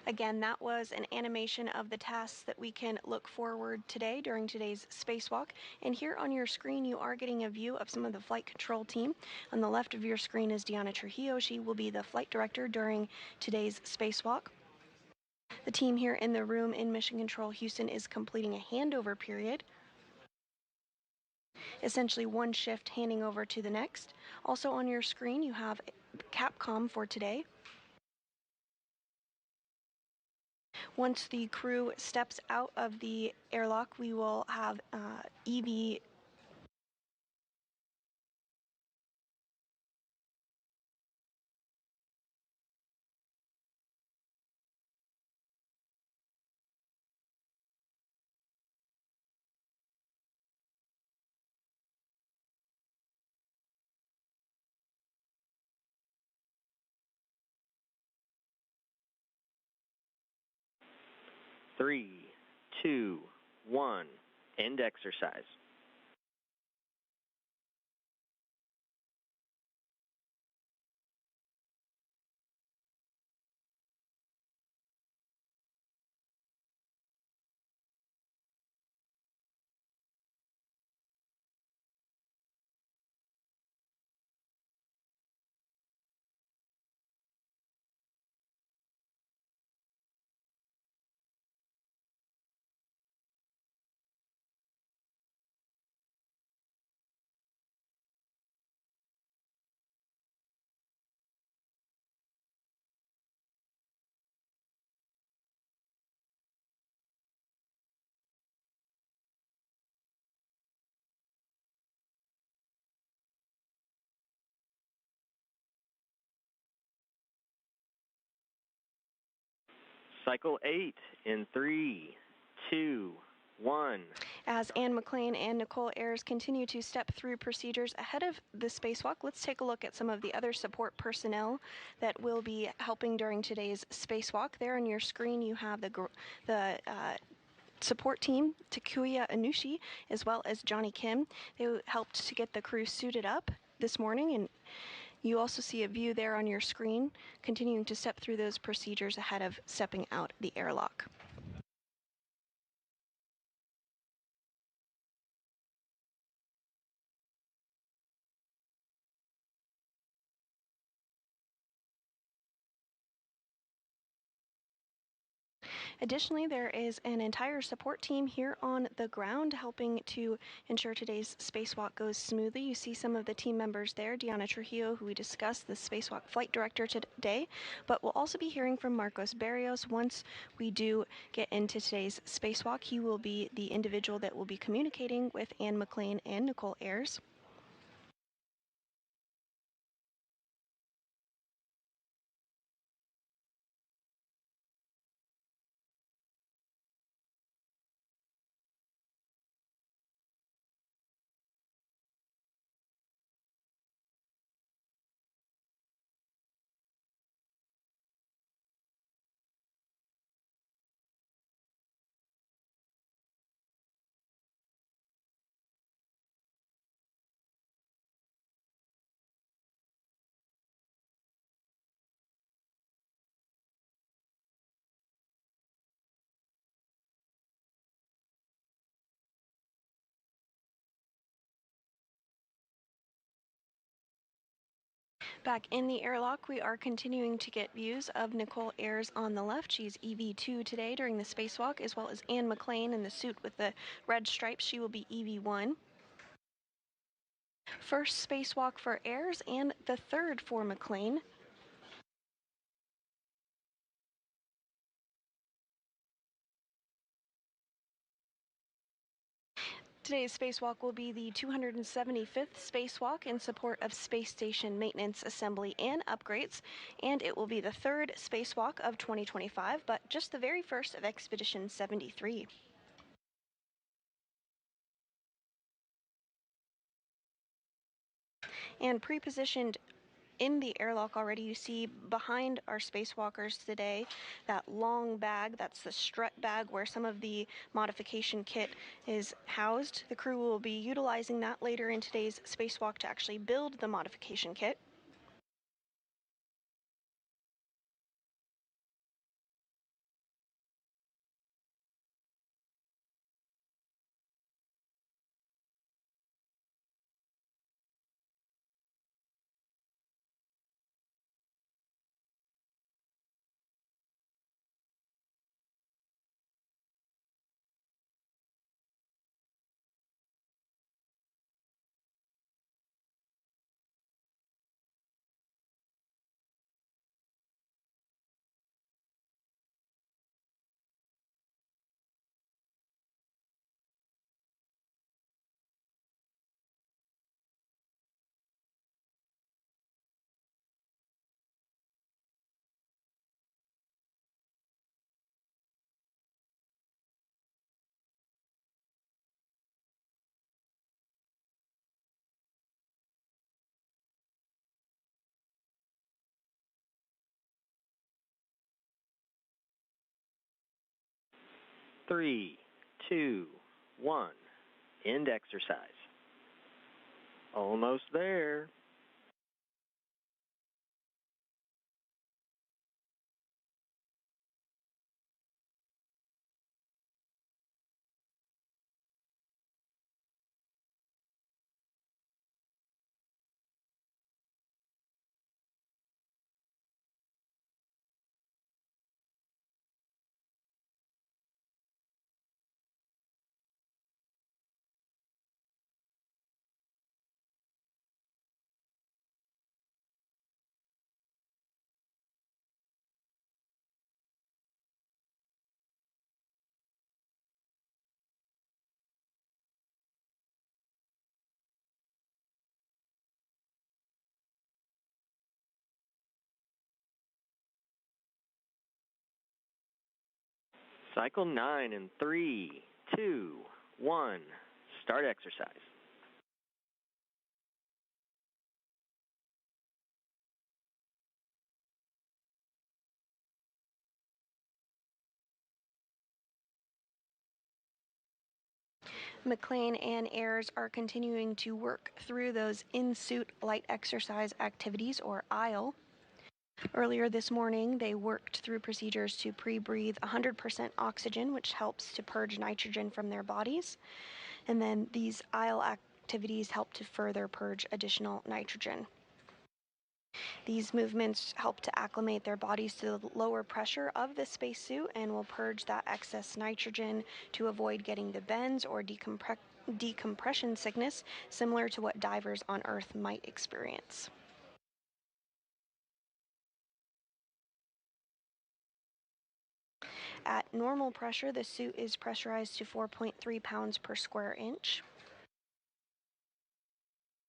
Again, that was an animation of the tasks that we can look forward today during today's spacewalk. And here on your screen, you are getting a view of some of the flight control team. On the left of your screen is Deanna Trujillo. She will be the flight director during today's spacewalk. The team here in the room in Mission Control Houston is completing a handover period. Essentially one shift handing over to the next. Also on your screen, you have Capcom for today. Once the crew steps out of the airlock, we will have EV Three, two, one, end exercise. Cycle 8 in 3, 2, 1. As McClain and Nichole Ayers continue to step through procedures ahead of the spacewalk, let's take a look at some of the other support personnel that will be helping during today's spacewalk. There on your screen, you have the support team, Takuya Anushi, as well as Johnny Kim. They helped to get the crew suited up this morning, and you also see a view there on your screen, continuing to step through those procedures ahead of stepping out the airlock. Additionally, there is an entire support team here on the ground helping to ensure today's spacewalk goes smoothly. You see some of the team members there, Deanna Trujillo, who we discussed, the spacewalk flight director today, but we'll also be hearing from Marcos Barrios once we do get into today's spacewalk. He will be the individual that will be communicating with McClain and Nichole Ayers. Back in the airlock, we are continuing to get views of Nichole Ayers on the left. She's EV2 today during the spacewalk, as well as McClain in the suit with the red stripes. She will be EV1. First spacewalk for Ayers and the third for McClain. Today's spacewalk will be the 275th spacewalk in support of space station maintenance, assembly, and upgrades, and it will be the third spacewalk of 2025, but just the very first of Expedition 73. And pre-positioned in the airlock already, you see behind our spacewalkers today that long bag. That's the strut bag where some of the modification kit is housed. The crew will be utilizing that later in today's spacewalk to actually build the modification kit. 3, 2, 1. End exercise. Almost there. Cycle 9 in 3, 2, 1. Start exercise. McClain and Ayers are continuing to work through those in-suit light exercise activities, or ILE. Earlier this morning, they worked through procedures to pre-breathe 100% oxygen, which helps to purge nitrogen from their bodies. And then these ILE activities help to further purge additional nitrogen. These movements help to acclimate their bodies to the lower pressure of the spacesuit and will purge that excess nitrogen to avoid getting the bends or decompression sickness, similar to what divers on Earth might experience. At normal pressure, the suit is pressurized to 4.3 pounds per square inch.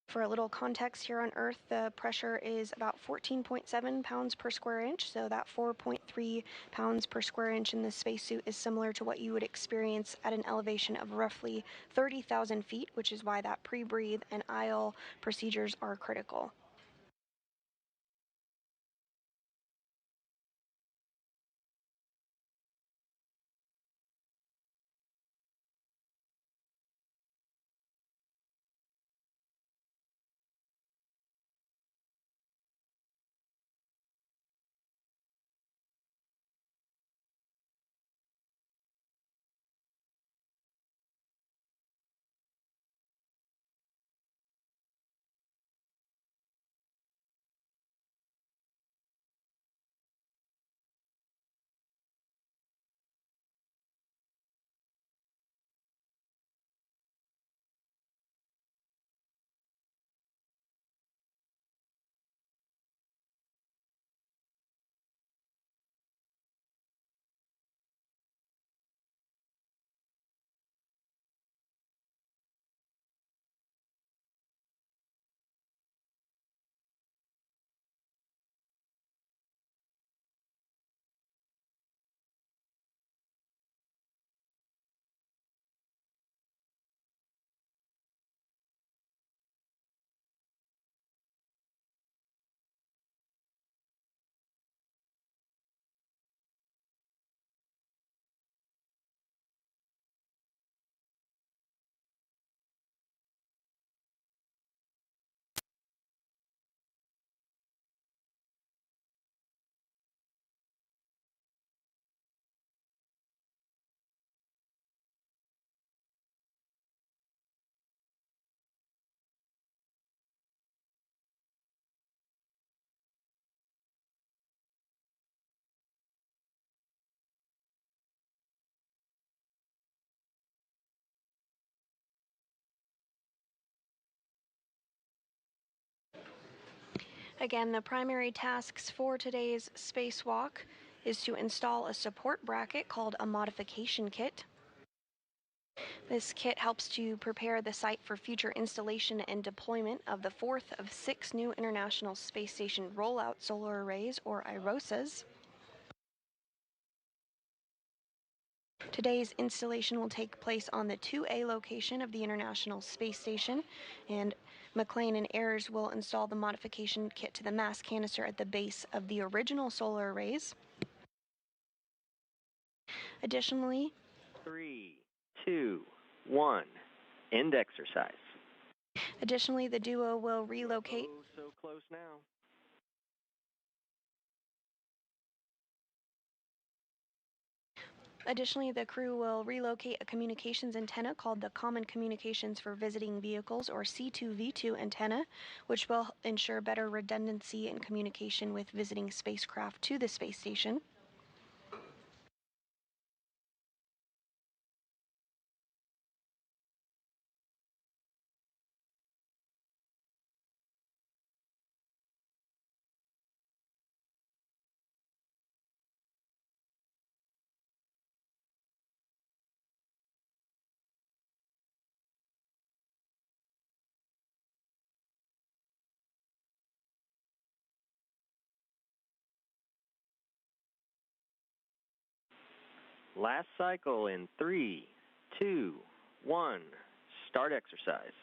For a little context, here on Earth, the pressure is about 14.7 pounds per square inch, so that 4.3 pounds per square inch in the spacesuit is similar to what you would experience at an elevation of roughly 30,000 feet, which is why that pre-breathe and IL procedures are critical. Again, the primary tasks for today's spacewalk is to install a support bracket called a modification kit. This kit helps to prepare the site for future installation and deployment of the fourth of 6 new International Space Station rollout solar arrays, or IROSAs. Today's installation will take place on the 2A location of the International Space Station, and McClain and Ayers will install the modification kit to the mass canister at the base of the original solar arrays. Additionally, 3, 2, 1. End exercise. Additionally, the duo will relocate. Oh, so close now. Additionally, the crew will relocate a communications antenna called the Common Communications for Visiting Vehicles, or C2V2 antenna, which will ensure better redundancy and communication with visiting spacecraft to the space station. Last cycle in 3, 2, 1. Start exercise.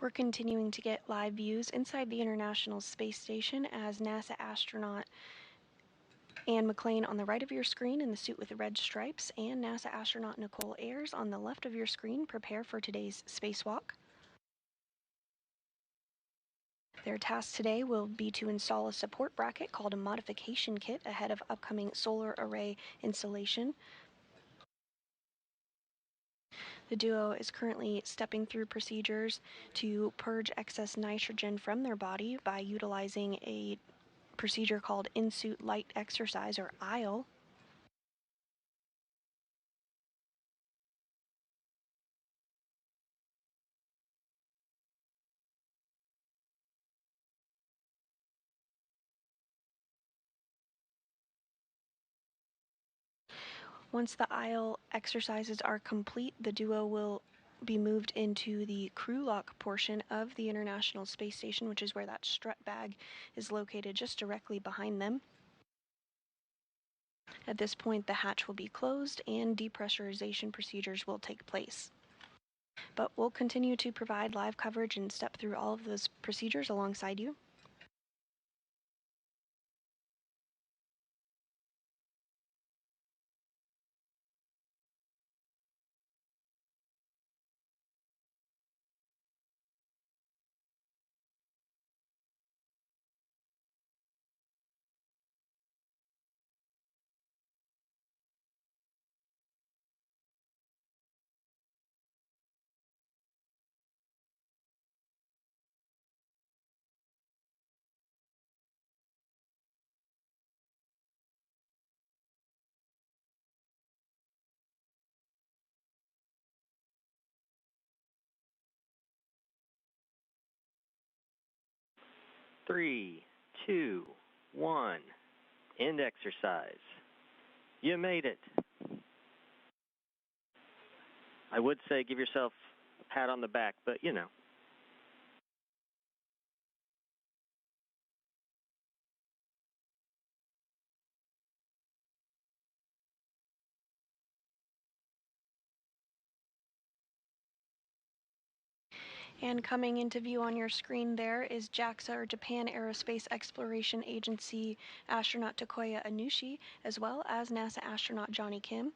We're continuing to get live views inside the International Space Station as NASA astronaut Anne McClain on the right of your screen in the suit with the red stripes, and NASA astronaut Nichole Ayers on the left of your screen prepare for today's spacewalk. Their task today will be to install a support bracket called a modification kit ahead of upcoming solar array installation. The duo is currently stepping through procedures to purge excess nitrogen from their body by utilizing a procedure called in-suit light exercise, or IL. Once the IL exercises are complete, the duo will be moved into the crew lock portion of the International Space Station, which is where that strut bag is located just directly behind them. At this point, the hatch will be closed and depressurization procedures will take place. But we'll continue to provide live coverage and step through all of those procedures alongside you. 3, 2, 1. End exercise. You made it. I would say give yourself a pat on the back, but you know. And coming into view on your screen there is JAXA, or Japan Aerospace Exploration Agency astronaut Takuya Anushi, as well as NASA astronaut Johnny Kim.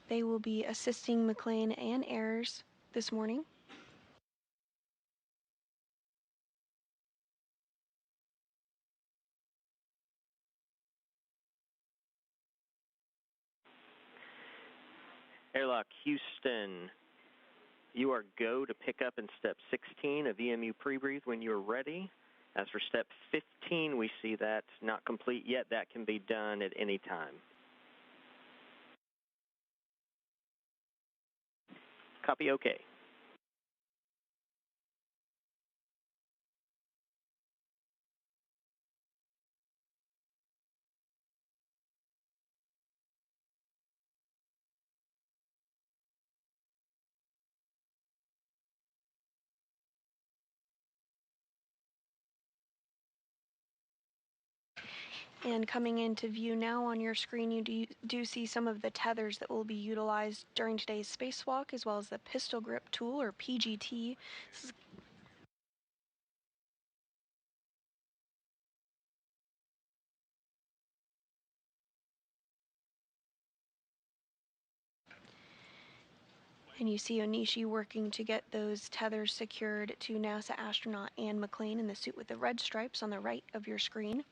They will be assisting McClain and Ayers this morning. Airlock Houston, you are go to pick up in step 16 of EMU pre-breathe when you're ready. As for step 15, we see that's not complete yet. That can be done at any time. Copy, okay. And coming into view now on your screen, you do see some of the tethers that will be utilized during today's spacewalk, as well as the pistol grip tool, or PGT. And you see Onishi working to get those tethers secured to NASA astronaut Anne McClain in the suit with the red stripes on the right of your screen.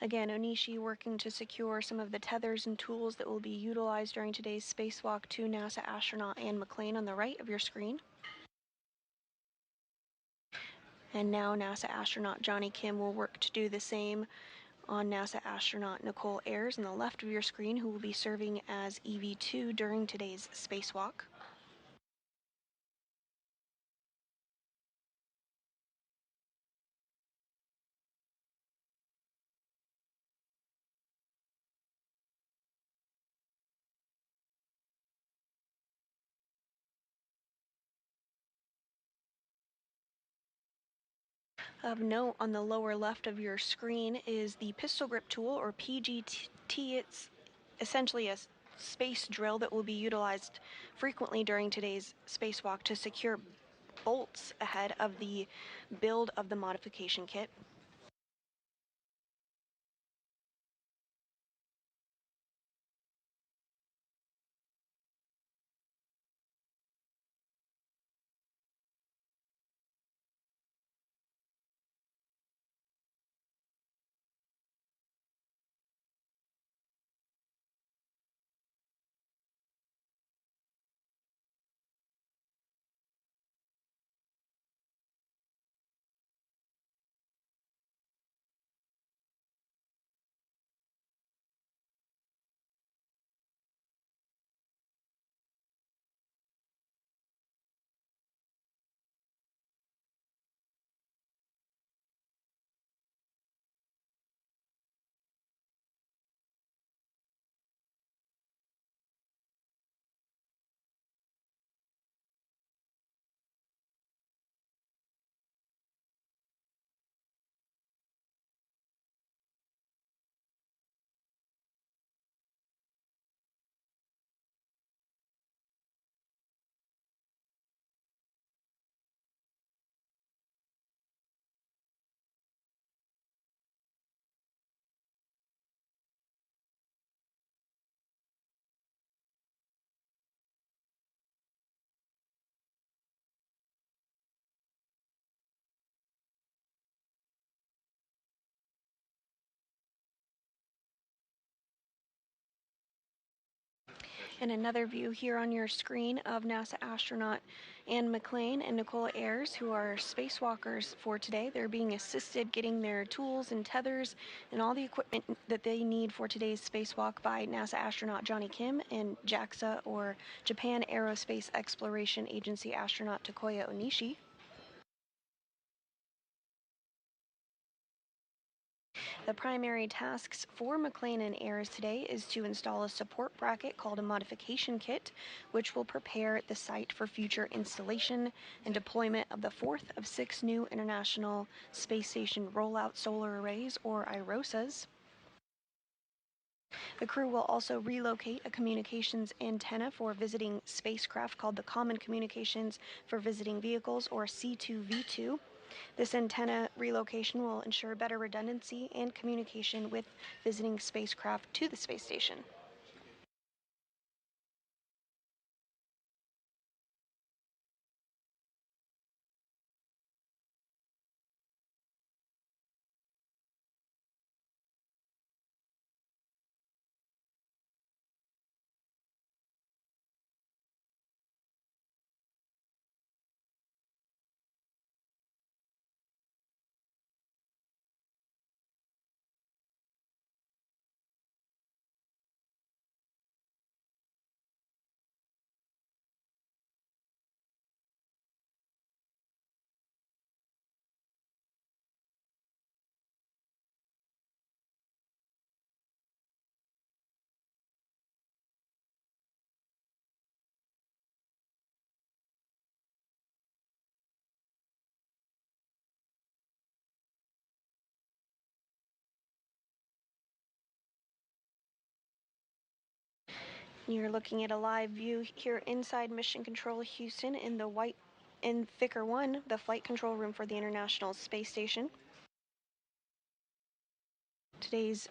Again, Onishi working to secure some of the tethers and tools that will be utilized during today's spacewalk to NASA astronaut Anne McClain on the right of your screen. And now NASA astronaut Johnny Kim will work to do the same on NASA astronaut Nichole Ayers on the left of your screen, who will be serving as EV2 during today's spacewalk. Of note, on the lower left of your screen is the pistol grip tool, or PGT. It's essentially a space drill that will be utilized frequently during today's spacewalk to secure bolts ahead of the build of the modification kit. And another view here on your screen of NASA astronaut Ann McClain and Nichole Ayers, who are spacewalkers for today. They're being assisted getting their tools and tethers and all the equipment that they need for today's spacewalk by NASA astronaut Johnny Kim and JAXA, or Japan Aerospace Exploration Agency astronaut Takuya Onishi. The primary tasks for McClain and Ayers today is to install a support bracket called a modification kit, which will prepare the site for future installation and deployment of the fourth of 6 new International Space Station Rollout Solar Arrays, or IROSAs. The crew will also relocate a communications antenna for visiting spacecraft called the Common Communications for Visiting Vehicles, or C2V2. This antenna relocation will ensure better redundancy and communication with visiting spacecraft to the space station. You're looking at a live view here inside Mission Control Houston in Thicker 1, the flight control room for the International Space Station. Today's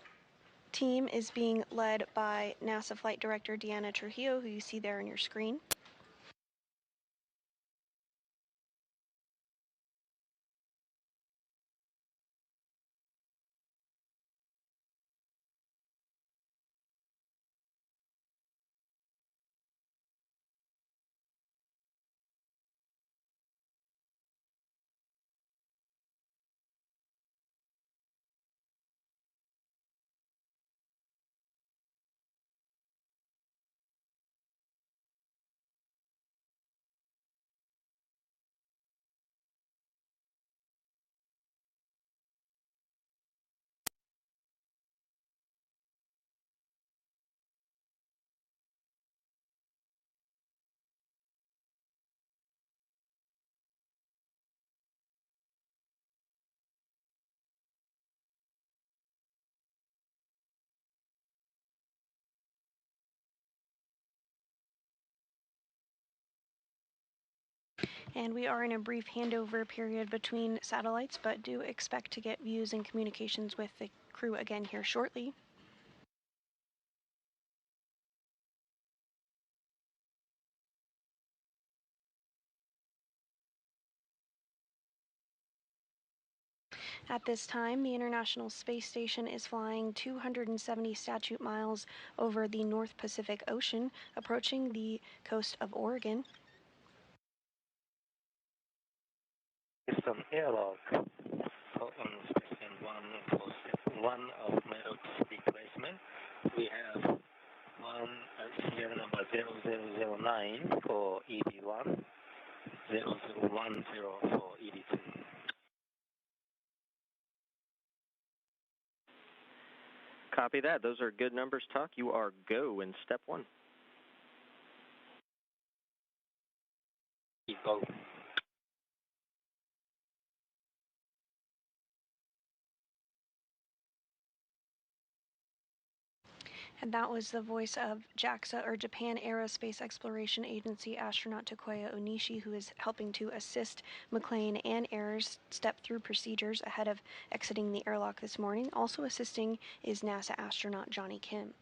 team is being led by NASA Flight Director Deanna Trujillo, who you see there on your screen. And we are in a brief handover period between satellites, but do expect to get views and communications with the crew again here shortly. At this time, the International Space Station is flying 270 statute miles over the North Pacific Ocean, approaching the coast of Oregon. System Airlock on Station 1 for Step 1 of metal replacement. We have serial number 0009 for ED1, 0010 for ED2. Copy that. Those are good numbers, Tuck. You are go in Step 1. Go. And that was the voice of JAXA, or Japan Aerospace Exploration Agency astronaut Takuya Onishi, who is helping to assist McClain and Ayers step through procedures ahead of exiting the airlock this morning. Also assisting is NASA astronaut Johnny Kim.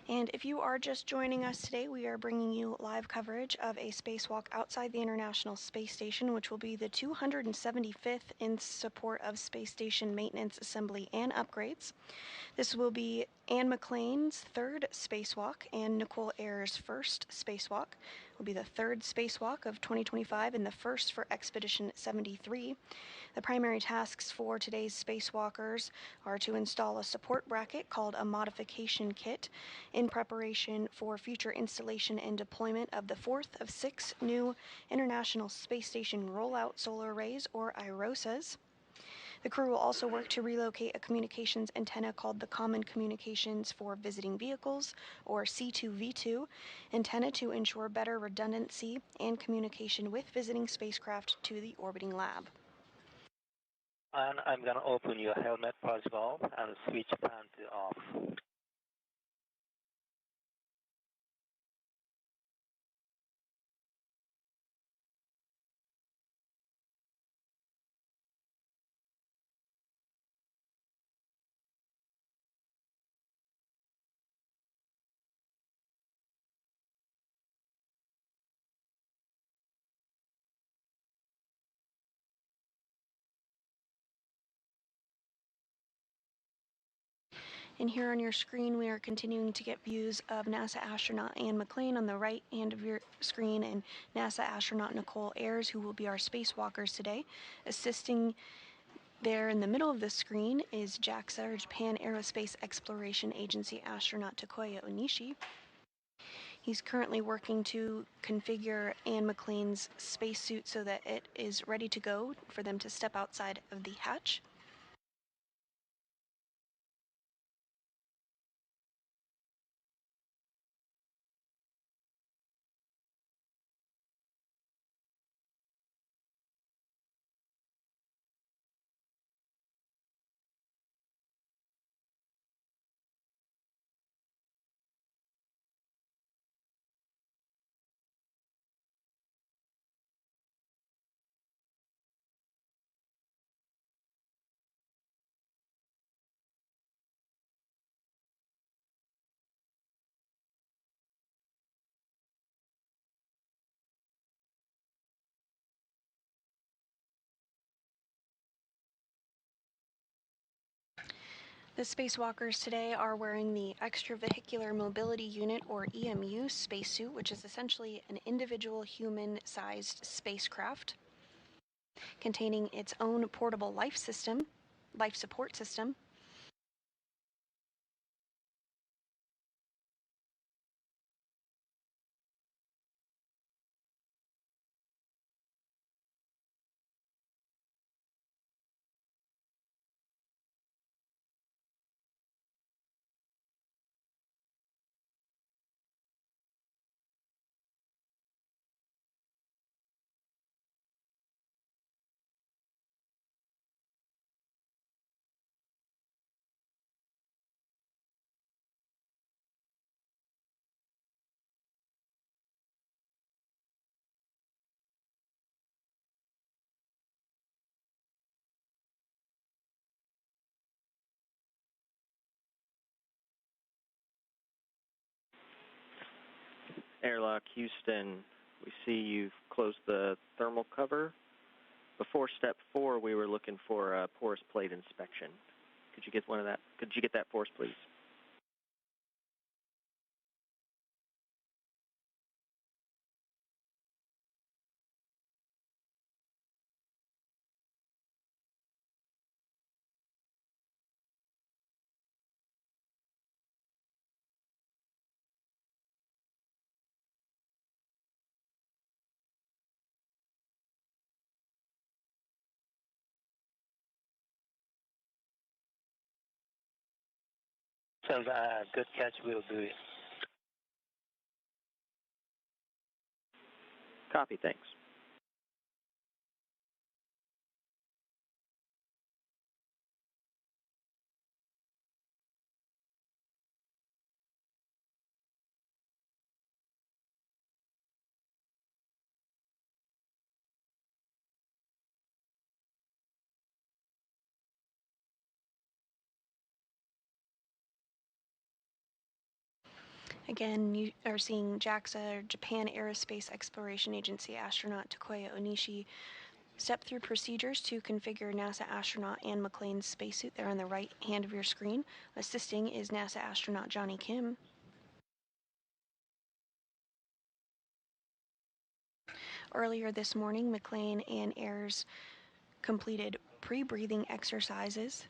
And if you are just joining us today, we are bringing you live coverage of a spacewalk outside the International Space Station, which will be the 275th in support of space station maintenance, assembly, and upgrades. This will be Anne McClain's third spacewalk and Nichole Ayers' first spacewalk. It will be the third spacewalk of 2025 and the first for Expedition 73. The primary tasks for today's spacewalkers are to install a support bracket called a modification kit in preparation for future installation and deployment of the fourth of 6 new International Space Station rollout solar arrays, or IROSAs. The crew will also work to relocate a communications antenna called the Common Communications for Visiting Vehicles, or C2V2, antenna to ensure better redundancy and communication with visiting spacecraft to the orbiting lab. And I'm going to open your helmet pulse valve and switch fan to off. And here on your screen, we are continuing to get views of NASA astronaut Anne McClain on the right hand of your screen and NASA astronaut Nichole Ayers, who will be our spacewalkers today. Assisting there in the middle of the screen is JAXA, or Japan Aerospace Exploration Agency astronaut Takuya Onishi. He's currently working to configure Anne McClain's spacesuit so that it is ready to go for them to step outside of the hatch. The spacewalkers today are wearing the Extravehicular Mobility Unit, or EMU, spacesuit, which is essentially an individual human-sized spacecraft containing its own portable life support system. Airlock, Houston, we see you've closed the thermal cover. Before step 4, we were looking for a porous plate inspection. Could you get one of that? Could you get that for us, please? Sounds good catch, will do it. Copy, thanks. Again, you are seeing JAXA, or Japan Aerospace Exploration Agency astronaut Takuya Onishi step through procedures to configure NASA astronaut Anne McClain's spacesuit there on the right hand of your screen. Assisting is NASA astronaut Johnny Kim. Earlier this morning, McClain and Ayers completed pre-breathing exercises,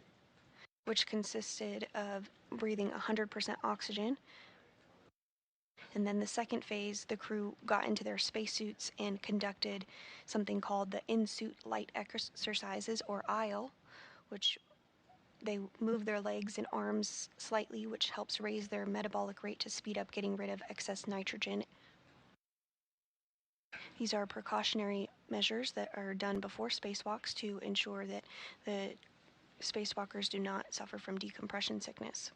which consisted of breathing 100% oxygen. And then the second phase, the crew got into their spacesuits and conducted something called the in-suit light exercises, or IL, which they move their legs and arms slightly, which helps raise their metabolic rate to speed up getting rid of excess nitrogen. These are precautionary measures that are done before spacewalks to ensure that the spacewalkers do not suffer from decompression sickness.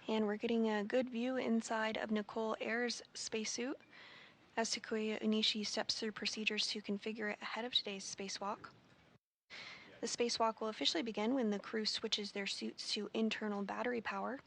And we're getting a good view inside of Nichole Ayers' spacesuit as Takuya Onishi steps through procedures to configure it ahead of today's spacewalk. The spacewalk will officially begin when the crew switches their suits to internal battery power.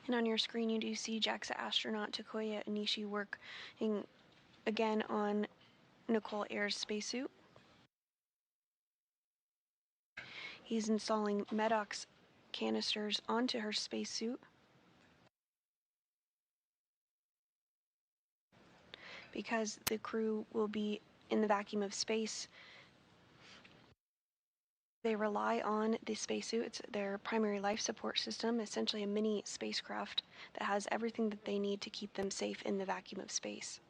And on your screen, you do see JAXA astronaut Takuya Onishi working again on Nichole Ayers' spacesuit. He's installing Medox canisters onto her spacesuit because the crew will be in the vacuum of space. They rely on the spacesuit. It's their primary life support system, essentially a mini spacecraft that has everything that they need to keep them safe in the vacuum of space.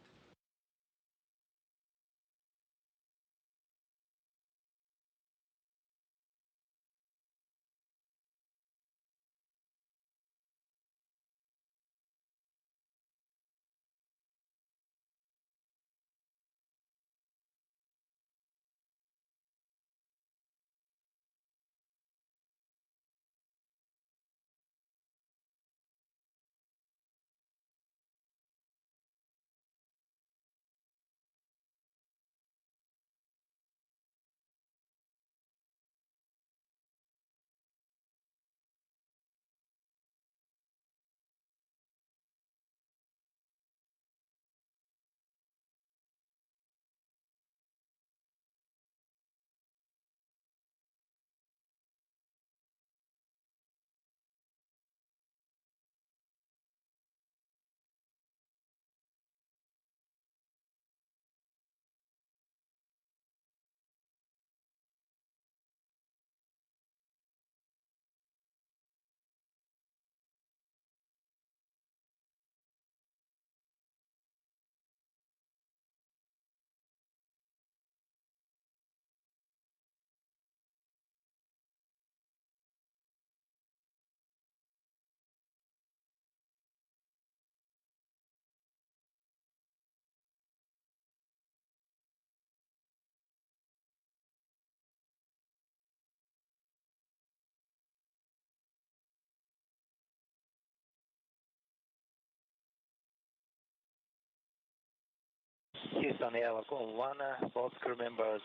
Is on Airlock on 1. Both crew members,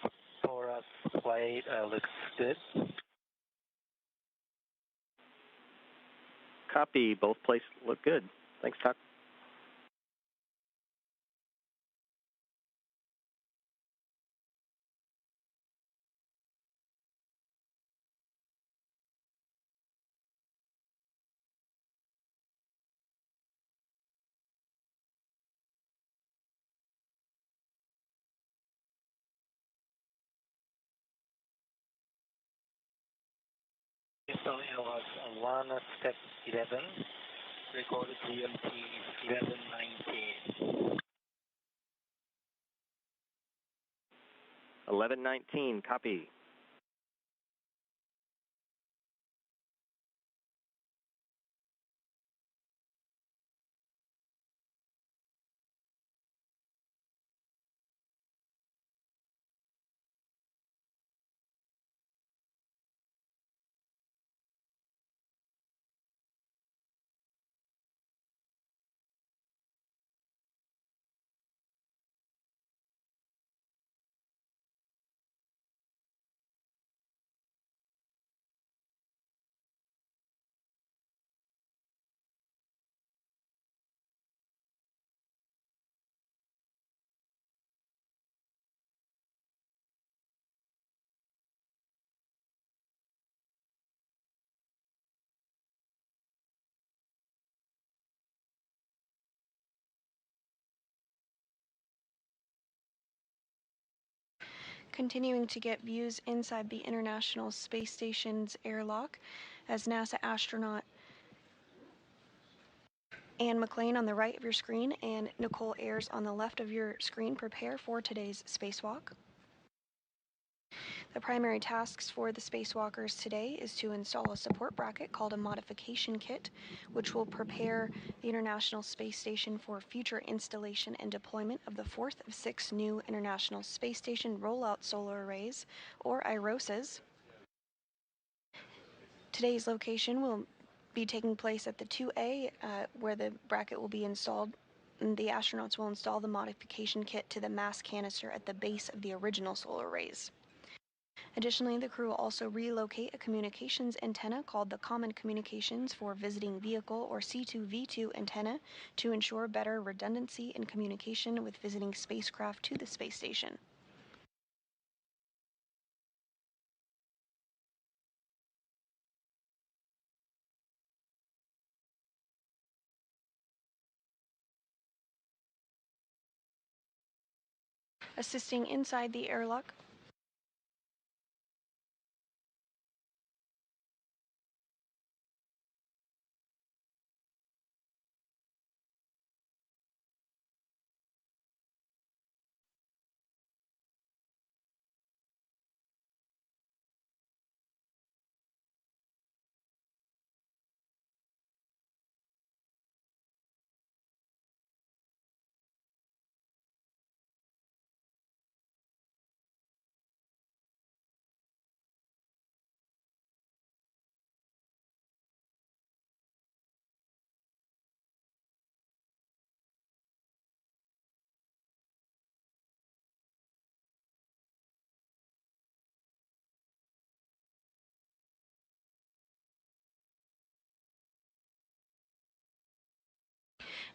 Taurus, plate looks good. Copy. Both places look good. Thanks, Tuck. Is on Airlock on 1, step 11. Recorded GMT 1119. 1119. Copy. Continuing to get views inside the International Space Station's airlock as NASA astronaut McClain on the right of your screen and Nichole Ayers on the left of your screen prepare for today's spacewalk. The primary tasks for the spacewalkers today is to install a support bracket called a modification kit, which will prepare the International Space Station for future installation and deployment of the fourth of 6 new International Space Station rollout solar arrays, or IROSAs. Today's location will be taking place at the 2A, where the bracket will be installed. And the astronauts will install the modification kit to the mass canister at the base of the original solar arrays. Additionally, the crew will also relocate a communications antenna called the Common Communications for Visiting Vehicle, or C2V2 antenna, to ensure better redundancy in communication with visiting spacecraft to the space station. Assisting inside the airlock,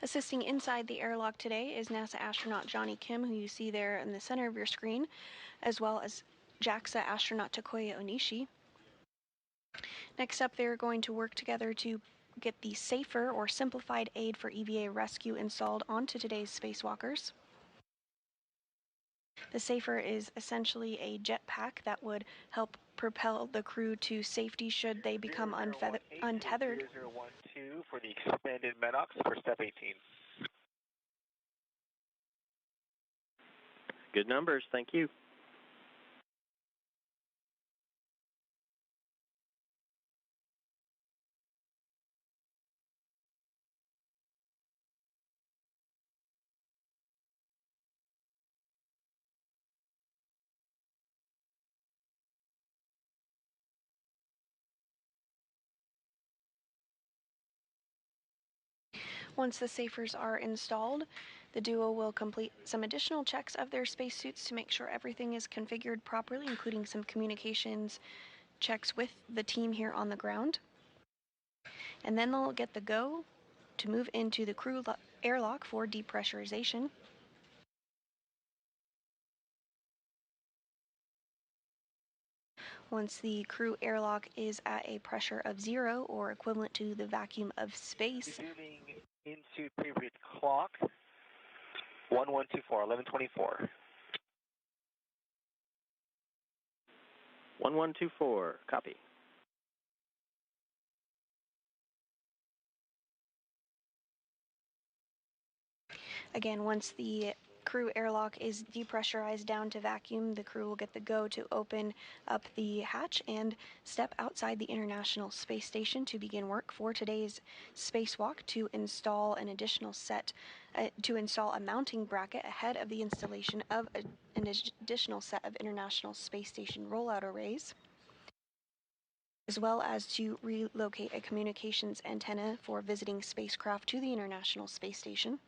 assisting inside the airlock today is NASA astronaut Johnny Kim, who you see there in the center of your screen, as well as JAXA astronaut Takuya Onishi. Next up, they're going to work together to get the safer or simplified aid for EVA rescue installed onto today's spacewalkers. The safer is essentially a jetpack that would help propel the crew to safety should they become untethered. 0012 for the expanded MEDOX for step 18. Good numbers. Thank you. Once the safers are installed, The duo will complete some additional checks of their spacesuits to make sure everything is configured properly, including some communications checks with the team here on the ground. And then they'll get the go to move into the crew airlock for depressurization. Once the crew airlock is at a pressure of 0 or equivalent to the vacuum of space. Moving into previous clock, 1124, 1124. 1124, copy. Again, once the crew airlock is depressurized down to vacuum, the crew will get the go to open up the hatch and step outside the International Space Station to begin work for today's spacewalk to install an additional set, to install a mounting bracket ahead of the installation of an additional set of International Space Station rollout arrays, as well as to relocate a communications antenna for visiting spacecraft to the International Space Station.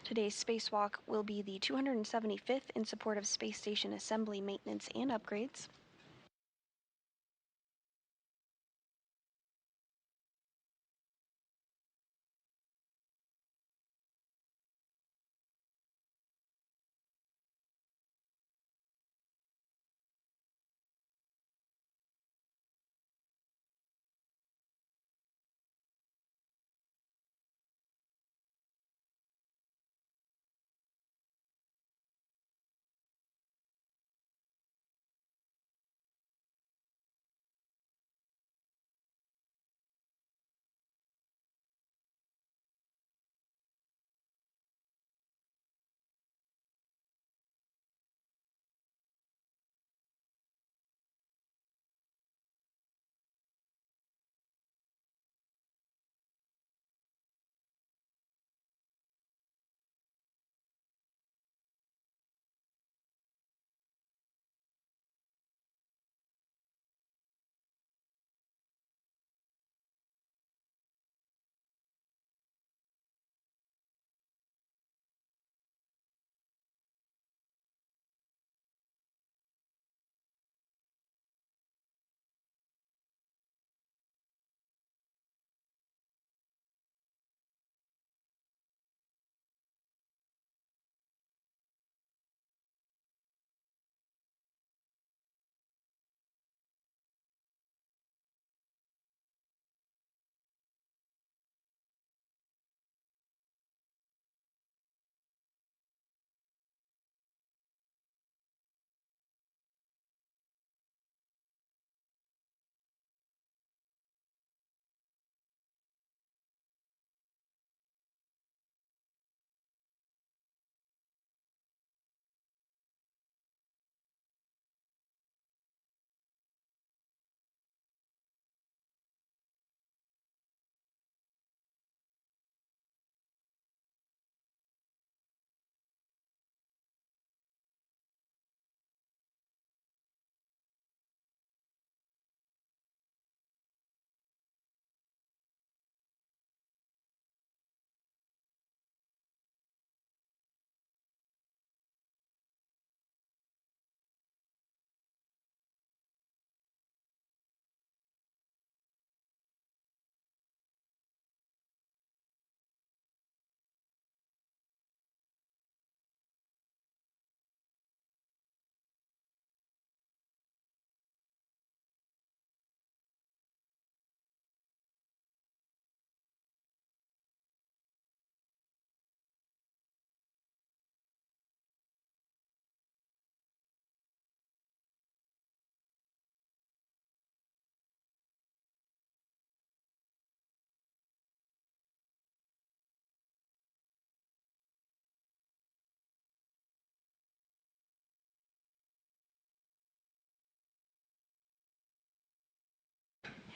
Today's spacewalk will be the 275th in support of space station assembly, maintenance, and upgrades.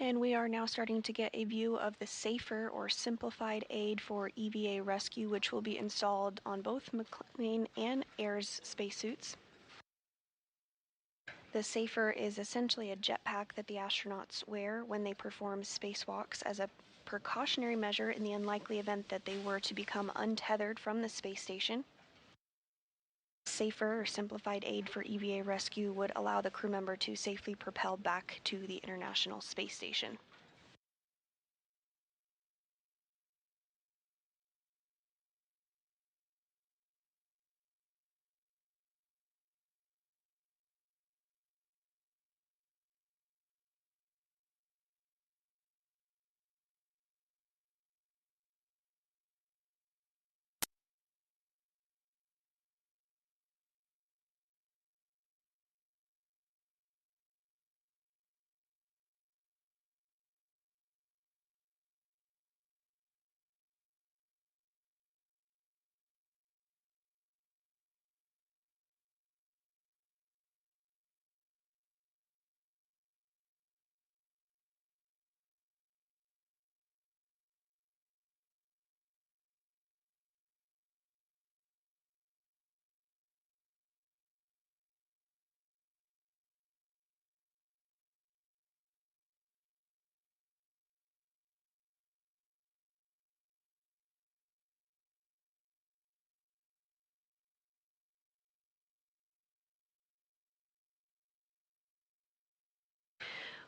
And we are now starting to get a view of the safer or simplified aid for EVA rescue, which will be installed on both McClain and Ayers spacesuits. The Safer is essentially a jetpack that the astronauts wear when they perform spacewalks as a precautionary measure in the unlikely event that they were to become untethered from the space station. Safer or simplified aid for EVA rescue would allow the crew member to safely propel back to the International Space Station.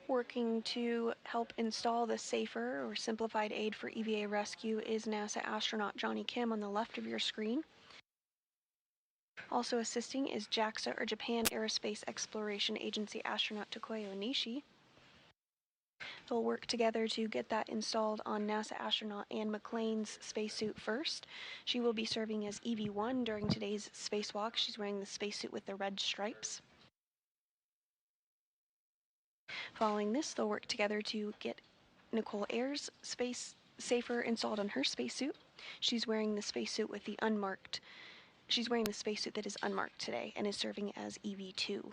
Working to help install the Safer or simplified aid for EVA rescue is NASA astronaut Johnny Kim on the left of your screen. Also assisting is JAXA or Japan Aerospace Exploration Agency astronaut Takuya Onishi. They'll work together to get that installed on NASA astronaut Anne McClain's spacesuit first. She will be serving as EV1 during today's spacewalk. She's wearing the spacesuit with the red stripes. Following this, they'll work together to get Nichole Ayers' space Safer installed on her spacesuit. She's wearing the spacesuit with the unmarked. She's wearing the spacesuit that is unmarked today and is serving as EV2.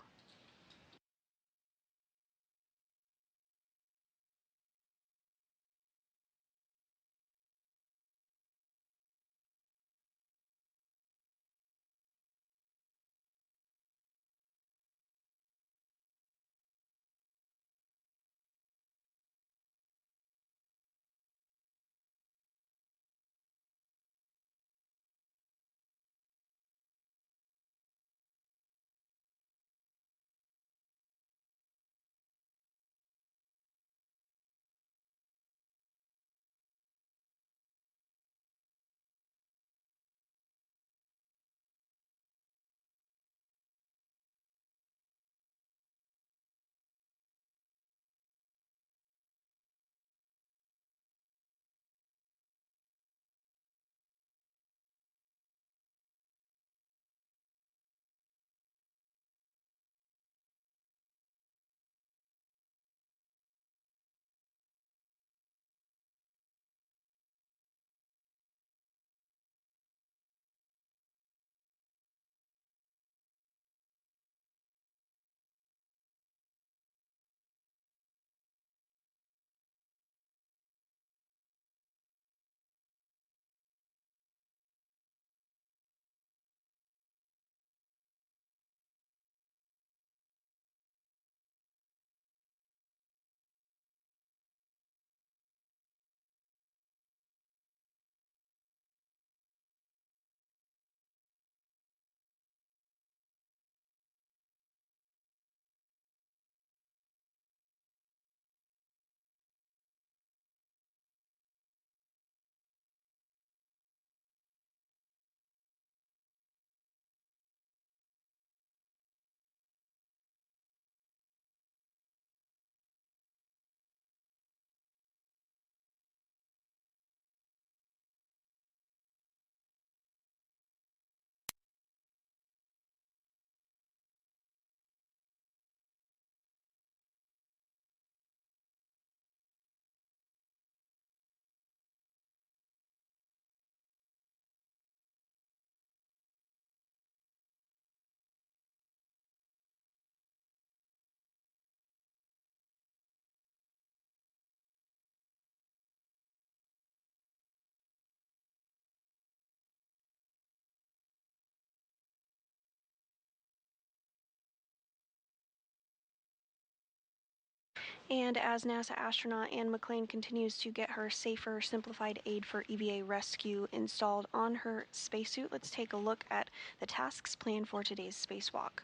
And as NASA astronaut Anne McClain continues to get her safer, simplified aid for EVA rescue installed on her spacesuit, let's take a look at the tasks planned for today's spacewalk.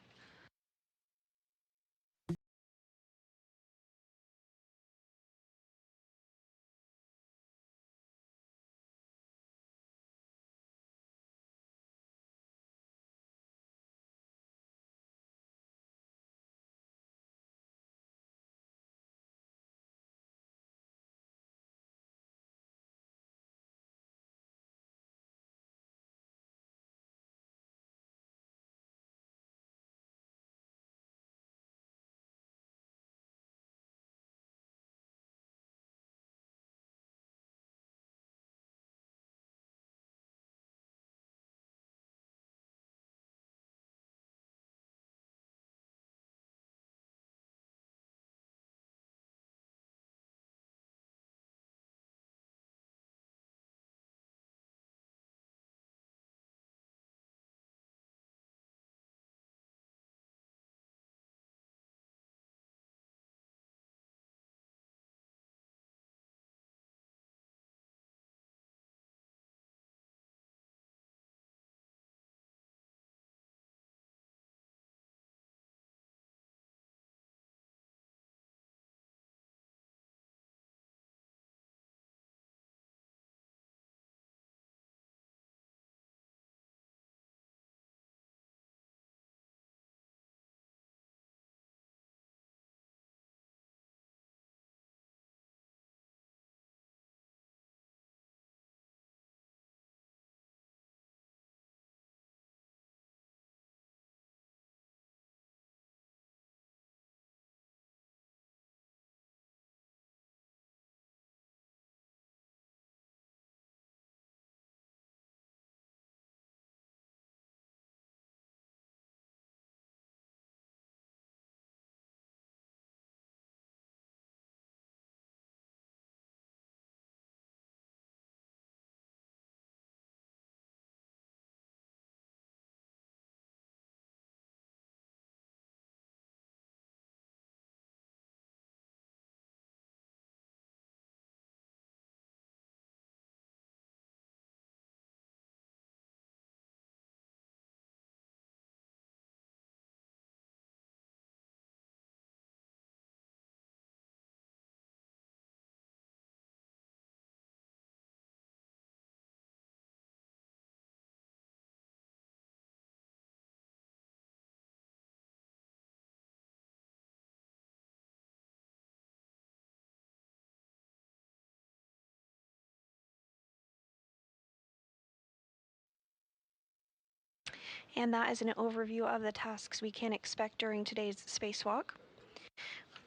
And that is an overview of the tasks we can expect during today's spacewalk.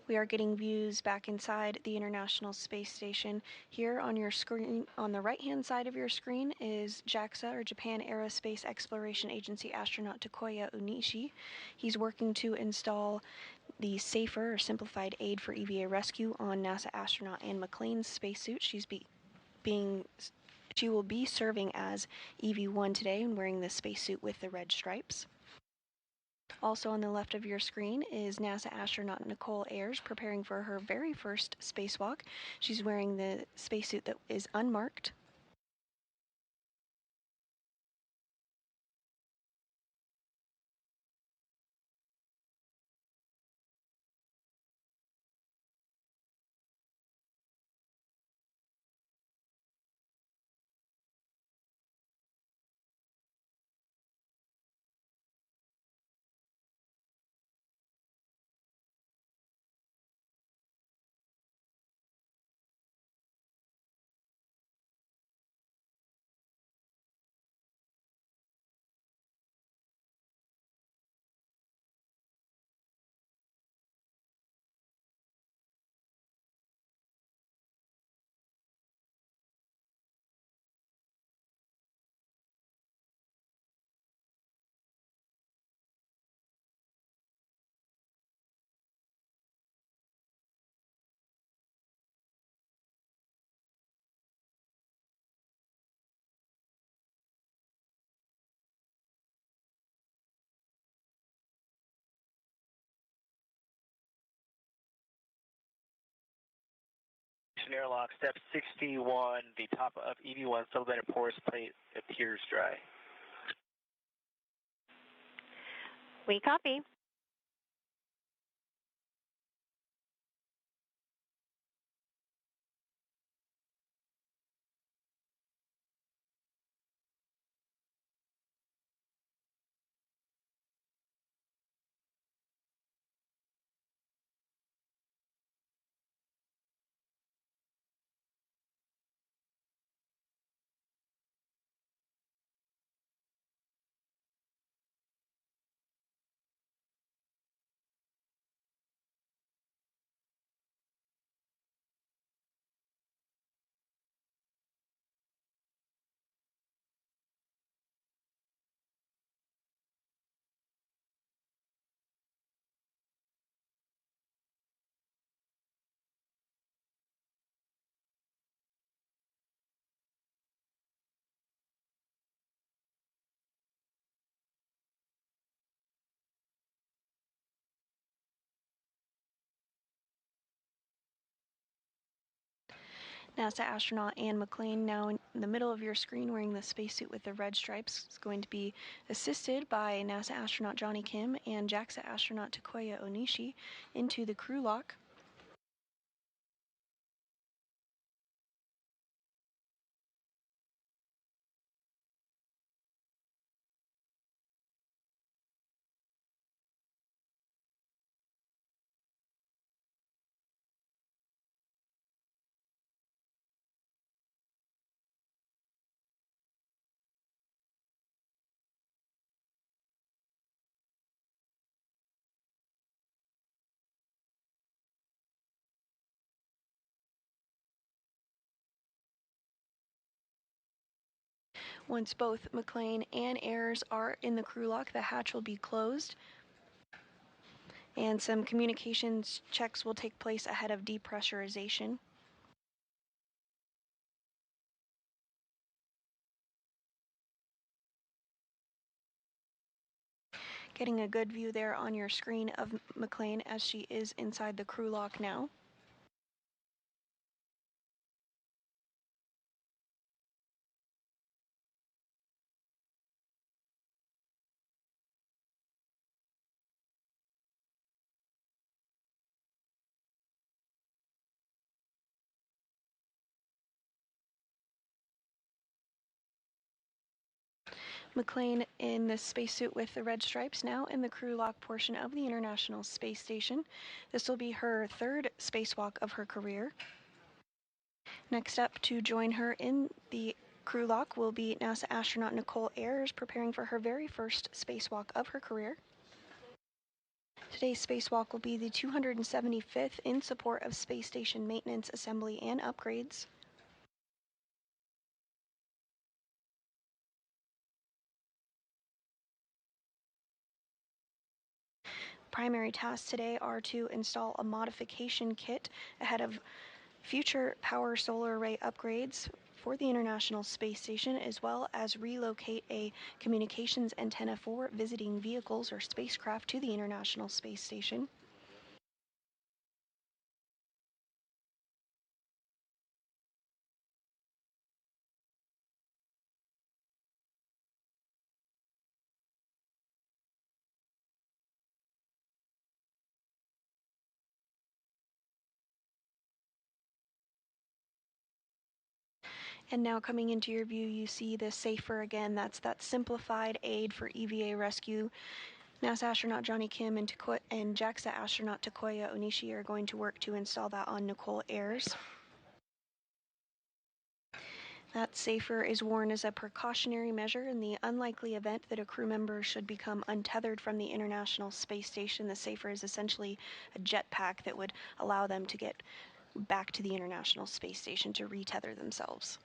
We are getting views back inside the International Space Station. Here on your screen, on the right-hand side of your screen, is JAXA, or Japan Aerospace Exploration Agency astronaut Takuya Onishi. He's working to install the safer or simplified aid for EVA rescue on NASA astronaut Anne McClain's spacesuit. She will be serving as EV1 today and wearing the spacesuit with the red stripes. Also on the left of your screen is NASA astronaut Nichole Ayers preparing for her very first spacewalk. She's wearing the spacesuit that is unmarked. relocation airlock, step 61, the top of EV1 sublimated porous plate appears dry. We copy. NASA astronaut Anne McClain, now in the middle of your screen wearing the spacesuit with the red stripes, is going to be assisted by NASA astronaut Johnny Kim and JAXA astronaut Takuya Onishi into the crew lock. Once both McClain and Ayers are in the crew lock, the hatch will be closed, and some communications checks will take place ahead of depressurization. Getting a good view there on your screen of McClain as she is inside the crew lock now. McClain in the spacesuit with the red stripes, now in the crew lock portion of the International Space Station. This will be her third spacewalk of her career. Next up to join her in the crew lock will be NASA astronaut Nichole Ayers, preparing for her very first spacewalk of her career. Today's spacewalk will be the 275th in support of space station maintenance, assembly, and upgrades. Primary tasks today are to install a modification kit ahead of future power solar array upgrades for the International Space Station, as well as relocate a communications antenna for visiting vehicles or spacecraft to the International Space Station. And now coming into your view, you see the SAFER again. That's that simplified aid for EVA rescue. NASA astronaut Johnny Kim and JAXA astronaut Takuya Onishi are going to work to install that on Nichole Ayers. That SAFER is worn as a precautionary measure in the unlikely event that a crew member should become untethered from the International Space Station. The SAFER is essentially a jetpack that would allow them to get back to the International Space Station to retether themselves.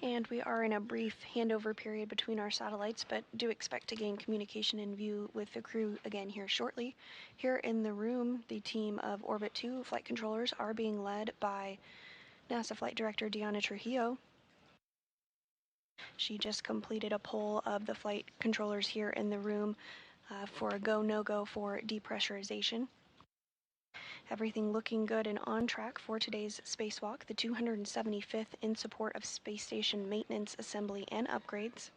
And we are in a brief handover period between our satellites, but do expect to gain communication and view with the crew again here shortly. Here in the room, the team of Orbit 2 flight controllers are being led by NASA Flight Director Deanna Trujillo. She just completed a poll of the flight controllers here in the room for a go, no-go for depressurization. Everything looking good and on track for today's spacewalk, the 275th in support of space station maintenance, assembly, and upgrades.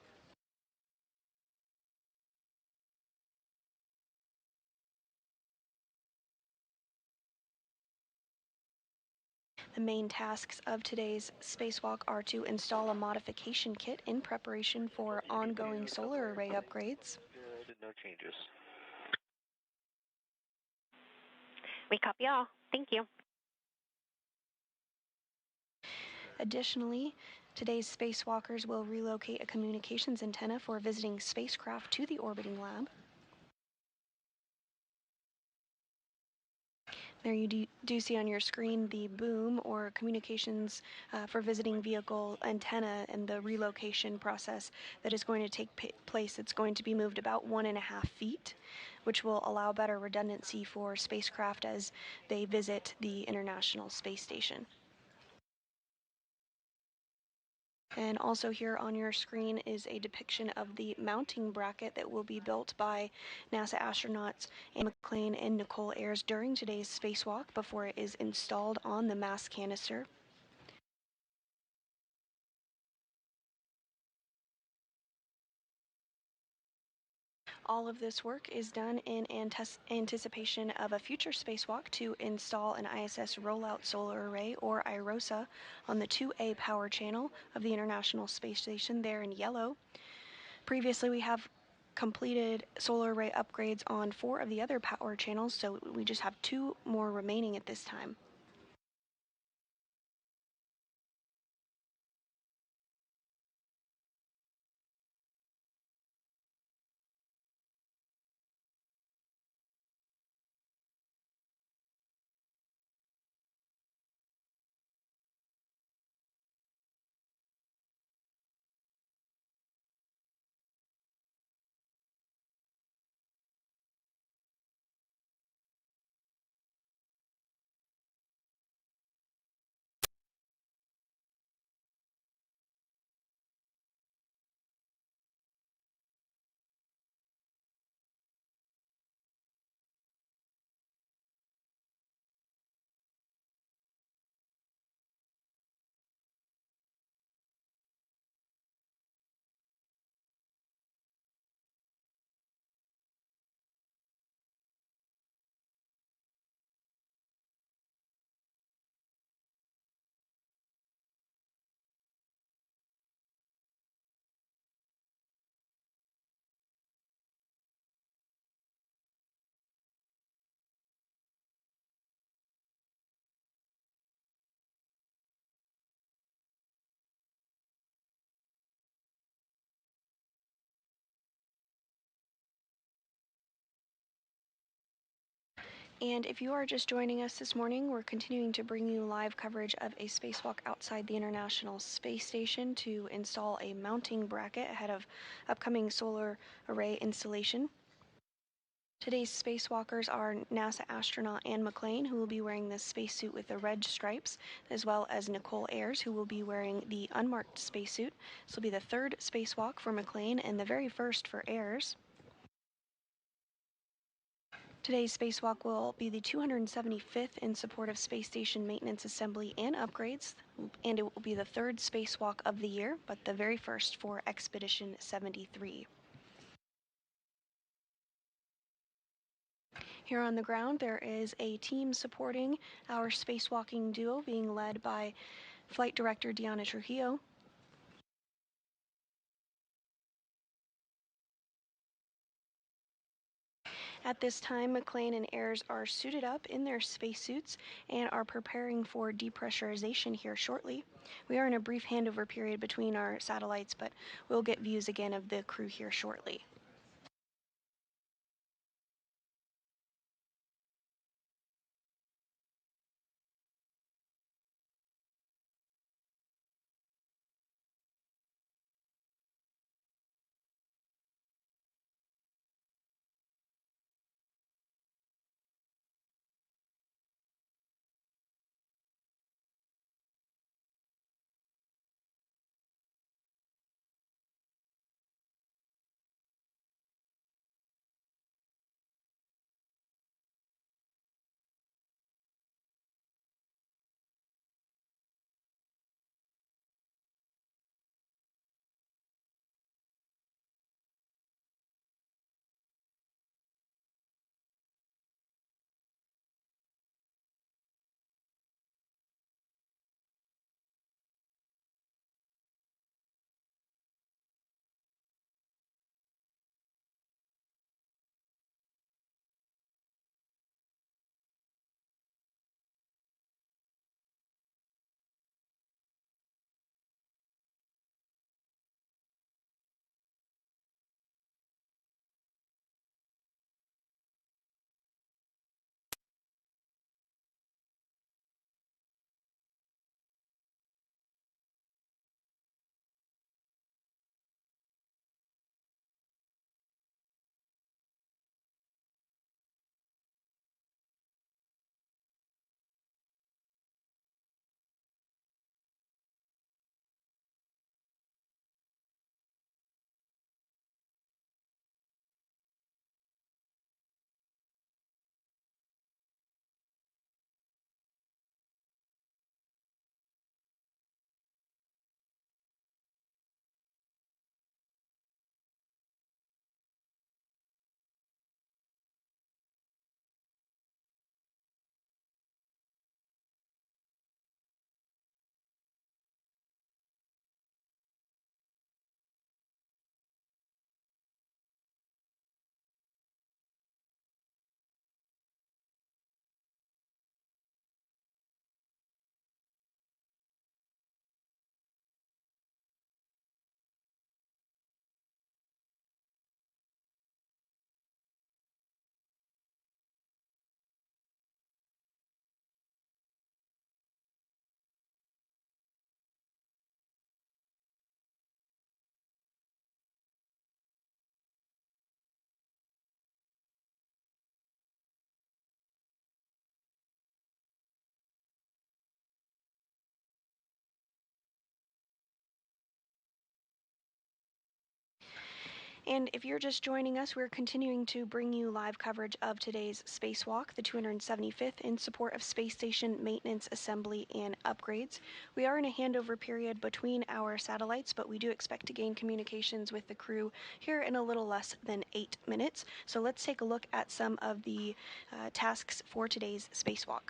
The main tasks of today's spacewalk are to install a modification kit in preparation for ongoing solar array upgrades. Good, no changes. We copy all. Thank you. Additionally, today's spacewalkers will relocate a communications antenna for visiting spacecraft to the orbiting lab. There you do see on your screen the boom or communications for visiting vehicle antenna and the relocation process that is going to take place. It's going to be moved about 1.5 feet, which will allow better redundancy for spacecraft as they visit the International Space Station. And also here on your screen is a depiction of the mounting bracket that will be built by NASA astronauts McClain and Nichole Ayers during today's spacewalk before it is installed on the mass canister. All of this work is done in anticipation of a future spacewalk to install an ISS rollout solar array, or IROSA, on the 2A power channel of the International Space Station there in yellow. Previously, we have completed solar array upgrades on 4 of the other power channels, so we just have 2 more remaining at this time. And if you are just joining us this morning, we're continuing to bring you live coverage of a spacewalk outside the International Space Station to install a mounting bracket ahead of upcoming solar array installation. Today's spacewalkers are NASA astronaut Anne McClain, who will be wearing the spacesuit with the red stripes, as well as Nichole Ayers, who will be wearing the unmarked spacesuit. This will be the 3rd spacewalk for McClain and the very first for Ayers. Today's spacewalk will be the 275th in support of space station maintenance, assembly, and upgrades, and it will be the 3rd spacewalk of the year, but the very first for Expedition 73. Here on the ground, there is a team supporting our spacewalking duo being led by Flight Director Deanna Trujillo. At this time, McClain and Ayers are suited up in their spacesuits and are preparing for depressurization here shortly. We are in a brief handover period between our satellites, but we'll get views again of the crew here shortly. And if you're just joining us, we're continuing to bring you live coverage of today's spacewalk, the 275th, in support of space station maintenance, assembly, and upgrades. We are in a handover period between our satellites, but we do expect to gain communications with the crew here in a little less than 8 minutes. So let's take a look at some of the tasks for today's spacewalk.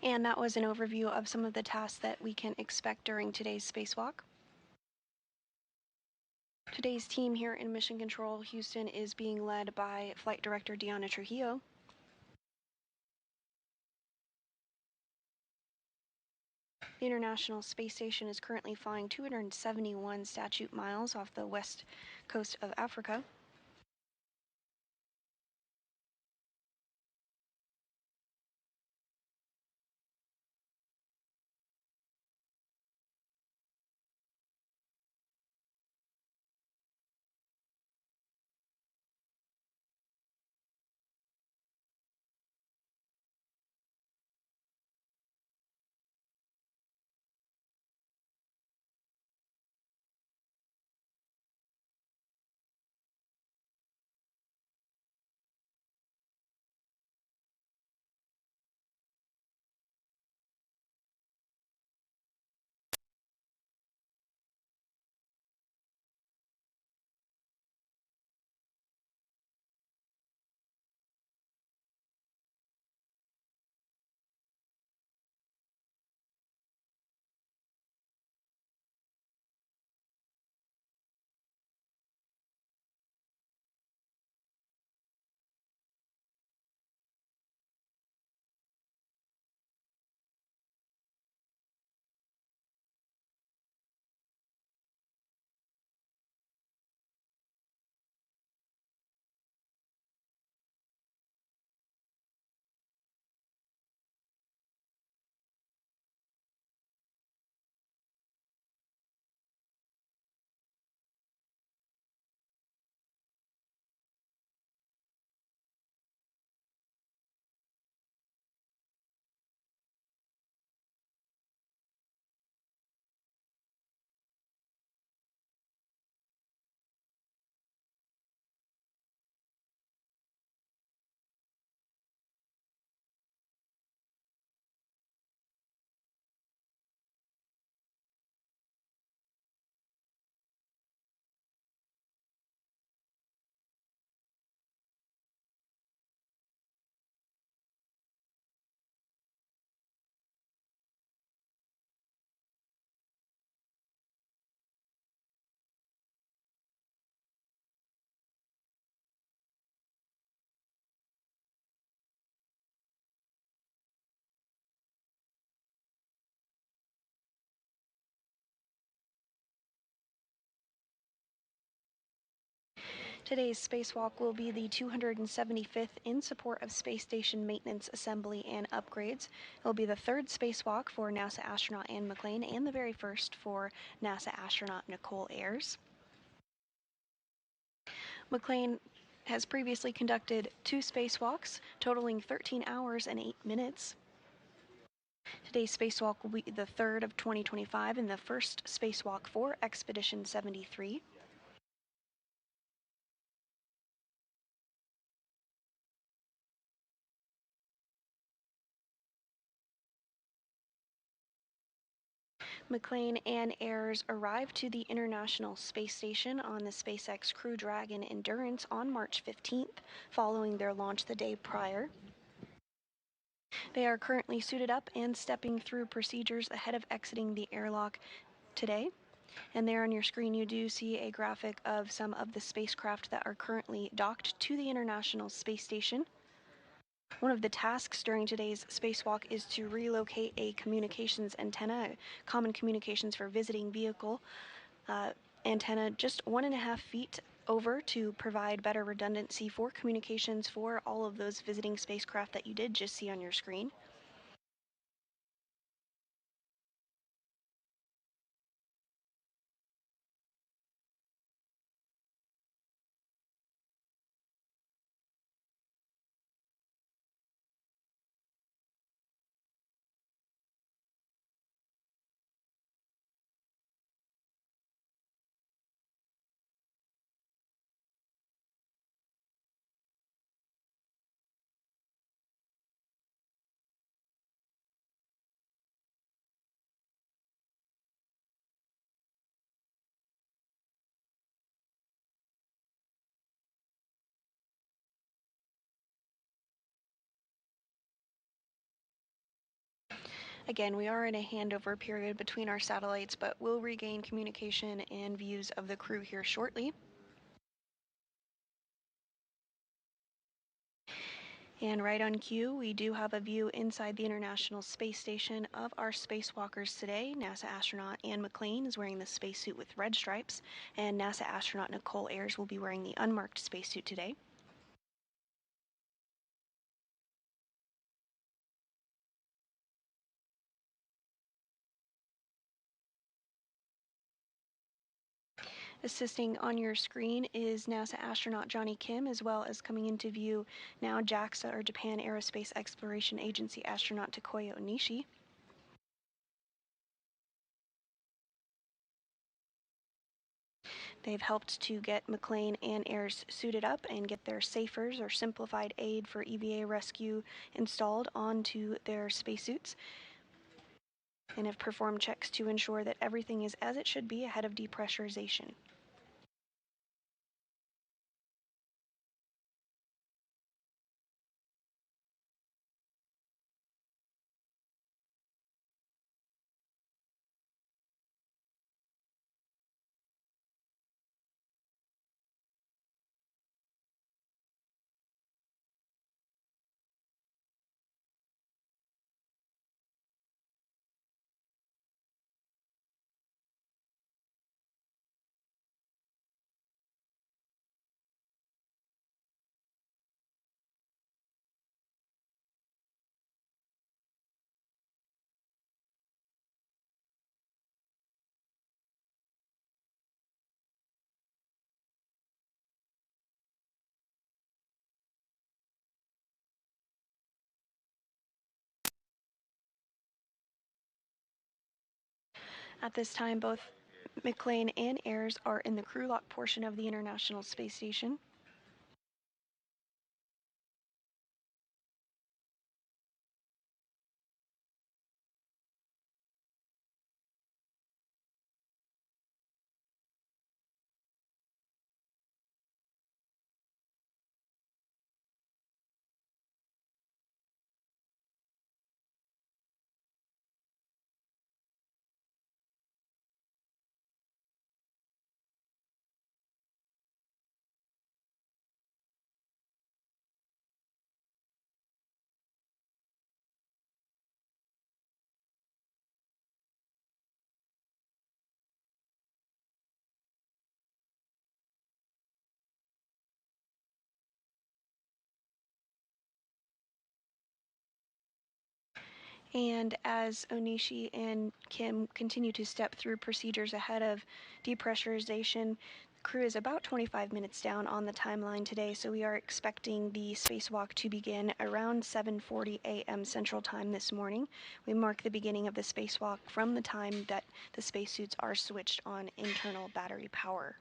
And that was an overview of some of the tasks that we can expect during today's spacewalk. Today's team here in Mission Control Houston is being led by Flight Director Deanna Trujillo. The International Space Station is currently flying 271 statute miles off the west coast of Africa. Today's spacewalk will be the 275th in support of space station maintenance, assembly, and upgrades. It will be the third spacewalk for NASA astronaut Anne McClain and the very first for NASA astronaut Nichole Ayers. McClain has previously conducted 2 spacewalks, totaling 13 hours and 8 minutes. Today's spacewalk will be the third of 2025 and the first spacewalk for Expedition 73. McClain and Ayers arrived to the International Space Station on the SpaceX Crew Dragon Endurance on March 15th, following their launch the day prior. They are currently suited up and stepping through procedures ahead of exiting the airlock today. And there on your screen you do see a graphic of some of the spacecraft that are currently docked to the International Space Station. One of the tasks during today's spacewalk is to relocate a communications antenna, common communications for visiting vehicle antenna, just 1.5 feet over to provide better redundancy for communications for all of those visiting spacecraft that you did just see on your screen. Again, we are in a handover period between our satellites, but we'll regain communication and views of the crew here shortly. And right on cue, we do have a view inside the International Space Station of our spacewalkers today. NASA astronaut Anne McClain is wearing the spacesuit with red stripes, and NASA astronaut Nichole Ayers will be wearing the unmarked spacesuit today. Assisting on your screen is NASA astronaut Johnny Kim, as well as coming into view now JAXA, or Japan Aerospace Exploration Agency astronaut Takuya Onishi. They've helped to get McClain and Ayers suited up and get their SAFERs, or Simplified Aid for EVA Rescue, installed onto their spacesuits, and have performed checks to ensure that everything is as it should be ahead of depressurization. At this time, both McClain and Ayers are in the crew lock portion of the International Space Station. And as Onishi and Kim continue to step through procedures ahead of depressurization, the crew is about 25 minutes down on the timeline today, so we are expecting the spacewalk to begin around 7:40 a.m. Central Time this morning. We mark the beginning of the spacewalk from the time that the spacesuits are switched on internal battery power.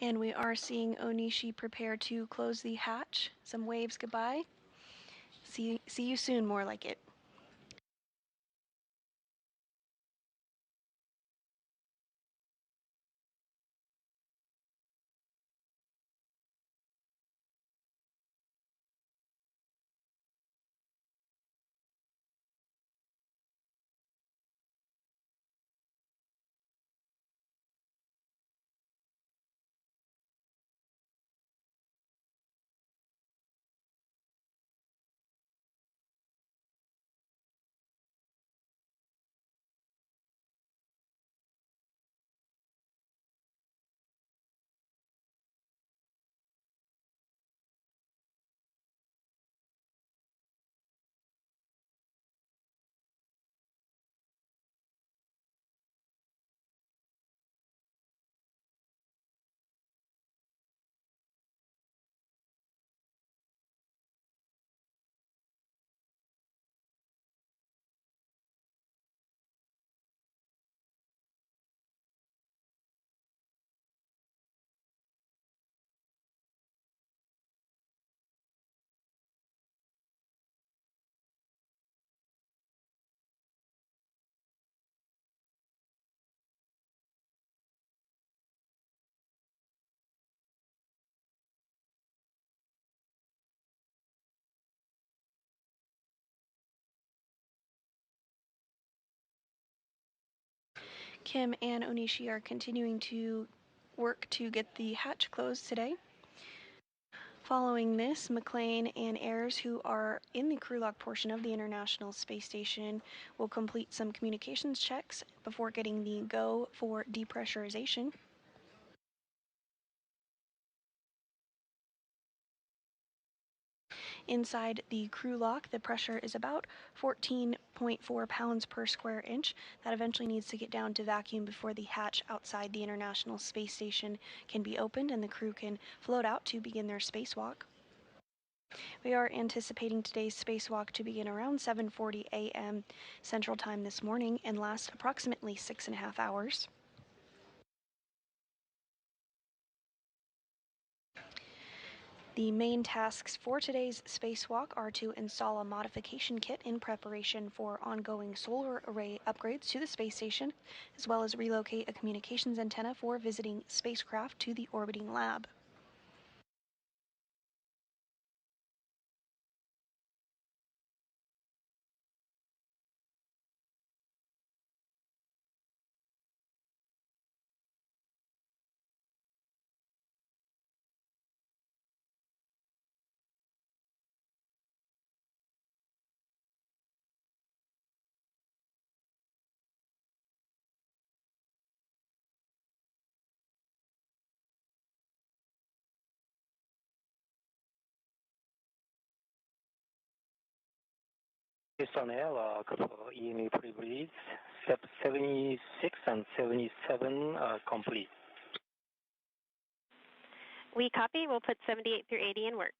And we are seeing Onishi prepare to close the hatch. Some waves goodbye. See you soon, more like it. Kim and Onishi are continuing to work to get the hatch closed today. Following this, McClain and Ayers, who are in the crew lock portion of the International Space Station, will complete some communications checks before getting the go for depressurization. Inside the crew lock, the pressure is about 14.4 pounds per square inch. That eventually needs to get down to vacuum before the hatch outside the International Space Station can be opened and the crew can float out to begin their spacewalk. We are anticipating today's spacewalk to begin around 7:40 a.m. Central Time this morning and last approximately 6.5 hours. The main tasks for today's spacewalk are to install a modification kit in preparation for ongoing solar array upgrades to the space station, as well as relocate a communications antenna for visiting spacecraft to the orbiting lab. Houston Airlock for EMU pre-breathe. Step 76 and 77 are complete. We copy. We'll put 78 through 80 in work.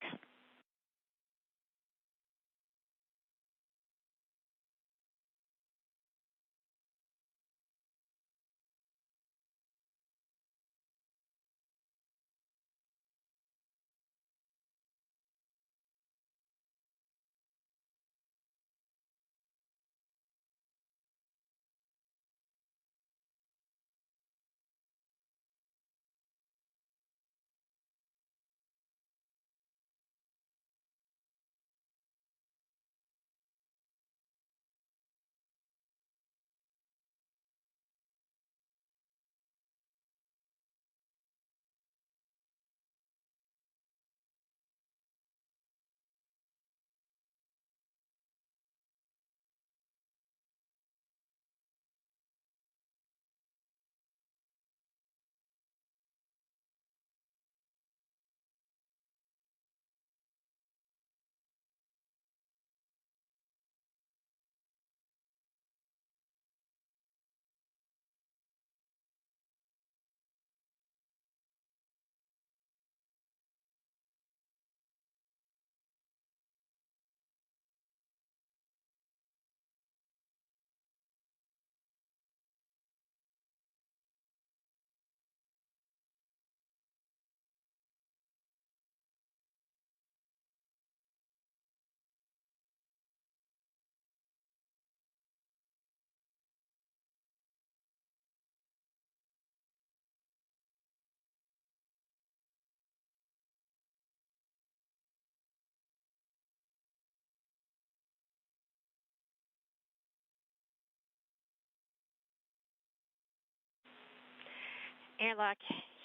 Airlock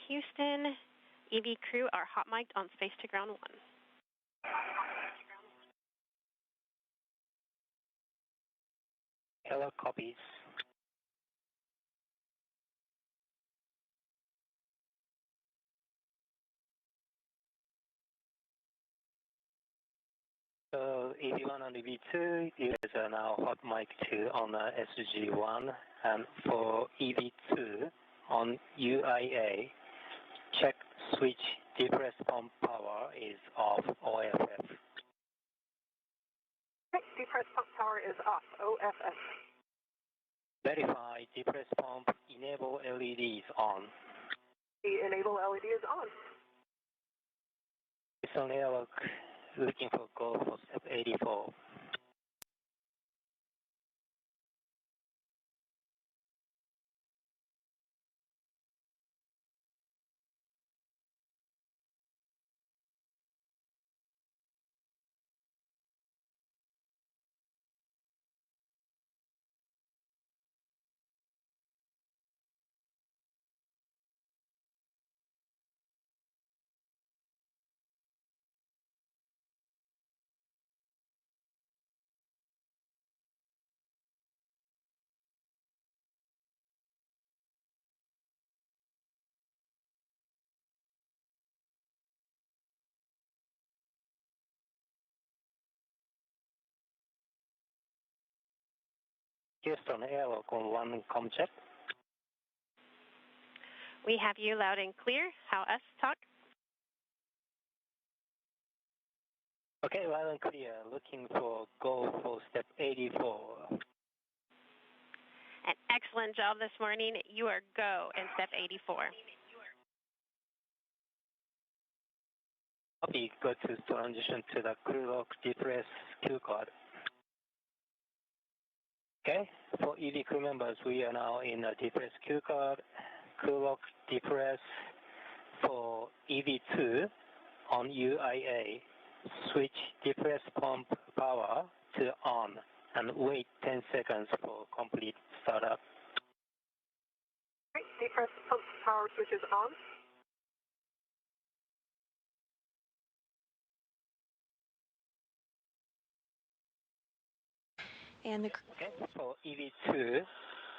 Houston, EV crew are hot mic'd on space to ground 1. Hello, copies. So EV1 and EV2, you guys are now hot mic 2 on SG1, and for EV2 on UIA, check switch depress pump power is off, OFF. Depress pump power is off, OFF. Verify depress pump enable LEDs on. The enable LED is on. It's on Airlock, looking for go for step 84. Houston Airlock on 1 com check. We have you loud and clear. How us talk? Okay, loud and clear. Looking for go for step 84. An excellent job this morning. You are go in step 84. Copy, go to transition to the crew lock depress Q card. Okay, for EV crew members, we are now in a depress Q card, crew lock depress. For EV2 on UIA, switch depress pump power to on and wait 10 seconds for complete startup. Depress pump power switch is on. And Okay, for EV2,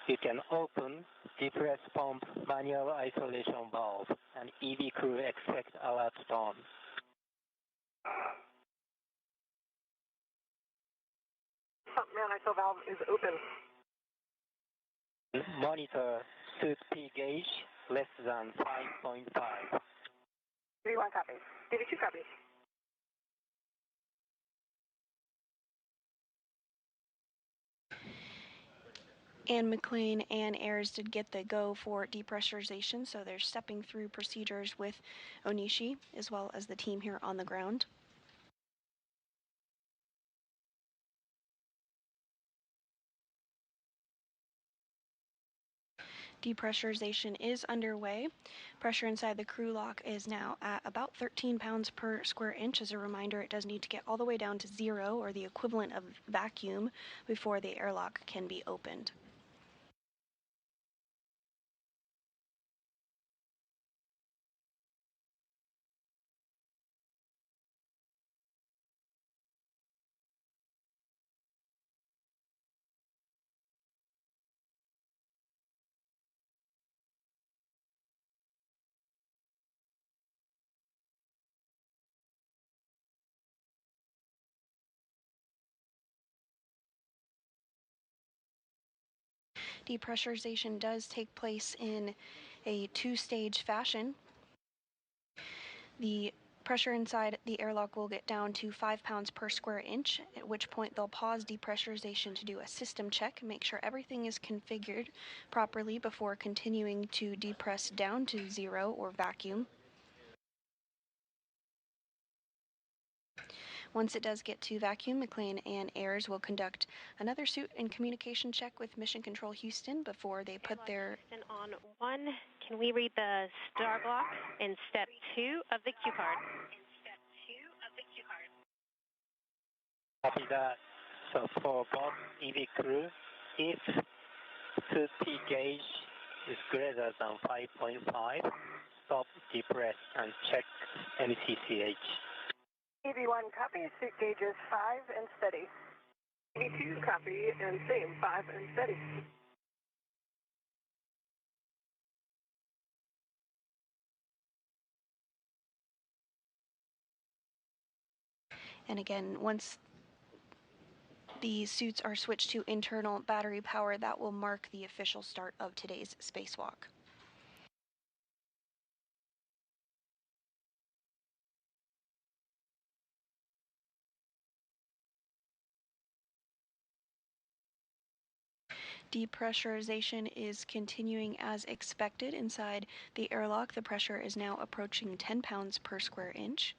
you can open depress pump manual isolation valve and EV crew expect alert tone. Pump man ISO valve is open. Monitor suit P gauge less than 5.5. DV1 copy. DV2 copy. And McClain and Ayers did get the go for depressurization, so they're stepping through procedures with Onishi as well as the team here on the ground. Depressurization is underway. Pressure inside the crew lock is now at about 13 pounds per square inch. As a reminder, it does need to get all the way down to 0, or the equivalent of vacuum, before the airlock can be opened. Depressurization does take place in a 2-stage fashion. The pressure inside the airlock will get down to 5 pounds per square inch, at which point they'll pause depressurization to do a system check, make sure everything is configured properly before continuing to depress down to 0 or vacuum. Once it does get to vacuum, McClain and Ayers will conduct another suit and communication check with Mission Control Houston before they put their... Houston on 1, can we read the star block in step 2 of the Q card? Copy that. So for both EV crew, if 2P gauge is greater than 5.5, stop, depress, and check MCCH. EV1 copy, suit gauges 5 and steady. EV2 copy and same, 5 and steady. And again, once the suits are switched to internal battery power, that will mark the official start of today's spacewalk. Depressurization is continuing as expected inside the airlock. The pressure is now approaching 10 pounds per square inch.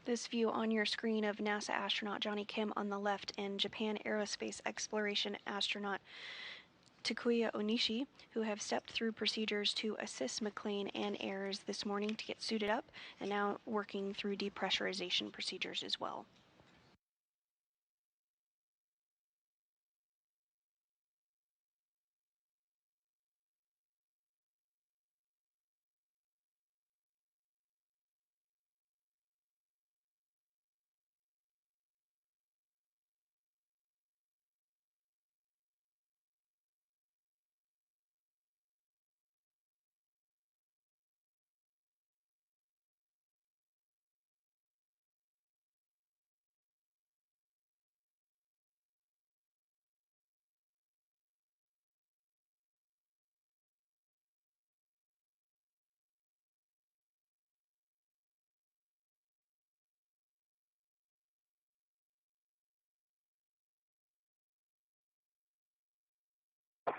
This view on your screen of NASA astronaut Johnny Kim on the left and Japan Aerospace Exploration astronaut Takuya Onishi, who have stepped through procedures to assist McClain and Ayers this morning to get suited up, and now working through depressurization procedures as well.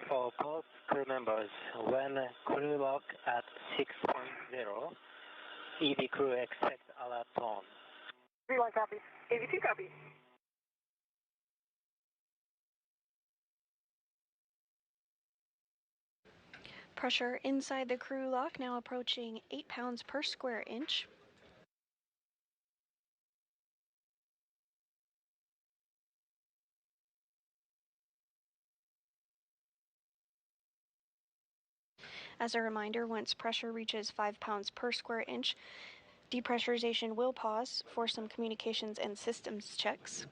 For both crew members, when crew lock at 6.0, EV crew expect alert tone. EV1 copy. EV2 copy. Pressure inside the crew lock now approaching 8 pounds per square inch. As a reminder, once pressure reaches 5 pounds per square inch, depressurization will pause for some communications and systems checks.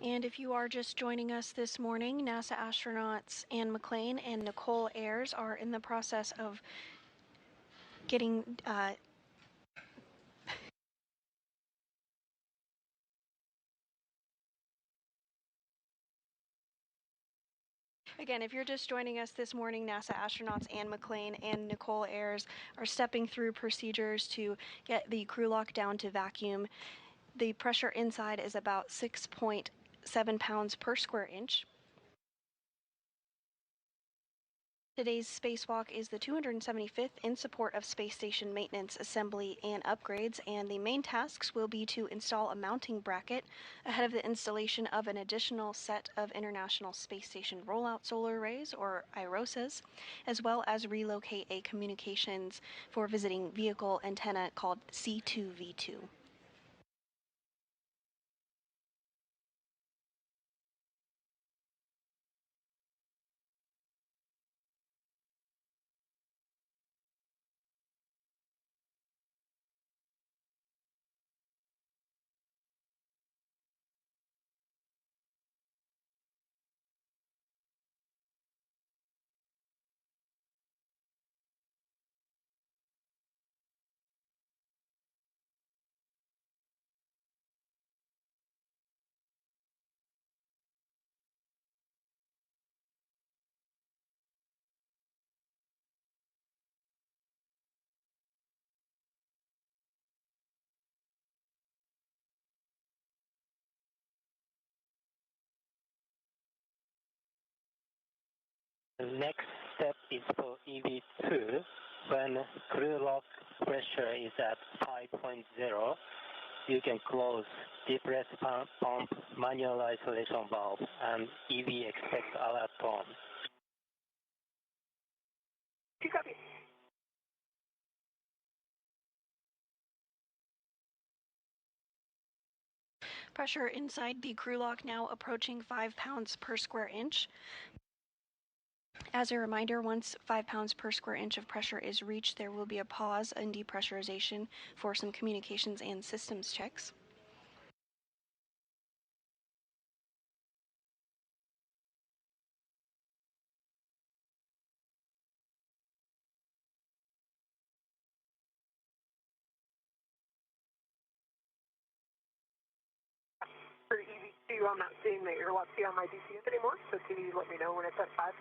And if you are just joining us this morning, NASA astronauts Anne McClain and Nichole Ayers are in the process of getting Again, if you're just joining us this morning, NASA astronauts Anne McClain and Nichole Ayers are stepping through procedures to get the crew lock down to vacuum. The pressure inside is about 6.0 7 pounds per square inch. Today's spacewalk is the 275th in support of space station maintenance, assembly, and upgrades, and the main tasks will be to install a mounting bracket ahead of the installation of an additional set of International Space Station Rollout Solar Arrays, or IROSAs, as well as relocate a communications for visiting vehicle antenna called C2V2. The next step is for EV2. When crew lock pressure is at 5.0, you can close depress pump manual isolation valve and EV expect alert tone. Copy. Pressure inside the crew lock now approaching 5 pounds per square inch. As a reminder, once 5 pounds per square inch of pressure is reached, there will be a pause in depressurization for some communications and systems checks. For EV2, I'm not seeing the airlock key on my DCS anymore, so can you let me know when it's at 5?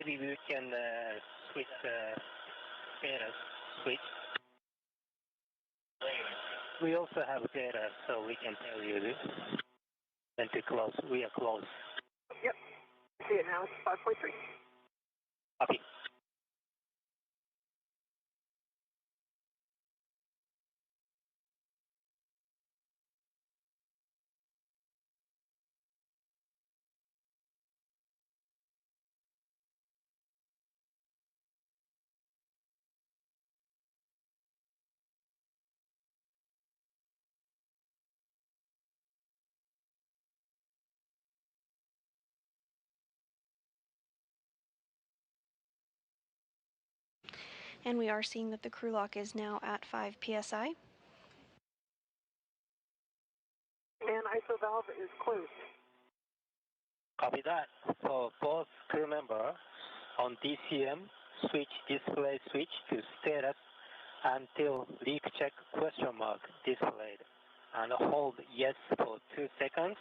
Maybe we can switch status switch. We also have data, so we can tell you when to close. We are close. Yep. I see it now. It's 5.3. Copy. And we are seeing that the crew lock is now at 5 psi. And ISO valve is closed. Copy that. For both crew members on DCM, switch display switch to status until leak check question mark displayed, and hold yes for 2 seconds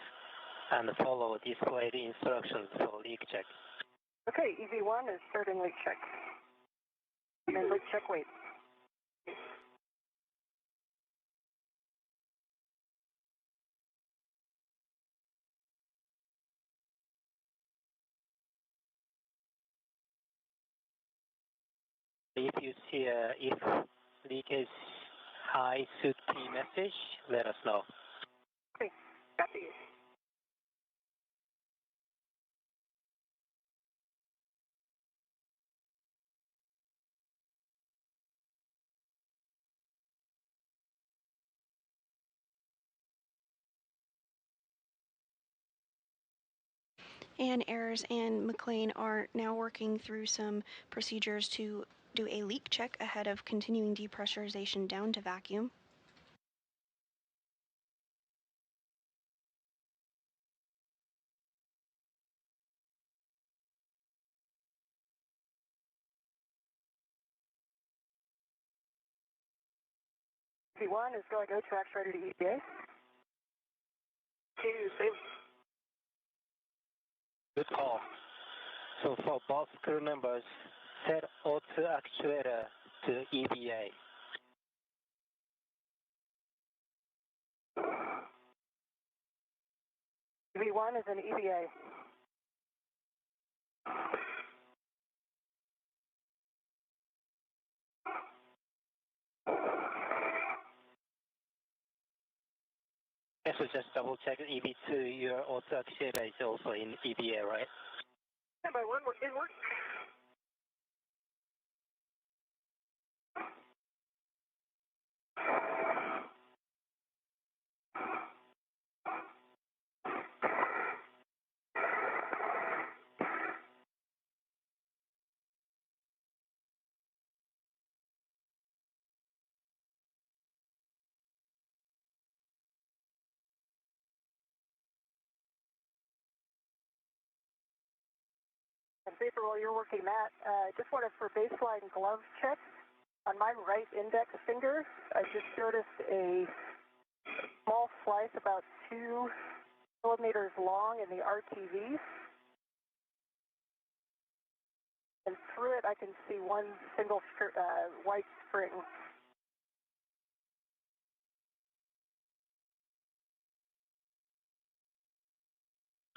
and follow displayed instructions for leak check. Okay, EV1 is starting leak check. And leak check wait. If you see if leak is high should key message, let us know. Okay, copy. And Ayers and McClain are now working through some procedures to do a leak check ahead of continuing depressurization down to vacuum. EV1 is going to go tracks ready to EPA. 2, save. Good call. So for both crew members, set O2 actuator to EVA. EV1 is an EVA. Yes, so just double check EV2, your auto actuator is also in EVA, right? By one, we're in work. And Vapor, while you're working that, just wanted for baseline glove check. On my right index finger, I just noticed a small slice about 2 millimeters long in the RTV. And through it, I can see one single white string.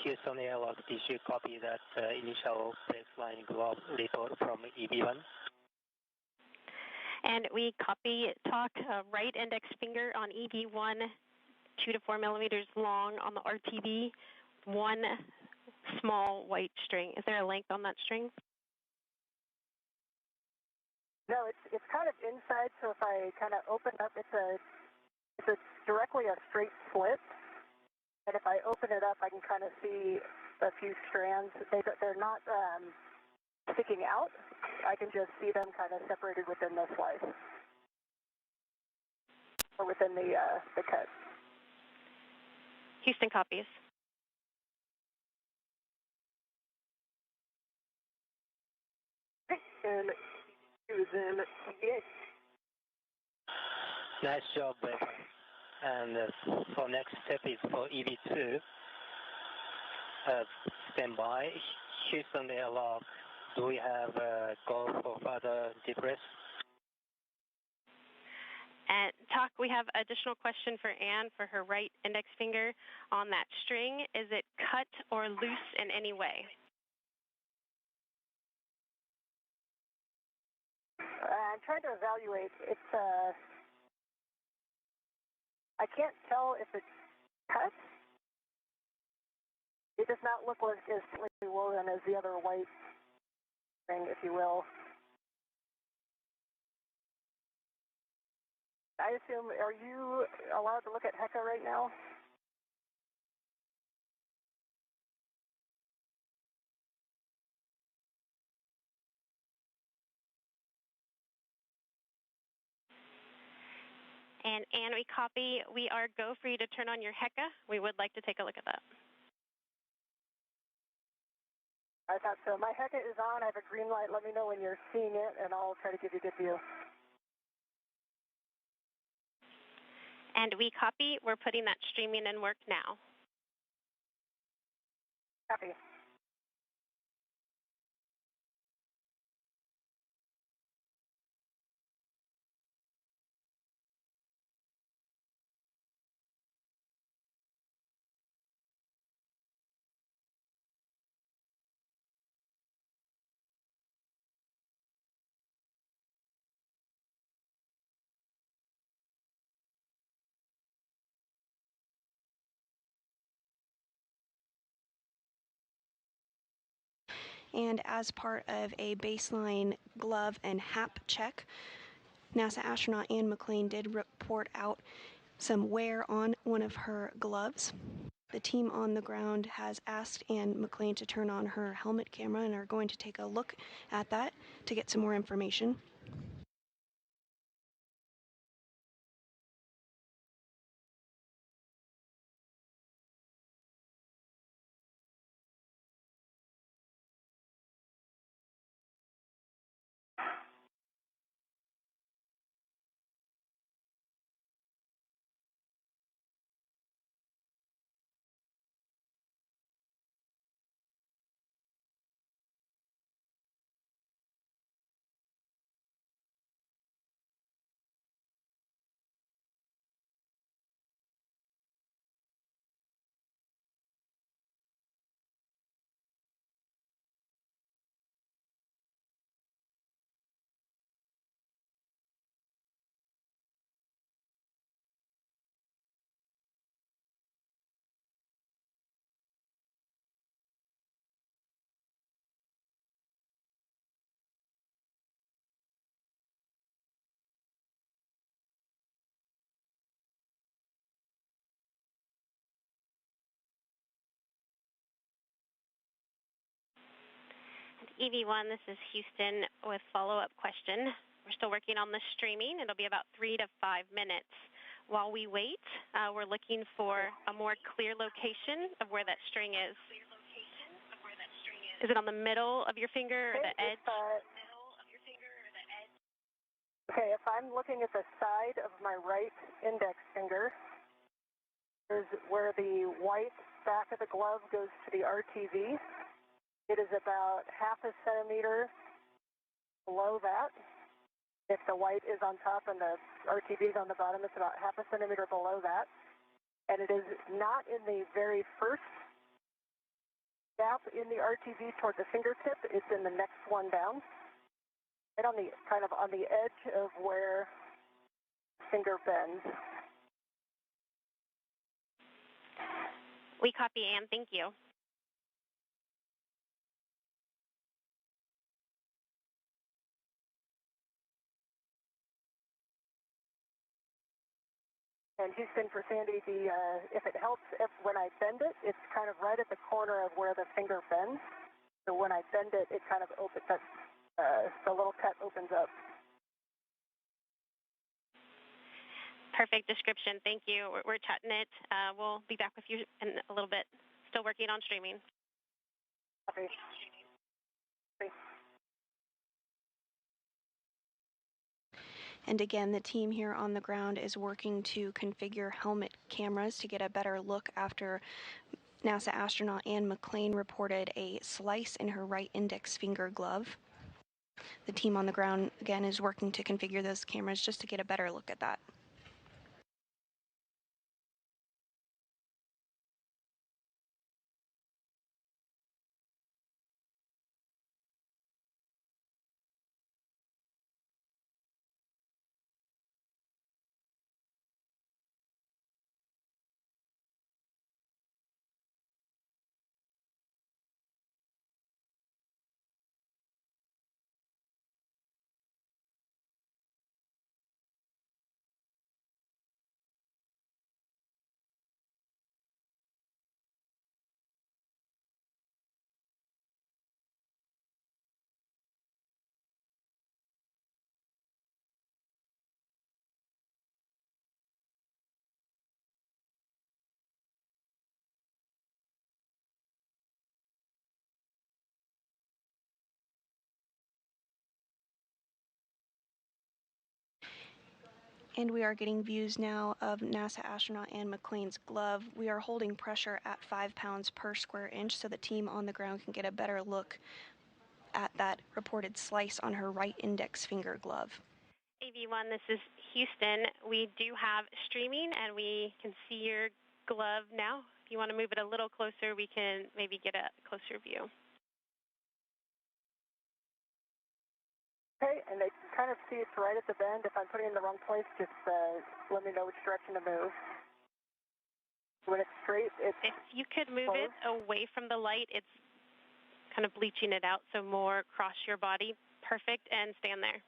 Houston Airlock, did you copy that initial baseline glove report from EV1? And we copy talk right index finger on EV1, 2 to 4 millimeters long on the RTV, one small white string. Is there a length on that string? No, it's kind of inside, so if I kind of open up, it's directly a straight slit. And if I open it up, I can kind of see a few strands. They're not sticking out. I can just see them kind of separated within the slice or within the cut. Houston copies. And it was in EVA. Nice job, Becca. And for next step is for EV2. Stand by. Houston Airlock, do we have go for further depress? And talk, we have additional question for Anne for her right index finger on that string. Is it cut or loose in any way? I'm trying to evaluate. I can't tell if it's cut. It does not look like as tightly woven as the other white string, if you will. I assume, are you allowed to look at HECA right now? And Anne, we copy. We are go for you to turn on your HECA. We would like to take a look at that. I thought so. My HECA is on. I have a green light. Let me know when you're seeing it, and I'll try to give you a good view. And we copy. We're putting that streaming in work now. Copy. And as part of a baseline glove and HAP check, NASA astronaut Anne McClain did report out some wear on one of her gloves. The team on the ground has asked Anne McClain to turn on her helmet camera and are going to take a look at that to get some more information. EV1, this is Houston with follow-up question. We're still working on the streaming. It'll be about 3 to 5 minutes. While we wait, we're looking for a more clear location of where that string is. Is it on the middle of your finger or the edge? Okay, if I'm looking at the side of my right index finger, is where the white back of the glove goes to the RTV. It is about half a centimeter below that. If the white is on top and the RTV is on the bottom, it's about half a centimeter below that. And it is not in the very first gap in the RTV toward the fingertip. It's in the next one down. Right on the, kind of on the edge of where the finger bends. We copy, Ann. Thank you. And Houston, for Sandy, if it helps, when I bend it, it's kind of right at the corner of where the finger bends. So when I bend it, it kind of opens up, the little cut opens up. Perfect description. Thank you. We're chatting it. We'll be back with you in a little bit. Still working on streaming. Okay. Okay. And again, the team here on the ground is working to configure helmet cameras to get a better look after NASA astronaut Ann McClain reported a slice in her right index finger glove. The team on the ground, again, is working to configure those cameras just to get a better look at that. And we are getting views now of NASA astronaut Ann McClain's glove. We are holding pressure at 5 pounds per square inch so the team on the ground can get a better look at that reported slice on her right index finger glove. AV1, this is Houston. We do have streaming and we can see your glove now. If you want to move it a little closer, we can maybe get a closer view. Okay, and I can kind of see it's right at the bend. If I'm putting it in the wrong place, just let me know which direction to move. When it's straight, it's If you could move closed. it away from the light, it's kind of bleaching it out, so more across your body. Perfect, and stand there.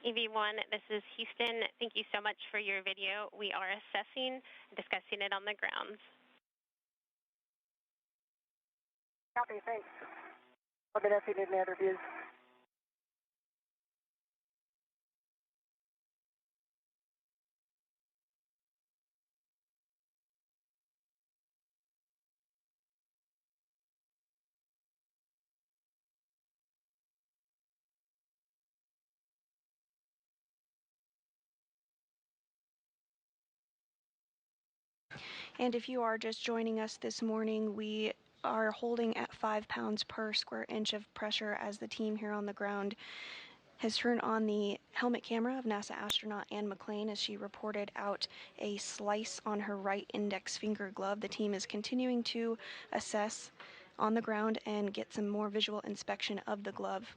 EV1, this is Houston. Thank you so much for your video. We are assessing and discussing it on the ground. Copy, thanks. Let me know if you need any other views. And if you are just joining us this morning, we are holding at 5 pounds per square inch of pressure as the team here on the ground has turned on the helmet camera of NASA astronaut Anne McClain as she reported out a slice on her right index finger glove. The team is continuing to assess on the ground and get some more visual inspection of the glove.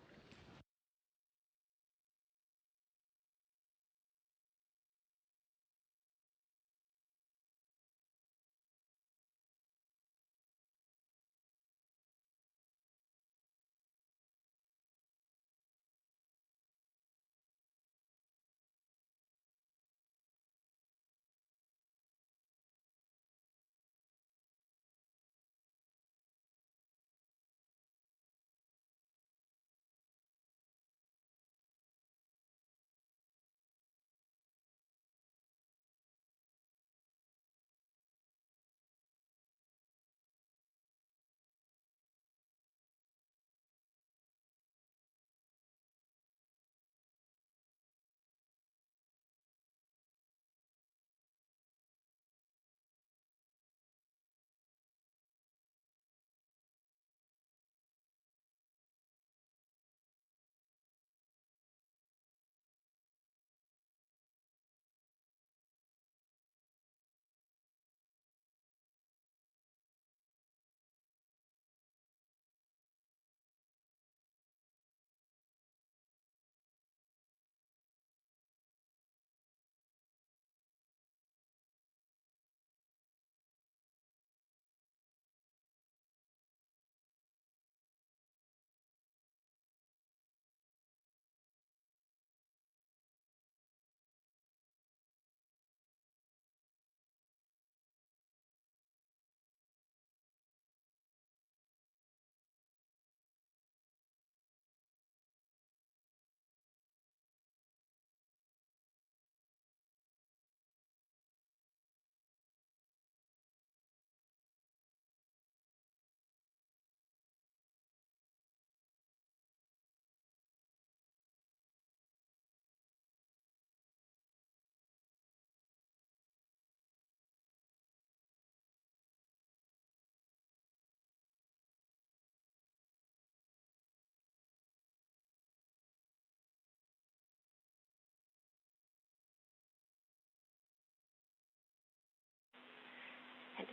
And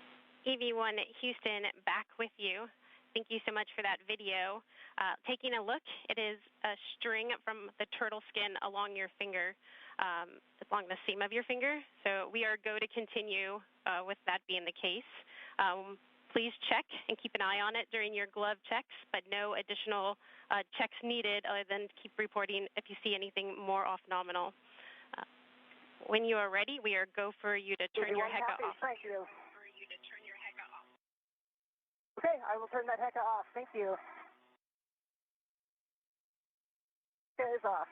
EV1 Houston, back with you. Thank you so much for that video. Taking a look, it is a string from the turtle skin along your finger, along the seam of your finger. So we are go to continue with that being the case. Please check and keep an eye on it during your glove checks, but no additional checks needed other than keep reporting if you see anything more off nominal. When you are ready, we are go for you to turn your HECA off. Thank you. Okay, I will turn that HECA off. Thank you. HECA is off.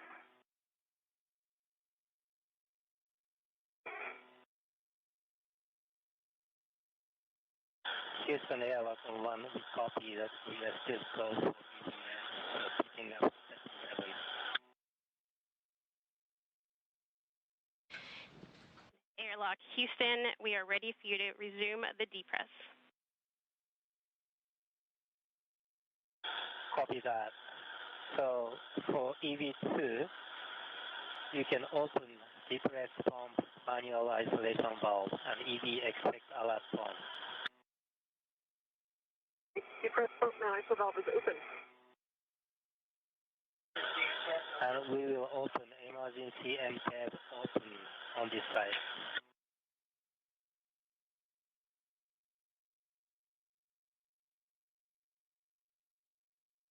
Houston Airlock on 1, we copy that we are still close for picking up. Airlock Houston, we are ready for you to resume the depress. Copy that. So for EV2, you can open depress pump manual isolation valve and EV expect alert pump. Depress pump now, ISO valve is open. And we will open emergency MTAB open on this side.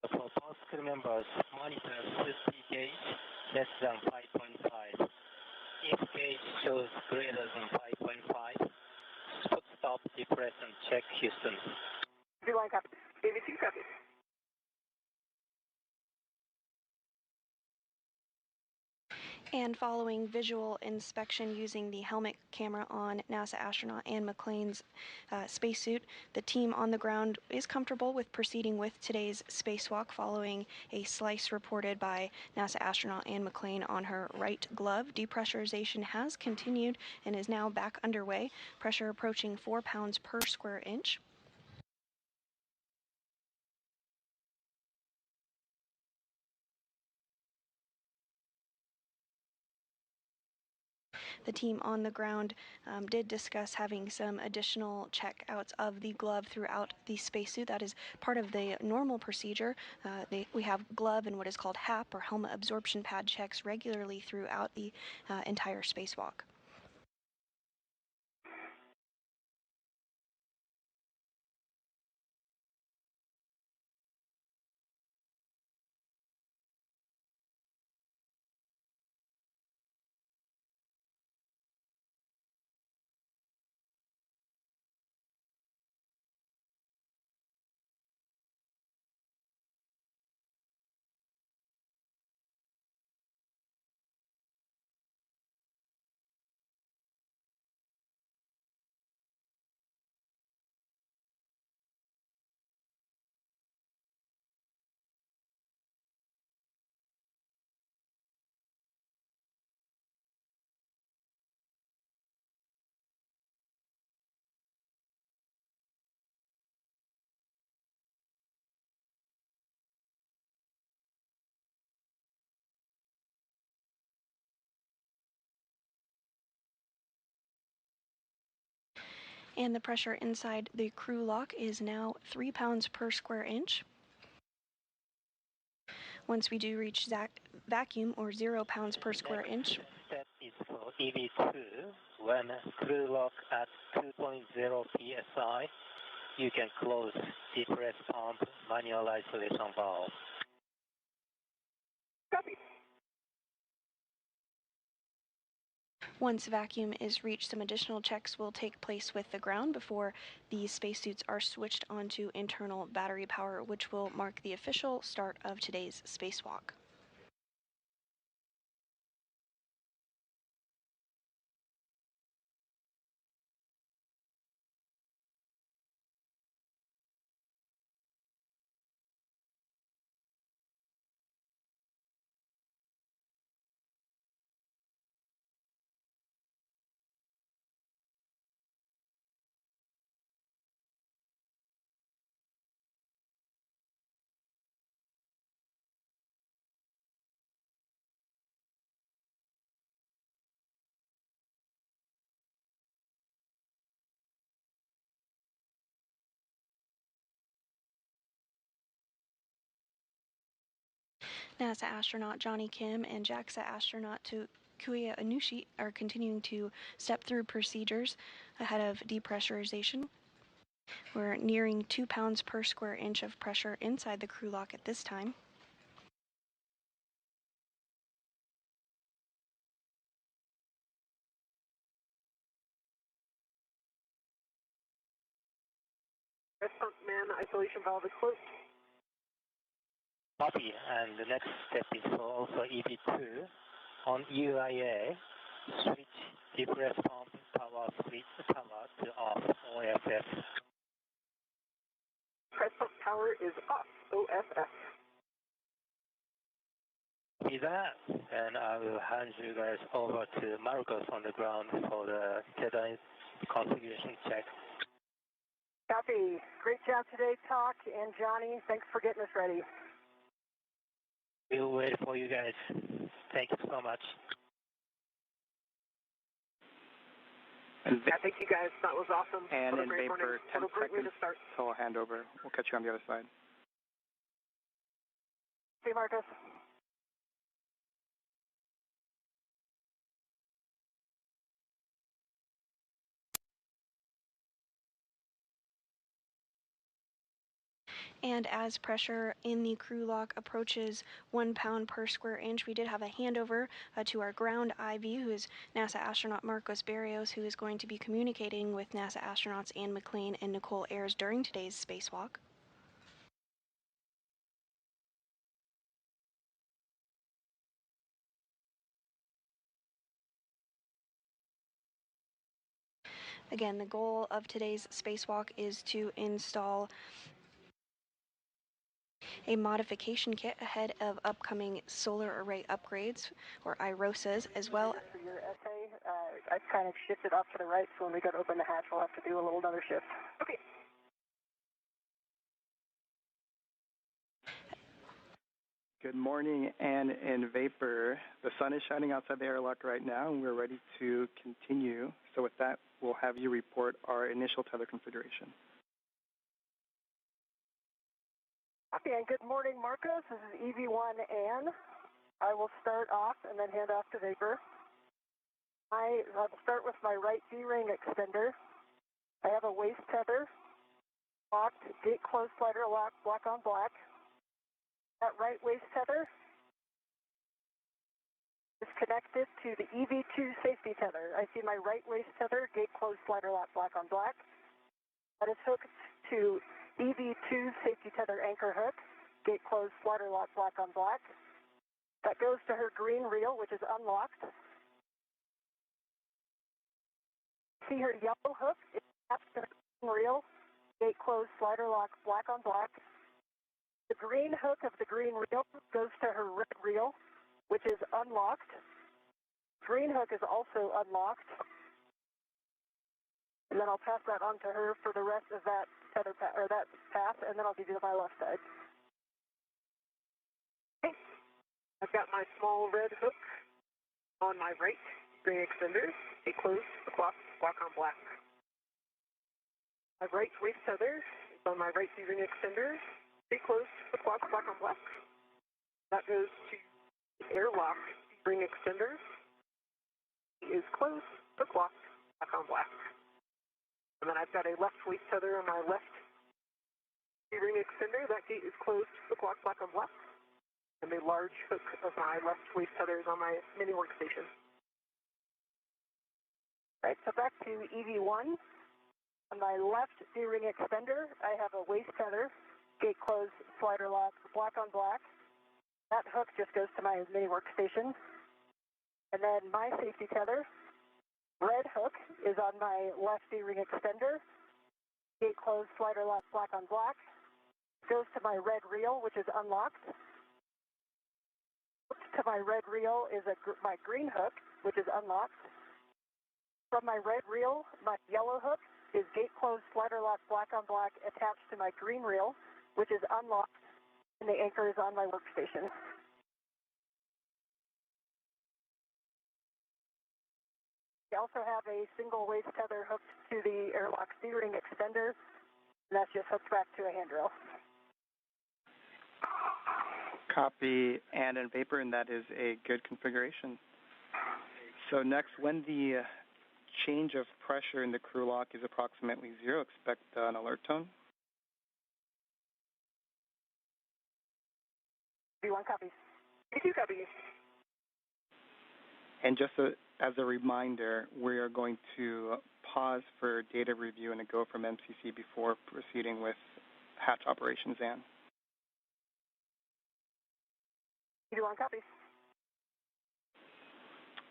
For post crew members, monitor 50 gauge less than 5.5. If gauge shows greater than 5.5, stop, depress, and check Houston. Line copy. ABC copy. And following visual inspection using the helmet camera on NASA astronaut Anne McClain's spacesuit, the team on the ground is comfortable with proceeding with today's spacewalk following a slice reported by NASA astronaut Anne McClain on her right glove. Depressurization has continued and is now back underway, pressure approaching 4 pounds per square inch. The team on the ground did discuss having some additional checkouts of the glove throughout the spacesuit. That is part of the normal procedure. We have glove and what is called HAP, or helmet absorption pad checks, regularly throughout the entire spacewalk. And the pressure inside the crew lock is now 3 pounds per square inch. Once we do reach vacuum, or 0 pounds per square inch. Step is for EV2. When crew lock at 2.0 psi, you can close depress pump manual isolation valve. Copy. Once vacuum is reached, some additional checks will take place with the ground before these spacesuits are switched onto internal battery power, which will mark the official start of today's spacewalk. NASA astronaut Johnny Kim and JAXA astronaut Kuya Anushi are continuing to step through procedures ahead of depressurization. We're nearing 2 pounds per square inch of pressure inside the crew lock at this time. Man, isolation valve is closed. Copy, and the next step is for also EV2. On UIA, switch depress pump power switch power to off, OFF. Press pump power is off, OFF. See that? And I will hand you guys over to Marcos on the ground for the data configuration check. Copy. Great job today, Talk, and Johnny. Thanks for getting us ready. We'll wait for you guys. Thank you so much. Thank you guys. That was awesome. And in vapor, 10 seconds start. till handover. We'll catch you on the other side. See you, Marcus. And as pressure in the crew lock approaches 1 pound per square inch, we did have a handover to our ground IV, who is NASA astronaut Marcos Barrios, who is going to be communicating with NASA astronauts Anne McClain and Nichole Ayers during today's spacewalk. Again, the goal of today's spacewalk is to install a modification kit ahead of upcoming solar array upgrades, or IROSAs, as well. For your essay, I've kind of shifted off to the right, so when we go to open the hatch, we'll have to do a little another shift. Okay. Good morning, Anne and Vapor. The sun is shining outside the airlock right now, and we're ready to continue. So with that, we'll have you report our initial tether configuration. Okay, and good morning, Marcos. This is EV1 Anne. I will start off and then hand off to Vapor. I'll start with my right D-ring extender. I have a waist tether, locked, gate closed slider lock, black on black. That right waist tether is connected to the EV2 safety tether. I see my right waist tether, gate closed slider lock, black on black. That is hooked to EV2 safety tether anchor hook, gate closed slider lock, black on black. That goes to her green reel, which is unlocked. See her yellow hook, it's attached to her green reel, gate closed slider lock, black on black. The green hook of the green reel goes to her red reel, which is unlocked. Green hook is also unlocked. And then I'll pass that on to her for the rest of that tether that path, and then I'll give you my left side. Okay. I've got my small red hook on my right ring extender. It closed the clock, black on black. My right waist tether is on my right D-ring extender. It closed the clock, black on black. That goes to the airlock ring extender. It is closed the clock, black on black. And then I've got a left waist tether on my left D-ring extender. That gate is closed the clock, black on black. And the large hook of my left waist tether is on my mini workstation. Right, so back to EV1. On my left D-ring extender, I have a waist tether, gate closed, slider lock, black on black. That hook just goes to my mini workstation. And then my safety tether, red hook, is on my left D-ring extender, gate closed, slider lock, black on black. Goes to my red reel, which is unlocked. To my red reel is my green hook, which is unlocked. From my red reel, my yellow hook is gate closed, slider lock, black on black, attached to my green reel, which is unlocked, and the anchor is on my workstation. I also have a single waist tether hooked to the airlock D-ring extender, and that's just hooked back to a handrail. Copy, Anne and Vapor, and that is a good configuration. So next, when the change of pressure in the crew lock is approximately 0, expect an alert tone. V1 copies. V2 copies. And just as a reminder, we are going to pause for data review and a go from MCC before proceeding with hatch operations, Anne. V1 copies.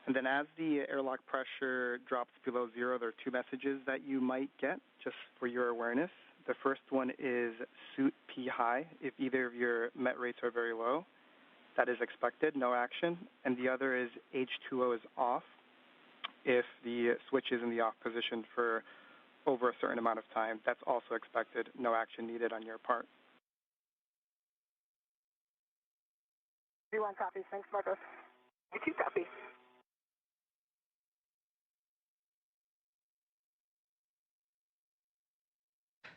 And then as the airlock pressure drops below 0, there are 2 messages that you might get, just for your awareness. The first one is suit P high. If either of your met rates are very low, that is expected, no action. And the other is H2O is off. If the switch is in the off position for over a certain amount of time, that's also expected, no action needed on your part. V1 copies. Thanks, Marcos. V2 copies.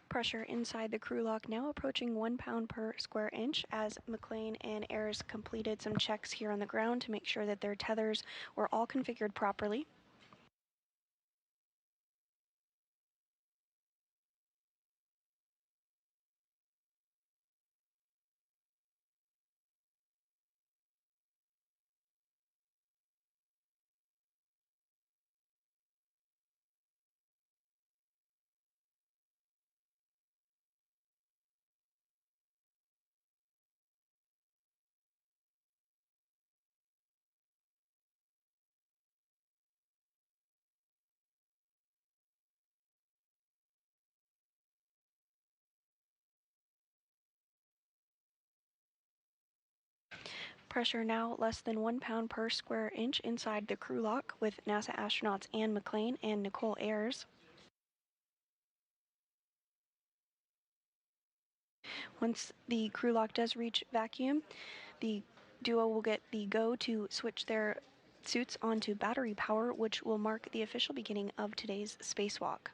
Pressure inside the crew lock now approaching 1 pound per square inch as McClain and Ayers completed some checks here on the ground to make sure that their tethers were all configured properly. Pressure now less than 1 pound per square inch inside the crew lock with NASA astronauts Anne McClain and Nichole Ayers. Once the crew lock does reach vacuum, the duo will get the go to switch their suits onto battery power, which will mark the official beginning of today's spacewalk.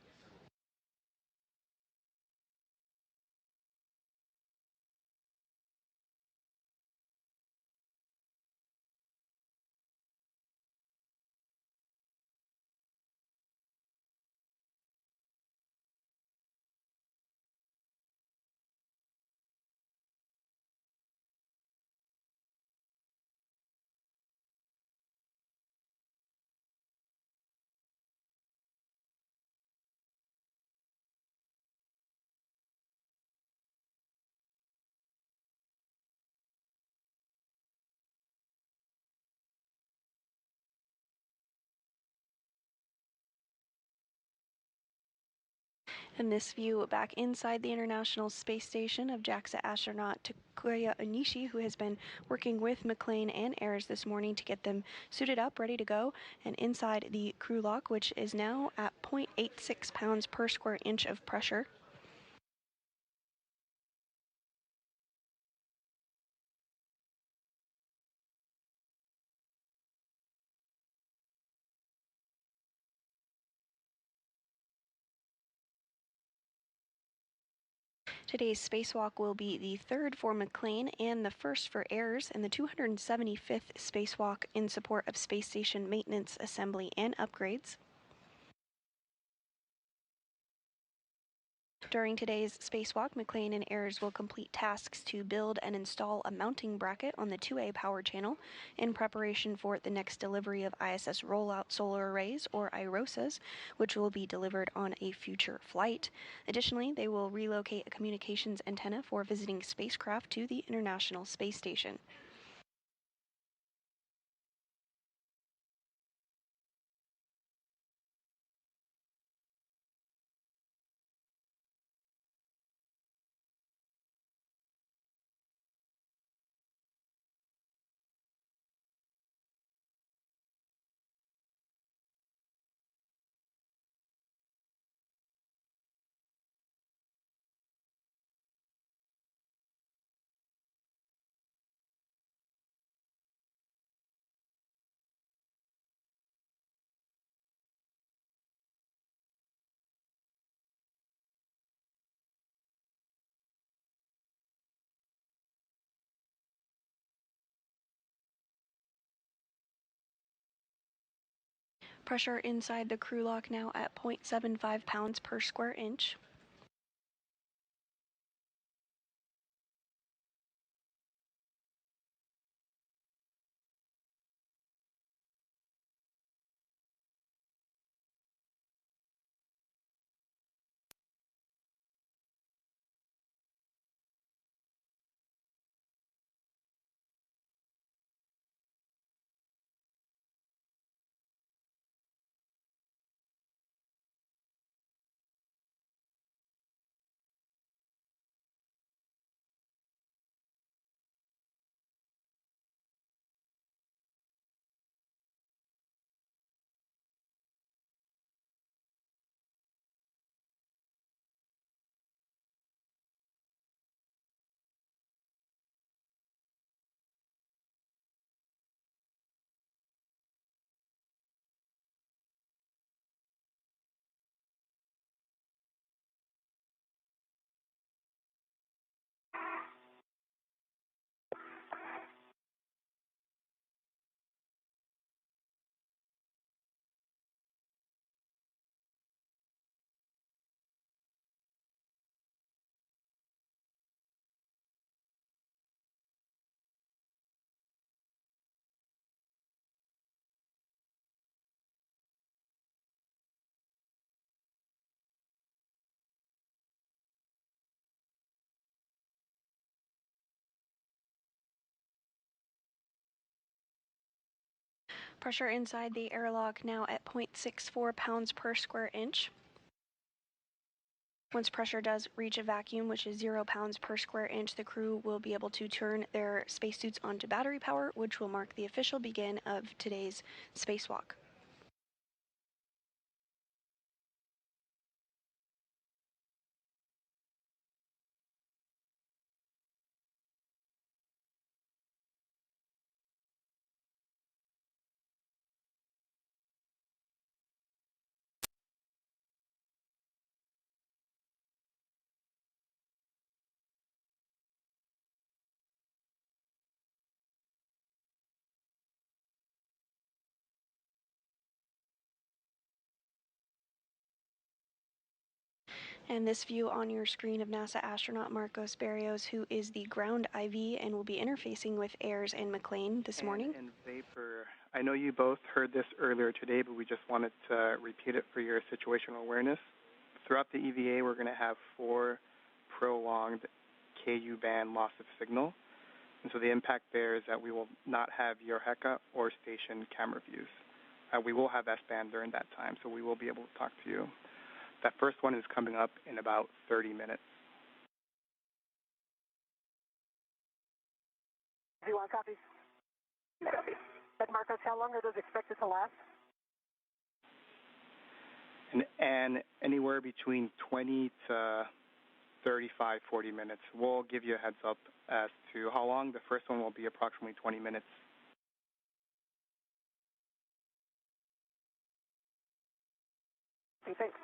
In this view back inside the International Space Station of JAXA astronaut Takuya Onishi, who has been working with McClain and Ayers this morning to get them suited up, ready to go, and inside the crew lock, which is now at 0.86 pounds per square inch of pressure. Today's spacewalk will be the third for McClain and the first for Ayers, and the 275th spacewalk in support of space station maintenance, assembly, and upgrades. During today's spacewalk, McClain and Ayers will complete tasks to build and install a mounting bracket on the 2A power channel in preparation for the next delivery of ISS rollout solar arrays, or IROSAs, which will be delivered on a future flight. Additionally, they will relocate a communications antenna for visiting spacecraft to the International Space Station. Pressure inside the crew lock now at 0.75 pounds per square inch. Pressure inside the airlock now at 0.64 pounds per square inch. Once pressure does reach a vacuum, which is 0 pounds per square inch, the crew will be able to turn their spacesuits onto battery power, which will mark the official begin of today's spacewalk. And this view on your screen of NASA astronaut Marcos Berrios, who is the ground IV and will be interfacing with Ayers and McClain this morning. And Vapor, I know you both heard this earlier today, but we just wanted to repeat it for your situational awareness. Throughout the EVA, we're going to have 4 prolonged KU band loss of signal. And so the impact there is that we will not have Eureka or station camera views. We will have S-band during that time, so we will be able to talk to you. That first one is coming up in about 30 minutes. Do you want copies? Copy. And Marcos, how long are those expected to last? And anywhere between 20 to 35, 40 minutes. We'll give you a heads up as to how long. The first one will be approximately 20 minutes. Thanks.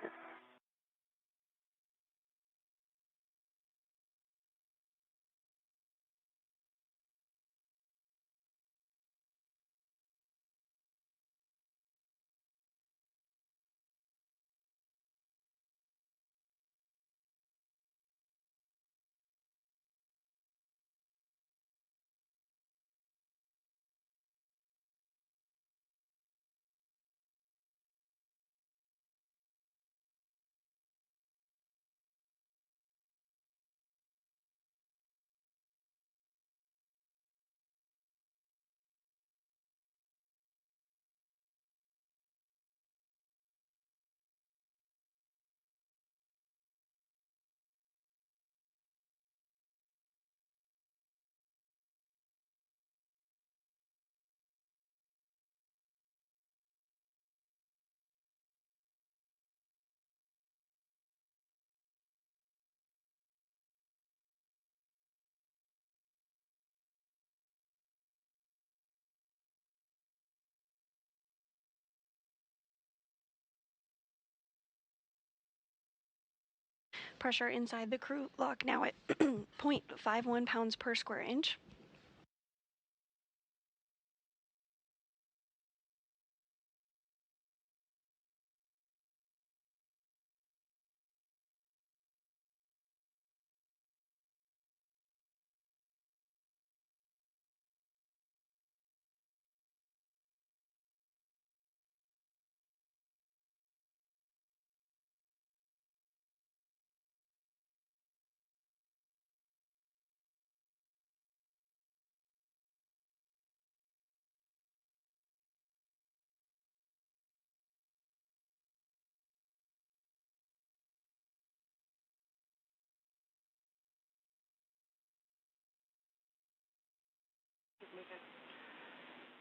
Pressure inside the crew lock now at 0.51 pounds per square inch.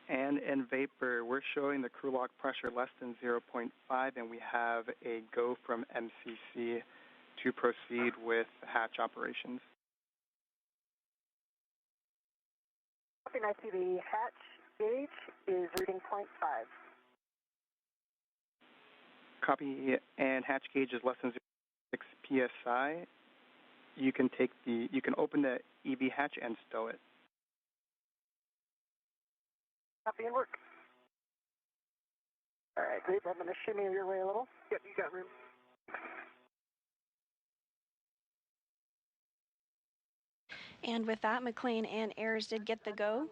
And in Vapor, we're showing the crew lock pressure less than 0.5, and we have a go from MCC to proceed with hatch operations. I see the hatch gauge is reading 0.5. Copy, and hatch gauge is less than 0.6 psi. You can open the EV hatch and stow it. Copy and work. All right, great. I'm going to shimmy your way a little. Yep, you got room. And with that, McClain and Ayers did get the go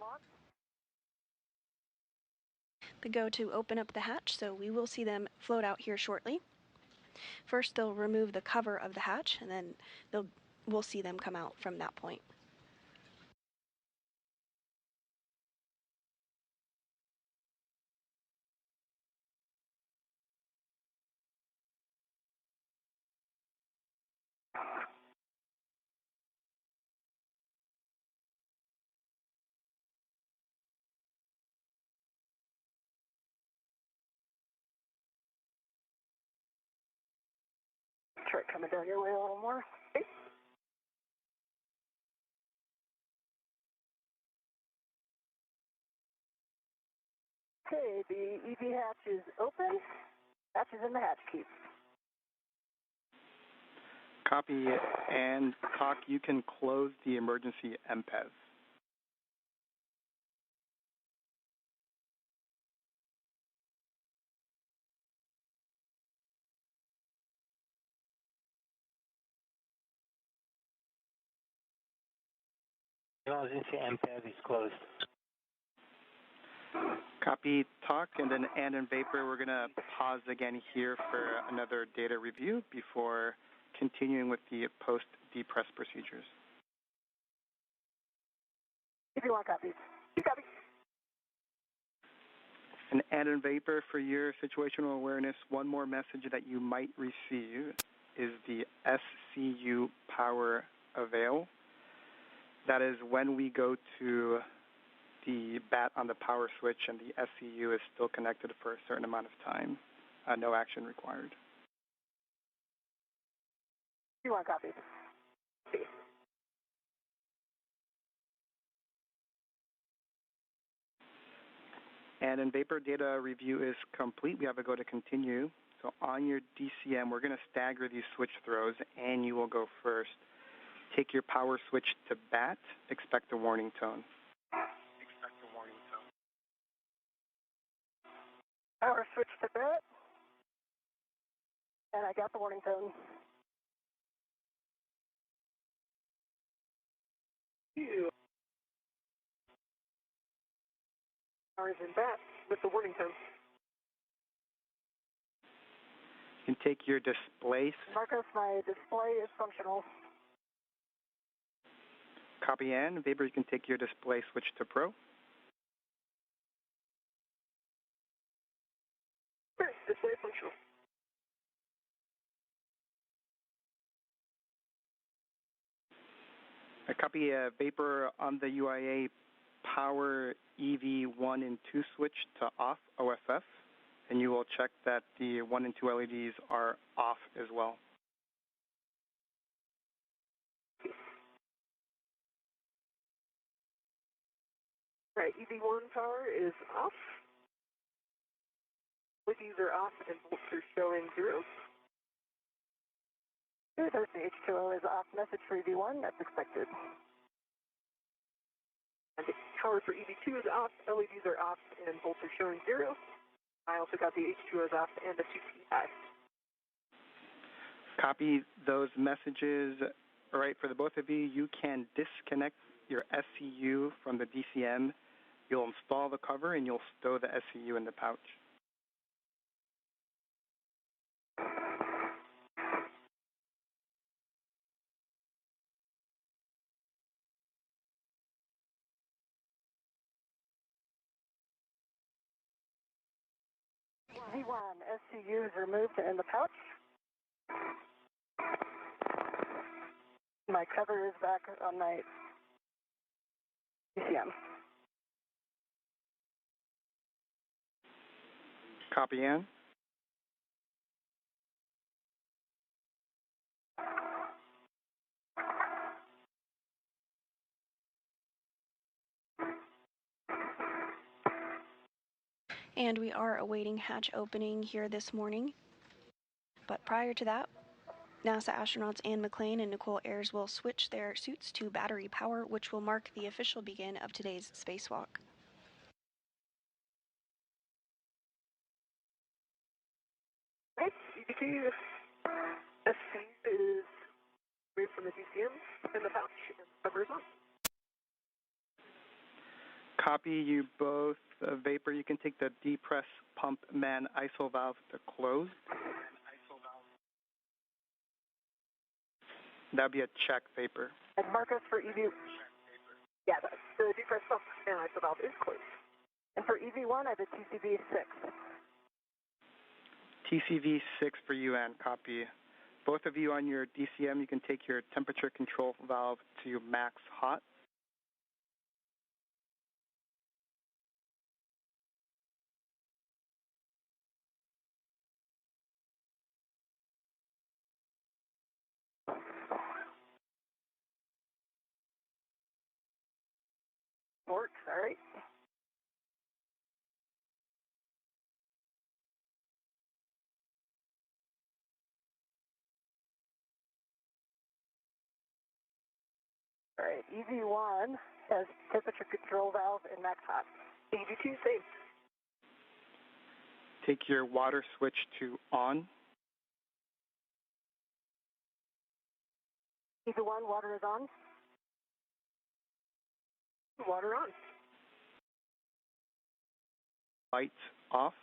to open up the hatch, so we will see them float out here shortly. First, they'll remove the cover of the hatch, and then we'll see them come out from that point. start coming down your way a little more. Okay. Okay, the EV hatch is open. Hatch is in the hatch key. Copy, and TOC, you can close the emergency MPEV. Emergency MPEV is closed. Copy, TOC, and then and Vapor, we're going to pause again here for another data review before continuing with the post-depress procedures. If you want copies. You copy. And Vapor, for your situational awareness, one more message that you might receive is the SCU power avail. That is when we go to the bat on the power switch and the SCU is still connected for a certain amount of time. No action required. You want copies? And Vapor data review is complete. We have to go to continue. So on your DCM, we're going to stagger these switch throws, and you will go first. Take your power switch to bat. Expect a warning tone. Expect a warning tone. Power switch to bat. And I got the warning tone. Power's in bat with the warning tone. You can take your display. Marcos, my display is functional. Copy, and Vapor, you can take your display switch to pro. Okay, display functional. A copy Vapor on the UIA power EV 1 and 2 switch to off OFF, and you will check that the 1 and 2 LEDs are off as well. Right, EV1 power is off. LEDs are off and volts are showing 0. Good, the H2O is off message for EV1, that's expected. And the power for EV2 is off, LEDs are off, and volts are showing 0. I also got the H2Os off and the 2P high. Copy those messages. All right, for the both of you, you can disconnect your SCU from the DCM. You'll install the cover, and you'll stow the SCU in the pouch. V1, SCU is removed in the pouch. My cover is back on my DCM. Copy, Ann. And we are awaiting hatch opening here this morning. But prior to that, NASA astronauts Ann McClain and Nichole Ayers will switch their suits to battery power, which will mark the official begin of today's spacewalk. Right, EVT SC is removed from the DCM in the pouch and cover is on. Copy, you both. Vapor, you can take the depress pump man ISO valve to close. That would be a check, Vapor. And Marcos for EV. Yeah, the depress pump and ISO valve is closed. And for EV1, I have a TCV 6. TCV 6 for you, and copy. Both of you on your DCM, you can take your temperature control valve to max hot. right. All right, EV1 has temperature control valve and max hot. EV2 safe. Take your water switch to on. EV1, water is on. Water on. Lights off.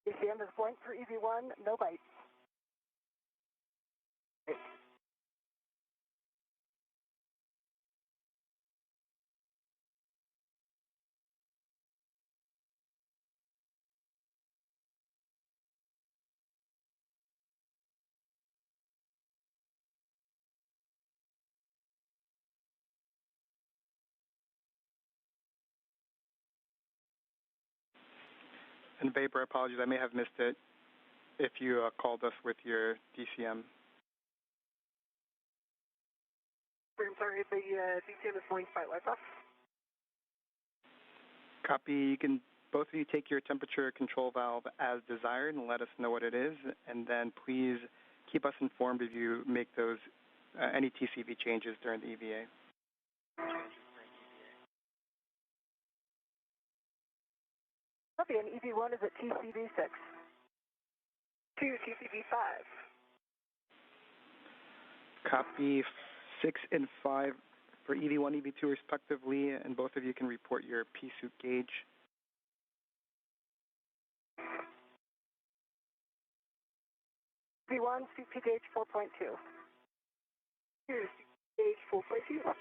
DCM is blank for EV1, no bites. And Vapor, apologies, I may have missed it if you called us with your DCM. I'm sorry, the DCM is blank by lights off. Copy. You can both of you take your temperature control valve as desired and let us know what it is, and then please keep us informed if you make those any TCV changes during the EVA. Copy, and EV1 is at TCV 6. To TCV 5. Copy 6 and 5 for EV1, EV2 respectively, and both of you can report your P-suit gauge. EV1, CP gauge 4.2. Here's gauge 4.2.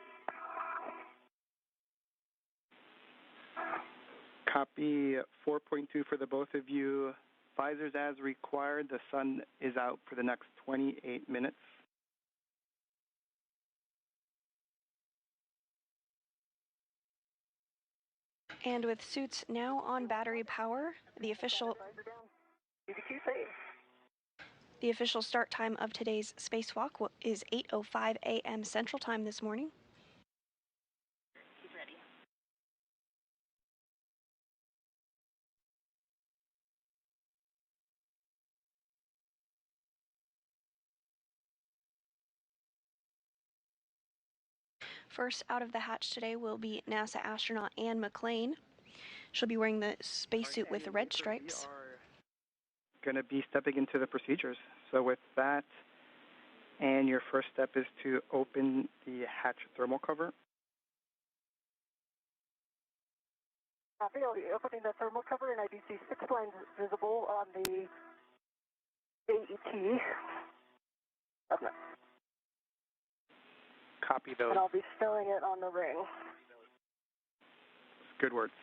Copy 4.2 for the both of you. Visors as required. The sun is out for the next 28 minutes. And with suits now on battery power, the official start time of today's spacewalk is 8:05 a.m. Central Time this morning. He's ready. First out of the hatch today will be NASA astronaut Anne McClain. She'll be wearing the spacesuit with the red stripes. We are going to be stepping into the procedures. So with that, and your first step is to open the hatch thermal cover. Copy, I'll be opening the thermal cover, and I do see 6 lines visible on the AET. Okay. Copy those. And I'll be stowing it on the ring. Good words.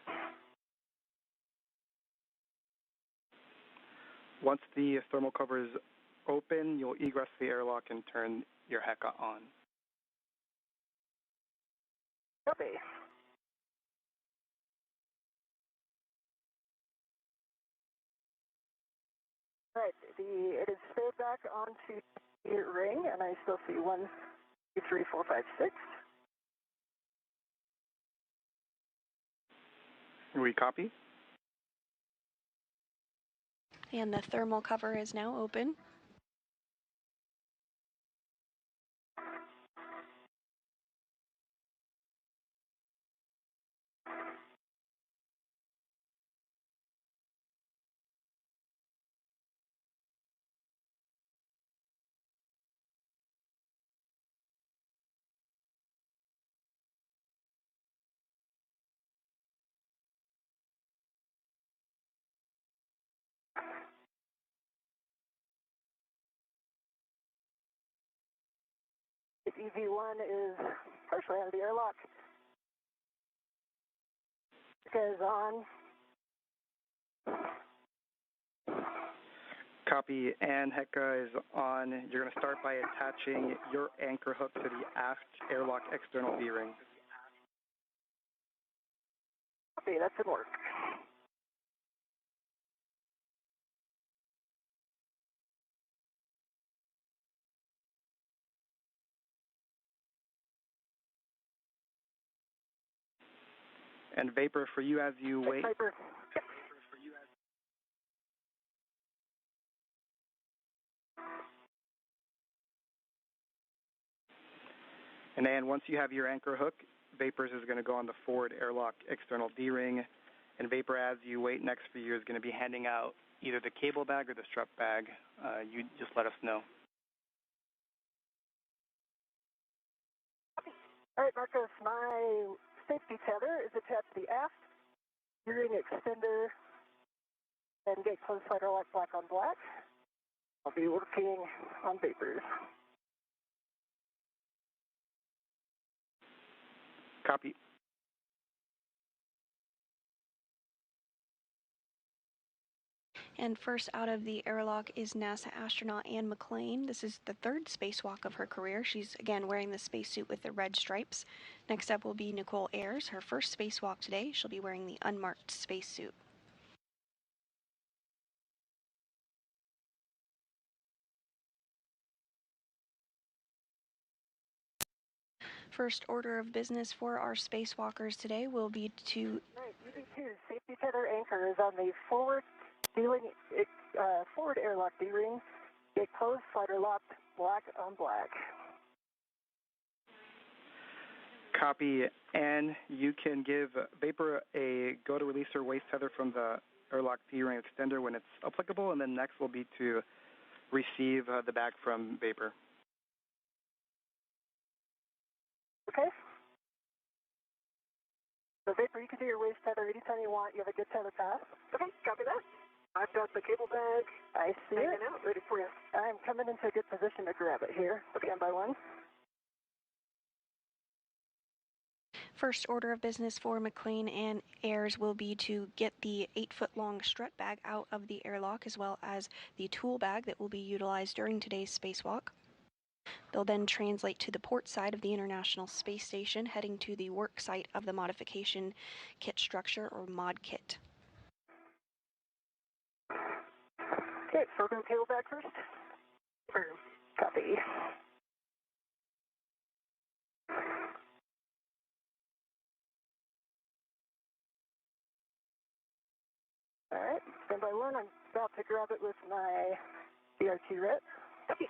Once the thermal cover is open, you'll egress the airlock and turn your HECA on. Copy. Right, it is stowed back onto the ring, and I still see 1, 2, 3, 4, 5, 6. We copy? And the thermal cover is now open. EV1 is partially out of the airlock. HECA is on. Copy, and HECA is on. You're going to start by attaching your anchor hook to the aft airlock external V-ring. Copy, that should work. And vapor for you as you wait. Vapor. Yep. And then once you have your anchor hook, Vapors is going to go on the forward airlock external D-ring. And Vapor, as you wait next for you, is going to be handing out either the cable bag or the strap bag. You just let us know. All right, Marcos, my safety tether is attached to the aft D-ring extender and gate close slider lock black on black. I'll be working on Vapors. Copy. And first out of the airlock is NASA astronaut Anne McClain. This is the third spacewalk of her career. She's again wearing the spacesuit with the red stripes. Next up will be Nichole Ayers, her first spacewalk today. She'll be wearing the unmarked spacesuit. First order of business for our spacewalkers today will be to... All right, UD2, safety tether anchor is on the forward airlock D-ring. Gate closed, slider locked, black on black. Copy. And you can give Vapor a go to release her waist tether from the airlock D-ring extender when it's applicable, and then next will be to receive the bag from Vapor. Okay. So Vapor, you can do your waist tether anytime you want. You have a good tether path. Okay, copy that. I've got the cable bag. I see it. Out, ready for you. I'm coming into a good position to grab it here. Okay. Stand by one. First order of business for McClain and Ayers will be to get the 8-foot-long strut bag out of the airlock, as well as the tool bag that will be utilized during today's spacewalk. They'll then translate to the port side of the International Space Station, heading to the Worksite of the modification kit structure, or mod kit. Okay, so we're going to cable back first. Copy. All right, stand by one. I'm about to grab it with my BRT rep. Copy.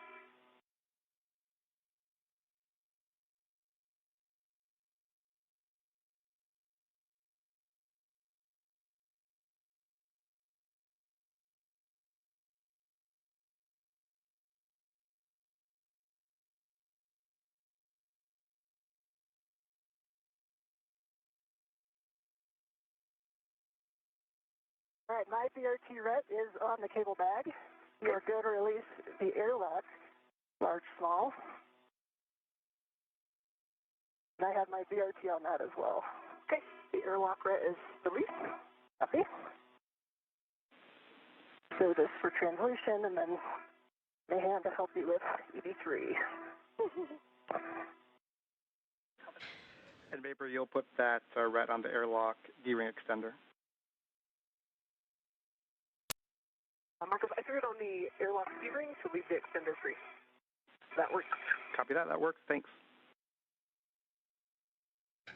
All right, my BRT rep is on the cable bag. You are good to release the airlock, large, small. And I have my BRT on that as well. Okay, the airlock ret is released. Copy. So this for translation, and then my hand to help you with ED3. And Vapor, you'll put that ret on the airlock D-ring extender. Marcus, I threw it on the airlock D-ring to leave the extender free. That works. Copy that. That works. Thanks.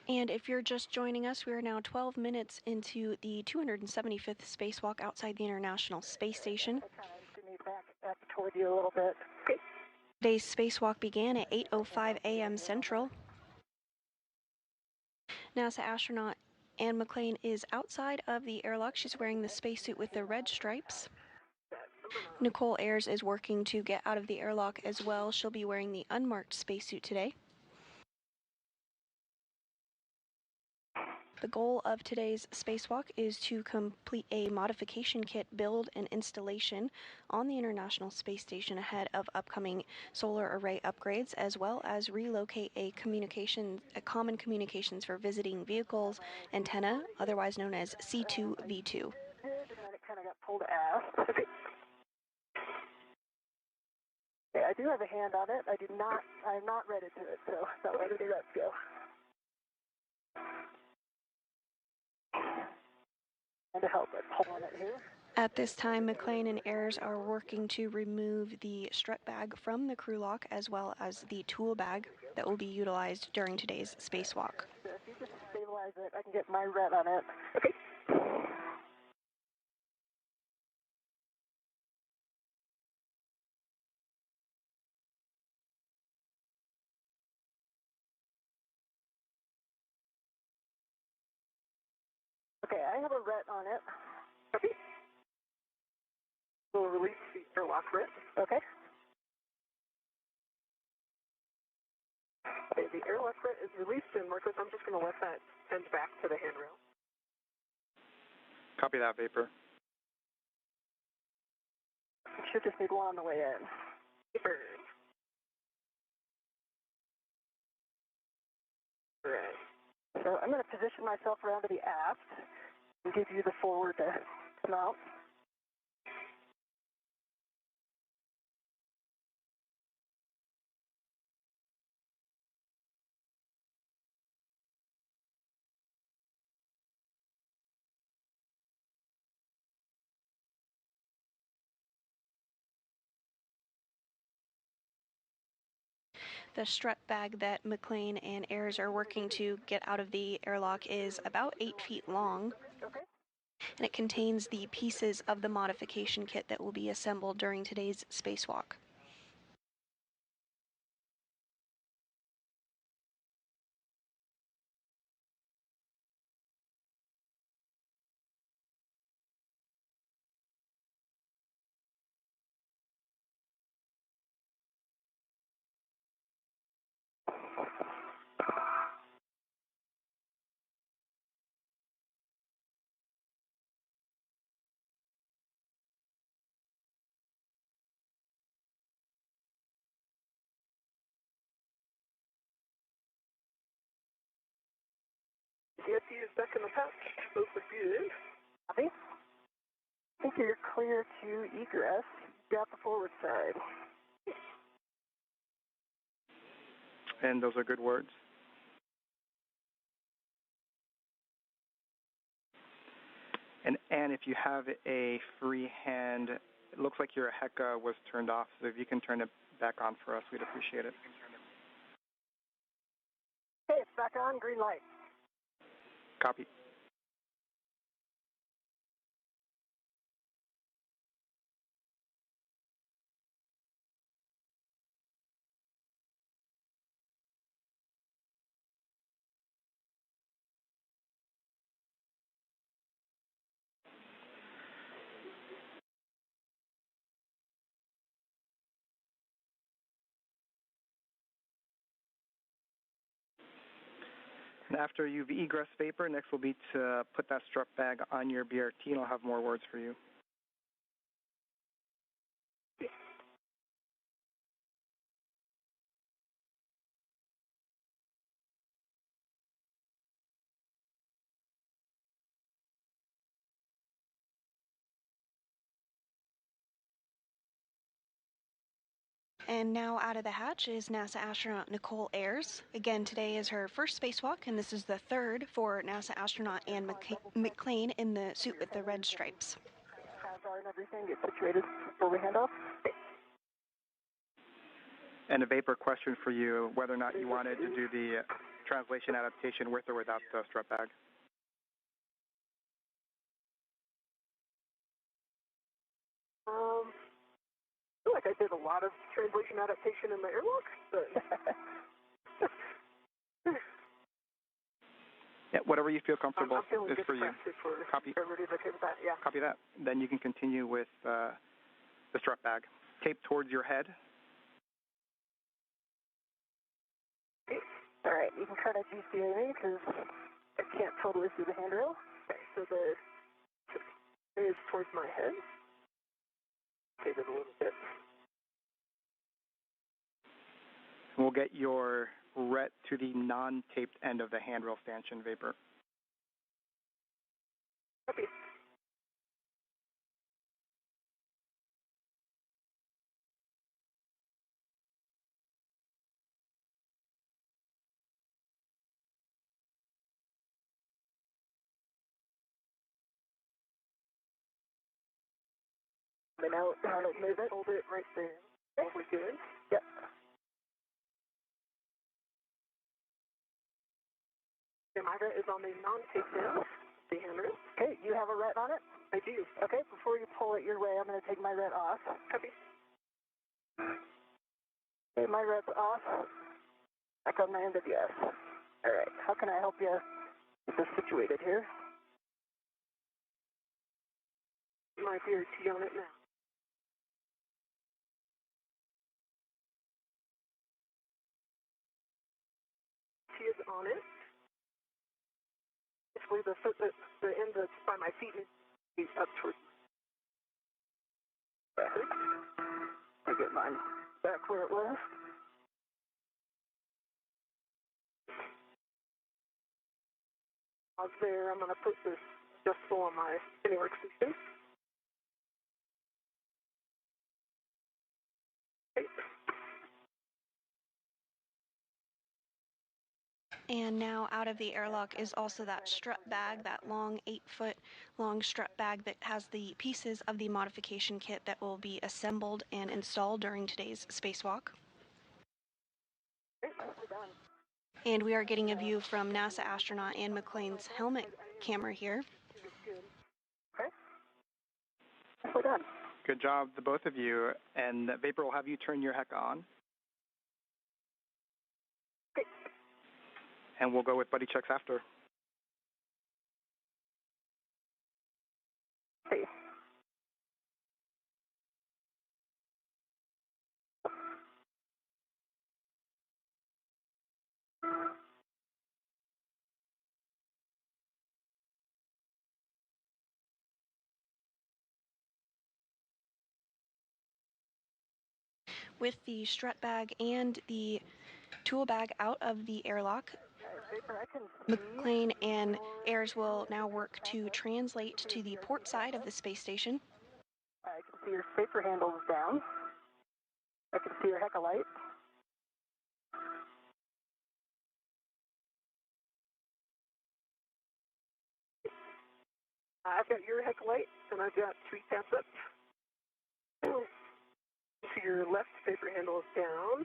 And if you're just joining us, we are now 12 minutes into the 275th spacewalk outside the International Space Station. I kind of need back toward you a little bit. Okay. Today's spacewalk began at 8:05 a.m. Central. NASA astronaut Anne McClain is outside of the airlock. She's wearing the spacesuit with the red stripes. Nichole Ayers is working to get out of the airlock as well. She'll be wearing the unmarked spacesuit today. The goal of today's spacewalk is to complete a modification kit build and installation on the International Space Station ahead of upcoming solar array upgrades, as well as relocate a common communications for visiting vehicles antenna, otherwise known as C2V2. And then it kind of got pulled aft. Okay, I do have a hand on it. I'm not ready to it, so not ready to let's go. And to help it, hold on it here. At this time, McClain and Ayers are working to remove the strut bag from the crew lock, as well as the tool bag that will be utilized during today's spacewalk. So if you just stabilize visualize it, I can get my ret on it. Okay. Okay, I have a ret on it. Okay. We'll release the airlock ret. Okay. Okay, the airlock ret is released, and Marcus, I'm just going to let that send back to the handrail. Copy that, Vapor. Should just need one on the way in. Vapor. Right. So I'm going to position myself around to the aft and give you the forward to mount. The strut bag that McClain and Ayers are working to get out of the airlock is about 8 feet long, Okay. and it contains the pieces of the modification kit that will be assembled during today's spacewalk. CSC is back in the pouch. Both are good. Copy. I think you're clear to egress. Got the forward side. And those are good words. And Anne, if you have a free hand, it looks like your HECA was turned off, so if you can turn it back on for us, we'd appreciate it. Okay, it's back on. Green light. Copy. And after you've egress Vapor, next will be to put that strut bag on your BRT, and I'll have more words for you. And now out of the hatch is NASA astronaut Nichole Ayers. Again, today is her first spacewalk, and this is the third for NASA astronaut Anne McClain in the suit with the red stripes. And everything get situated before we hand off. And a Vapor question for you, whether or not you wanted to do the translation adaptation with or without the strut bag. I feel like I did a lot of translation adaptation in the airlock, but Yeah, whatever you feel comfortable is for you. Copy. Everybody's okay with that, yeah. Copy that. Then you can continue with the strut bag. Tape towards your head. All right, you can kind of GCA me because I can't totally see the handrail. Okay, so the is towards my head. Tape it a little bit. We'll get your ret to the non-taped end of the handrail stanchion, Vapor. Copy. And now move it, hold it right there. Okay, we're good. Yep. Okay, my ret is on the non-takedown. The hammer. Okay, you have a ret on it? I do. Okay, before you pull it your way, I'm going to take my ret off. Copy. Okay, my ret's off. Back on my end of yes. All right, how can I help you get this situated here? My dear T on it now. T is on it. Basically, the end that's by my feet is up towards. I get mine back where it was. Pause there. I'm going to put this adjustable on my spinning workstation. Okay. And now out of the airlock is also that strut bag, that long 8-foot long strut bag that has the pieces of the modification kit that will be assembled and installed during today's spacewalk. And we are getting a view from NASA astronaut and McClain's helmet camera here. Okay. We're done. Good job, the both of you. And Vapor will have you turn your HEC on. Okay. And we'll go with buddy checks after. Okay. With the strut bag and the tool bag out of the airlock, McClain and Ayers will now work to translate to the port side of the space station. I can see your safer handles down. I can see your HEC light. I've got your HEC light, and I've got 3 tabs up. So your left safer handle is down.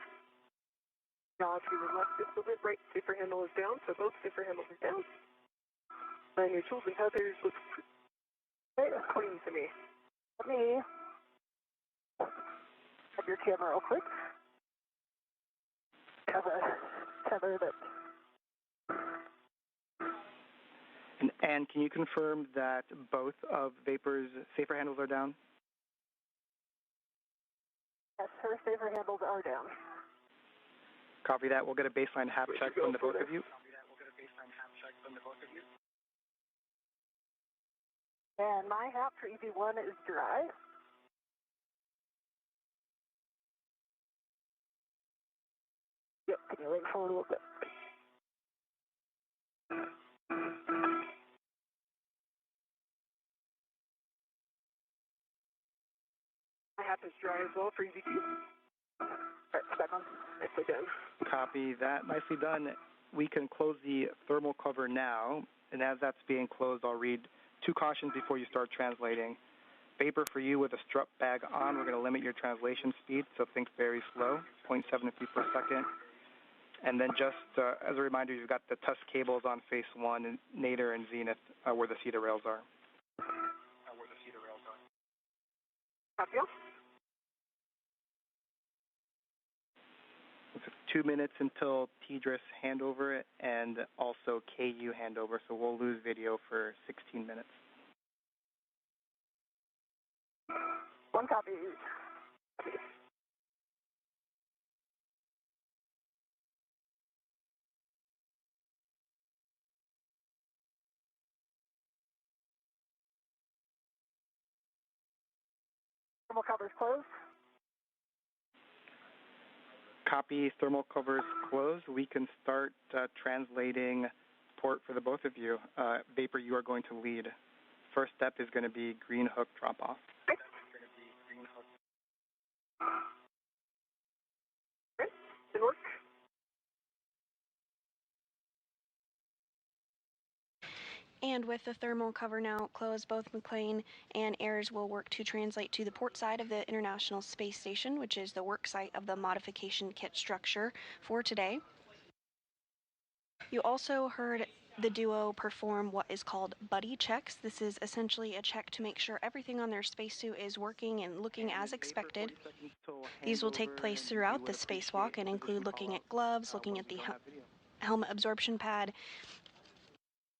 Now, to your left just a bit, right safer handle is down, so both safer handles are down. And your tools and tethers look clean to me. Let me have your camera real quick. Have a tether that. And can you confirm that both of Vapor's safer handles are down? Yes, her safer handles are down. Copy that. We'll get a baseline HAP check from the both of you. And my HAP for EV1 is dry. Yep, can you lean forward a little bit? My HAP is dry as well for EV2. All right, back on. Nicely done. Copy that. Nicely done. We can close the thermal cover now, and as that's being closed, I'll read 2 cautions before you start translating. Vapor, for you with a strut bag on, we're going to limit your translation speed, so think very slow, 0.7 feet per second. And then just as a reminder, you've got the tusk cables on phase 1, and nadir and zenith where the CETA rails are. Copy. It's 2 minutes until TDRS handover and also KU handover, so we'll lose video for 16 minutes. 1 copy. Thermal covers closed. Copy, thermal covers closed. We can start translating port for the both of you. Vapor, you are going to lead. First step is going to be green hook drop-off. Okay, good work. And with the thermal cover now closed, both McClain and Ayers will work to translate to the port side of the International Space Station, which is the work site of the modification kit structure for today. You also heard the duo perform what is called buddy checks. This is essentially a check to make sure everything on their spacesuit is working and looking as expected. These will take place throughout the spacewalk and include looking at gloves, looking at the helmet absorption pad,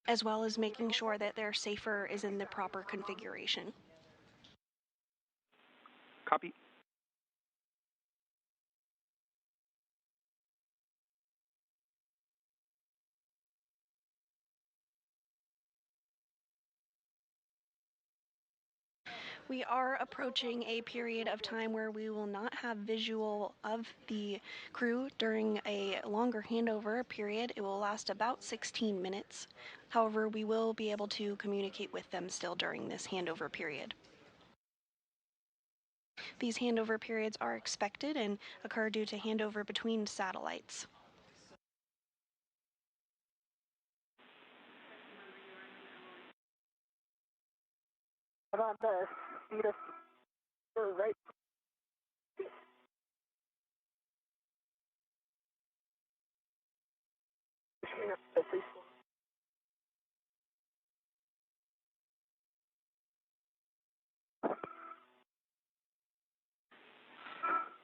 as well as making sure that their safer is in the proper configuration. Copy. We are approaching a period of time where we will not have visual of the crew during a longer handover period. It will last about 16 minutes. However, we will be able to communicate with them still during this handover period. These handover periods are expected and occur due to handover between satellites. I'm on the speed of right.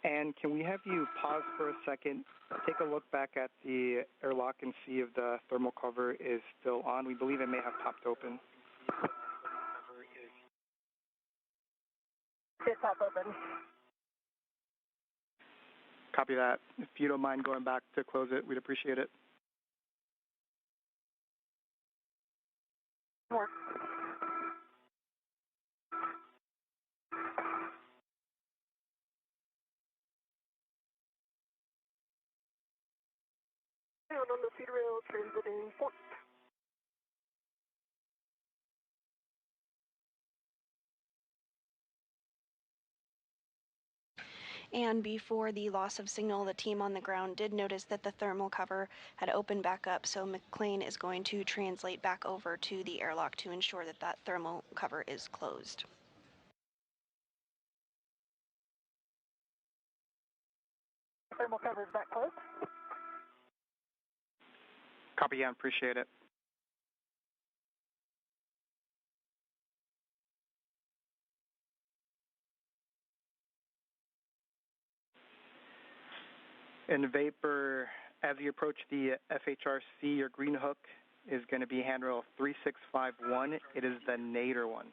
And can we have you pause for a second, take a look back at the airlock and see if the thermal cover is still on? We believe it may have popped open. It's top open. Copy that. If you don't mind going back to close it, we'd appreciate it. More. Down on the feed rail, transiting port. And before the loss of signal, the team on the ground did notice that the thermal cover had opened back up, so McClain is going to translate back over to the airlock to ensure that that thermal cover is closed. Thermal cover is back closed. Copy, yeah, appreciate it. And Vapor, as you approach the FHRC, your green hook is going to be handrail 3651. It is the nadir one.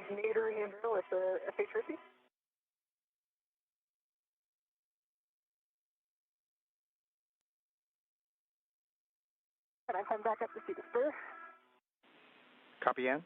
Nadir handrail at the FHRC. Can I come back up to see the spur? Copy, Ann.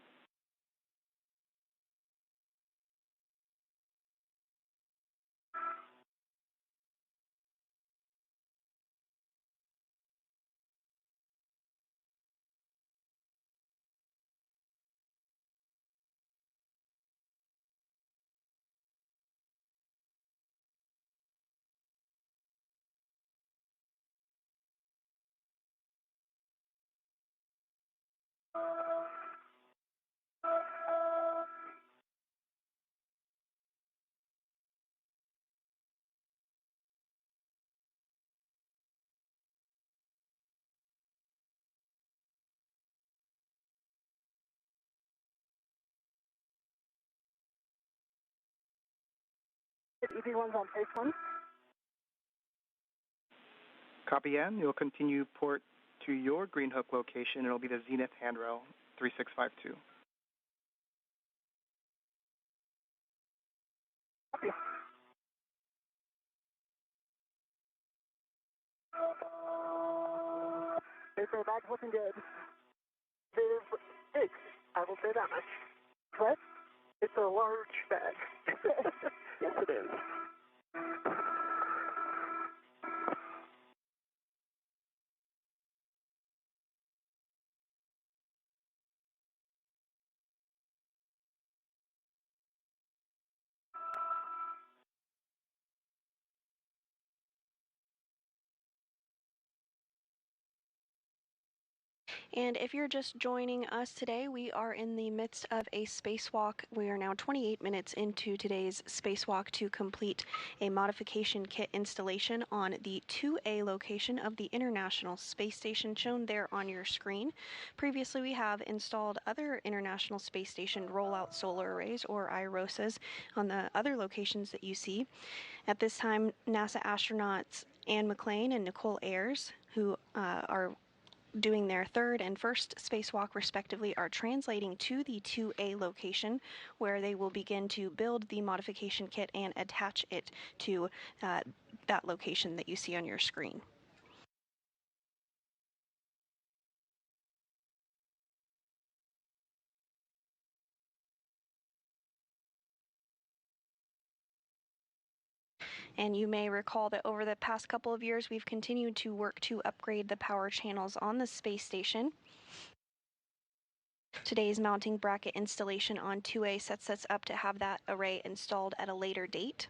EV1's on phase 1. Copy, Ann. You'll continue port to your green hook location. It'll be the Zenith handrail 3652. Copy. Vapor bag's looking good. It's big. I will say that much. What? It's a large bag. Yes, it is. And if you're just joining us today, we are in the midst of a spacewalk. We are now 28 minutes into today's spacewalk to complete a modification kit installation on the 2A location of the International Space Station shown there on your screen. Previously, we have installed other International Space Station rollout solar arrays, or IROSAs, on the other locations that you see. At this time, NASA astronauts Anne McClain and Nichole Ayers, who are doing their third and first spacewalk respectively, are translating to the 2A location, where they will begin to build the modification kit and attach it to that location that you see on your screen. And you may recall that over the past couple of years, we've continued to work to upgrade the power channels on the space station. Today's mounting bracket installation on 2A sets us up to have that array installed at a later date.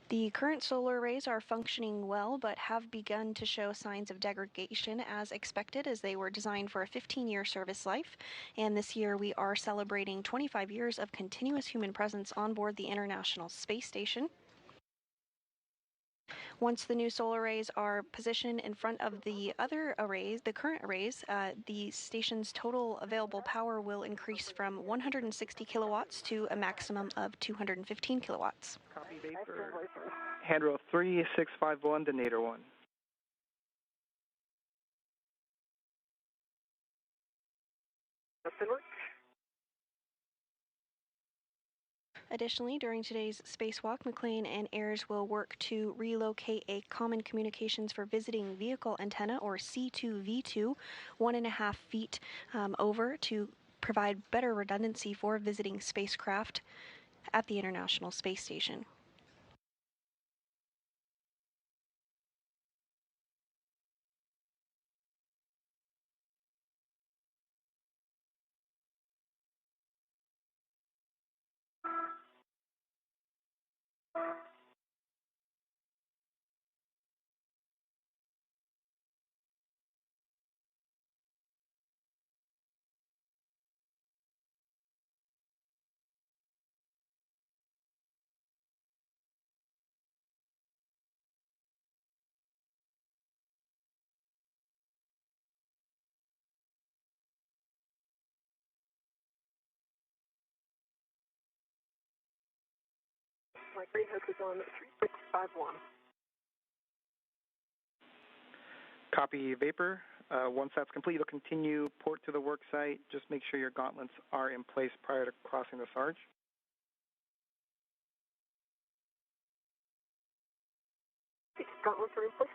The current solar arrays are functioning well, but have begun to show signs of degradation as expected, as they were designed for a 15-year service life. And this year we are celebrating 25 years of continuous human presence on board the International Space Station. Once the new solar arrays are positioned in front of the other arrays, the current arrays, the station's total available power will increase from 160 kilowatts to a maximum of 215 kilowatts. Copy vapor. Handrail 3651 to Nader 1. Additionally, during today's spacewalk, McClain and Ayers will work to relocate a common communications for visiting vehicle antenna, or C2V2, 1.5 feet over, to provide better redundancy for visiting spacecraft at the International Space Station. My green hook is on 3651. Copy vapor. Once that's complete, you'll continue port to the work site. Just make sure your gauntlets are in place prior to crossing the Sarge. Gauntlets are in place.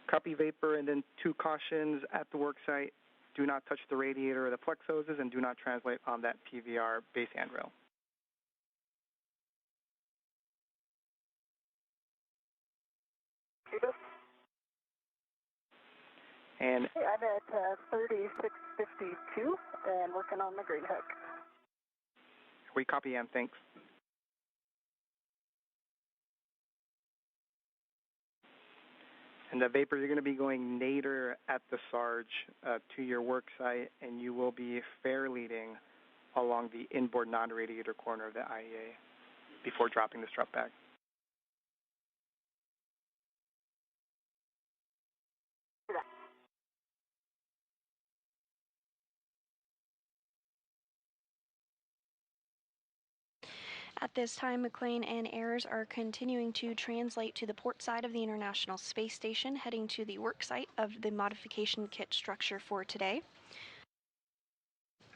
Copy vapor, and then 2 cautions at the work site. Do not touch the radiator or the flex hoses, and do not translate on that PVR base handrail. And hey, I'm at 3652 and working on the green hook. we copy, and thanks. And the vapor, you're going to be going nadir at the Sarge to your work site, and you will be fair leading along the inboard non-radiator corner of the IEA before dropping the strut bag. At this time, McClain and Ayers are continuing to translate to the port side of the International Space Station, heading to the work site of the modification kit structure for today.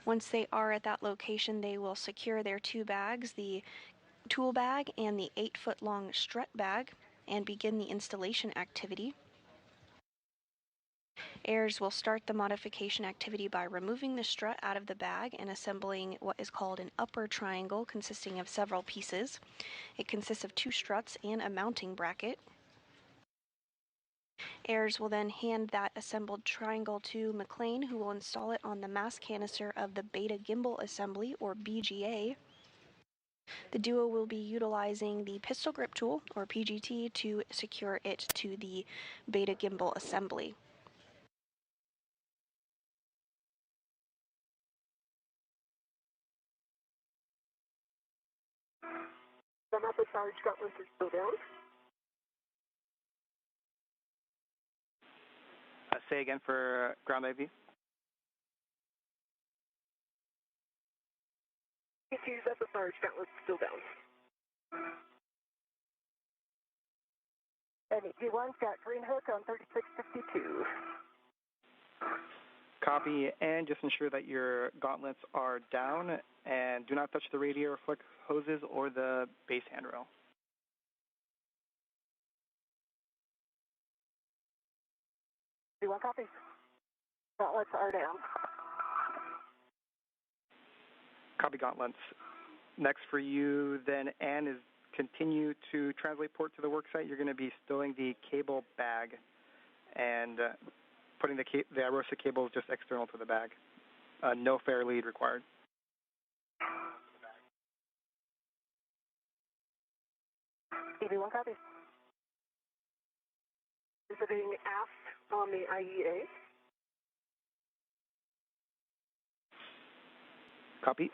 Once they are at that location, they will secure their 2 bags, the tool bag and the 8-foot-long strut bag, and begin the installation activity. Ayers will start the modification activity by removing the strut out of the bag and assembling what is called an upper triangle, consisting of several pieces. It consists of 2 struts and a mounting bracket. Ayers will then hand that assembled triangle to McClain, who will install it on the mass canister of the beta gimbal assembly, or BGA. The duo will be utilizing the pistol grip tool, or PGT, to secure it to the beta gimbal assembly. The method charge Scotland is still down. Say again for ground IV. ECU's SSR Scotland is still down. And G1's got green hook on 3652. Copy, and just ensure that your gauntlets are down and do not touch the radiator flick hoses or the base handrail. G1 copy. Gauntlets are down. Copy gauntlets. Next for you then, Ann, is continue to translate port to the worksite. You're going to be stowing the cable bag and putting the IROSA cables just external to the bag. No fair lead required. EV1 copy. Visiting aft on the IEA. Copy.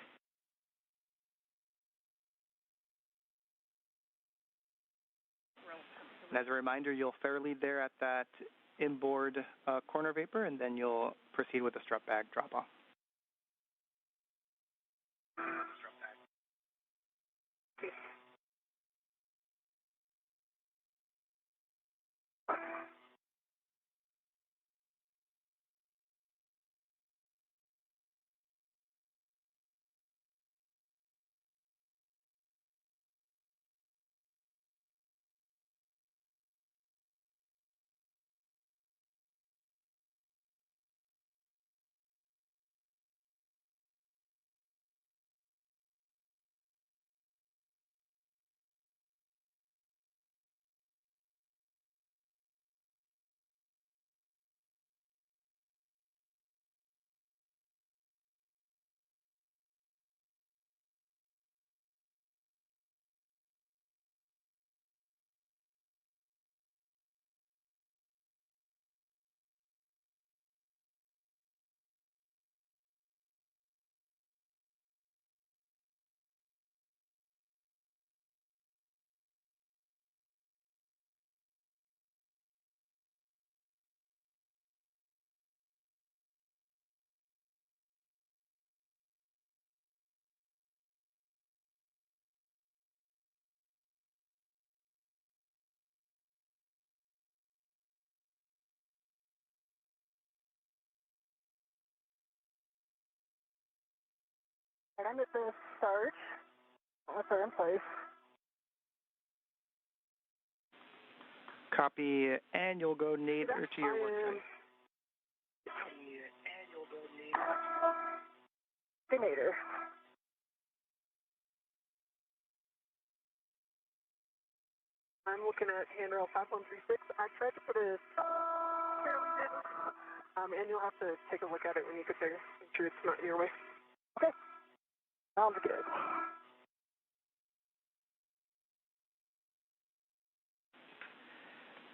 And as a reminder, you'll fair lead there at that inboard corner vapor, and then you'll proceed with the strap bag drop-off. And I'm at the start. Gauntlets are in place. Copy, and you'll go nadir to your worksite. Nadir. I'm looking at handrail 5136. I tried to put a and you'll have to take a look at it when you get there. Make sure it's not in your way. Okay. Sounds good.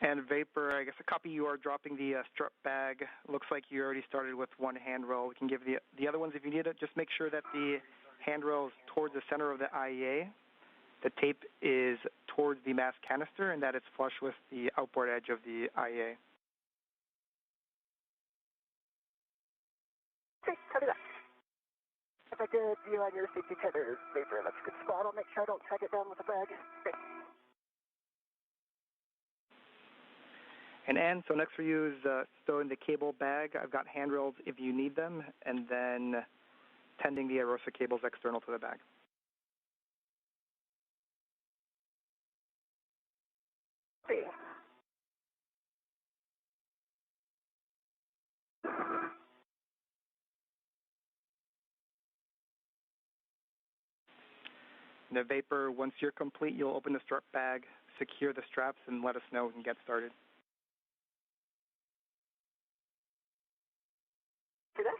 And vapor, I guess a copy, you are dropping the strut bag. Looks like you already started with one handrail. We can give the other ones if you need it. Just make sure that the handrail is towards the center of the IEA. The tape is towards the mass canister and that it's flush with the outboard edge of the IEA. Okay, copy that. If I did view on your safety tether vapor, that's a good spot. I'll make sure I don't tag it down with a bag. Okay. And Ann, so next for you is stowing the cable bag. I've got handrails if you need them, and then tending the IROSA cables external to the bag. See. And the vapor, once you're complete, you'll open the strap bag, secure the straps, and let us know we can get started. See that?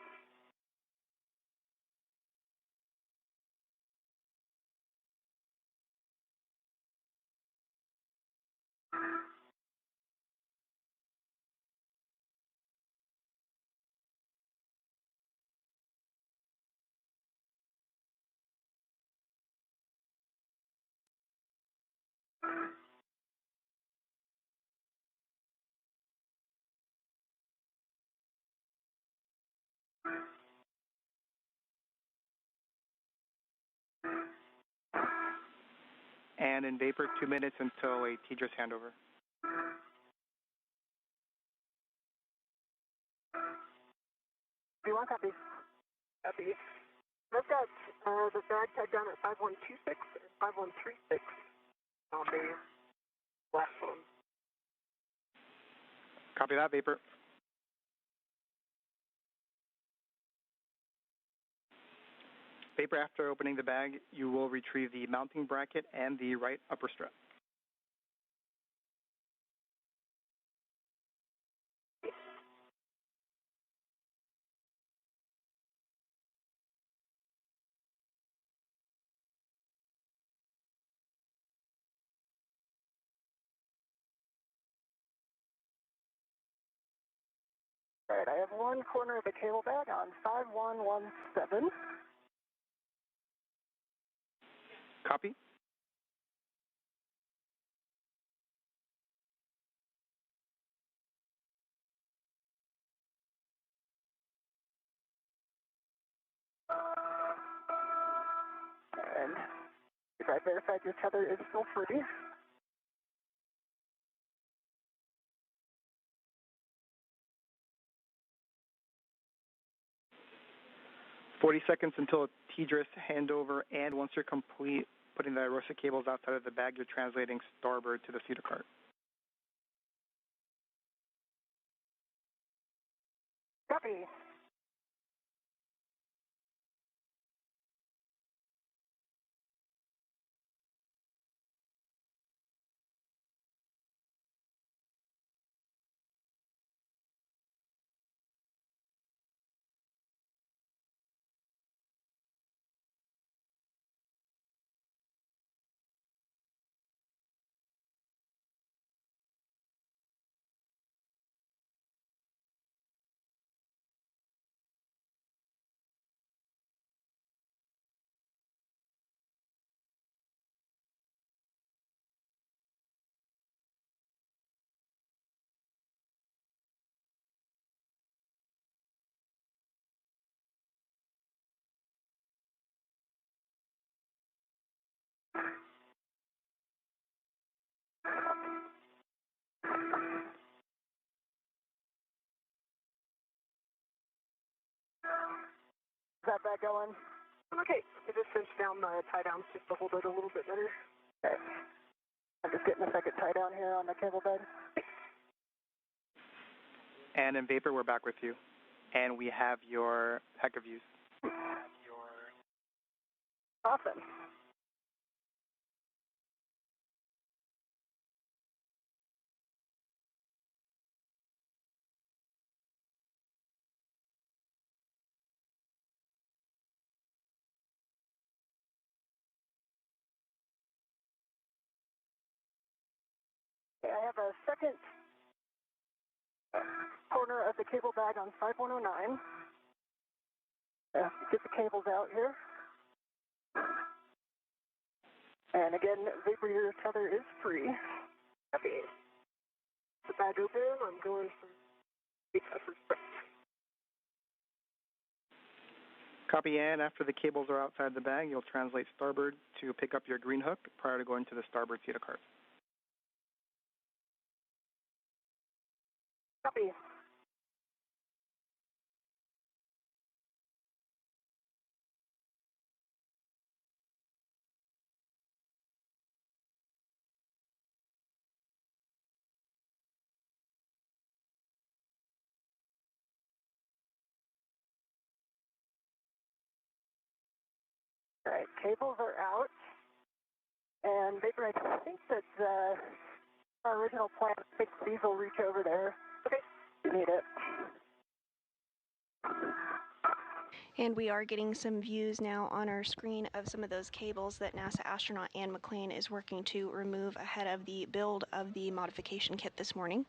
And in vapor, 2 minutes until a TDRS handover. V1 copy. Copy. I've got the bag tied down at 5126 and 5136 on the last one. Copy that, vapor. Vapor, after opening the bag, you will retrieve the mounting bracket and the right upper strap. All right, I have one corner of the cable bag on 5117. Copy. And if I verified your tether is still free. 40 seconds until TDRS handover, and once you're complete putting the ROSA cables outside of the bag, you're translating starboard to the feeder cart. Copy. Is that bag going? Okay, I just cinched down the tie downs just to hold it a little bit better. Okay. I'm just getting a second tie down here on the cable bed. And in vapor, we're back with you. And we have your heck of views. Awesome. Okay, I have a second corner of the cable bag on 5109. Get the cables out here. And again, vapor your tether is free. Okay. The bag open, I'm going for the upper strap. Copy, and after the cables are outside the bag, you'll translate starboard to pick up your green hook prior to going to the starboard feeder cart. Copy. All right, cables are out. And vapor, I think that our original plan, these will reach over there. Okay, you need it. And we are getting some views now on our screen of some of those cables that NASA astronaut Ann McClain is working to remove ahead of the build of the modification kit this morning.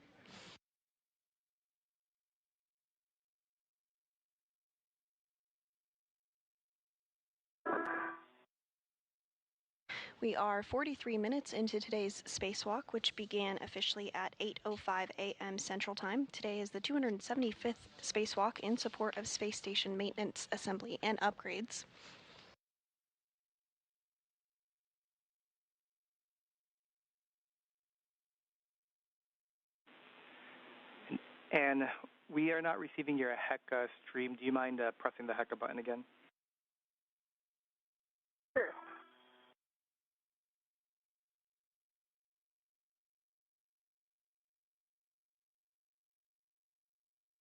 We are 43 minutes into today's spacewalk, which began officially at 8:05 a.m. Central Time. Today is the 275th spacewalk in support of space station maintenance, assembly, and upgrades. And we are not receiving your HECA stream. Do you mind pressing the HECA button again? Sure.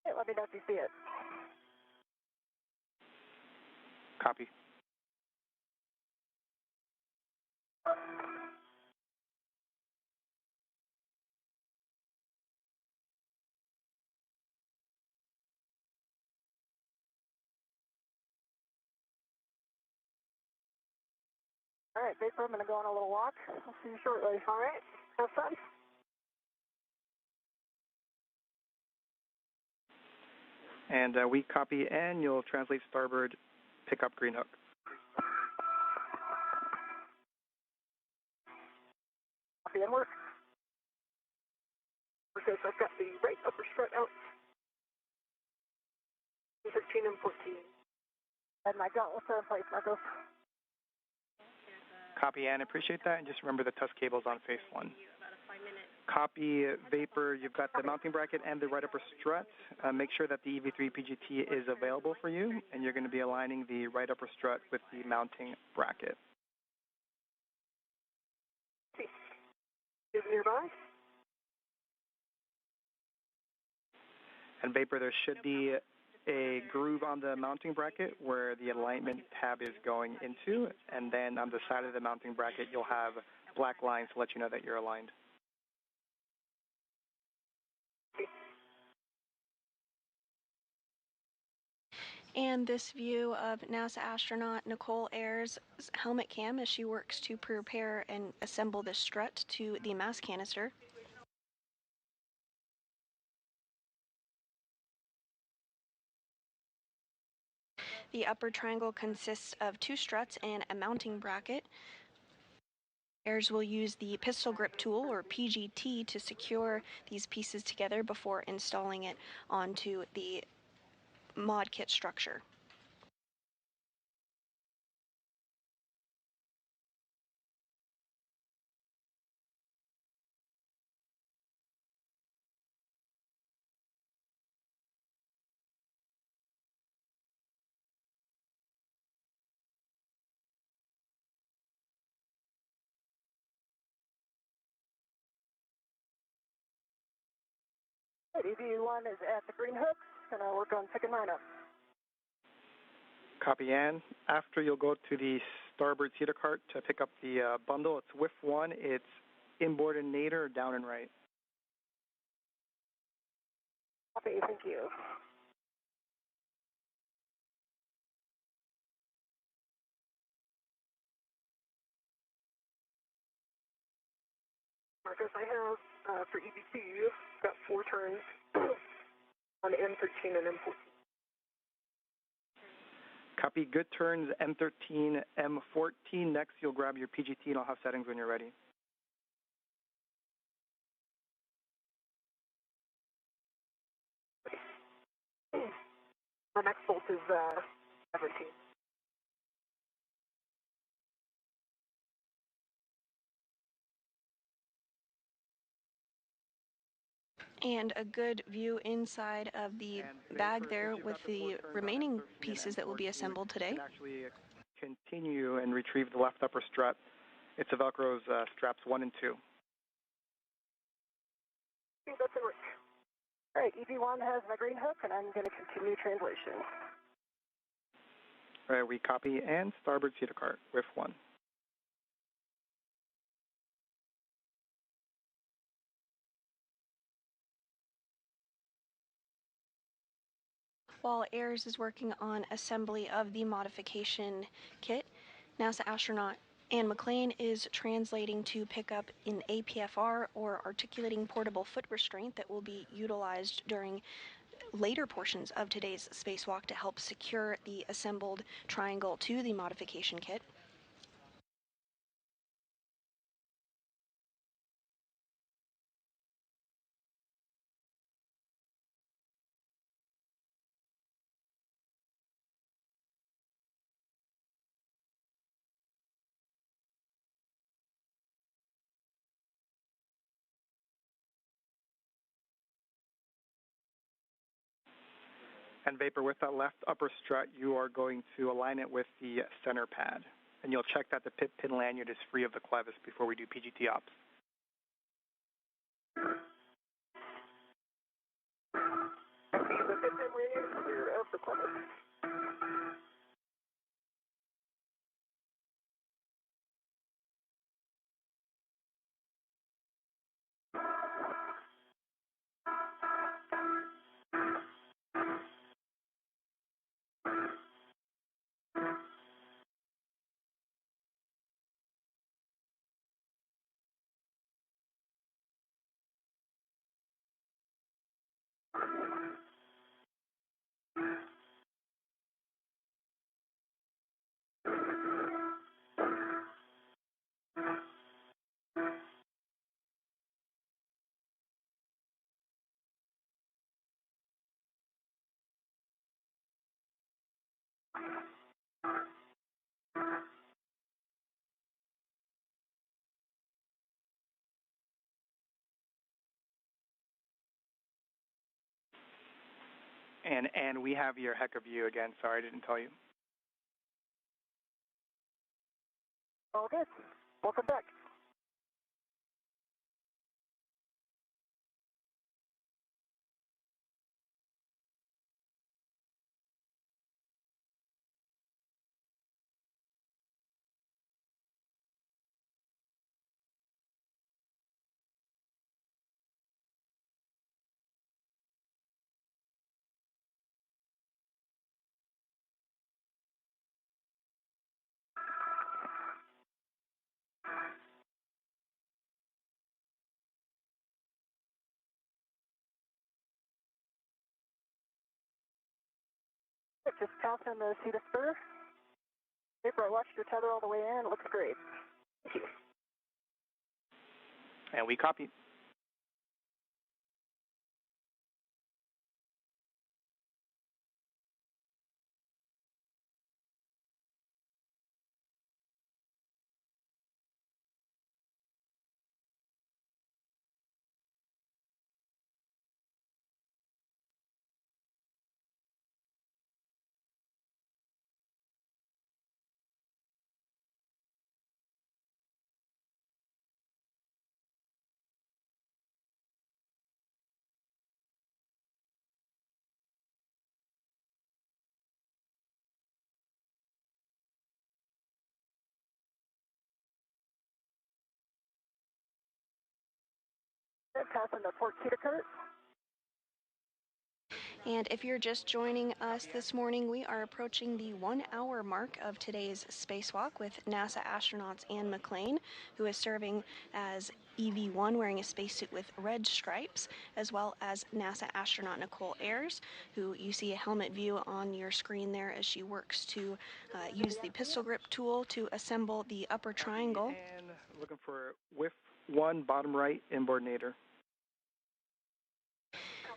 Hey, let me know if you see it. Copy. All right, Vapor, I'm going to go on a little walk. I'll see you shortly. All right, have fun. And we copy, and you'll translate starboard, pick up green hook. Copy and work. Okay, so I've got the right upper strut out. 13 and 14. And my gauntlets are in place, Marcos. Copy, and appreciate that. And just remember the TUS cable's on phase 1. Copy, Vapor, you've got the mounting bracket and the right upper strut. Make sure that the EV3 PGT is available for you, and you're going to be aligning the right upper strut with the mounting bracket. Is nearby. And Vapor, there should be a groove on the mounting bracket where the alignment tab is going into, and then on the side of the mounting bracket, you'll have black lines to let you know that you're aligned. And this view of NASA astronaut Nichole Ayers' helmet cam as she works to prepare and assemble the strut to the mass canister. The upper triangle consists of 2 struts and a mounting bracket. Ayers will use the pistol grip tool, or PGT, to secure these pieces together before installing it onto the mod kit structure. EV1 is at the green hook, and I'll work on second lineup. Copy, Ann. After you'll go to the starboard cedar cart to pick up the bundle. It's WIF 1. It's inboard and nadir, down and right. Copy, thank you. Marcus, I have, for EV2, got 4 turns on M13 and M14. Copy, good turns, M13, M14. Next, you'll grab your PGT, and I'll have settings when you're ready. The next bolt is 17. And a good view inside of the bag there with the remaining pieces that will be assembled today. You can actually continue and retrieve the left upper strut. It's a Velcro's straps 1 and 2. That's it. All right, EV1 has my green hook, and I'm going to continue translation. All right, we copy, and starboard cedar cart, WIF 1. While Ayers is working on assembly of the modification kit, NASA astronaut McClain is translating to pick up an APFR, or articulating portable foot restraint, that will be utilized during later portions of today's spacewalk to help secure the assembled triangle to the modification kit. And Vapor, with that left upper strut, you are going to align it with the center pad. And you'll check that the pit pin lanyard is free of the clevis before we do PGT ops. The pit pin lanyard is clear of the clevis. And we have your heck of you again. Sorry, I didn't tell you. All good. Welcome back. Just passing the seat of spur. Vapor, I watched your tether all the way in. It looks great. Thank you. And we copy. Passing the port seat cart. And if you're just joining us this morning, we are approaching the 1 hour mark of today's spacewalk with NASA astronauts Anne McClain, who is serving as EV1 wearing a spacesuit with red stripes, as well as NASA astronaut Nichole Ayers, who you see a helmet view on your screen there as she works to use the pistol grip tool to assemble the upper triangle. And looking for whiff 1, bottom right, inboardinator.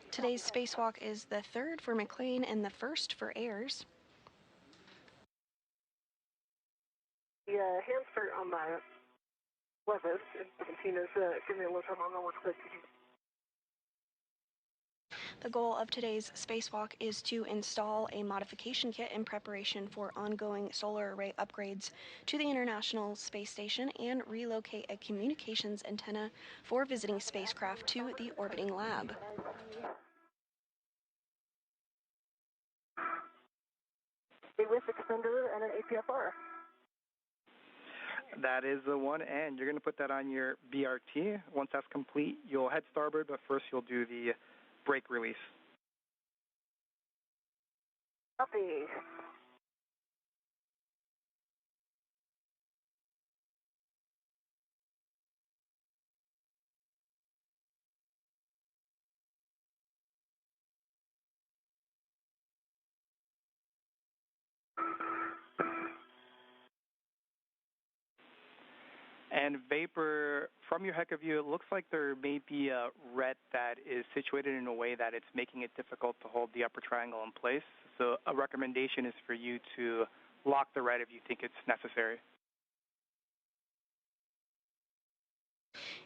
Today's spacewalk is the third for McClain and the first for Ayers. The hamster on my levis, Tina's giving me a little time on the Worksite. The goal of today's spacewalk is to install a modification kit in preparation for ongoing solar array upgrades to the International Space Station and relocate a communications antenna for visiting spacecraft to the orbiting lab. A whiff extender and an APFR. That is the one, and you're going to put that on your BRT. Once that's complete, you'll head starboard, but first you'll do the brake release. Copy. And Vapor, from your heck of view, it looks like there may be a ret that is situated in a way that it's making it difficult to hold the upper triangle in place. So a recommendation is for you to lock the ret if you think it's necessary.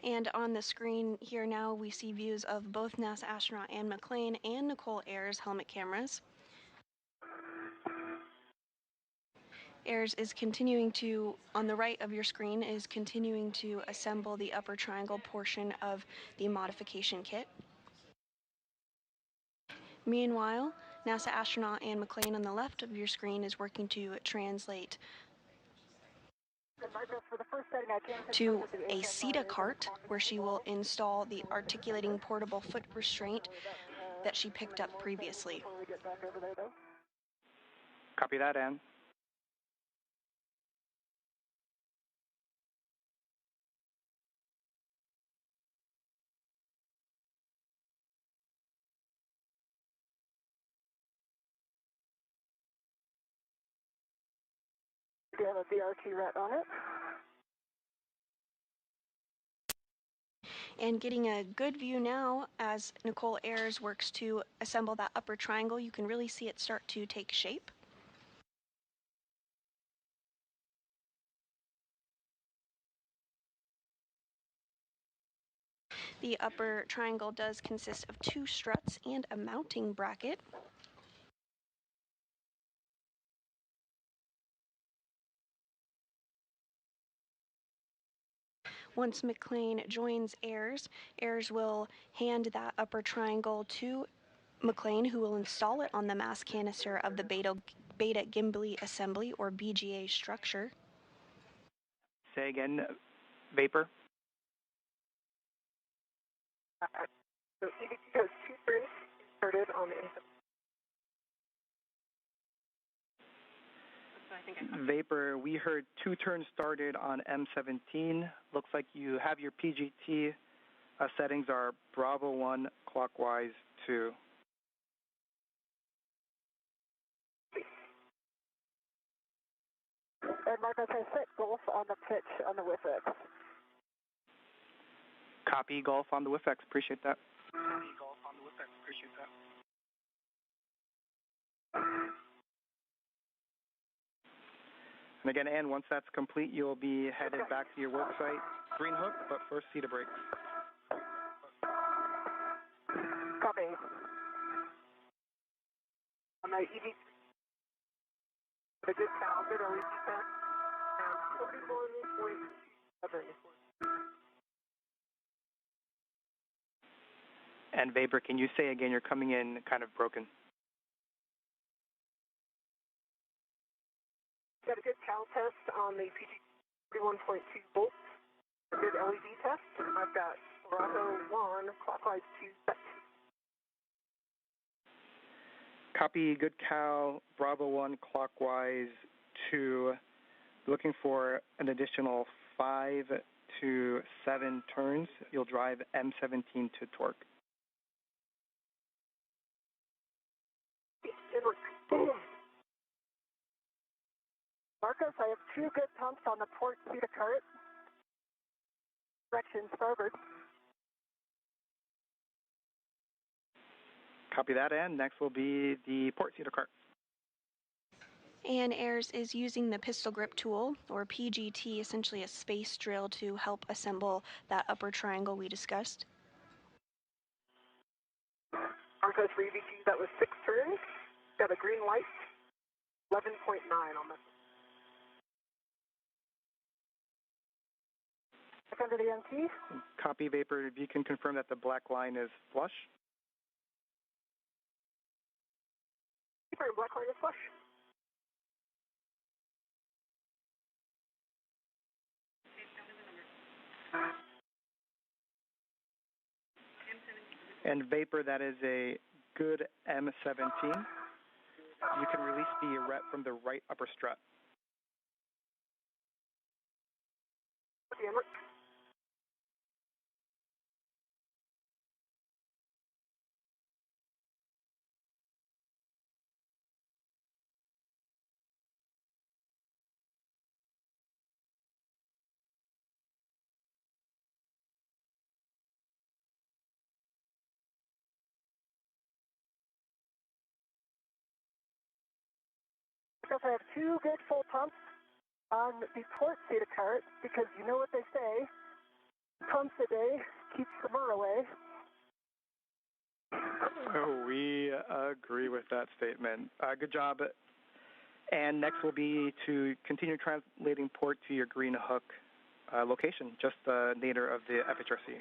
And on the screen here now, we see views of both NASA astronaut Anne McClain and Nichole Ayers' helmet cameras. Ayers is continuing to, on the right of your screen, is continuing to assemble the upper triangle portion of the modification kit. Meanwhile, NASA astronaut Ann McClain on the left of your screen is working to translate to a CETA cart where she will install the articulating portable foot restraint that she picked up previously. Copy that, Ann. Do you have a BRT ret on it? And getting a good view now as Nichole Ayers works to assemble that upper triangle, you can really see it start to take shape. The upper triangle does consist of 2 struts and a mounting bracket. Once McClain joins Ayers, Ayers will hand that upper triangle to McClain, who will install it on the mass canister of the beta gimbal assembly, or BGA structure. Say again, Vapor. So EVT has 2 turns started on the Vapor, we heard 2 turns started on M17. Looks like you have your PGT settings are Bravo 1 clockwise 2. And Marcos has set Golf on the pitch on the WIFX. Copy Golf on the WIFX. Appreciate that. Copy Golf on the WIFX. Appreciate that. And again, Ann, once that's complete, you'll be headed back to your worksite. Green hook, but first CETA brakes. Copy. On the EV, the good count, good release set, and 41.7. And Vapor, can you say again, you're coming in kind of broken? Got a good cal test on the PG 41.2 volts. A good LED test. I've got Bravo 1 clockwise 2 set. Copy good cal, Bravo 1 clockwise 2. Looking for an additional 5 to 7 turns. You'll drive M17 to torque. Marcos, I have 2 good pumps on the port CETA cart. Direction starboard. Copy that, and next will be the port CETA cart. And Ayers is using the pistol grip tool, or PGT, essentially a space drill, to help assemble that upper triangle we discussed. Marcos for EVT, that was 6 turns. Got a green light. 11.9 on this. Under the MT. Copy Vapor, if you can confirm that the black line is flush. Black line is flush. And Vapor, that is a good M17. You can release the ret from the right upper strut. Because I have 2 good full pumps on the port CETA cart, because you know what they say, pumps a day keeps the murr away. Oh, we agree with that statement. Good job, And next will be to continue translating port to your green hook location, just nadir of the FHRC.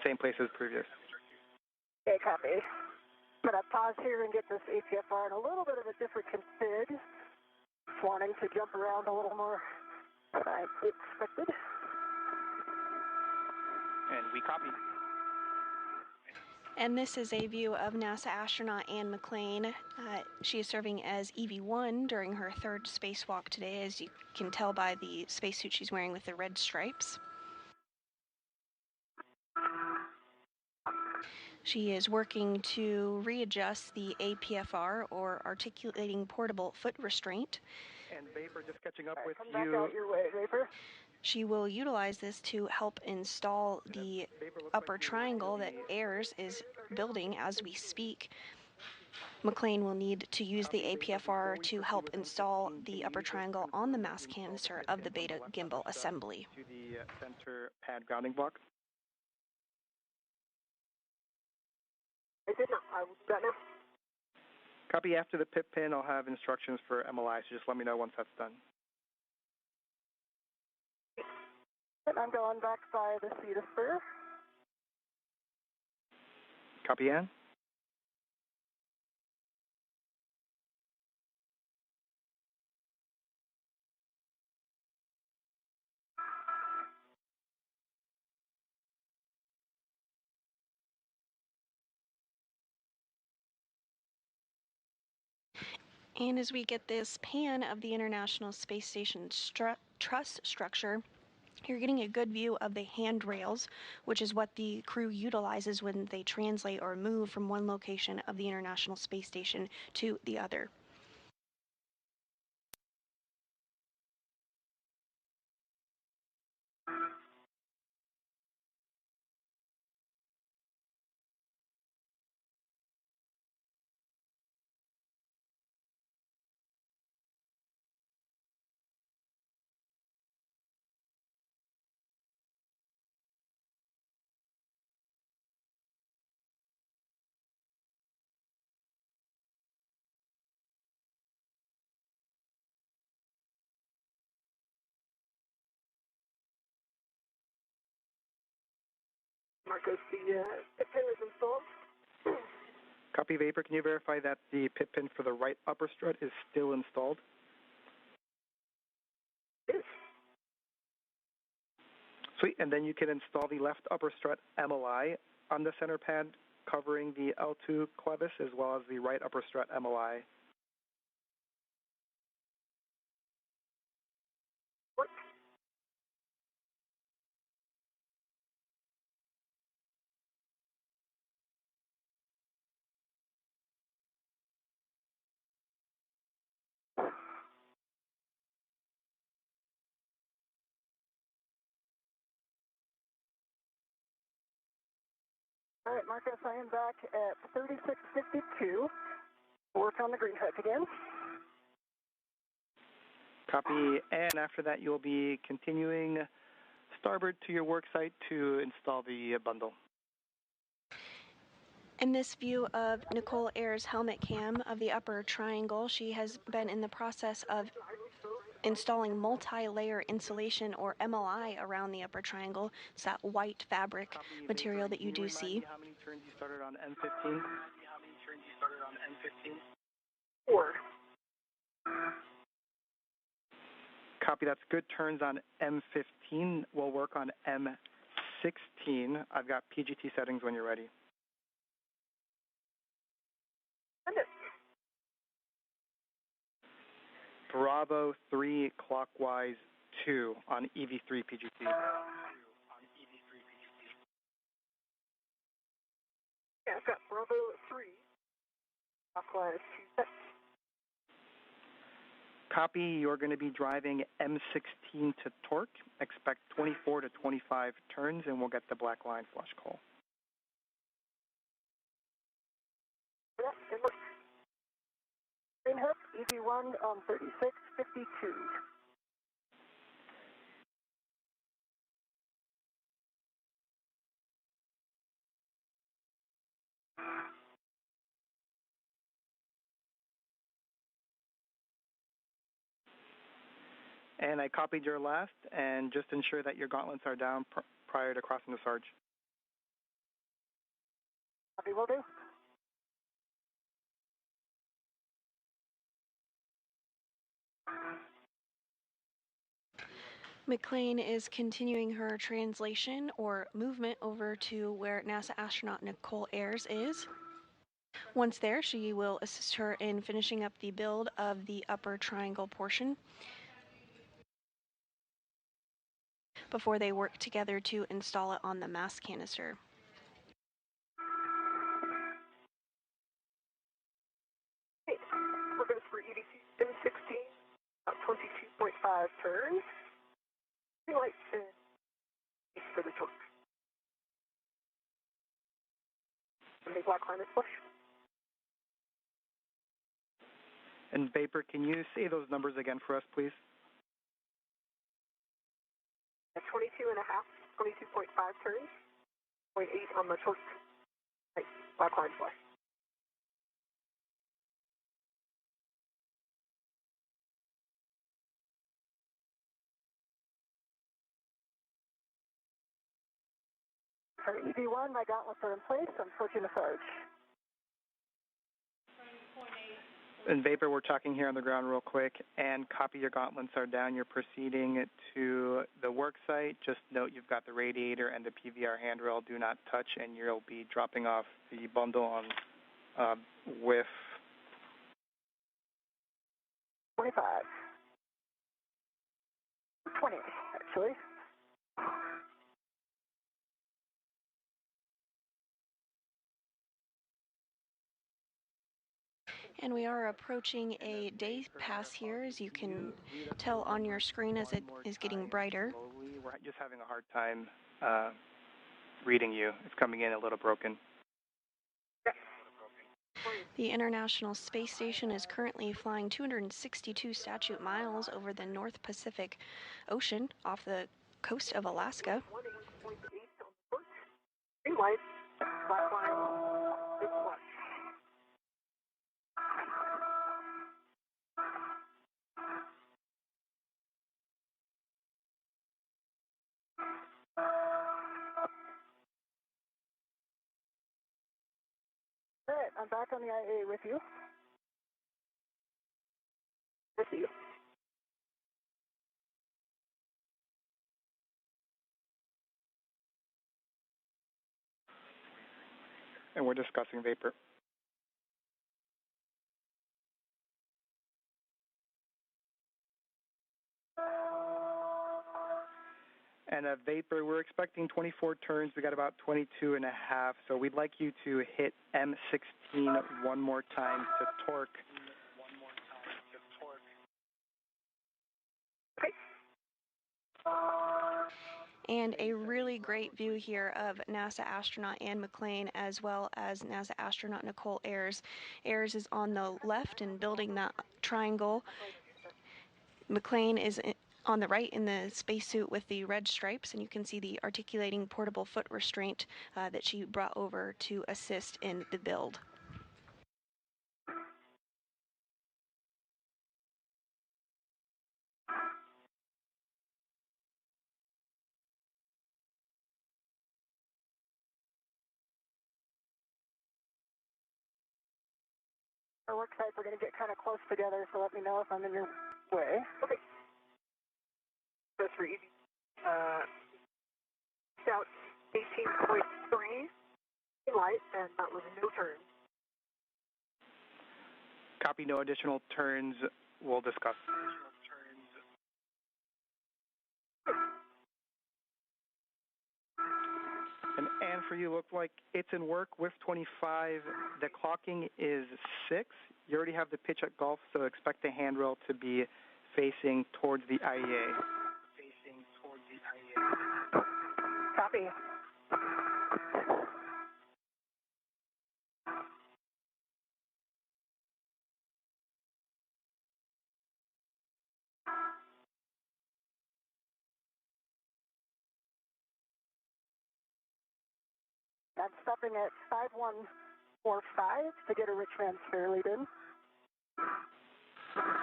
Same place as previous. Okay, copy. I'm going to pause here and get this APFR in a little bit of a different config. Just wanting to jump around a little more than I expected. And we copy. And this is a view of NASA astronaut Anne McClain. She is serving as EV1 during her third spacewalk today, as you can tell by the spacesuit she's wearing with the red stripes. She is working to readjust the APFR, or articulating portable foot restraint. And Vapor, just catching up with come you. Back out your way, Vapor. She will utilize this to help install the upper triangle that Ayers is building as we speak. McClain will need to use the APFR to help install the upper triangle on the mass canister of the Beta gimbal assembly. To the center pad grounding block. I did not. I got now. Copy. After the pip pin, I'll have instructions for MLI, so just let me know once that's done. I'm going back by the seat of spur. Copy, Ann. And as we get this pan of the International Space Station truss structure, you're getting a good view of the handrails, which is what the crew utilizes when they translate or move from one location of the International Space Station to the other. Marcos, the pin is installed. Copy, Vapor. Can you verify that the pip pin for the right upper strut is still installed? Yes. Sweet. And then you can install the left upper strut MLI on the center pad covering the L2 clevis, as well as the right upper strut MLI. What? All right, Marcus, I am back at 3652. Work on the green hook again. Copy. And after that, you'll be continuing starboard to your work site to install the bundle. In this view of Nichole Ayers' helmet cam of the upper triangle, she has been in the process of installing multi-layer insulation, or MLI, around the upper triangle. It's that white fabric material that you do see. How many turns you started on M15? 4. Copy. That's good turns on M15. We'll work on M16. I've got PGT settings when you're ready. Bravo 3 clockwise 2 on EV3 PGT. Yeah, I've got Bravo 3. Clockwise 2. Copy. You're going to be driving M16 to torque. Expect 24 to 25 turns, and we'll get the black line flush call. Yeah, it works. Green hook, EV1 on 3652. And I copied your last, and just ensure that your gauntlets are down prior to crossing the Sarge. Copy, will do. McClain is continuing her translation or movement over to where NASA astronaut Nichole Ayers is. Once there, she will assist her in finishing up the build of the upper triangle portion before they work together to install it on the mass canister. Hey, we're going for EDC M16, about 22.5 turns. Green light and for the torque. And the black line is push. And Vapor, can you say those numbers again for us, please? At 22.5 turns, 0.8 on the torque. Right, black line flush. For EV1, my gauntlets are in place. I'm switching to Sarge. And Vapor, we're talking here on the ground real quick, and copy your gauntlets are down. You're proceeding to the worksite. Just note you've got the radiator and the PVR handrail. Do not touch, and you'll be dropping off the bundle on with 25. 20, actually. And we are approaching a day pass here, as you can tell on your screen as it is getting brighter. Slowly. We're just having a hard time reading you. It's coming in a little broken. The International Space Station is currently flying 262 statute miles over the North Pacific Ocean off the coast of Alaska. Green light, black line, big flush. All right, I'm back on the IA with you. With you. And we're discussing Vapor. And Vapor, we're expecting 24 turns. We got about 22 and a half. So we'd like you to hit M16 one more time to torque. Okay. And a really great view here of NASA astronaut Ann McClain as well as NASA astronaut Nichole Ayers. Ayers is on the left and building that triangle. McClain is on the right in the spacesuit with the red stripes, and you can see the articulating portable foot restraint that she brought over to assist in the build. Our worksite, we're going to get kind of close together, so let me know if I'm in your way. Okay. That's for easy. Scout 18.3, light, and that was no turn. Copy, no additional turns. We'll discuss. And for you, look like it's in work with 25. The clocking is 6. You already have the pitch at Gulf, so expect the handrail to be facing towards the IEA. Copy. I'm stopping at 5145 to get a rich man's fare lead in.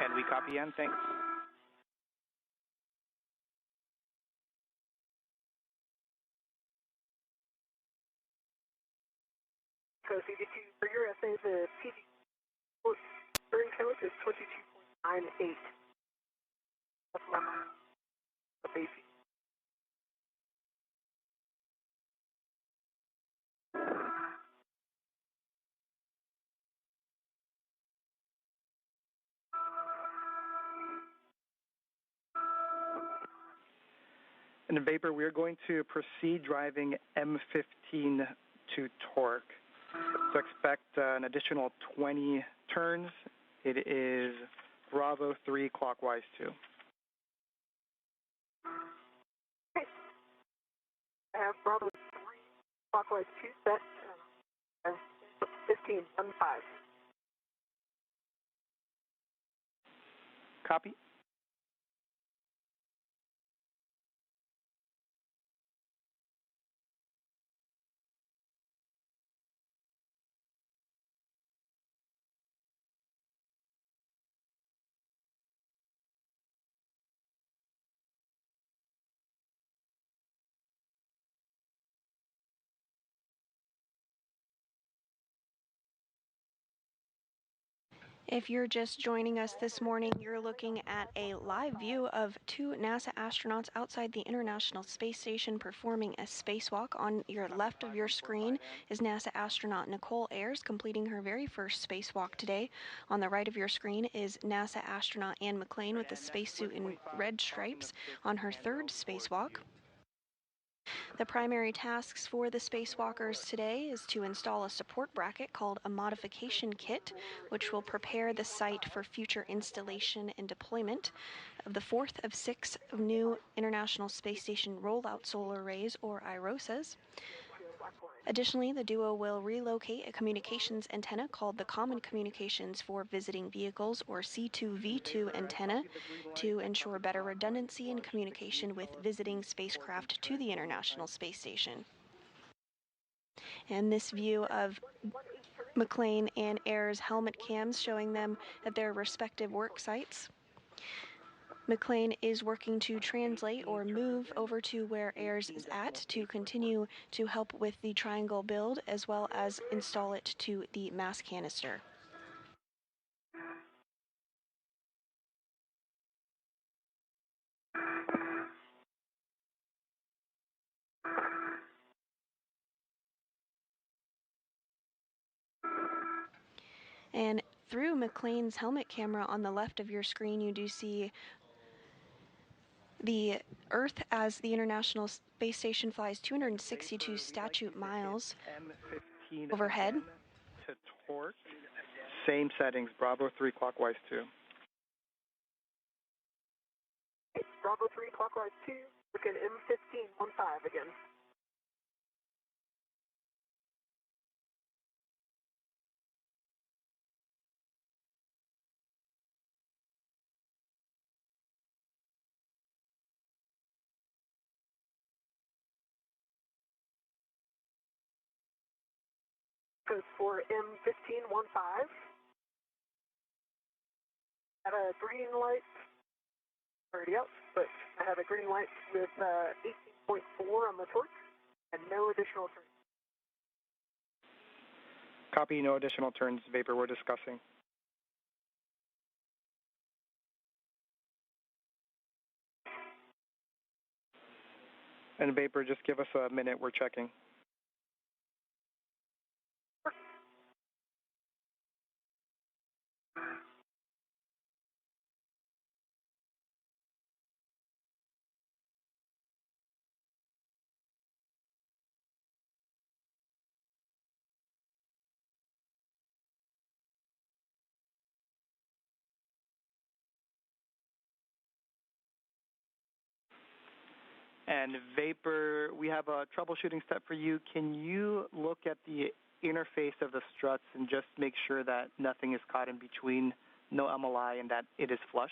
And we copy, Ann. Thanks. So CD2 for your essay, the PD during count is 22.98. That's my basic. And in Vapor, we're going to proceed driving M15 to torque. So expect an additional 20 turns. It is Bravo 3 clockwise 2. Okay. I have Bravo 3 clockwise 2 set. 15 on 5. Copy. If you're just joining us this morning, you're looking at a live view of two NASA astronauts outside the International Space Station performing a spacewalk. On your left of your screen is NASA astronaut Nichole Ayers completing her very first spacewalk today. On the right of your screen is NASA astronaut McClain with a spacesuit in red stripes on her third spacewalk. The primary tasks for the spacewalkers today is to install a support bracket called a modification kit, which will prepare the site for future installation and deployment of the fourth of 6 new International Space Station rollout solar arrays, or IROSAs. Additionally, the duo will relocate a communications antenna called the Common Communications for Visiting Vehicles, or C2V2 antenna, to ensure better redundancy in communication with visiting spacecraft to the International Space Station. And this view of McClain and Ayers helmet cams showing them at their respective work sites. McClain is working to translate or move over to where Ayers is at to continue to help with the triangle build as well as install it to the mass canister. And through McClain's helmet camera on the left of your screen, you do see the Earth as the International Space Station flies 262 statute miles overhead. To torque. Same settings, Bravo 3 clockwise 2. Bravo 3 clockwise 2, looking M15 on 5 again. Goes for M15 on 5. Have a green light already up, but I have a green light with 18.4 on the torque and no additional turns. Copy, no additional turns, Vapor, we're discussing. And Vapor, just give us a minute, we're checking. And Vapor, we have a troubleshooting step for you. Can you look at the interface of the struts and just make sure that nothing is caught in between, no MLI, and that it is flush?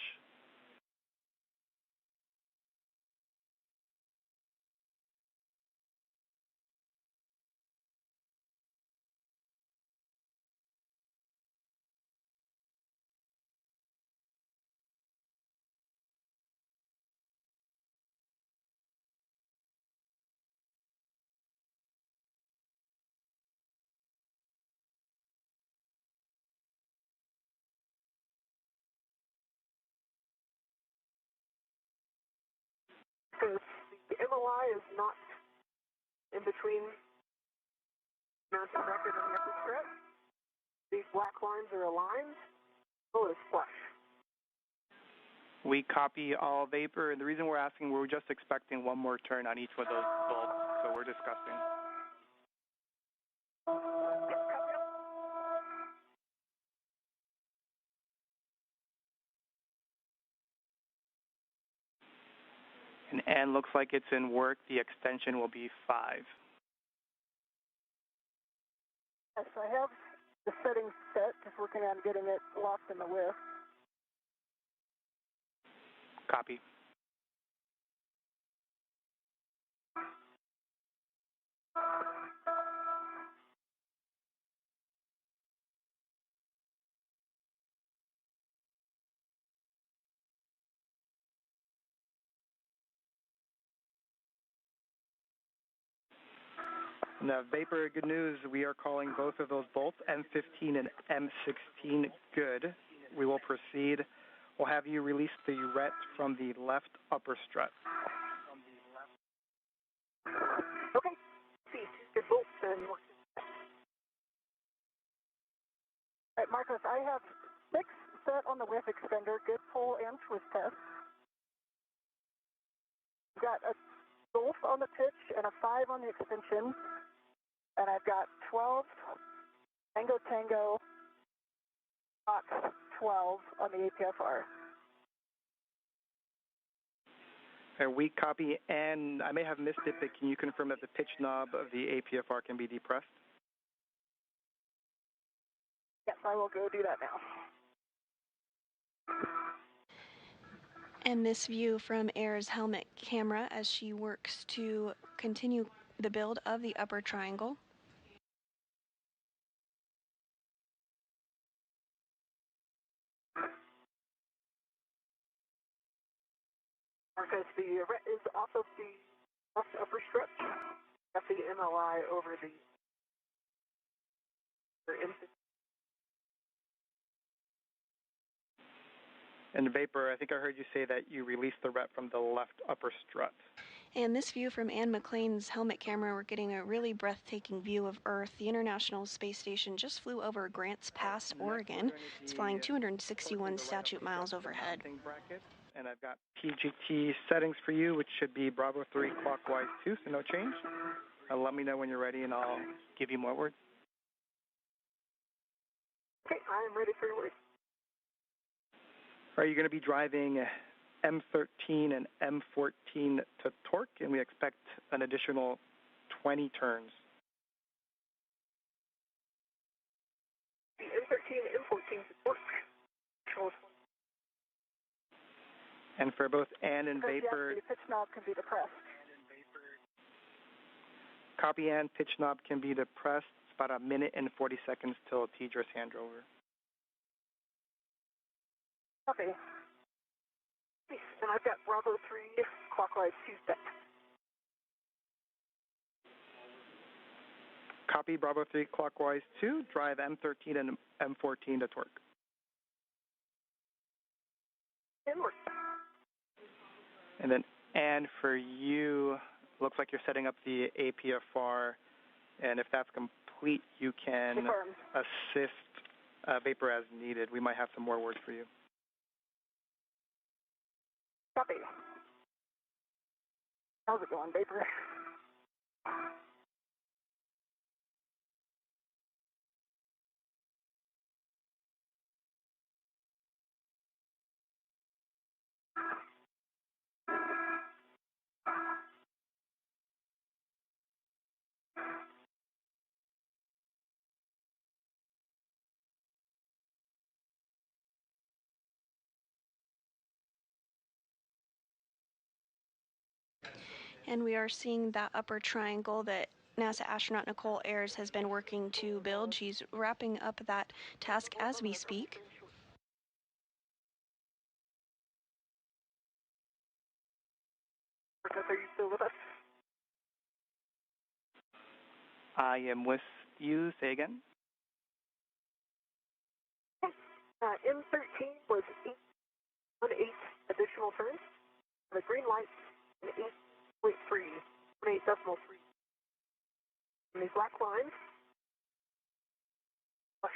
Marcus, the MOI is not in between mountain record and the upper strut. These black lines are aligned. Oh, it's flush. We copy all vapor, and the reason we're asking, we're just expecting one more turn on each of those bolts, so we're discussing. And looks like it's in work. The extension will be 5. Yes, I have the settings set, just working on getting it locked in the whiff. Copy. And the vapor, good news, we are calling both of those bolts, M15 and M16, good. We will proceed. We'll have you release the ret from the left upper strut. Okay. See, good bolts and work. All right, Marcos, I have 6 set on the whiff extender, good pull and twist test. Got a golf on the pitch and a 5 on the extension. And I've got 12 Tango Tango Fox 12 on the APFR. We copy, and I may have missed it, but can you confirm that the pitch knob of the APFR can be depressed? Yes, I will go do that now. And this view from Ayers' helmet camera as she works to continue the build of the upper triangle. Marcus, the ret is also the left upper strut. Got the MLI over the And vapor, I think I heard you say that you released the ret from the left upper strut. And this view from McClain's helmet camera, we're getting a really breathtaking view of Earth. The International Space Station just flew over Grants Pass, Oregon. It's flying 261 statute miles overhead. And I've got PGT settings for you, which should be Bravo 3 clockwise 2, so no change. Let me know when you're ready, and I'll give you more words. Okay, I am ready for your words. Are you going to be driving M13 and M14 to torque, and we expect an additional 20 turns. The M13 and M14 to torque. And for both Ann and vapor, yes, the pitch knob can be depressed. Copy Ann, pitch knob can be depressed. It's about 1 minute and 40 seconds till Tidra's handover. Copy. And I've got Bravo 3 clockwise 2 set. Copy Bravo 3 clockwise 2, drive M13 and M14 to torque. Inward. And then, Ann, for you, looks like you're setting up the APFR, and if that's complete, you can Confirmed. assist vapor as needed. We might have some more words for you. Copy. How's it going, vapor? And we are seeing that upper triangle that NASA astronaut Nichole Ayers has been working to build. She's wrapping up that task as we speak. Are you still with us? I am with you. Say again. M13 was 8 additional turns. The green light 8.3, 8.3. And these black lines, flush.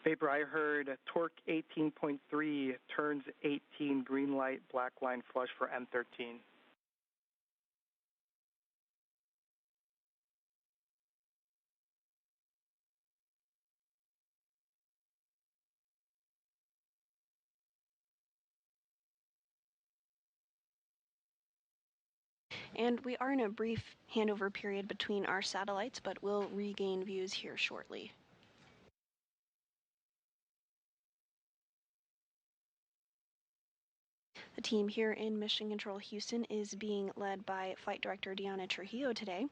Vapor, I heard torque 18.3, turns 18, green light, black line, flush for M13. And we are in a brief handover period between our satellites, but we'll regain views here shortly. The team here in Mission Control Houston is being led by Flight Director Diana Trujillo today.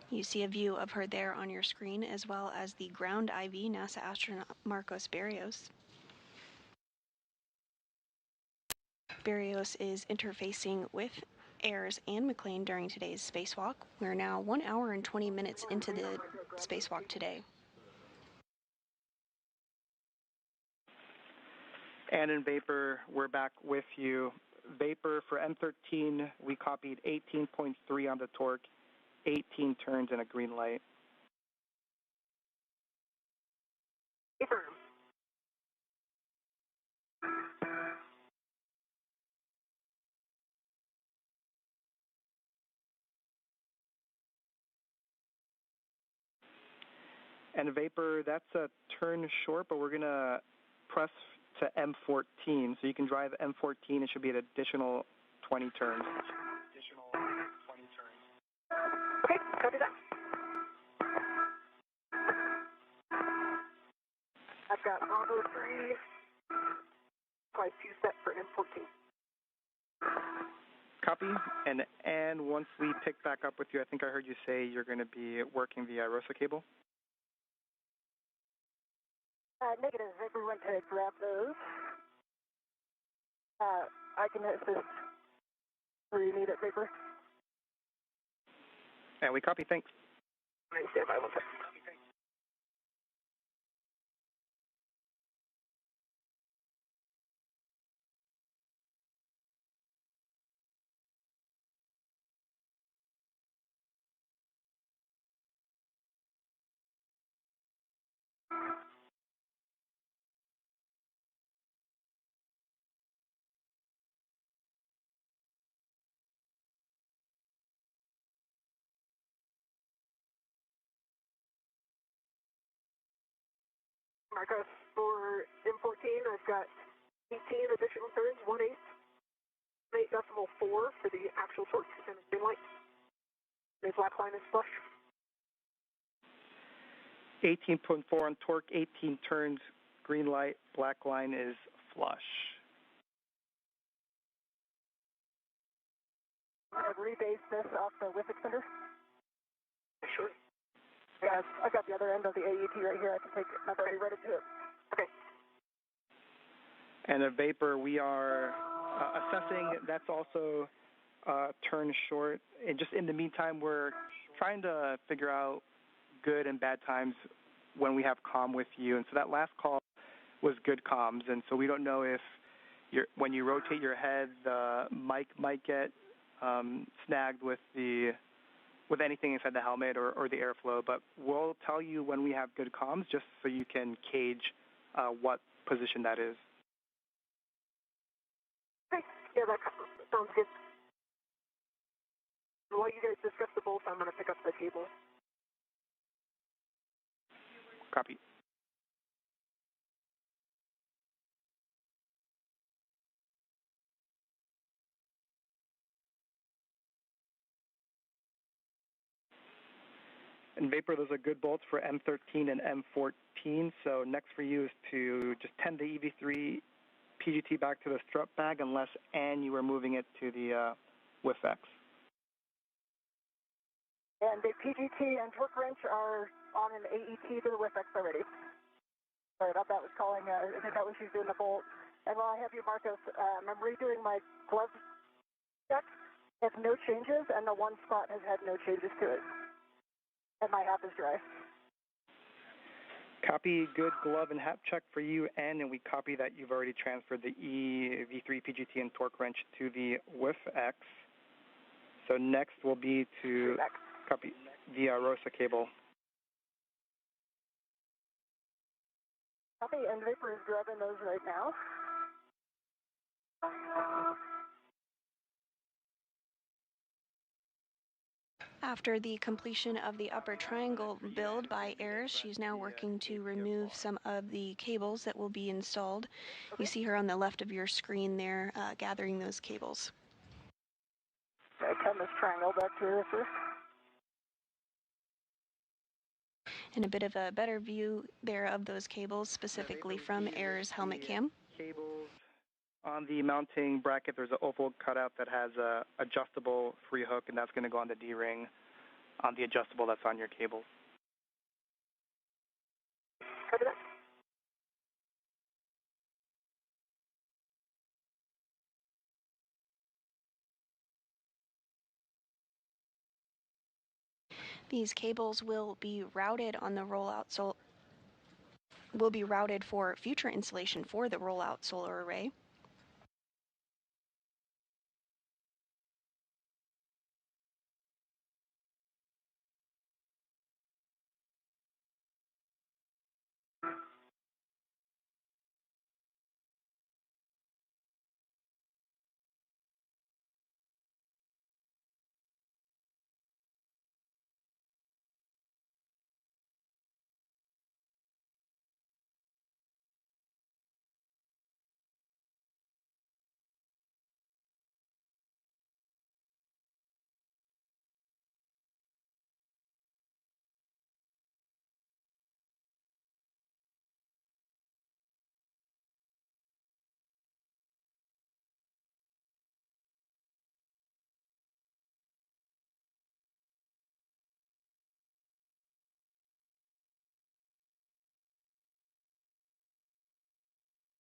You see a view of her there on your screen, as well as the ground IV, NASA astronaut Marcos Berrios. Berrios is interfacing with Ayers and McClain during today's spacewalk. We're now 1 hour and 20 minutes into the spacewalk today. And in Vapor, we're back with you. Vapor for M13, we copied 18.3 on the torque, 18 turns and a green light. Vapor. And Vapor, that's a turn short, but we're going to press to M14. So you can drive M14. It should be an additional 20 turns. Okay, copy that. I've got Bravo 3, probably 2 set for M14. Copy. And once we pick back up with you, I think I heard you say you're going to be working the ROSA cable? Negative. Vapor went to grab those. I can assist where you need it, Vapor. And we copy. Thanks. Stand by 1 second. Marcos, for M14, I've got 18 additional turns, 1/8, 8.4 for the actual torque and the green light. The black line is flush. 18.4 on torque, 18 turns, green light, black line is flush. I've rebased this off the WIFIC center. Sure. Yeah, I've got the other end of the AET right here. I can take it. I've already read it to it. Okay. And a Vapor, we are assessing. That's also turn short. And just in the meantime, we're trying to figure out good and bad times when we have comm with you. And so that last call was good comms. And so we don't know if when you rotate your head, the mic might get snagged with anything inside the helmet or the airflow. But we'll tell you when we have good comms, just so you can gauge what position that is. Okay. Yeah, that sounds good. While you guys discuss the bolts, I'm going to pick up the cable. Copy. And Vapor, those are good bolts for M13 and M14. So next for you is to just tend the EV3 PGT back to the strut bag unless you are moving it to the WIFX. And the PGT and torque wrench are on an AET to the WIFX already. Sorry about that. Was calling. I think that was you doing the bolt. And while I have you, Marcos, I'm redoing my glove check. It has no changes, and the one spot has had no changes to it. And my app is dry. Copy, good glove and hat check for you, and we copy that you've already transferred the V3 PGT and torque wrench to the WIF-X. So next will be to copy the ROSA cable. Copy, and Vapor is grabbing those right now. After the completion of the upper triangle build by Ayers, she's now working to remove some of the cables that will be installed. You see her on the left of your screen there, gathering those cables. Okay, come this triangle back to this. And a bit of a better view there of those cables, specifically from Ayers helmet cam. Cables on the mounting bracket, there's an oval cutout that has a adjustable free hook, and that's going to go on the D-ring on the adjustable that's on your cable. Copy that. These cables will be routed on the rollout, so will be routed for future installation for the rollout solar array.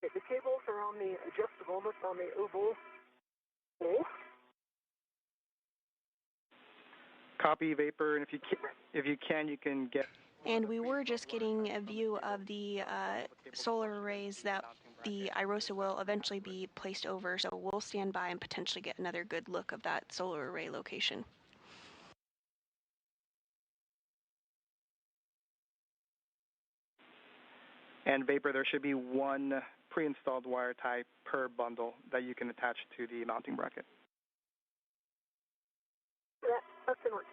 Okay, the cables are on the adjustable, that's on the oval. Okay. Copy, Vapor, and if you can, you can get... And we were just getting a view of the solar arrays that the IROSA will eventually be placed over, so we'll stand by and potentially get another good look of that solar array location. And Vapor, there should be one pre-installed wire tie per bundle that you can attach to the mounting bracket. Yeah, that's in order.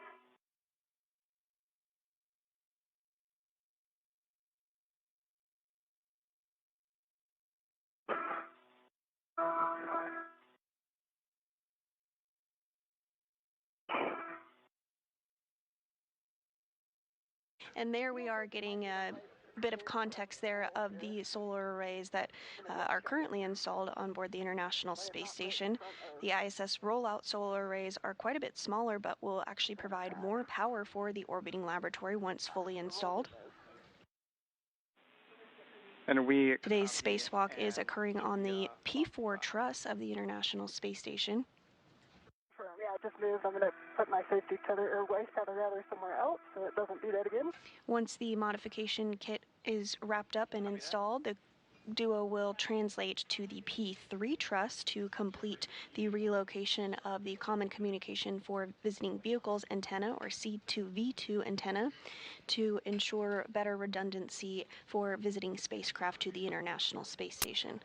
And there we are getting a bit of context there of the solar arrays that are currently installed on board the International Space Station. The ISS rollout solar arrays are quite a bit smaller, but will actually provide more power for the orbiting laboratory once fully installed. And Today's spacewalk is occurring on the P4 truss of the International Space Station. Yeah, I just moved. I'm going to put my safety tether, or waist tether rather, somewhere else so it doesn't do that again. Once the modification kit is wrapped up and installed, the duo will translate to the P3 truss to complete the relocation of the Common Communication for Visiting Vehicles antenna, or C2V2 antenna, to ensure better redundancy for visiting spacecraft to the International Space Station.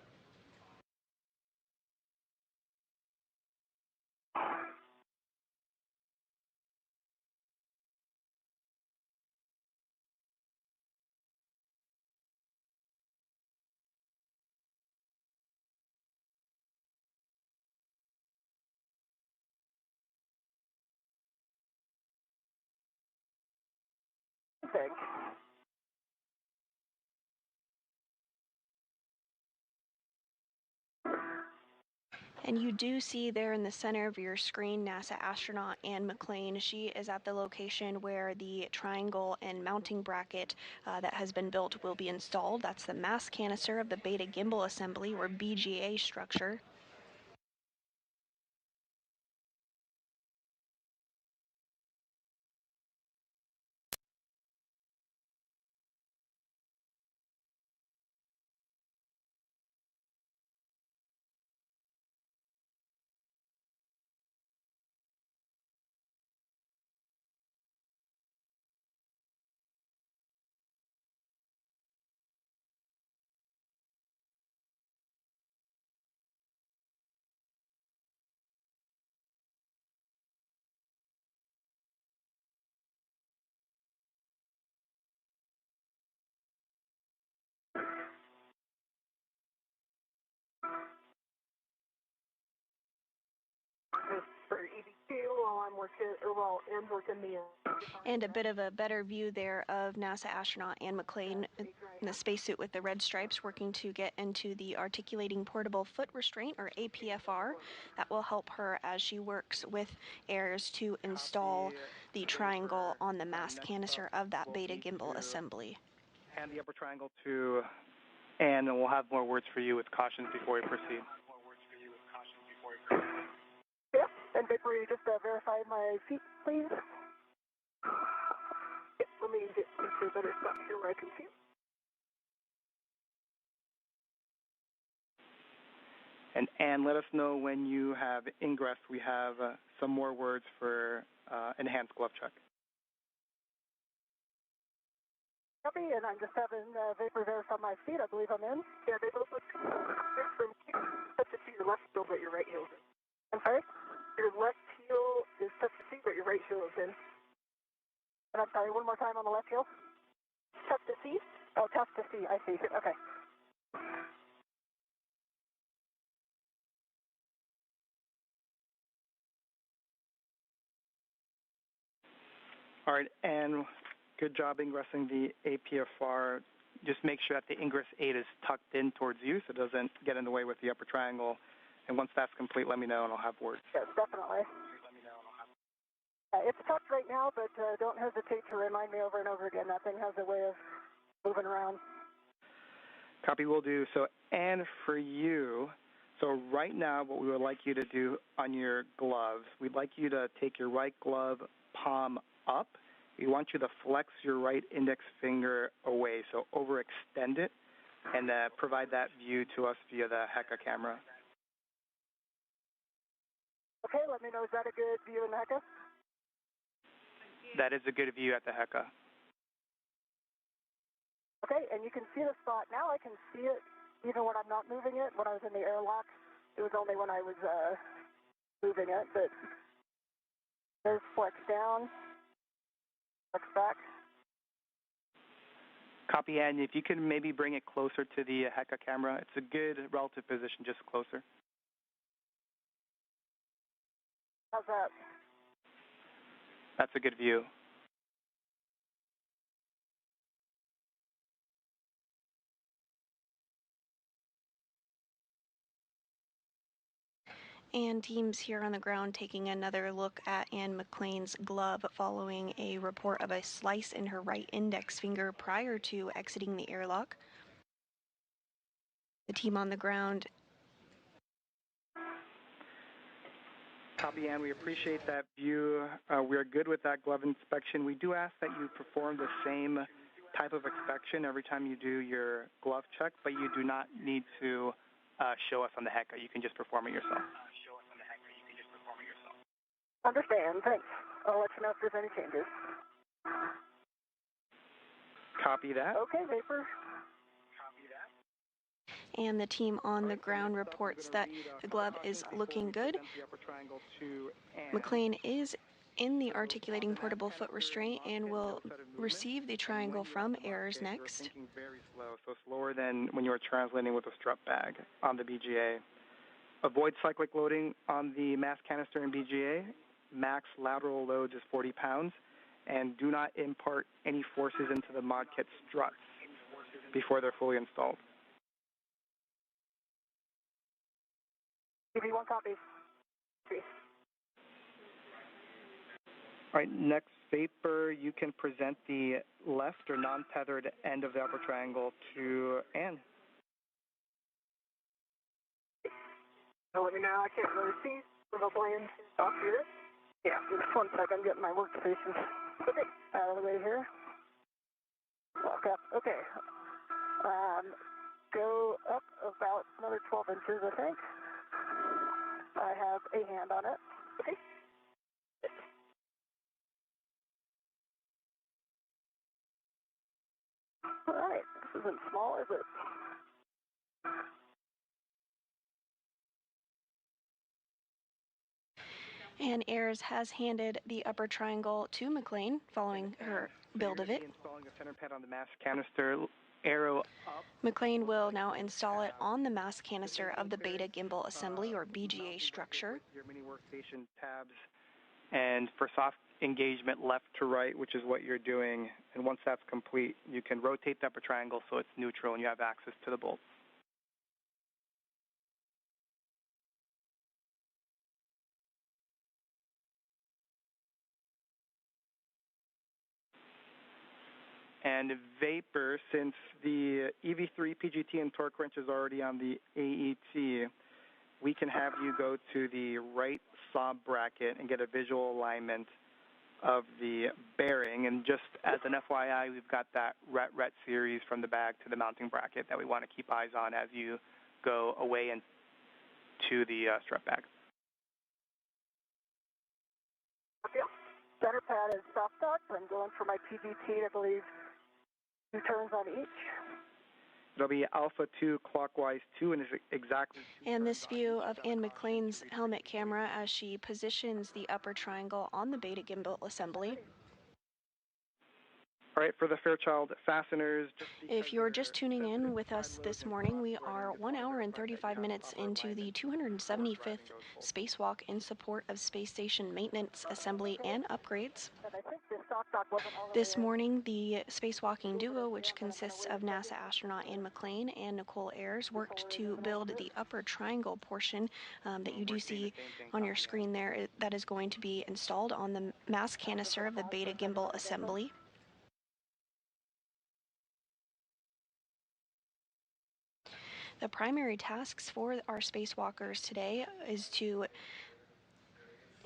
Okay. And you do see there in the center of your screen NASA astronaut Anne McClain. She is at the location where the triangle and mounting bracket that has been built will be installed. That's the mass canister of the Beta Gimbal Assembly, or BGA structure. while I'm working, or while Anne's working the. And a bit of a better view there of NASA astronaut Anne McClain in the spacesuit with the red stripes working to get into the articulating portable foot restraint, or APFR. That will help her as she works with Ayers to install the triangle on the mass canister of that beta gimbal assembly. Hand the upper triangle to Anne, and we'll have more words for you with cautions before we proceed. Yep, and before you just verify my feet, please. Yep, let me get into a better spot here where I can see. And Anne, let us know when you have Ingress. We have some more words for enhanced glove check. Copy, and I'm just having vapor verify my feet. I believe I'm in. Yeah, they both look from touch to see your left heel, but your right heel is in. I'm sorry? Your left heel is touch to see, but your right heel is in. And I'm sorry, one more time on the left heel. Tough to see? Oh, tough to see. I see. Okay. All right, and good job ingressing the APFR. Just make sure that the Ingress 8 is tucked in towards you so it doesn't get in the way with the upper triangle. And once that's complete, let me know and I'll have words. Yes, definitely. It's tucked right now, but don't hesitate to remind me over and over again. That thing has a way of moving around. Copy, will do. So, Anne, for you, so right now what we would like you to do on your gloves, we'd like you to take your right glove palm up. We want you to flex your right index finger away, so overextend it, and provide that view to us via the HECA camera. Okay, let me know, is that a good view in the HECA? That is a good view at the HECA. Okay, and you can see the spot. Now I can see it even when I'm not moving it. When I was in the airlock, it was only when I was moving it, but there's flex down, flex back. Copy, Anne. If you can maybe bring it closer to the HECA camera. It's a good relative position, just closer. How's that? That's a good view. And teams here on the ground taking another look at Anne McClain's glove following a report of a slice in her right index finger prior to exiting the airlock. The team on the ground. Copy, Anne. We appreciate that view. We are good with that glove inspection. We do ask that you perform the same type of inspection every time you do your glove check, but you do not need to show us on the HECA. You can just perform it yourself. Understand, thanks. I'll let you know if there's any changes. Copy that. Okay, vapor. And the team on the ground reports that the glove is looking good. McClain is in the articulating portable foot restraint and will receive the triangle from Ayers next. Very slow, so slower than when you are translating with a strap bag on the BGA. Avoid cyclic loading on the mass canister and BGA. Max lateral loads is 40 pounds. And do not impart any forces into the mod kit struts before they're fully installed. Give me one copy. All right, next vapor, you can present the left or non-tethered end of the upper triangle to Anne. So let me know, I can't really see. We'll go in off here. Yeah, just one sec, I'm getting my workstation. Okay, out of the way here. Walk up, okay. Go up about another 12 inches, I think. I have a hand on it. Okay. All right, this isn't small, is it? And Ayers has handed the upper triangle to McClain following her build of it. Installing a center pad on the mass canister, arrow up. McClain will now install it on the mass canister of the beta gimbal assembly, or BGA structure. Your mini workstation tabs And for soft engagement left to right, which is what you're doing, and once that's complete, you can rotate the upper triangle so it's neutral and you have access to the bolts. And vapor, since the EV3 PGT and torque wrench is already on the AET, we can have you go to the right saw bracket and get a visual alignment of the bearing. And just as an FYI, we've got that RET series from the bag to the mounting bracket that we want to keep eyes on as you go away and to the strut bag. Center pad is soft dock. I'm going for my PGT, I believe 2 turns on each. It'll be alpha 2 clockwise 2 and is exactly 2 And this view of Ann McClain's helmet camera as she positions the upper triangle on the beta gimbal assembly. All right, for the Fairchild fasteners. If you're just tuning in with us this morning, we are 1 hour and 35 minutes into the 275th spacewalk in support of space station maintenance, assembly, and upgrades. This morning, the spacewalking duo, which consists of NASA astronaut Ann McClain and Nichole Ayers, worked to build the upper triangle portion that you do see on your screen there that is going to be installed on the mass canister of the beta gimbal assembly. The primary tasks for our spacewalkers today is to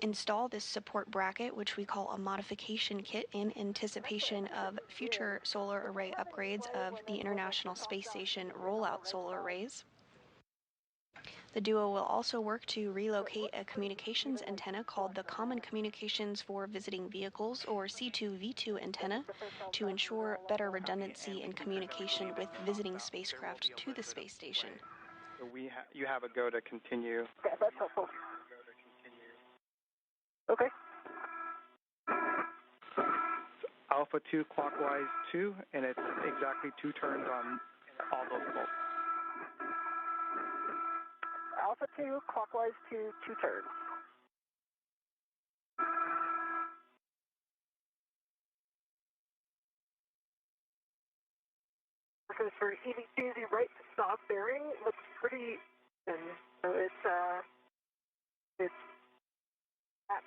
install this support bracket, which we call a modification kit, in anticipation of future solar array upgrades of the International Space Station rollout solar arrays. The duo will also work to relocate a communications antenna called the Common Communications for Visiting Vehicles, or C2V2 antenna, to ensure better redundancy in communication with visiting spacecraft to the space station. So you have a go to continue. Okay, that's helpful. Okay. Alpha 2 clockwise 2, and it's exactly 2 turns on all those bolts. Alpha 2 clockwise 2, 2 turns. Because for EV2, the right stop bearing looks pretty thin. So it's at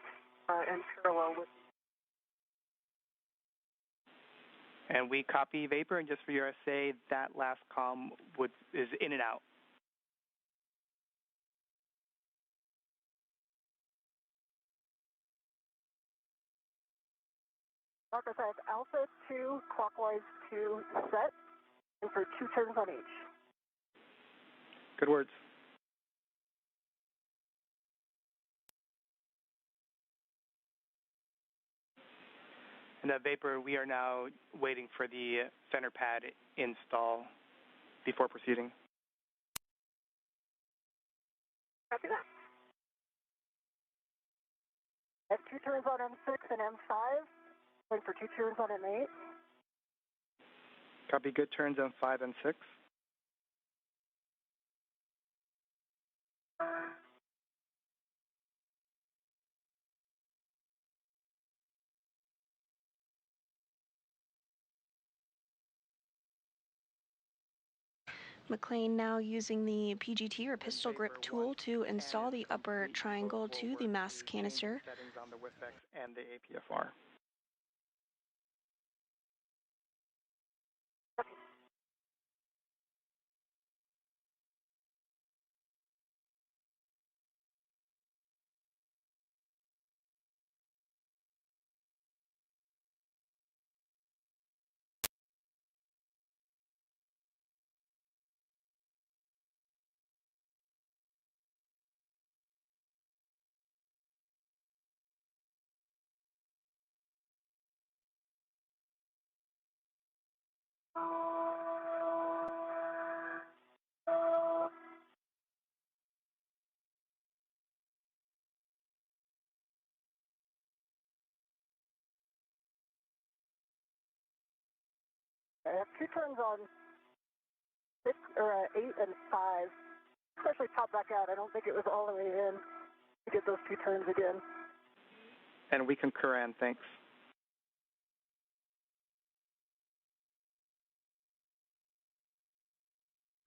and parallel with. And we copy vapor, and just for your essay, that last column is in and out. Marcus, I have Alpha 2 clockwise 2 set, and for 2 turns on each. Good words. And that vapor, we are now waiting for the center pad install before proceeding. Copy that. I have 2 turns on M6 and M5, and for 2 turns on M8. Copy, good turns on 5 and 6. McClain now using the PGT or pistol grip tool to install the upper triangle to the mass canister. Settings on the WIFX and the APFR. I have 2 turns on 6 or 8 and 5. Especially pop back out. I don't think it was all the way in to get those 2 turns again. And we concur, Ann. Thanks.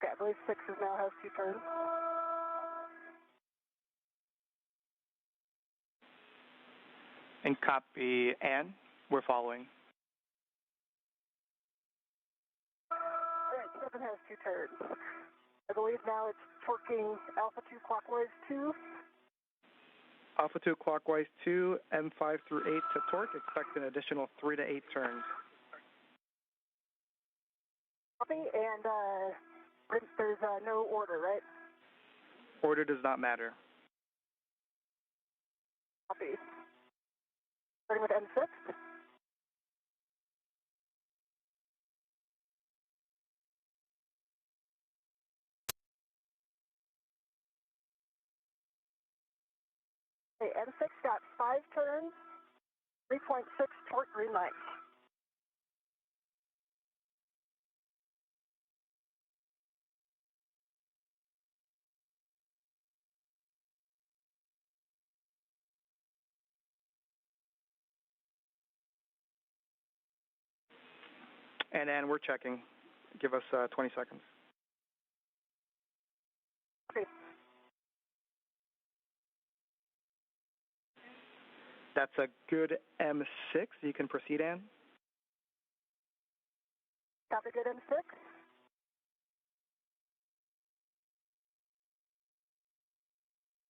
Okay, I believe 6 now has 2 turns. And copy, Ann. We're following. All right, 7 has 2 turns. I believe now it's torquing Alpha 2 clockwise 2. Alpha 2 clockwise 2, M5 through 8 to torque. Expect an additional 3 to 8 turns. Copy, and there's no order, right? Order does not matter. Copy. Starting with M6. Okay, M6 got 5 turns, 3.6 torque green light. And Ann, we're checking. Give us 20 seconds. Okay. That's a good M6. You can proceed, Ann. Copy, good M6.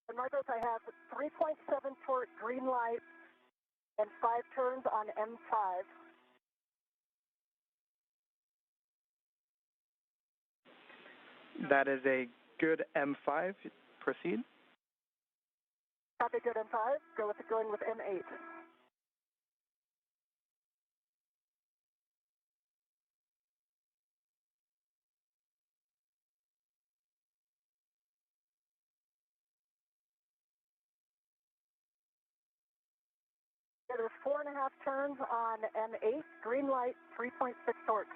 And Marcos, I have 3.7 torque green light and 5 turns on M5. That is a good M5. Proceed. Copy, good M5. Going with M8. There's 4.5 turns on M8. Green light, 3.6 torque.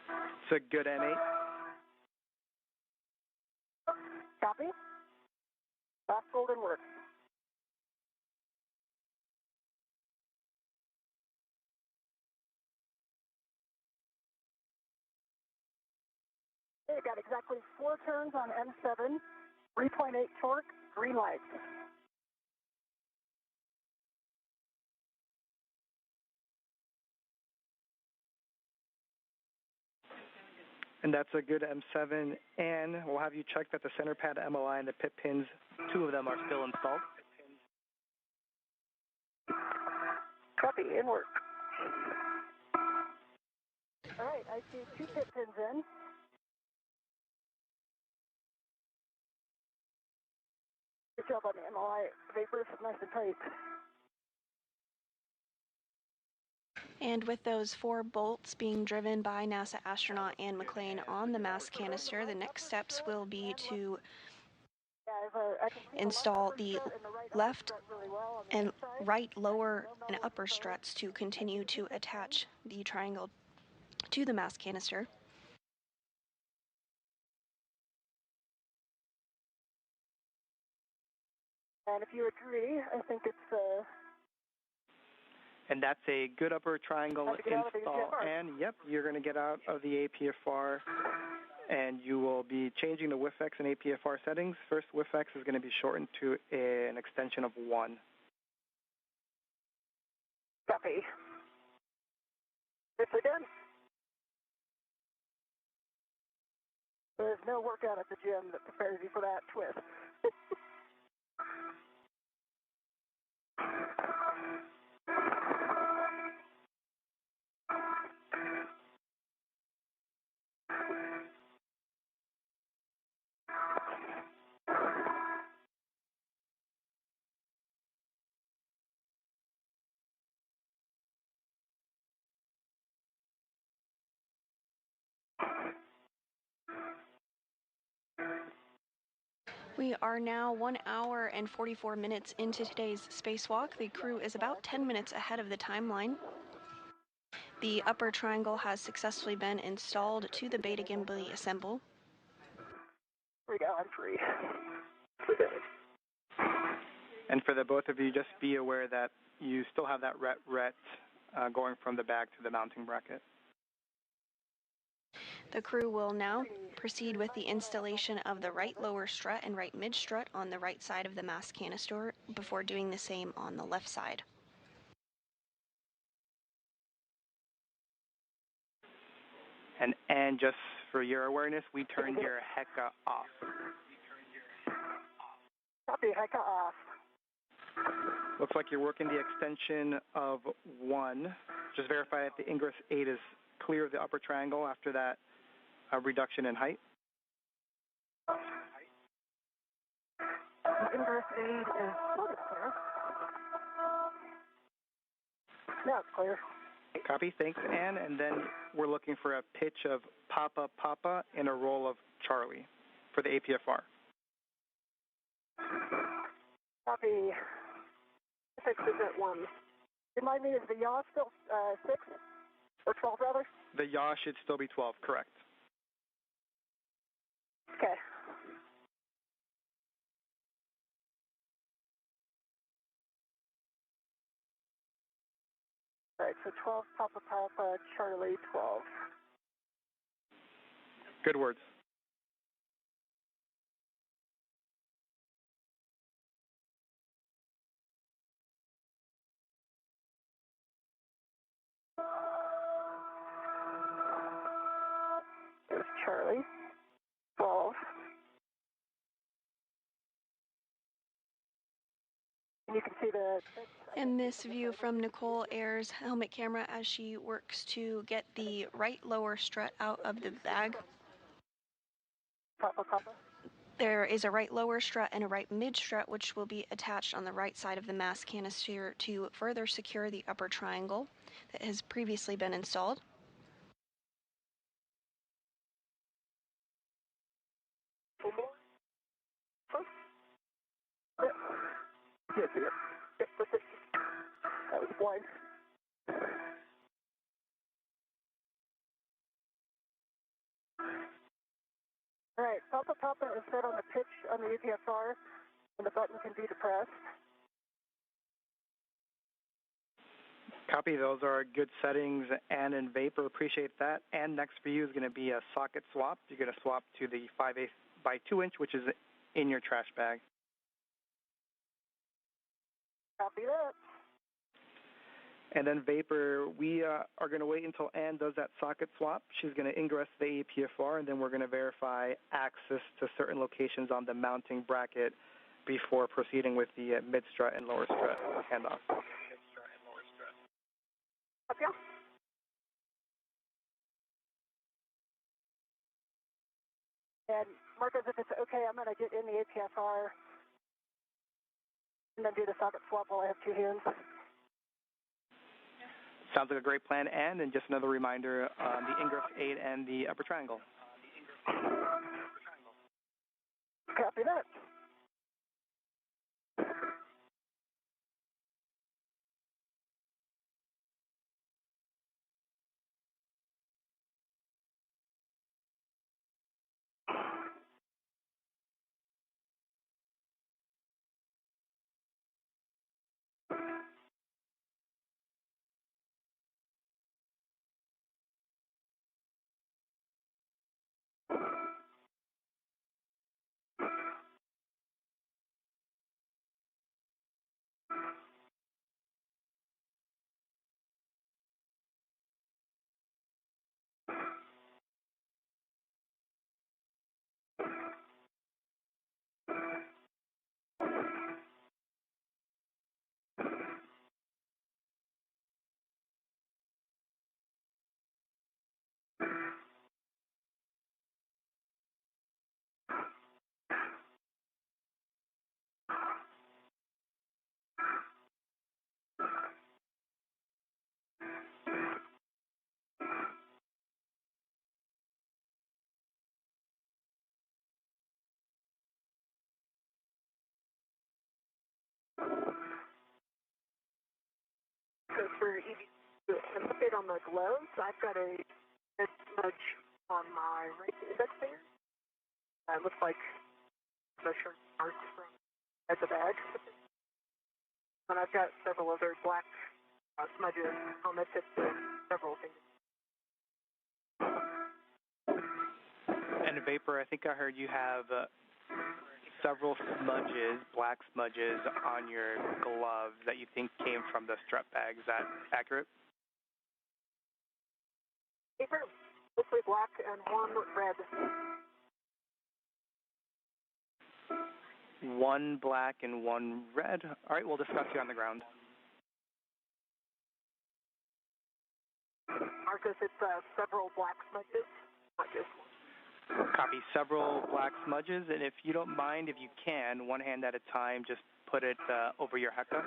It's a good M8. Copy. Last golden word. Okay, got exactly 4 turns on M7. 3.8 torque, green light. And that's a good M7. And we'll have you check that the center pad MLI and the pit pins, 2 of them are still installed. Copy, in work. All right, I see 2 pit pins in. Good job on the MLI. Vapors nice and tight. And with those 4 bolts being driven by NASA astronaut Ann McClain on the mass canister, the next steps will be to install the left and right lower and upper struts to continue to attach the triangle to the mass canister. And if you agree, I think it's And that's a good upper triangle install. And yep, you're going to get out of the APFR and you will be changing the WIFX and APFR settings. First, WIFX is going to be shortened to an extension of 1. Copy. It's done. There's no workout at the gym that prepares you for that twist. We are now 1 hour and 44 minutes into today's spacewalk. The crew is about 10 minutes ahead of the timeline. The upper triangle has successfully been installed to the beta gimbal assemble. Here we go, I'm free. And for the both of you, just be aware that you still have that ret going from the bag to the mounting bracket. The crew will now proceed with the installation of the right lower strut and right mid strut on the right side of the mass canister before doing the same on the left side. And just for your awareness, we turned your HECA off. Copy, HECA off. Looks like you're working the extension of 1. Just verify that the Ingress 8 is clear of the upper triangle after that reduction in height. Ingress 8 is sort of clear. Now it's clear. Copy, thanks, Ann. And then we're looking for a pitch of Papa Papa and a roll of Charlie for the APFR. Copy. 6 is at 1. Remind me, is the yaw still 6 or 12 rather? The yaw should still be 12, correct. Okay. All right, so 12 Papa Papa, Charlie 12. Good words. There's Charlie, 12. And you can see the... And this view from Nichole Ayers' helmet camera as she works to get the right lower strut out of the bag. Papa Papa. There is a right lower strut and a right mid strut which will be attached on the right side of the mass canister to further secure the upper triangle that has previously been installed. Yes, yes. That was blind. All right, Papa Papa is set on the pitch on the APFR, and the button can be depressed. Copy, those are good settings. And in Vapor, appreciate that. And next for you is going to be a socket swap. You're going to swap to the 5/8 by 2 inch, which is in your trash bag. Copy that. And then Vapor, we are going to wait until Ann does that socket swap. She's going to ingress the APFR, and then we're going to verify access to certain locations on the mounting bracket before proceeding with the mid-strut and lower strut handoff. Okay. And Marcos, if it's okay, I'm going to get in the APFR and then do the socket swap while I have 2 hands. Sounds like a great plan, Ann. And just another reminder on the Ingress 8 and the upper triangle. Copy that. So for EV, an update on the gloves, I've got a smudge on my right index finger. It looks like the shirt marks at the bag. And I've got several other black smudges on the tips of several things. And Vapor, I think I heard you have several smudges, black smudges, on your gloves that you think came from the strap bag. Is that accurate? Paper, mostly black and one red. One black and one red. All right, we'll discuss you on the ground. Marcus, it's several black smudges, not just one. Copy. Several black smudges, and if you don't mind, if you can, one hand at a time, just put it over your heka.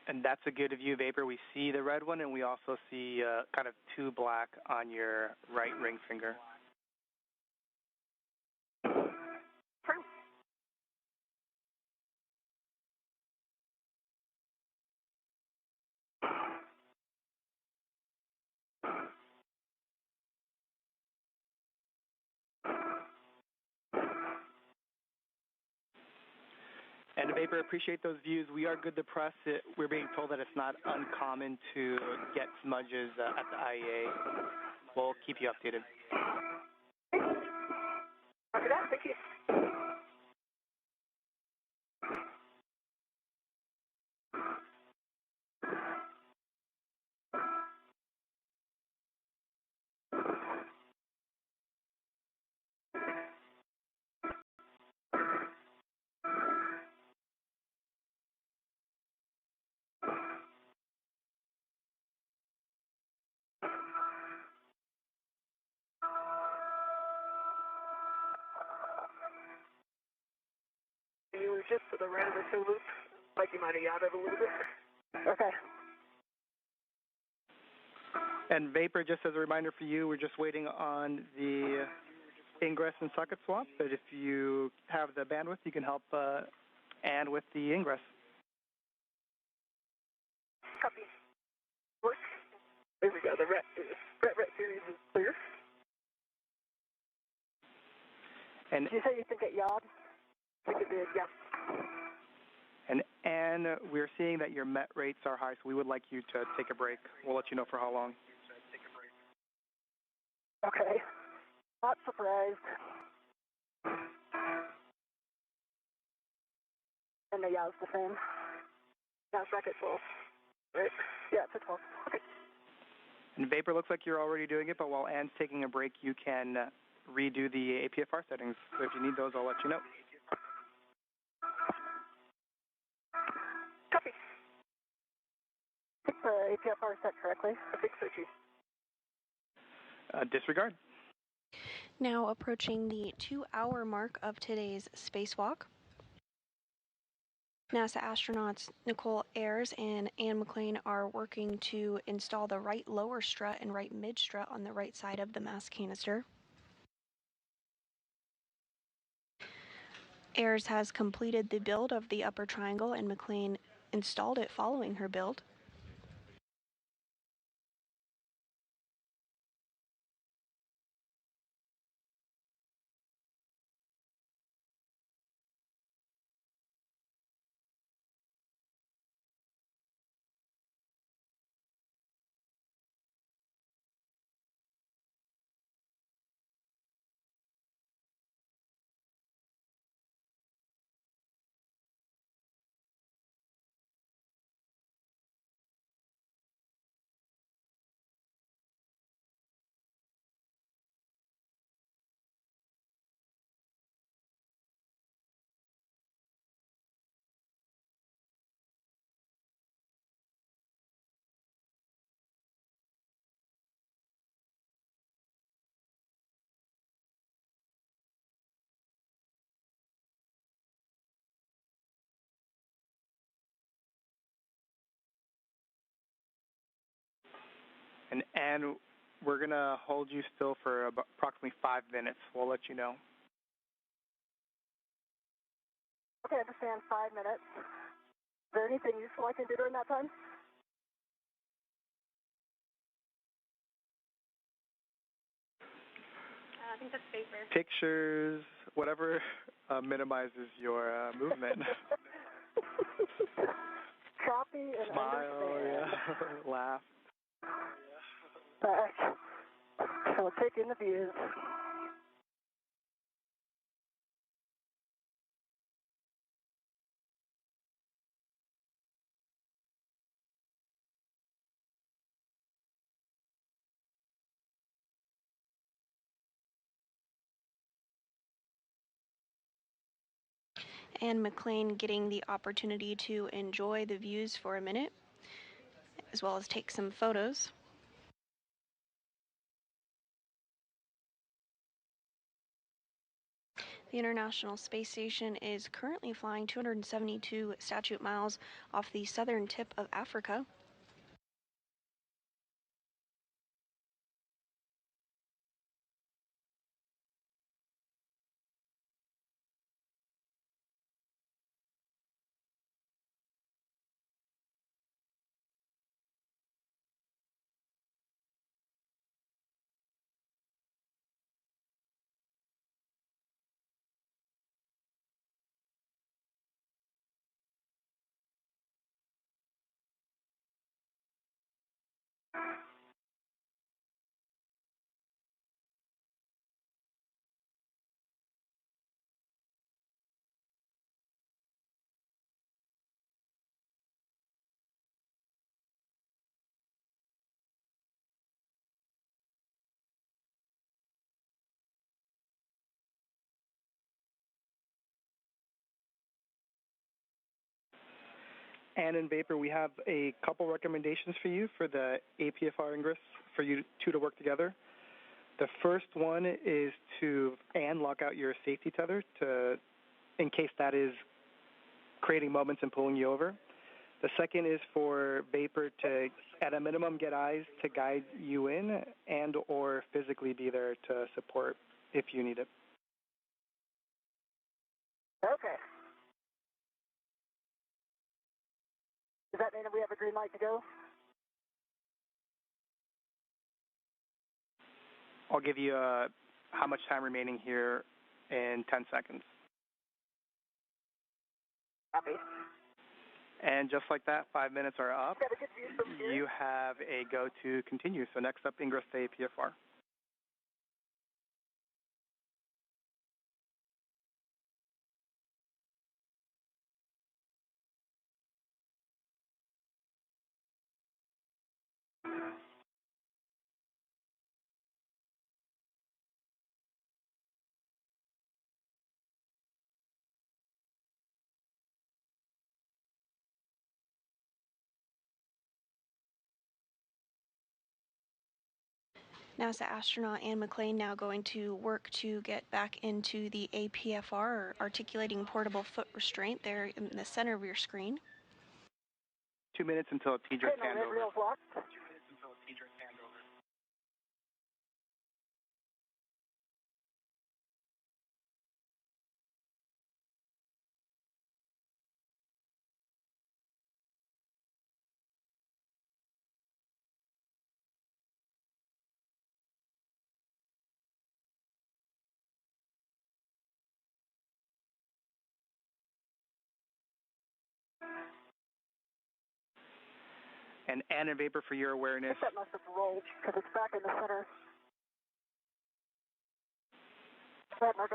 And that's a good view, Vapor. We see the red one, and we also see kind of two black on your right ring finger. And Vapor, appreciate those views. We are good to press it. We're being told that it's not uncommon to get smudges at the IEA. We'll keep you updated. After that, thank you. You were just to the right of the two loop, like you might have yawed a little bit. Okay. And Vapor, just as a reminder for you, we're just waiting on the ingress and socket swap, but if you have the bandwidth, you can help Ann with the ingress. Copy. Work. There we go. The ret series is clear. And did you say you think it yawed? I think it did, yeah. And Ann, we're seeing that your met rates are high, so we would like you to take a break. We'll let you know for how long. Okay. Not surprised. And the yaw's the same. Now it's back at 12. Right? Yeah, it's at 12. Okay. And Vapor looks like you're already doing it, but while Ann's taking a break, you can redo the APFR settings. So if you need those, I'll let you know. Copy. I think the APFR set correctly. I think so too. Disregard. Now approaching the 2-hour mark of today's spacewalk. NASA astronauts Nichole, Ayers, and Ann McClain are working to install the right lower strut and right mid strut on the right side of the mass canister. Ayers has completed the build of the upper triangle, and McClain installed it following her build. And Ann, we're going to hold you still for approximately 5 minutes. We'll let you know. Okay, I understand. 5 minutes. Is there anything useful I can do during that time? I think that's vapor. Pictures, whatever minimizes your movement. Choppy and smile, yeah. Laugh. So take in the views. And McClain getting the opportunity to enjoy the views for a minute, as well as take some photos. The International Space Station is currently flying 272 statute miles off the southern tip of Africa. And in Vapor, we have a couple recommendations for you for the APFR Ingress for you two to work together. The first one is to lock out your safety tether in case that is creating moments and pulling you over. The second is for Vapor to, at a minimum, get eyes to guide you in and or physically be there to support if you need it. Okay. Does that mean that we have a green light to go? I'll give you how much time remaining here in 10 seconds. Copy. And just like that, 5 minutes are up. Got a good view from here. You have a go to continue. So next up, Ingress to APFR. NASA astronaut Anne McClain now going to work to get back into the APFR, or articulating portable foot restraint, there in the center of your screen. 2 minutes until TDRS handover. And Anne and Vapor, for your awareness. That must have rolled because it's back in the center.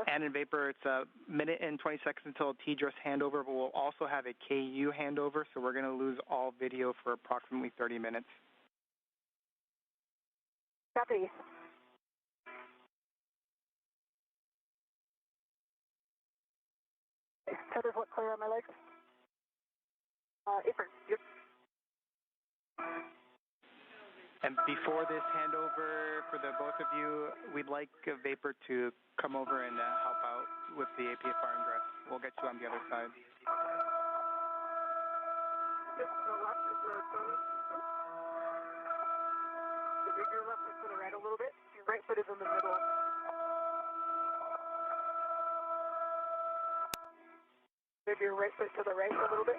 Anne and Vapor, it's a minute and 20 seconds until TDRS handover, but we'll also have a KU handover, so we're going to lose all video for approximately 30 minutes. Copy. Tethers look clear on my legs. Apron. Yep. And before this handover, for the both of you, we'd like Vapor to come over and help out with the APFR Ingress. We'll get you on the other side. Your left foot to the right a little bit. Your right foot is in the middle. Move your right foot to the right a little bit.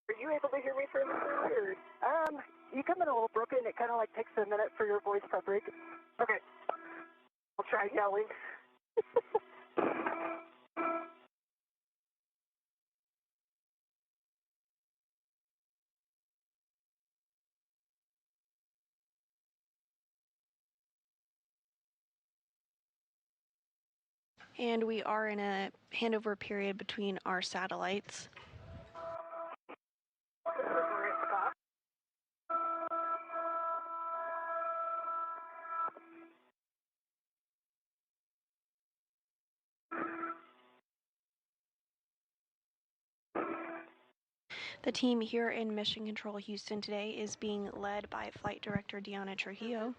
Are you able to hear me fairly clearly? You come in a little broken. It kind of like takes a minute for your voice to break. Okay. I'll try yelling. And we are in a handover period between our satellites. The team here in Mission Control Houston today is being led by Flight Director Deanna Trujillo.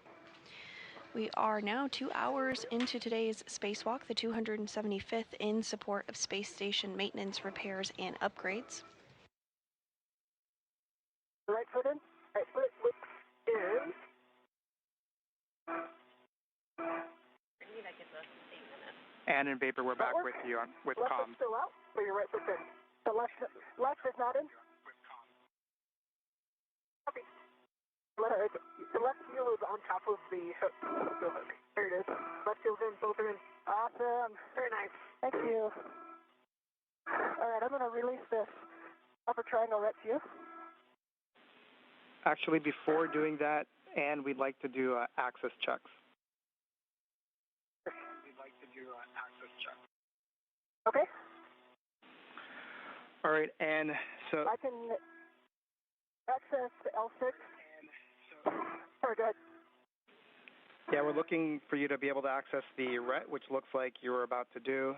We are now 2 hours into today's spacewalk, the 275th in support of space station maintenance, repairs, and upgrades. Right foot in. Right foot looks in. And in Vapor, we're back with you with left comms. Foot still out, or your right foot in? The left is not in? Copy. The left heel is on top of the hook. There it is. Left heel's in, both are in. Awesome. Very nice. Thank you. All right, I'm going to release this upper triangle right to you. Actually, before doing that, and we'd like to do access checks. Okay. All right, and so... I can access L6. Sorry, go ahead. Yeah, we're looking for you to be able to access the RET, which looks like you were about to do.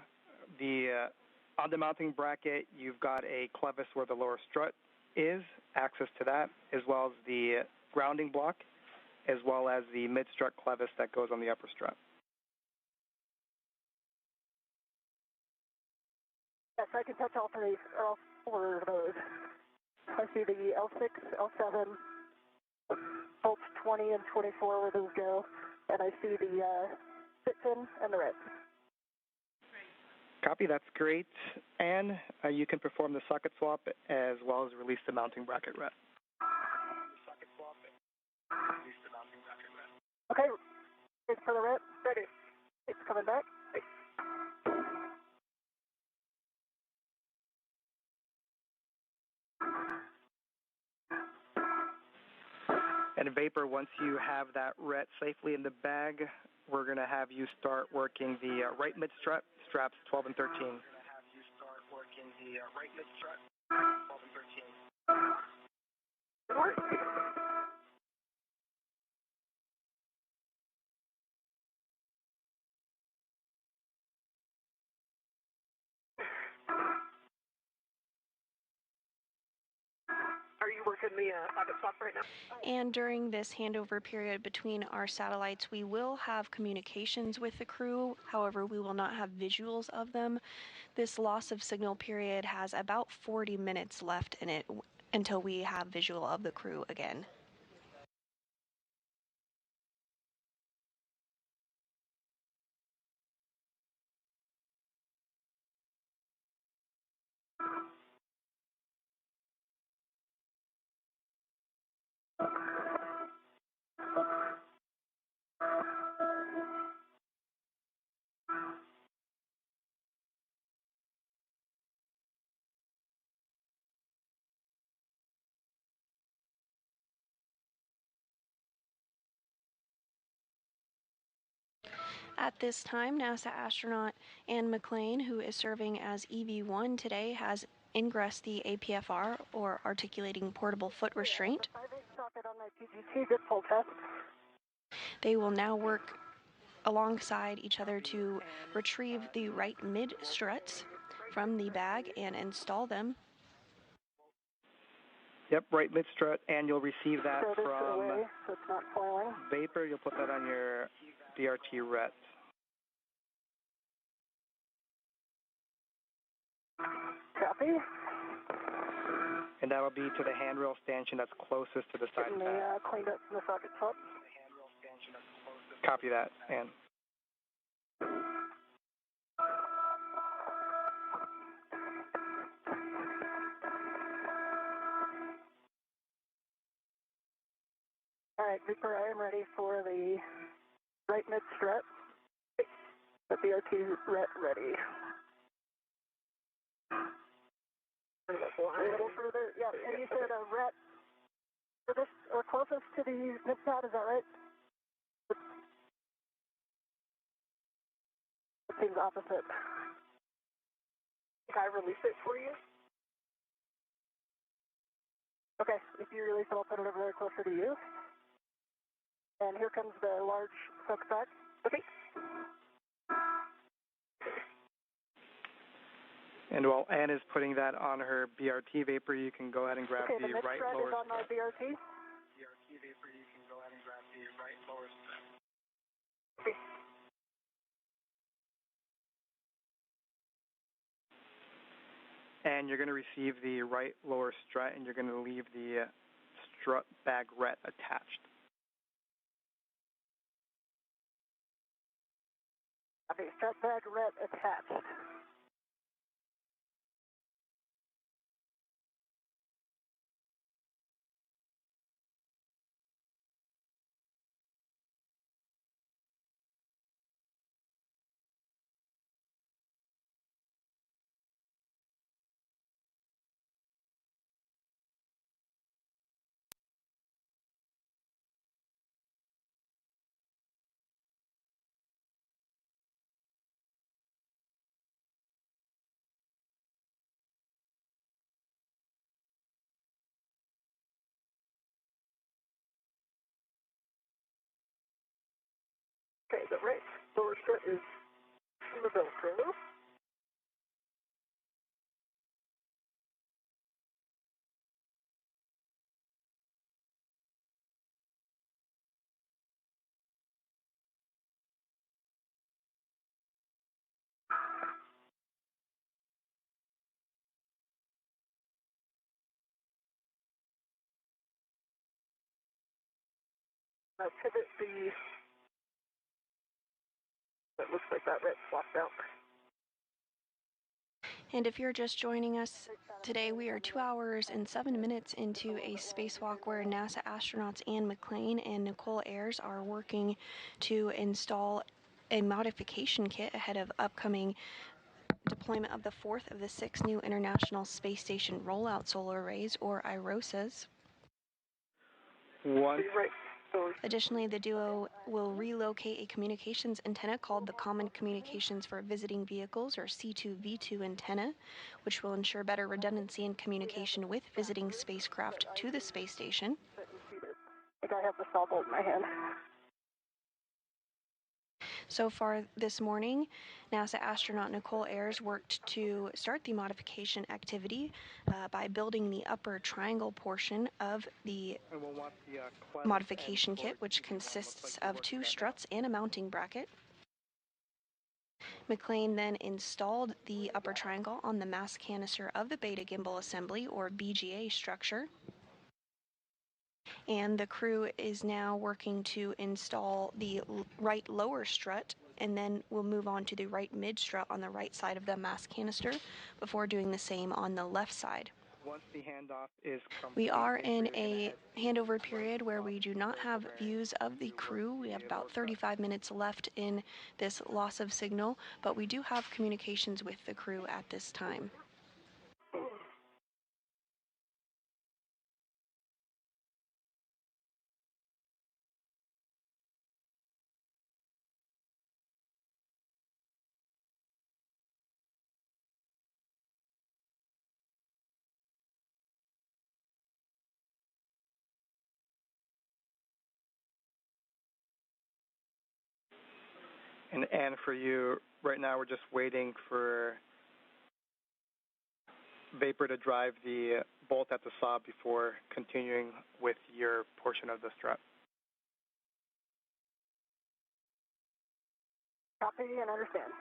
On the mounting bracket, you've got a clevis where the lower strut is, access to that, as well as the grounding block, as well as the mid-strut clevis that goes on the upper strut. Yes, I can touch all four of those. I see the L6, L7, bolts 20 and 24 where those go, and I see the fit-in and the red. Copy, that's great. And you can perform the socket swap as well as release the mounting bracket red. Okay, it's for the red. Ready. It's coming back. And Vapor, once you have that RET safely in the bag, we're going to have you start working the right mid-strut, straps 12 and 13. We're going to have you start working the right mid-strut, 12 and 13. Are you working the socket swap right now? And during this handover period between our satellites, we will have communications with the crew. However, we will not have visuals of them. This loss of signal period has about 40 minutes left in it until we have visual of the crew again. At this time, NASA astronaut Anne McClain, who is serving as EV1 today, has ingressed the APFR, or Articulating Portable Foot Restraint. They will now work alongside each other to retrieve the right mid struts from the bag and install them. Yep, right mid-strut, and you'll receive that so from away, so it's not flailing. vapor. You'll put that on your BRT ret. Copy. And that'll be to the handrail stanchion that's closest to the side of that. Cleaned up from the socket top. Copy that, Ann. All right, Vapor, I am ready for the right mid-strut. The BRT ret ready. A little further, yeah, and you said a ret furthest or closest to the mid-pad, is that right? It seems opposite. Can I release it for you? Okay, if you release it, I'll put it over there closer to you. And here comes the large soak back. Okay. And while Ann is putting that on her BRT vapor, you can go ahead and grab the right lower is on my BRT. BRT vapor, you can go ahead and grab the right lower strut. Okay. And you're going to receive the right lower strut, and you're going to leave the strut bag ret attached. Okay, strut bag ret attached. Okay, the right lower strut is in the Velcro. Now pivot the, it looks like that ret swapped out. And if you're just joining us today, we are 2 hours and 7 minutes into a spacewalk where NASA astronauts Ann McClain and Nichole Ayers are working to install a modification kit ahead of upcoming deployment of the fourth of the 6 new International Space Station Rollout Solar Arrays, or IROSAs. Additionally, the duo will relocate a communications antenna called the Common Communications for Visiting Vehicles, or C2V2 antenna, which will ensure better redundancy in communication with visiting spacecraft to the space station. I think I have the saw bolt in my hand. So far this morning, NASA astronaut Nichole Ayers worked to start the modification activity by building the upper triangle portion of the modification kit, which consists of 2 struts and a mounting bracket. McClain then installed the upper triangle on the mass canister of the beta gimbal assembly, or BGA structure. And the crew is now working to install the right lower strut, and then we'll move on to the right mid strut on the right side of the mass canister before doing the same on the left side. Once the handoff is complete, we are in a handover period where we do not have views of the crew. We have about 35 minutes left in this loss of signal, but we do have communications with the crew at this time. And for you, right now we're just waiting for Vapor to drive the bolt at the saw before continuing with your portion of the strut. Copy and understand.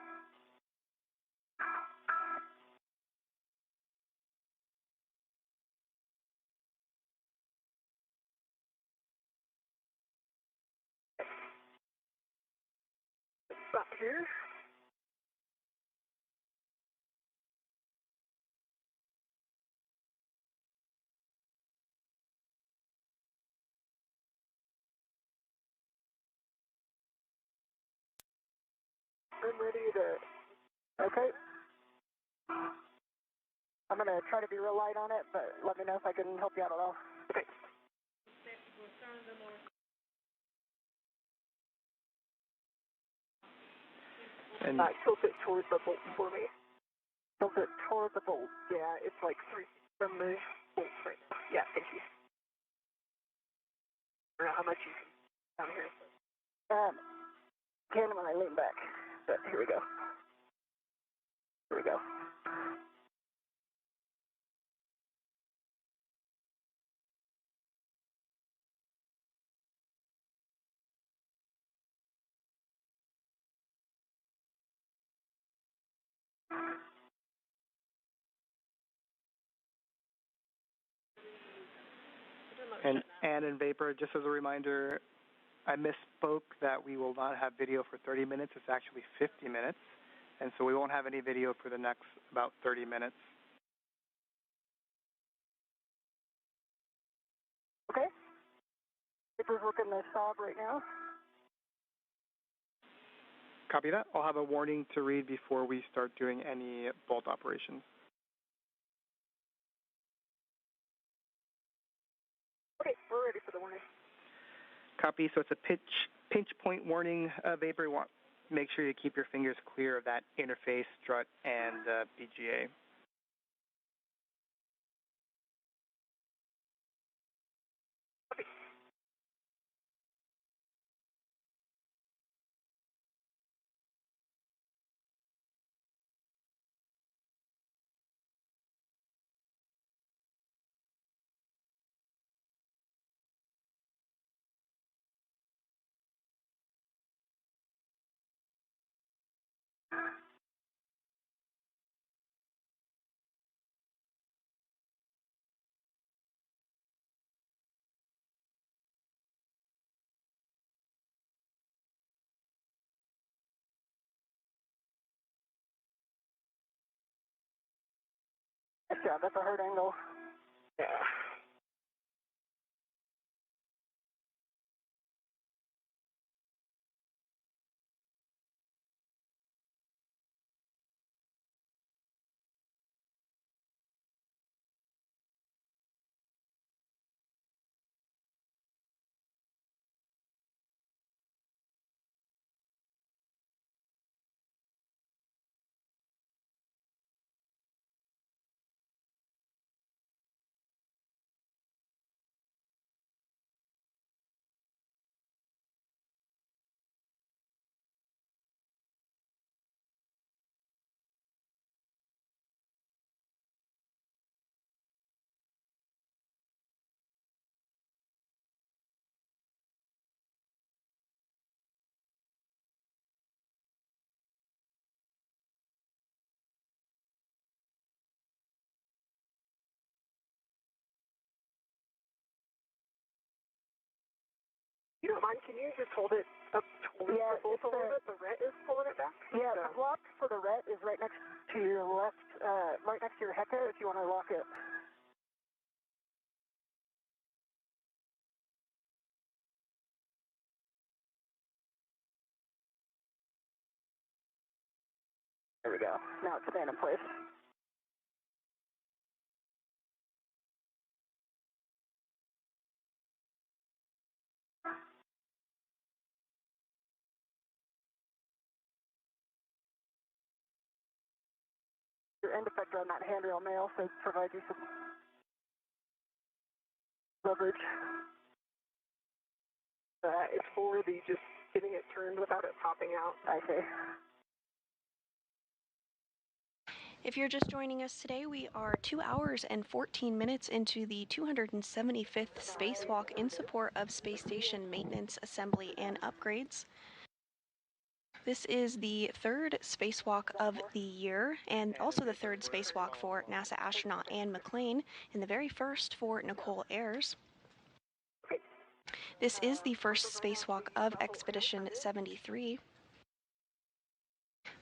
Stop here. I'm ready to, okay. I'm going to try to be real light on it, but let me know if I can help you out at all. Okay. And tilt it towards the bolt for me. Tilt it toward the bolt. Yeah, it's like 3 from the bolt right now. Yeah, thank you. I don't know how much you can down here. Can when I lean back. But here we go. Here we go. And in Vapor, just as a reminder, I misspoke that we will not have video for 30 minutes. It's actually 50 minutes. And so we won't have any video for the next about 30 minutes. Okay. Vapor's working the sob right now. Copy that. I'll have a warning to read before we start doing any bolt operations. Okay, we're ready for the warning. Copy. So it's a pinch point warning, Vapor. You want make sure you keep your fingers clear of that interface, strut, and BGA. Good job. That's a hard angle. Yeah. You don't mind, can you just hold it up towards the bolt a little bit? The ret is pulling it back? Yeah, the block for the ret is right next to your left, right next to your Hecka if you want to lock it. There we go. Now it's staying in place. Your end effector on that handrail may also provide you some leverage. It's for the just getting it turned without it popping out. I see. If you're just joining us today, we are 2 hours and 14 minutes into the 275th spacewalk in support of space station maintenance, assembly, and upgrades. This is the third spacewalk of the year, and also the third spacewalk for NASA astronaut Anne McClain, and the very first for Nichole Ayers. This is the first spacewalk of Expedition 73.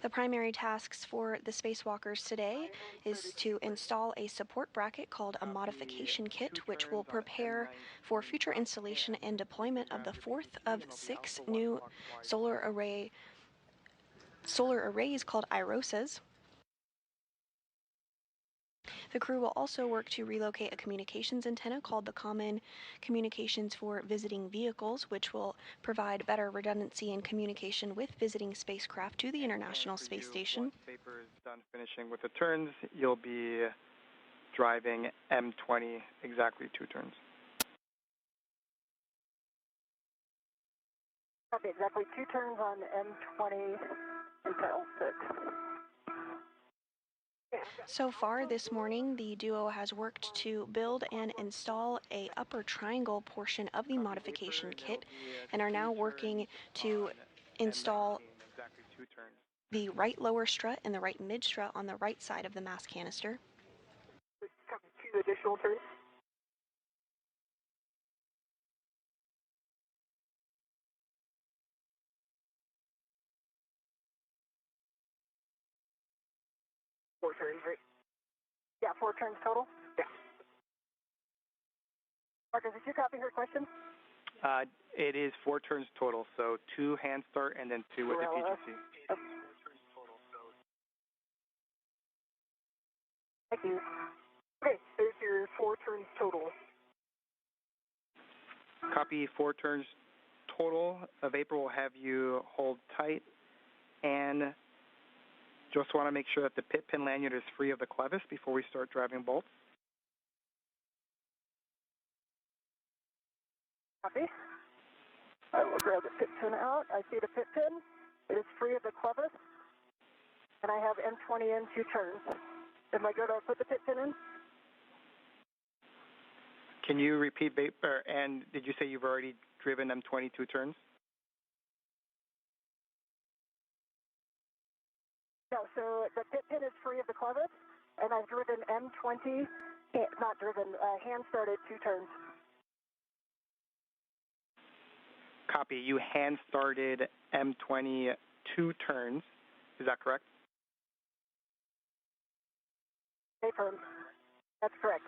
The primary tasks for the spacewalkers today is to install a support bracket called a modification kit, which will prepare for future installation and deployment of the fourth of 6 new solar arrays called Irosas. The crew will also work to relocate a communications antenna called the Common Communications for Visiting Vehicles, which will provide better redundancy and communication with visiting spacecraft to the International Space Station. Once Vapor is done finishing with the turns, you'll be driving M20 exactly 2 turns. Copy, exactly 2 turns on M20 until 6. So far this morning, the duo has worked to build and install a upper triangle portion of the modification kit and are now working to install the right lower strut and the right mid strut on the right side of the mass canister. 2 additional turns. Four turns, right? Yeah, 4 turns total? Yeah. Marcus, did you copy her question? It is 4 turns total, so 2 hand start and then 2 with the PGC. Thank you. Okay, there's your 4 turns total. Copy 4 turns total. Vapor will have you hold tight and just want to make sure that the pit pin lanyard is free of the clevis before we start driving bolts. Copy. I will grab the pit pin out. I see the pit pin. It is free of the clevis. And I have M20 in 2 turns. Am I going to put the pit pin in? Can you repeat, Vapor? And did you say you've already driven M20 2 turns? No, so the pit pin is free of the clevis, and I've driven M20, not driven, hand-started 2 turns. Copy. You hand-started M20 2 turns. Is that correct? Vapor. That's correct.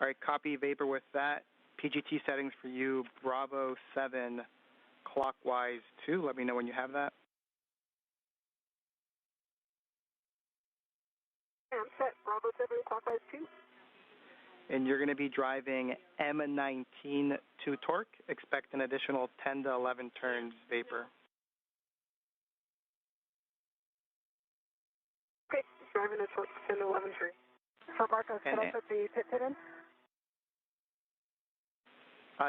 All right, copy Vapor with that. PGT settings for you, Bravo 7, clockwise 2. Let me know when you have that. I'm set. Bravo 7, clockwise 2. And you're going to be driving M19 to torque. Expect an additional 10 to 11 turns, Vapor. Okay, driving a torque 10 to 11 turns. So Marcos, can I put the pit pin in?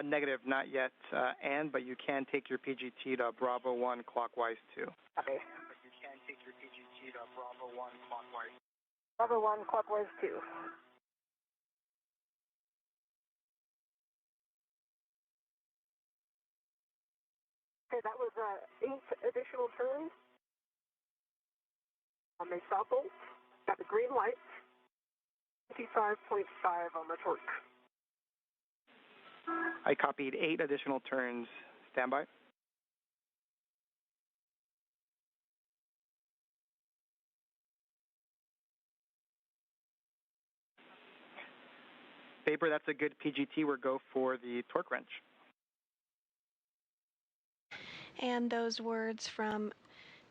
Negative, not yet, but you can take your PGT to Bravo 1 clockwise 2. Okay. But you can take your PGT to Bravo 1 clockwise. Bravo 1 clockwise 2. Okay, that was 8 additional turns on the stop bolt. Got the green light. 55.5 on the torque. I copied 8 additional turns. Standby. Vapor, that's a good PGT. We'll go for the torque wrench. And those words from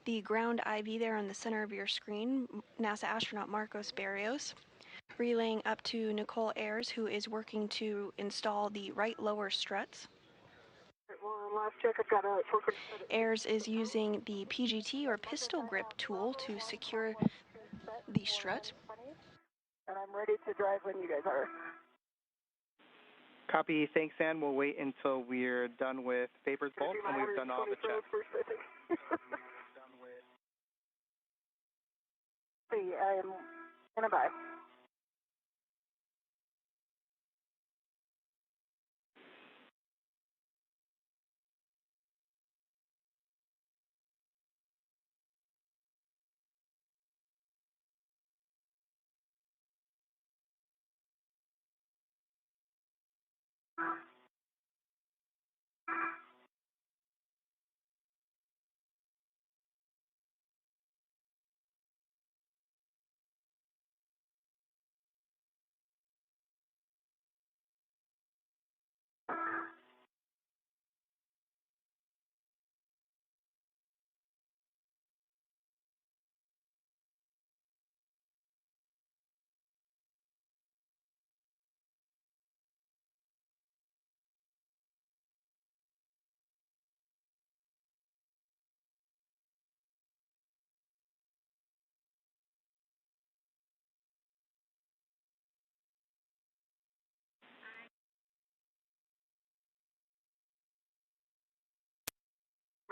the ground IV there on the center of your screen, NASA astronaut Marcos Barrios, relaying up to Nichole Ayers, who is working to install the right lower struts. Well, last check, I've got a torque. Ayers is using the PGT or pistol grip tool to secure the strut. And I'm ready to drive when you guys are. Copy. Thanks, Ann. We'll wait until we're done with Vapor's bolt and we've done all the checks. See, I am And a bye.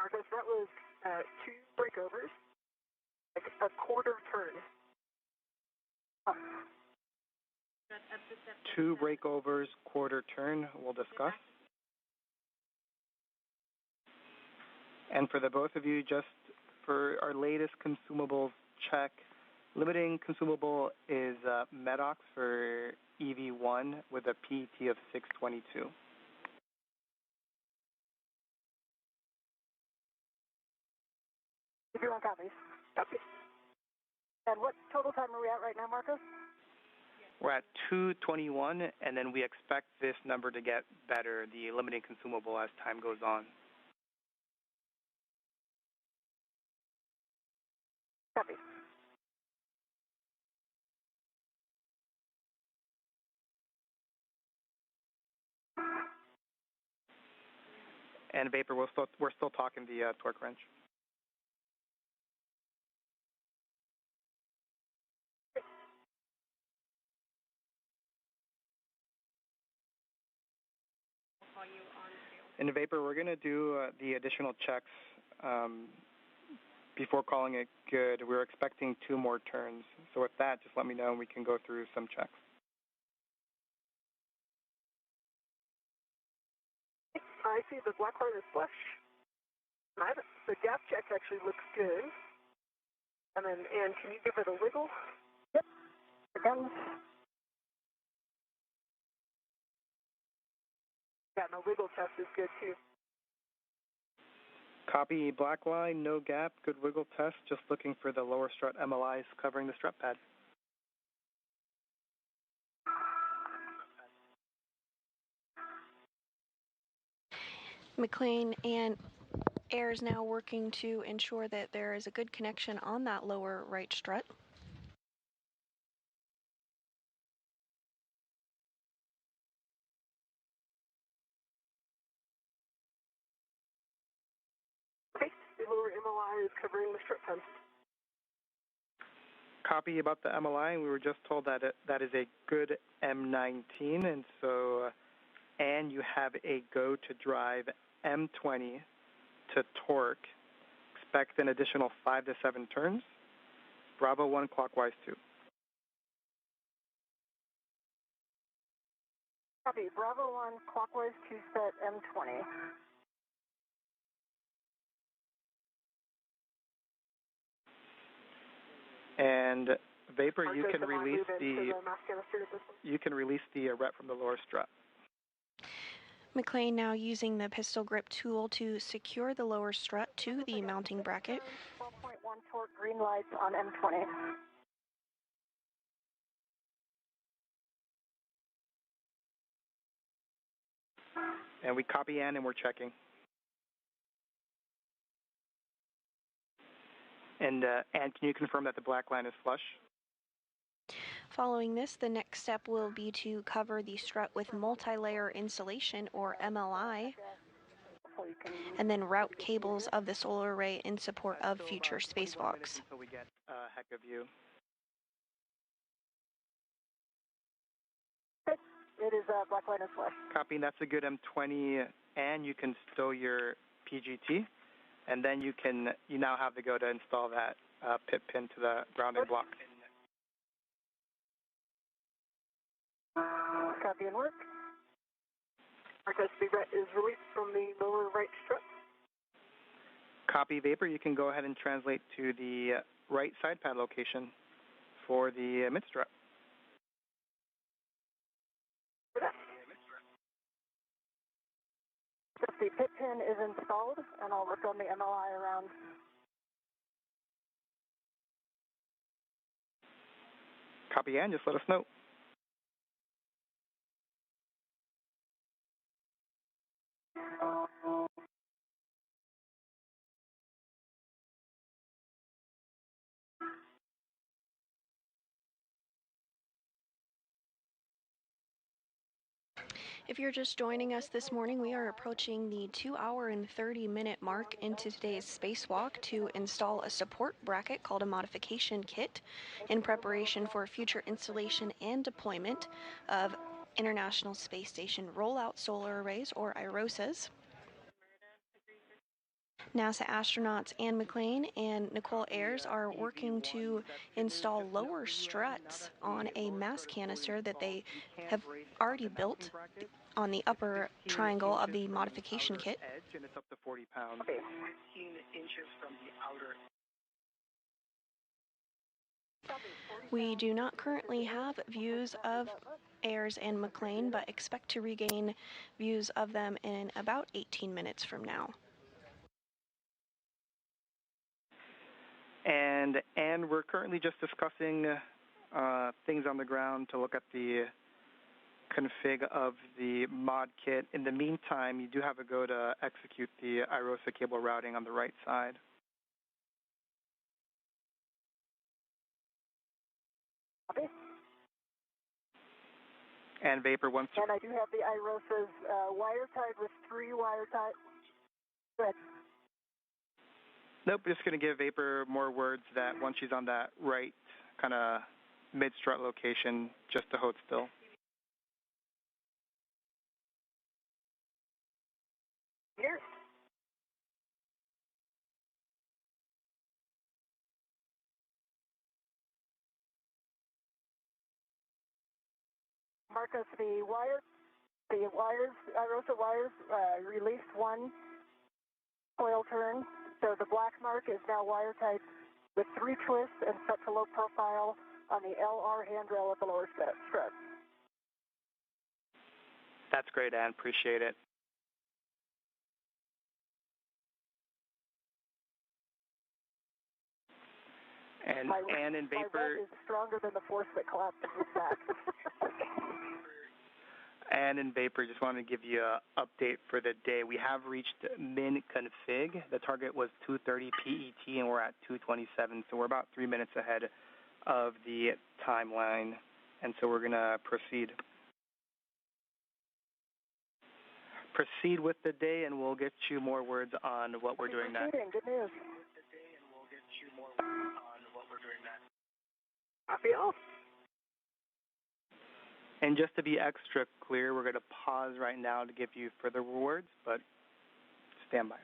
Marcus, that was 2 breakovers, like a quarter turn. 2 breakovers, quarter turn, we'll discuss. And for the both of you, just for our latest consumables check, limiting consumable is Medox for EV1 with a PET of 622. If you want copies. Copy. And what total time are we at right now, Marcus? We're at 221, and then we expect this number to get better, the limiting consumable, as time goes on. Copy. And Vapor, we're still talking the torque wrench. In Vapor, we're going to do the additional checks before calling it good. We're expecting 2 more turns. So with that, just let me know and we can go through some checks. I see the black line is flush. The gap check actually looks good. And then, Ann, can you give it a wiggle? Yep. Again. Yeah, and the wiggle test is good too. Copy black line, no gap, good wiggle test, just looking for the lower strut MLIs covering the strut pad. McClain and Ayers now working to ensure that there is a good connection on that lower right strut. Okay, the lower MLI is covering the strut pad. Copy about the MLI. We were just told that that is a good M19, and so, and you have a go to drive M20 to torque. Expect an additional 5 to 7 turns. Bravo 1 clockwise 2. Copy, Bravo 1 clockwise 2 set M20. And Vapor, you can release the rep from the lower strut. McClain now using the pistol grip tool to secure the lower strut to the mounting bracket. 12.1 torque, green lights on M20. And we copy Ann and we're checking. And Ann, can you confirm that the black line is flush? Following this, the next step will be to cover the strut with multi-layer insulation, or MLI, and then route cables of the solar array in support of future spacewalks. Until we get a heck of view. It is black line is flush. Copy, that's a good M20, and you can stow your PGT, and then you now have to go to install that pit pin to the grounding block. Copy and work. Mark is released from the lower right strut. Copy, Vapor. You can go ahead and translate to the right side pad location for the mid-strut. The pit pin is installed, and I'll work on the MLI around. Copy, and just let us know. If you're just joining us this morning, we are approaching the 2-hour and 30-minute mark into today's spacewalk to install a support bracket called a modification kit in preparation for future installation and deployment of International Space Station Rollout Solar Arrays, or IROSAs. NASA astronauts Anne McClain and Nichole Ayers are working to install lower struts on a mass canister that they have already built on the upper triangle of the modification kit. And it's up to 40 pounds. 15 inches from the outer. We do not currently have views of Ayers and McClain, but expect to regain views of them in about 18 minutes from now. And we're currently just discussing things on the ground to look at the config of the mod kit. In the meantime, you do have a go to execute the IROSA cable routing on the right side. Okay. And Vapor once. And I do have the IROSA's wire tied with 3 wire ties. Go ahead. Nope, just going to give Vapor more words that once she's on that right kind of mid-strut location, just to hold still. Here. Marcus, the wires, IROSA wires, released 1 coil turn. So the black mark is now wire tied with 3 twists and set to low profile on the LR handrail at the lower strut. That's great, Ann. Appreciate it. And Ann and Vapor. My red is stronger than the force that collapses his back. Ann and Vapor, just wanted to give you an update for the day. We have reached min config. The target was 2:30 PET, and we're at 2:27, so we're about 3 minutes ahead of the timeline, and so we're going to proceed. Proceed with the day, and we'll get you more words on what we're doing next. Good news. Copy all. And just to be extra clear, we're going to pause right now to give you further words, but stand by.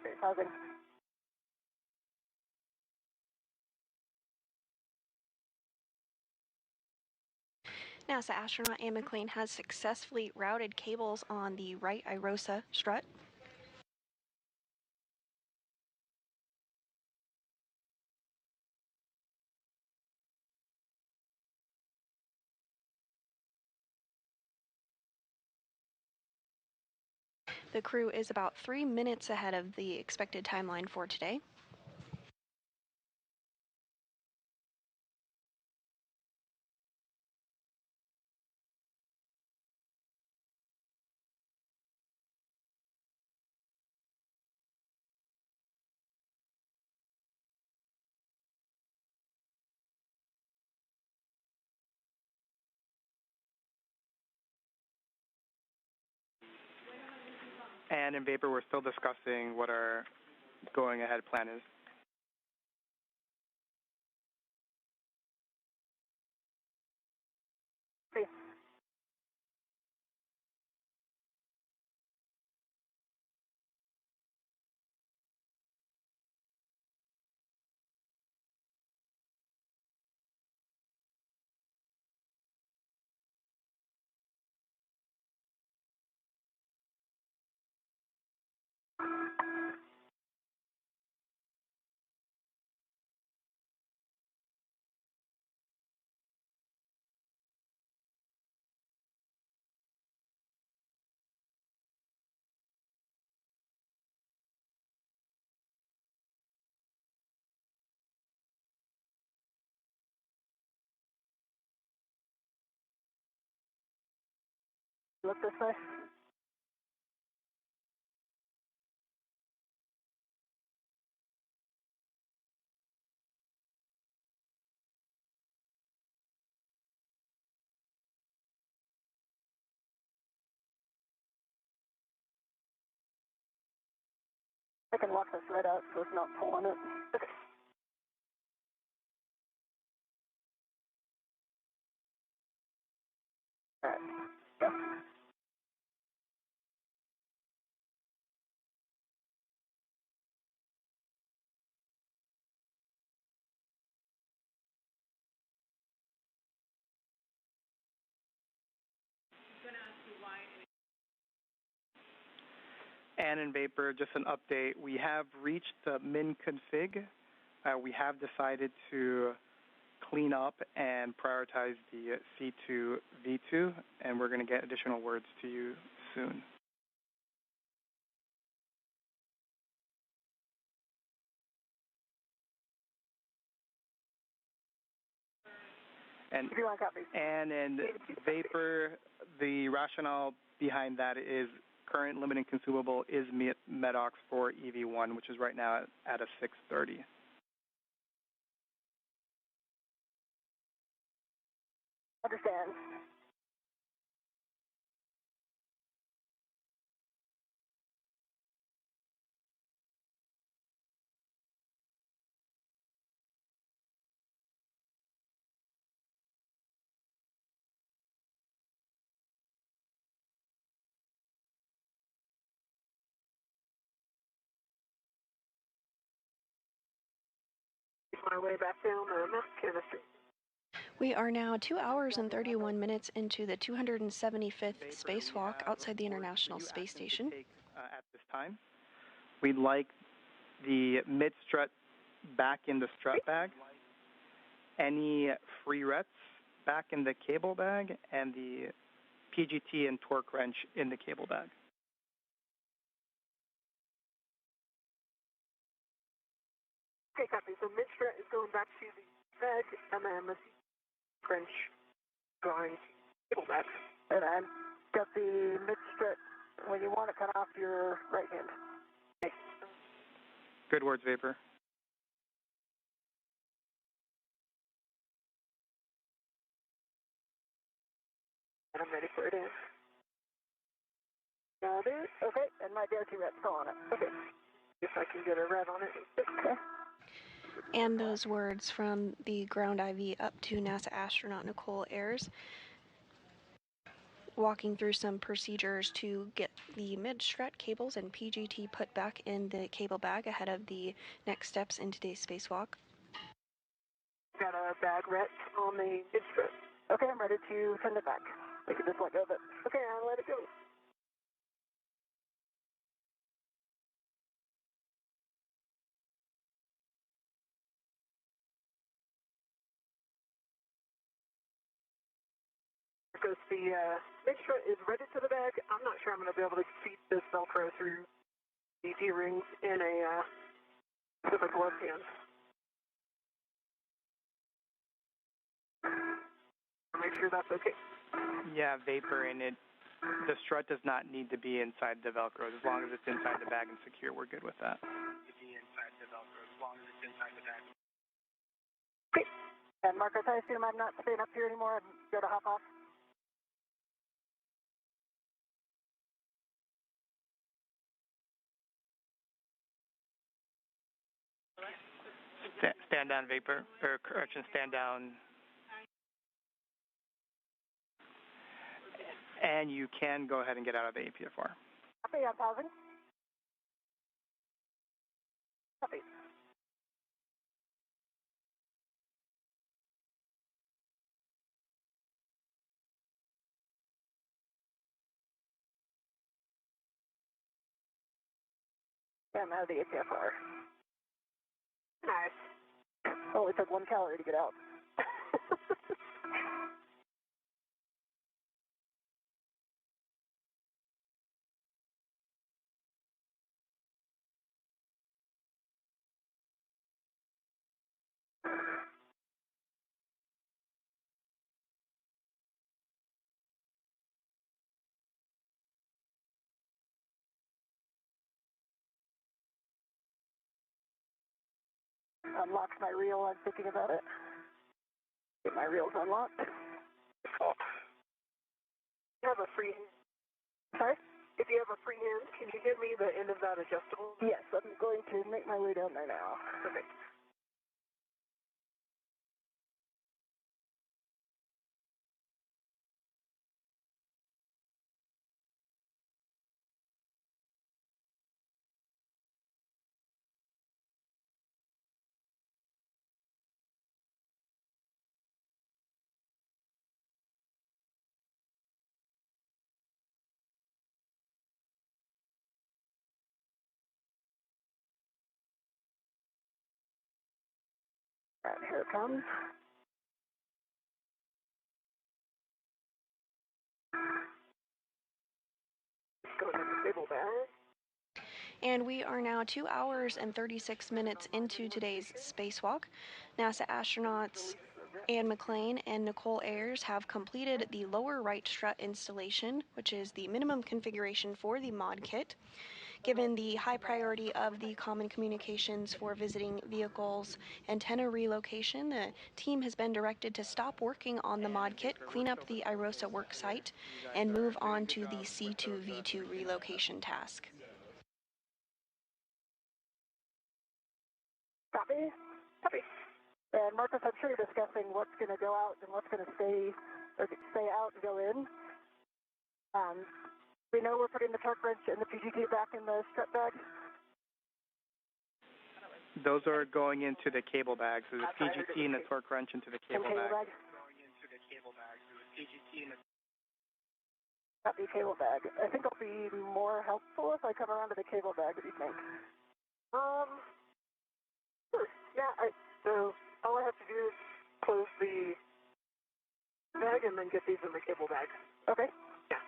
Okay, pausing. NASA astronaut Anne McClain has successfully routed cables on the right IROSA strut. The crew is about 3 minutes ahead of the expected timeline for today. And in Vapor, we're still discussing what our going ahead plan is. Okay. Look this way. I can lock this right out so it's not pulling it. Okay. All right. Go. And in Vapor, just an update, we have reached the min config. We have decided to clean up and prioritize the C2 V2, and we're going to get additional words to you soon. And in Vapor, the rationale behind that is current limiting consumable is MEDOX for EV1, which is right now at a 630. Understand. My way back down the meth chemistry. We are now 2 hours and 31 minutes into the 275th spacewalk outside the International Space Station. At this time, we'd like the mid-strut back in the strut bag, any free rets back in the cable bag, and the PGT and torque wrench in the cable bag. Okay, copy. So mid-strut is going back to the bag, and then the wrench going cable back. And I've got the mid-strut when you want to cut off your right hand. Okay. Good words, Vapor. And I'm ready for it in. Got it. Okay, and my DRT ret's still on it. Okay. If I can get a red on it. Okay. And those words from the ground IV up to NASA astronaut Nichole Ayers, walking through some procedures to get the mid-strut cables and PGT put back in the cable bag ahead of the next steps in today's spacewalk. Got a bag ret on the mid-strut. Okay, I'm ready to send it back. I can just let go of it. Okay, I'll let it go. Because the mid-strut is ready to the bag, I'm not sure I'm going to be able to feed this Velcro through the D-rings in a specific glove hand. Make sure that's okay. Yeah, Vapor in it. The strut does not need to be inside the Velcro. As long as it's inside the bag and secure, we're good with that. Okay. And Marcus, I assume I'm not staying up here anymore and go to hop off? Stand down, Vapor, or correction, stand down. And you can go ahead and get out of the APFR. Copy, I'm pausing. Copy. Yeah, I'm out of the APFR. Nice. Only took 1 calorie to get out. unlocks my reel, I'm thinking about it. Get my reels unlocked. Oh. You have a free hand. Sorry? If you have a free hand, can you give me the end of that adjustable? Yes, I'm going to make my way down there now. Perfect. All right, here it comes. Let's go to the cable bag. And we are now 2 hours and 36 minutes into today's spacewalk. NASA astronauts Anne McClain and Nichole Ayers have completed the lower right strut installation, which is the minimum configuration for the mod kit. Given the high priority of the common communications for visiting vehicles antenna relocation, the team has been directed to stop working on the mod kit, clean up the IROSA worksite, and move on to the C2V2 relocation task. Copy? Copy. And Marcus, I'm sure you're discussing what's going to go out and what's going to stay out and go in. We know we're putting the torque wrench and the PGT back in the strut bag. Those are going into the cable bag. So the PGT and the torque wrench into the cable bag. Going into the cable bag. So the PGT and the Copy cable bag. I think it'll be more helpful if I come around to the cable bag. What do you think? Sure. Yeah. So all I have to do is close the bag and then get these in the cable bag. Okay. Yeah.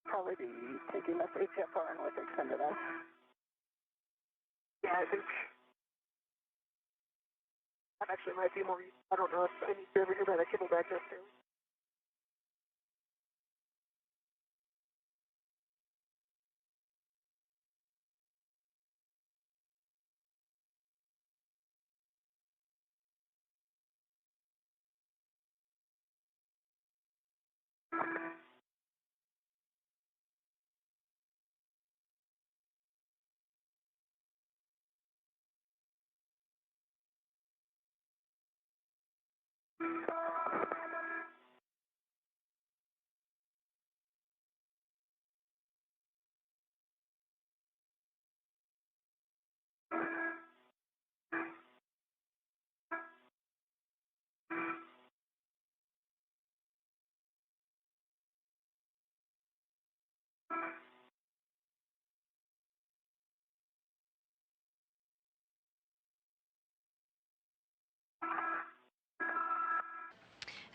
Probably be taking this HFR and with extended S. Yeah, I think that actually might be more. I don't know if I need to ever hear about a cable bag necessarily.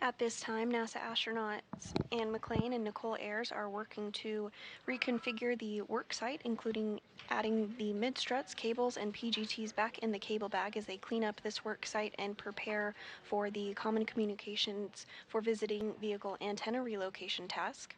At this time, NASA astronauts Anne McClain and Nichole Ayers are working to reconfigure the worksite, including adding the mid-struts, cables, and PGTs back in the cable bag as they clean up this worksite and prepare for the common communications for visiting vehicle antenna relocation task.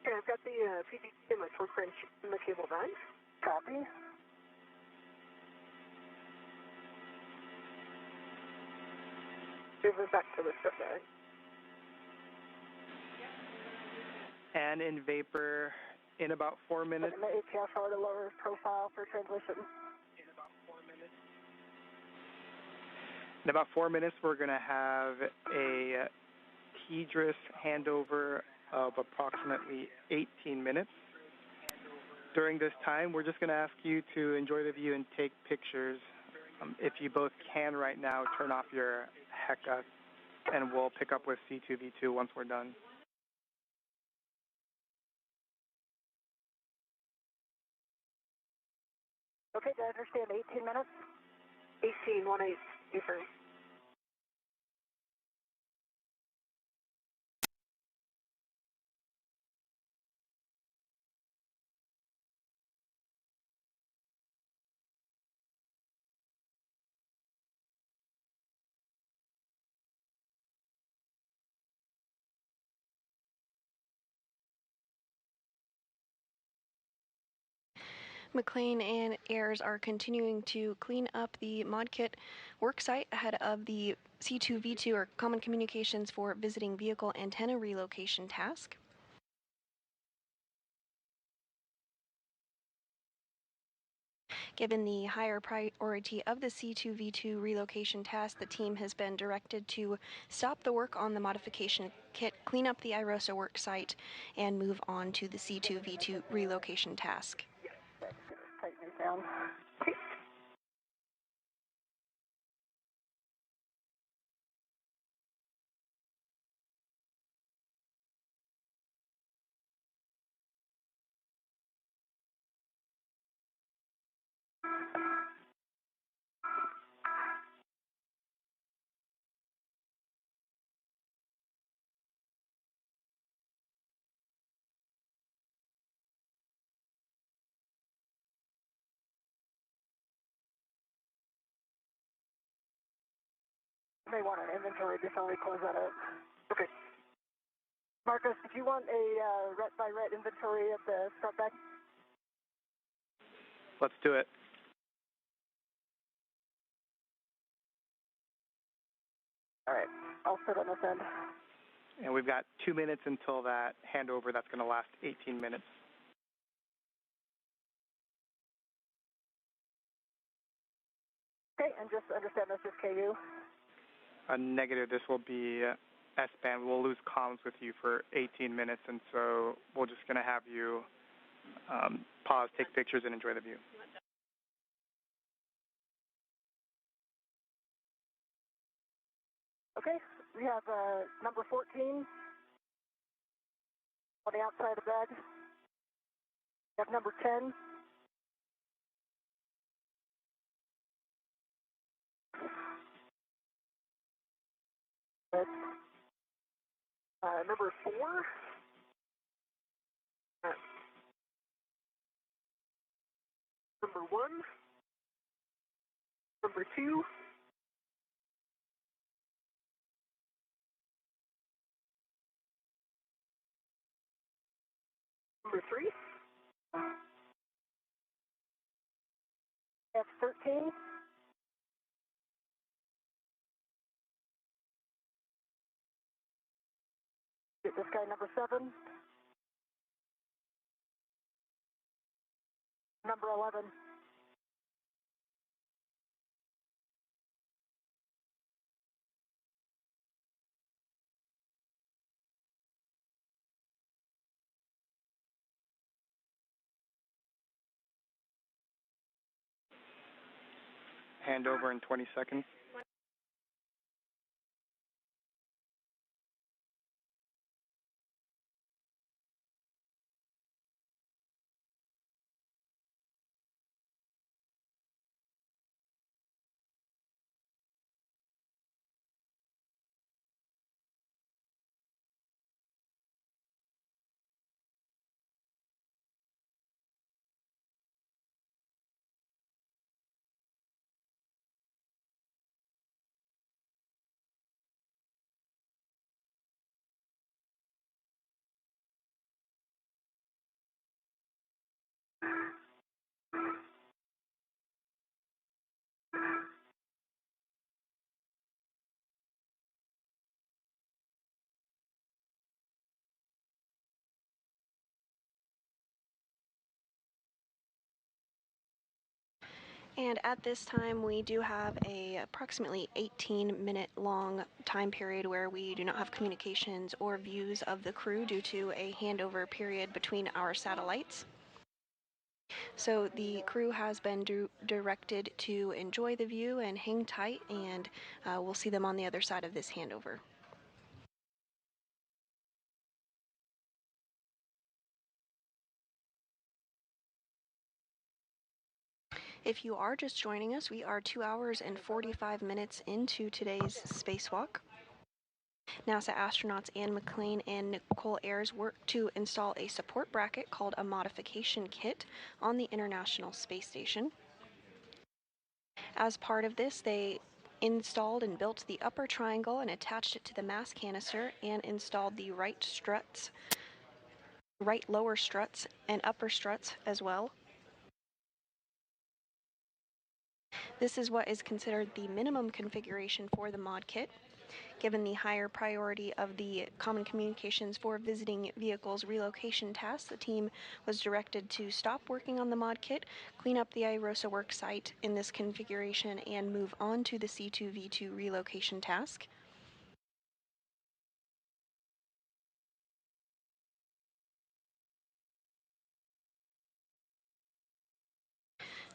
Okay, I've got the PGT and my torque wrench in the cable bag. Copy. Move it back to the strut bag. And in vapor in about 4 minutes. And the HFR to lower profile for transmission. In about 4 minutes, we're going to have a TDRS handover of approximately 18 minutes. During this time, we're just going to ask you to enjoy the view and take pictures. If you both can right now, turn off your HECA and we'll pick up with C2V2 once we're done. Okay, do I understand 18 minutes? 18, 18, different. McClain and Ayers are continuing to clean up the ModKit worksite ahead of the C2V2 or Common Communications for Visiting Vehicle Antenna Relocation task. Given the higher priority of the C2V2 relocation task, the team has been directed to stop the work on the modification kit, clean up the IROSA worksite, and move on to the C2V2 relocation task. Tighten it down. May want an inventory before we close that out. Okay. Marcus, did you want a ret by ret inventory of the front bag? Let's do it. All right, I'll sit on this end. And we've got 2 minutes until that handover. That's going to last 18 minutes. Okay, and just understand this is KU? Negative. This will be S-band. We'll lose comms with you for 18 minutes, and so we're just going to have you pause, take pictures, and enjoy the view. Okay, we have number 14 on the outside of the bag. We have number 10. Number 4. Number 1. Number 2. Number 3. F13. Get this guy number 7. Number 11. Handover in 20 seconds. And at this time, we do have a approximately 18-minute long time period where we do not have communications or views of the crew due to a handover period between our satellites. So the crew has been directed to enjoy the view and hang tight, and we'll see them on the other side of this handover. If you are just joining us, we are 2 hours and 45 minutes into today's spacewalk. NASA astronauts Anne McClain and Nichole Ayers worked to install a support bracket called a modification kit on the International Space Station. As part of this, they installed and built the upper triangle and attached it to the mass canister and installed the right lower struts and upper struts as well. This is what is considered the minimum configuration for the mod kit. Given the higher priority of the Common Communications for Visiting Vehicles relocation task, the team was directed to stop working on the mod kit, clean up the IROSA worksite in this configuration, and move on to the C2V2 relocation task.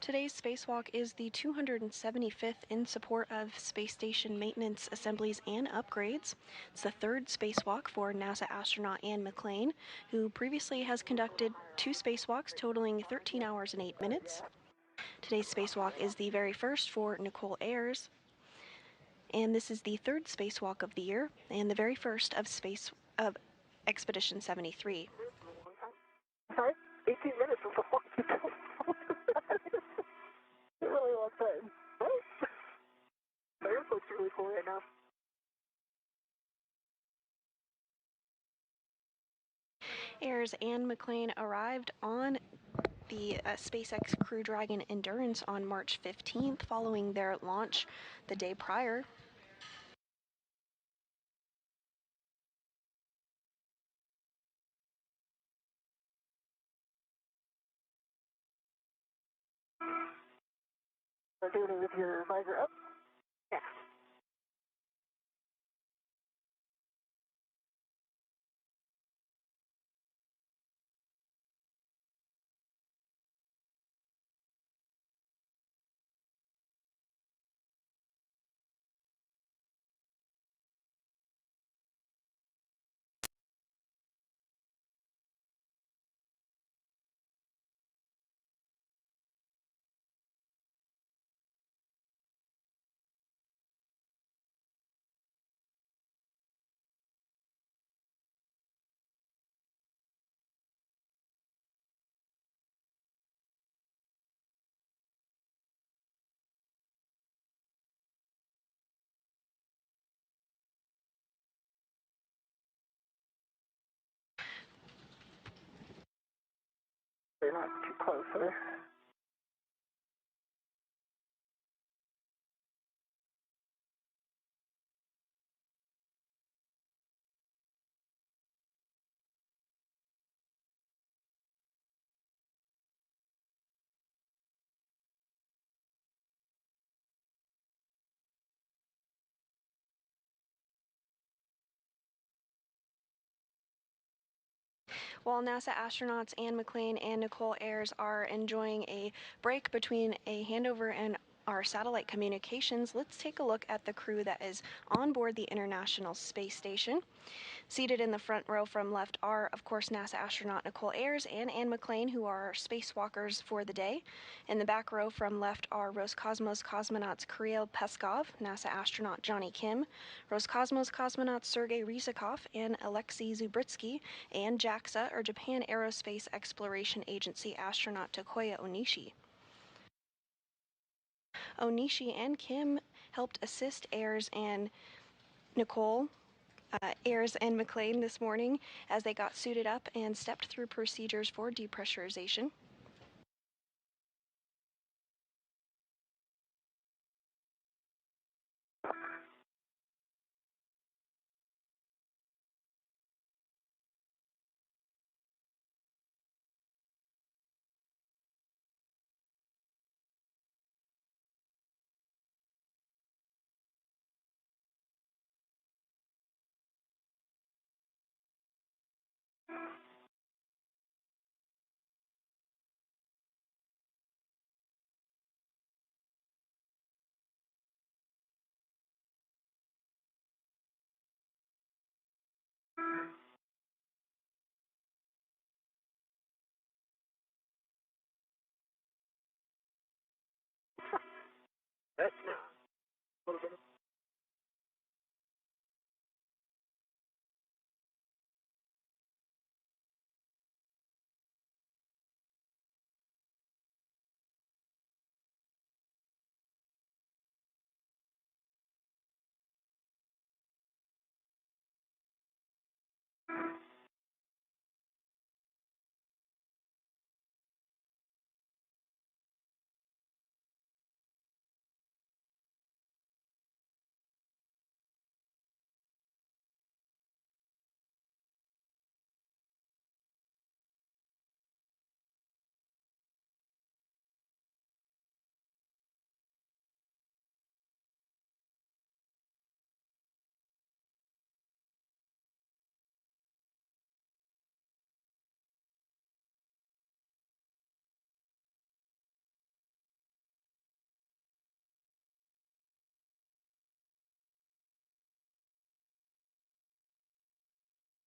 Today's spacewalk is the 275th in support of space station maintenance assemblies and upgrades. It's the third spacewalk for NASA astronaut Anne McClain, who previously has conducted 2 spacewalks totaling 13 hours and 8 minutes. Today's spacewalk is the very first for Nichole Ayers, and this is the third spacewalk of the year and the very first of Expedition 73. Sorry? 18 minutes is a long time. It really long time. The airport's really cool right now. Ayers and McClain arrived on the SpaceX Crew Dragon Endurance on March 15th following their launch the day prior. Doing it with your visor up? Yeah. They're not too close, are they? While NASA astronauts Anne McClain and Nichole Ayers are enjoying a break between a handover and our satellite communications, let's take a look at the crew that is on board the International Space Station. Seated in the front row from left are, of course, NASA astronaut Nichole Ayers and Anne McClain, who are our spacewalkers for the day. In the back row from left are Roscosmos cosmonauts Kirill Peskov, NASA astronaut Johnny Kim, Roscosmos cosmonauts Sergei Ryzhikov and Alexei Zubritsky, and JAXA, or Japan Aerospace Exploration Agency astronaut Takuya Onishi. Onishi and Kim helped assist Ayers and Nichole Ayers and McClain this morning as they got suited up and stepped through procedures for depressurization.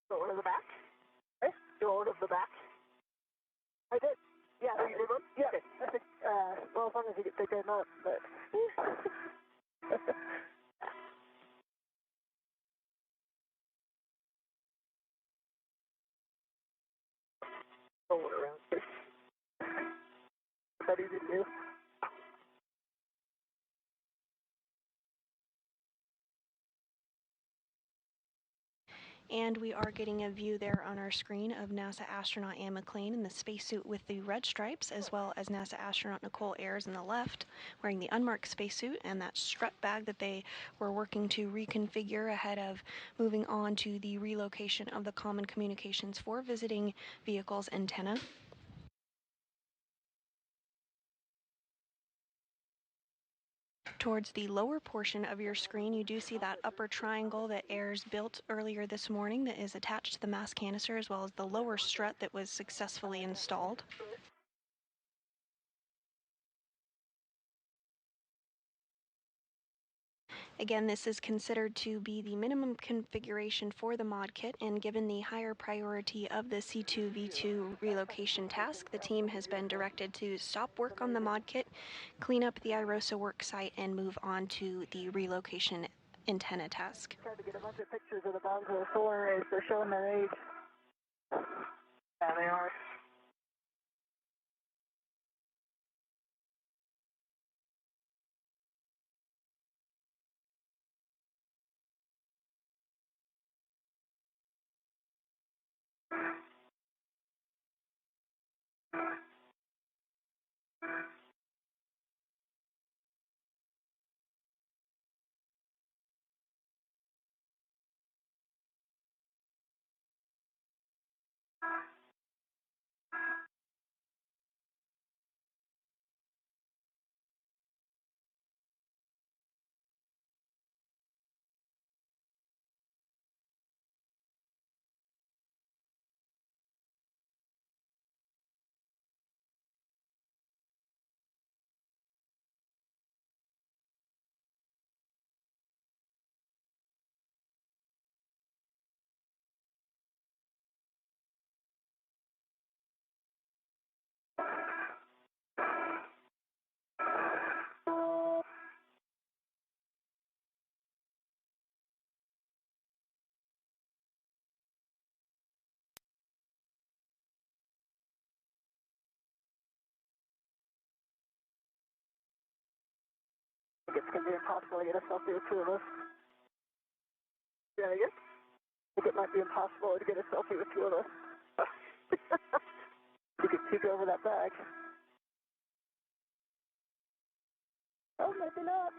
Go over the back. Okay. Go over the back. I did. Yeah, you did one? Yeah. Okay. I think, well, as long as you get picked them up, but. Roll it around. Is that easy to do? And we are getting a view there on our screen of NASA astronaut Anne McClain in the spacesuit with the red stripes, as well as NASA astronaut Nichole Ayers on the left, wearing the unmarked spacesuit and that strut bag that they were working to reconfigure ahead of moving on to the relocation of the Common Communications for Visiting Vehicles antenna. Towards the lower portion of your screen, you do see that upper triangle that Ayers built earlier this morning that is attached to the mass canister, as well as the lower strut that was successfully installed. Again, this is considered to be the minimum configuration for the mod kit, and given the higher priority of the C2V2 relocation task, the team has been directed to stop work on the mod kit, clean up the IROSA worksite, and move on to the relocation antenna task. Tried to get a bunch of pictures of the bombs of the solar arrays. They're showing their age. Yeah, they are. I think it's going to be impossible to get a selfie with two of us. Yeah, I guess. I think it might be impossible to get a selfie with two of us. You could peek over that bag. Oh, maybe not.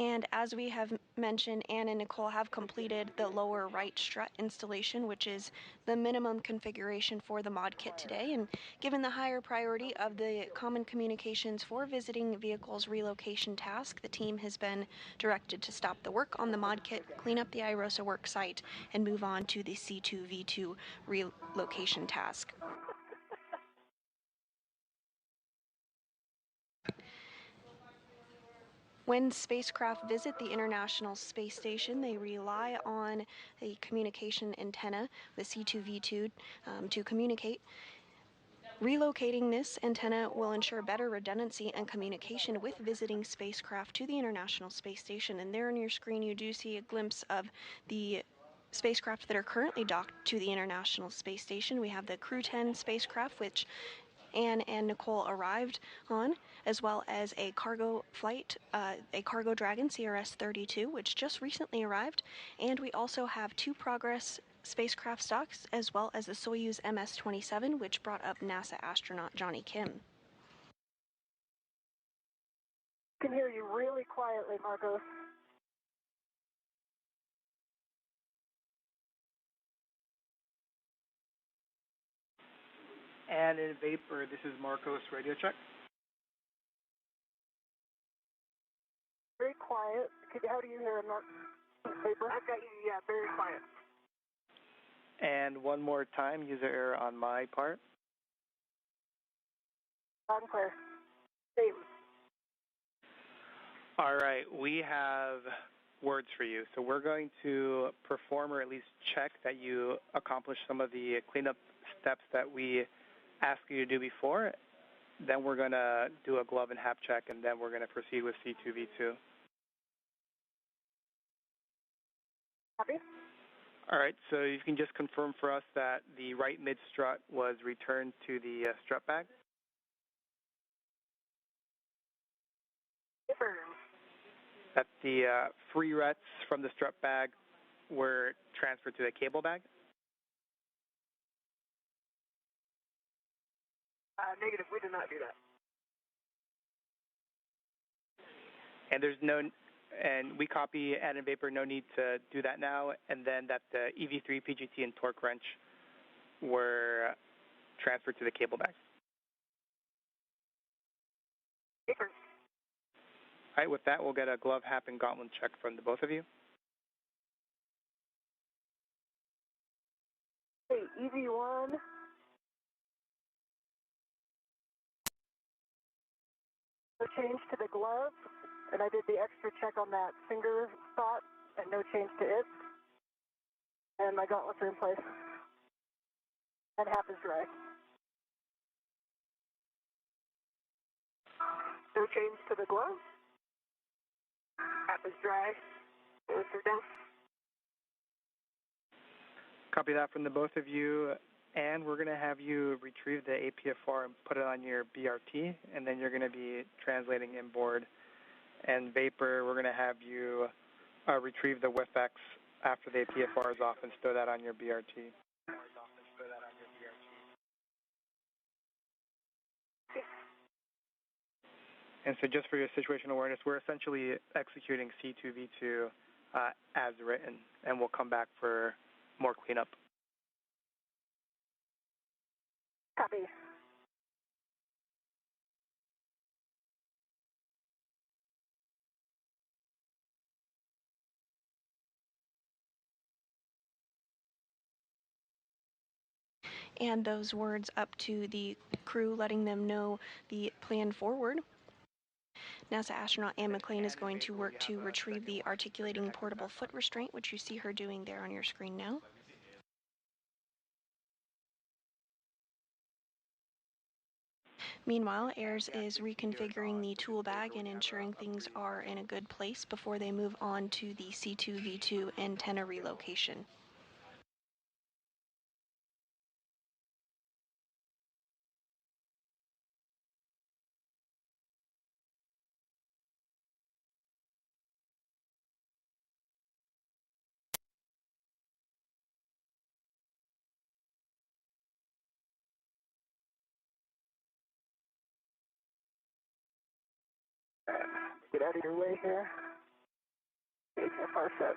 And as we have mentioned, Anne and Nichole have completed the lower right strut installation, which is the minimum configuration for the mod kit today. And given the higher priority of the Common Communications for Visiting Vehicles relocation task, the team has been directed to stop the work on the mod kit, clean up the IROSA worksite, and move on to the C2V2 relocation task. When spacecraft visit the International Space Station, they rely on a communication antenna, the C2V2, to communicate. Relocating this antenna will ensure better redundancy and communication with visiting spacecraft to the International Space Station. And there on your screen, you do see a glimpse of the spacecraft that are currently docked to the International Space Station. We have the Crew 10 spacecraft, which Anne and Nichole arrived on, as well as a cargo flight, a Cargo Dragon CRS-32, which just recently arrived, and we also have 2 Progress spacecraft stocks, as well as the Soyuz MS-27, which brought up NASA astronaut Johnny Kim. I can hear you really quietly, Marcos. And in Vapor, this is Marcos, radio check. Very quiet. How do you hear him, Vapor? I've got you, yeah, very quiet. And one more time, user error on my part. Loud and clear. Same. All right, we have words for you. So we're going to perform or at least check that you accomplished some of the cleanup steps that we asked you to do before. Then we're going to do a glove and hap check, and then we're going to proceed with C2V2. Copy. All right, so you can just confirm for us that the right mid strut was returned to the strut bag. Confirm. That the free rets from the strut bag were transferred to the cable bag. Negative, we did not do that. And there's no, and we copy Add and Vapor, no need to do that now, and then that the EV3, PGT, and torque wrench were transferred to the cable bag. Vapor. All right, with that, we'll get a glove, hap, and gauntlet check from the both of you. Hey, EV1. No change to the glove, and I did the extra check on that finger spot, and no change to it. And my gauntlets are in place. And half is dry. No change to the glove. Half is dry. Both are down. Copy that from the both of you, and we're going to have you retrieve the APFR and put it on your BRT, and then you're going to be translating inboard. And Vapor, we're going to have you retrieve the WIFX after the APFR is off and stow that on your BRT. And so just for your situational awareness, we're essentially executing C2V2 as written, and we'll come back for more cleanup. Copy. And those words up to the crew, letting them know the plan forward. NASA astronaut Anne McClain is going to work to retrieve the articulating portable foot restraint, which you see her doing there on your screen now. Meanwhile, Ayers is reconfiguring the tool bag and ensuring things are in a good place before they move on to the C2V2 antenna relocation. Get out of your way here. HFR set.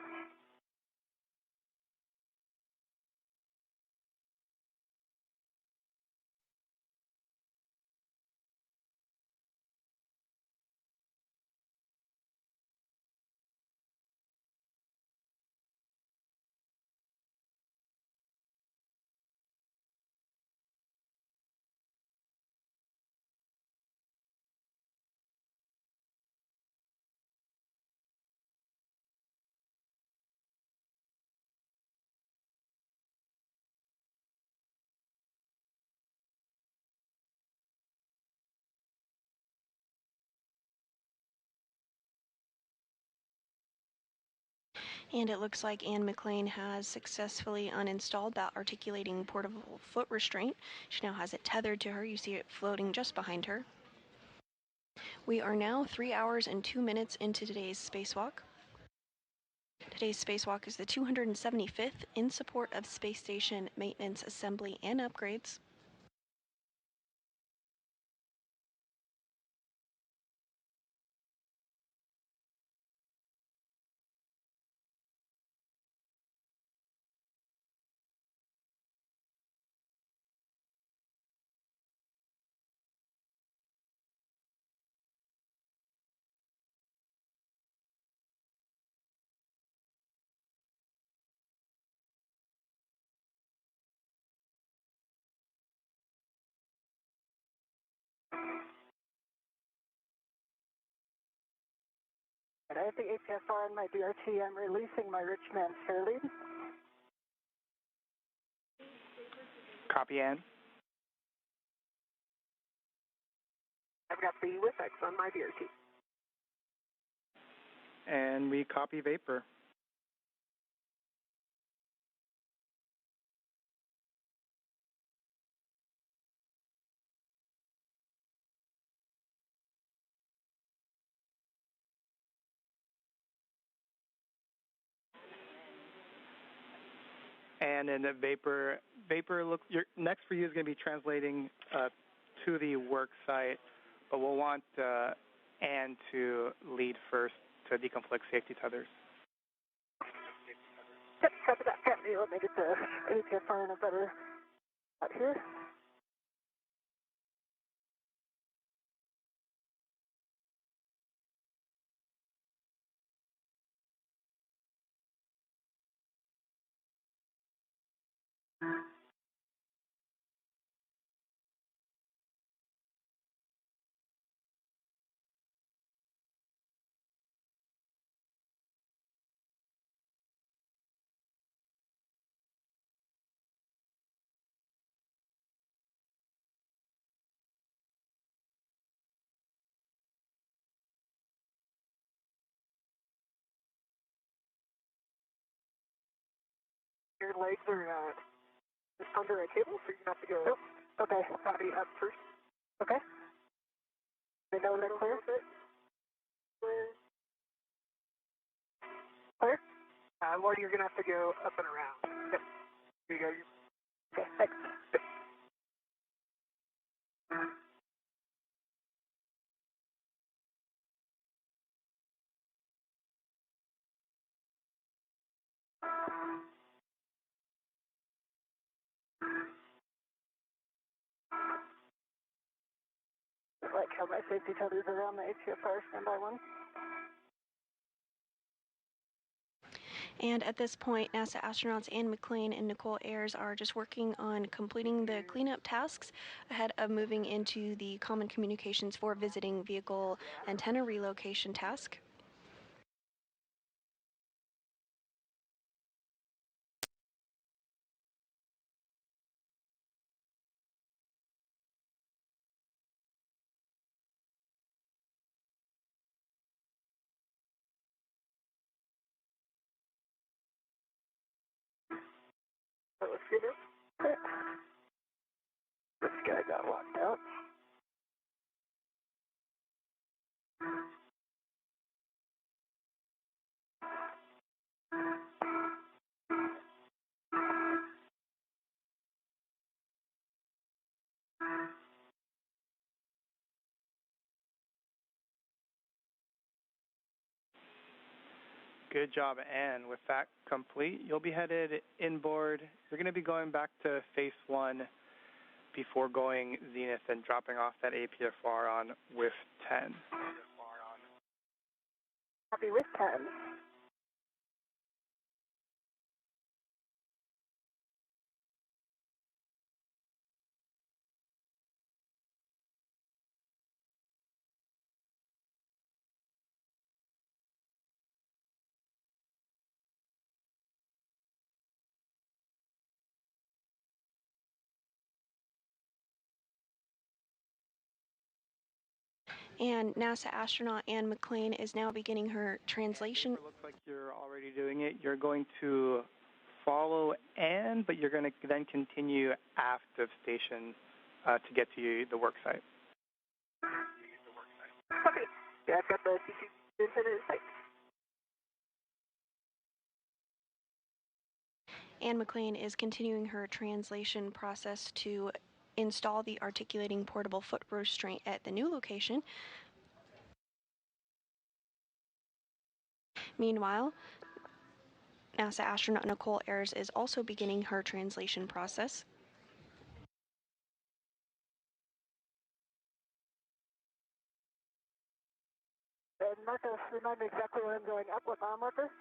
And it looks like Anne McClain has successfully uninstalled that articulating portable foot restraint. She now has it tethered to her. You see it floating just behind her. We are now 3 hours and 2 minutes into today's spacewalk. Today's spacewalk is the 275th in support of space station maintenance, assembly, and upgrades. I have the HFR and my DRT. I'm releasing my rich man spare lead. Copy, Ann. I've got the WIFX on my DRT. And we copy Vapor. And in the Vapor looks, next for you is going to be translating to the Worksite, but we'll want Ann to lead first to deconflict safety tethers. Yep, copy that. Copy. Let me get the HFR in a better spot here. Your legs are under a cable, so you have to go. Oh, okay. Copy up first. Okay. They know they're clear. Clear. Or you're gonna have to go up and around. Yep. Here you go. Okay. Thanks. I like how my safety tethers are on the HFR standby one. And at this point, NASA astronauts Anne McClain and Nichole Ayers are just working on completing the cleanup tasks ahead of moving into the Common Communications for Visiting Vehicle Antenna Relocation task. That looks good. This guy got locked out. Good job, Ann. With that complete, you'll be headed inboard. You're going to be going back to phase 1 before going zenith and dropping off that APFR on with 10. Copy with 10. And NASA astronaut Ann McClain is now beginning her translation. It looks like you're already doing it. You're going to follow Ann, but you're going to then continue aft of station to get to the worksite. Copy. Yeah, I've got the CC antenna in sight. Ann McClain is continuing her translation process to install the articulating portable foot restraint at the new location. Meanwhile, NASA astronaut Nichole Ayers is also beginning her translation process. Marcus, remind me exactly where I'm going up, what mile marker?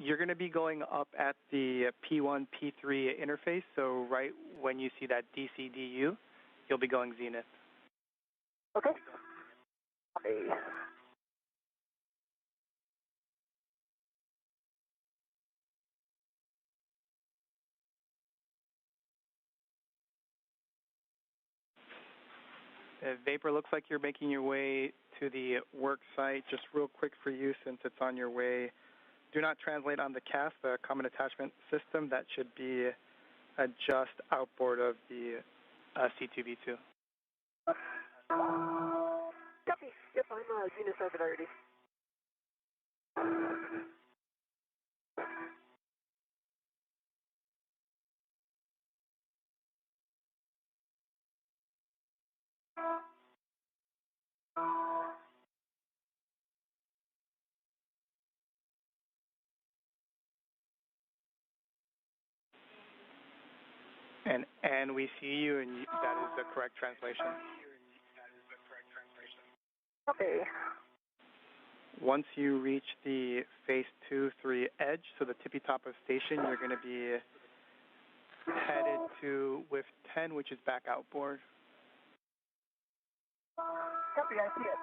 You're going to be going up at the P1, P3 interface, so right when you see that DCDU, you'll be going zenith. Okay. Copy. Vapor, looks like you're making your way to the work site. Just real quick for you, since it's on your way, do not translate on the CAS, the Common Attachment System. That should be just outboard of the C2V2. Copy. Yep, I'm zenith orbit already. And we see you, and that is the correct translation. Okay. Once you reach the phase 2-3 edge, so the tippy top of station, you're going to be headed to with 10, which is back outboard. Copy, I see it.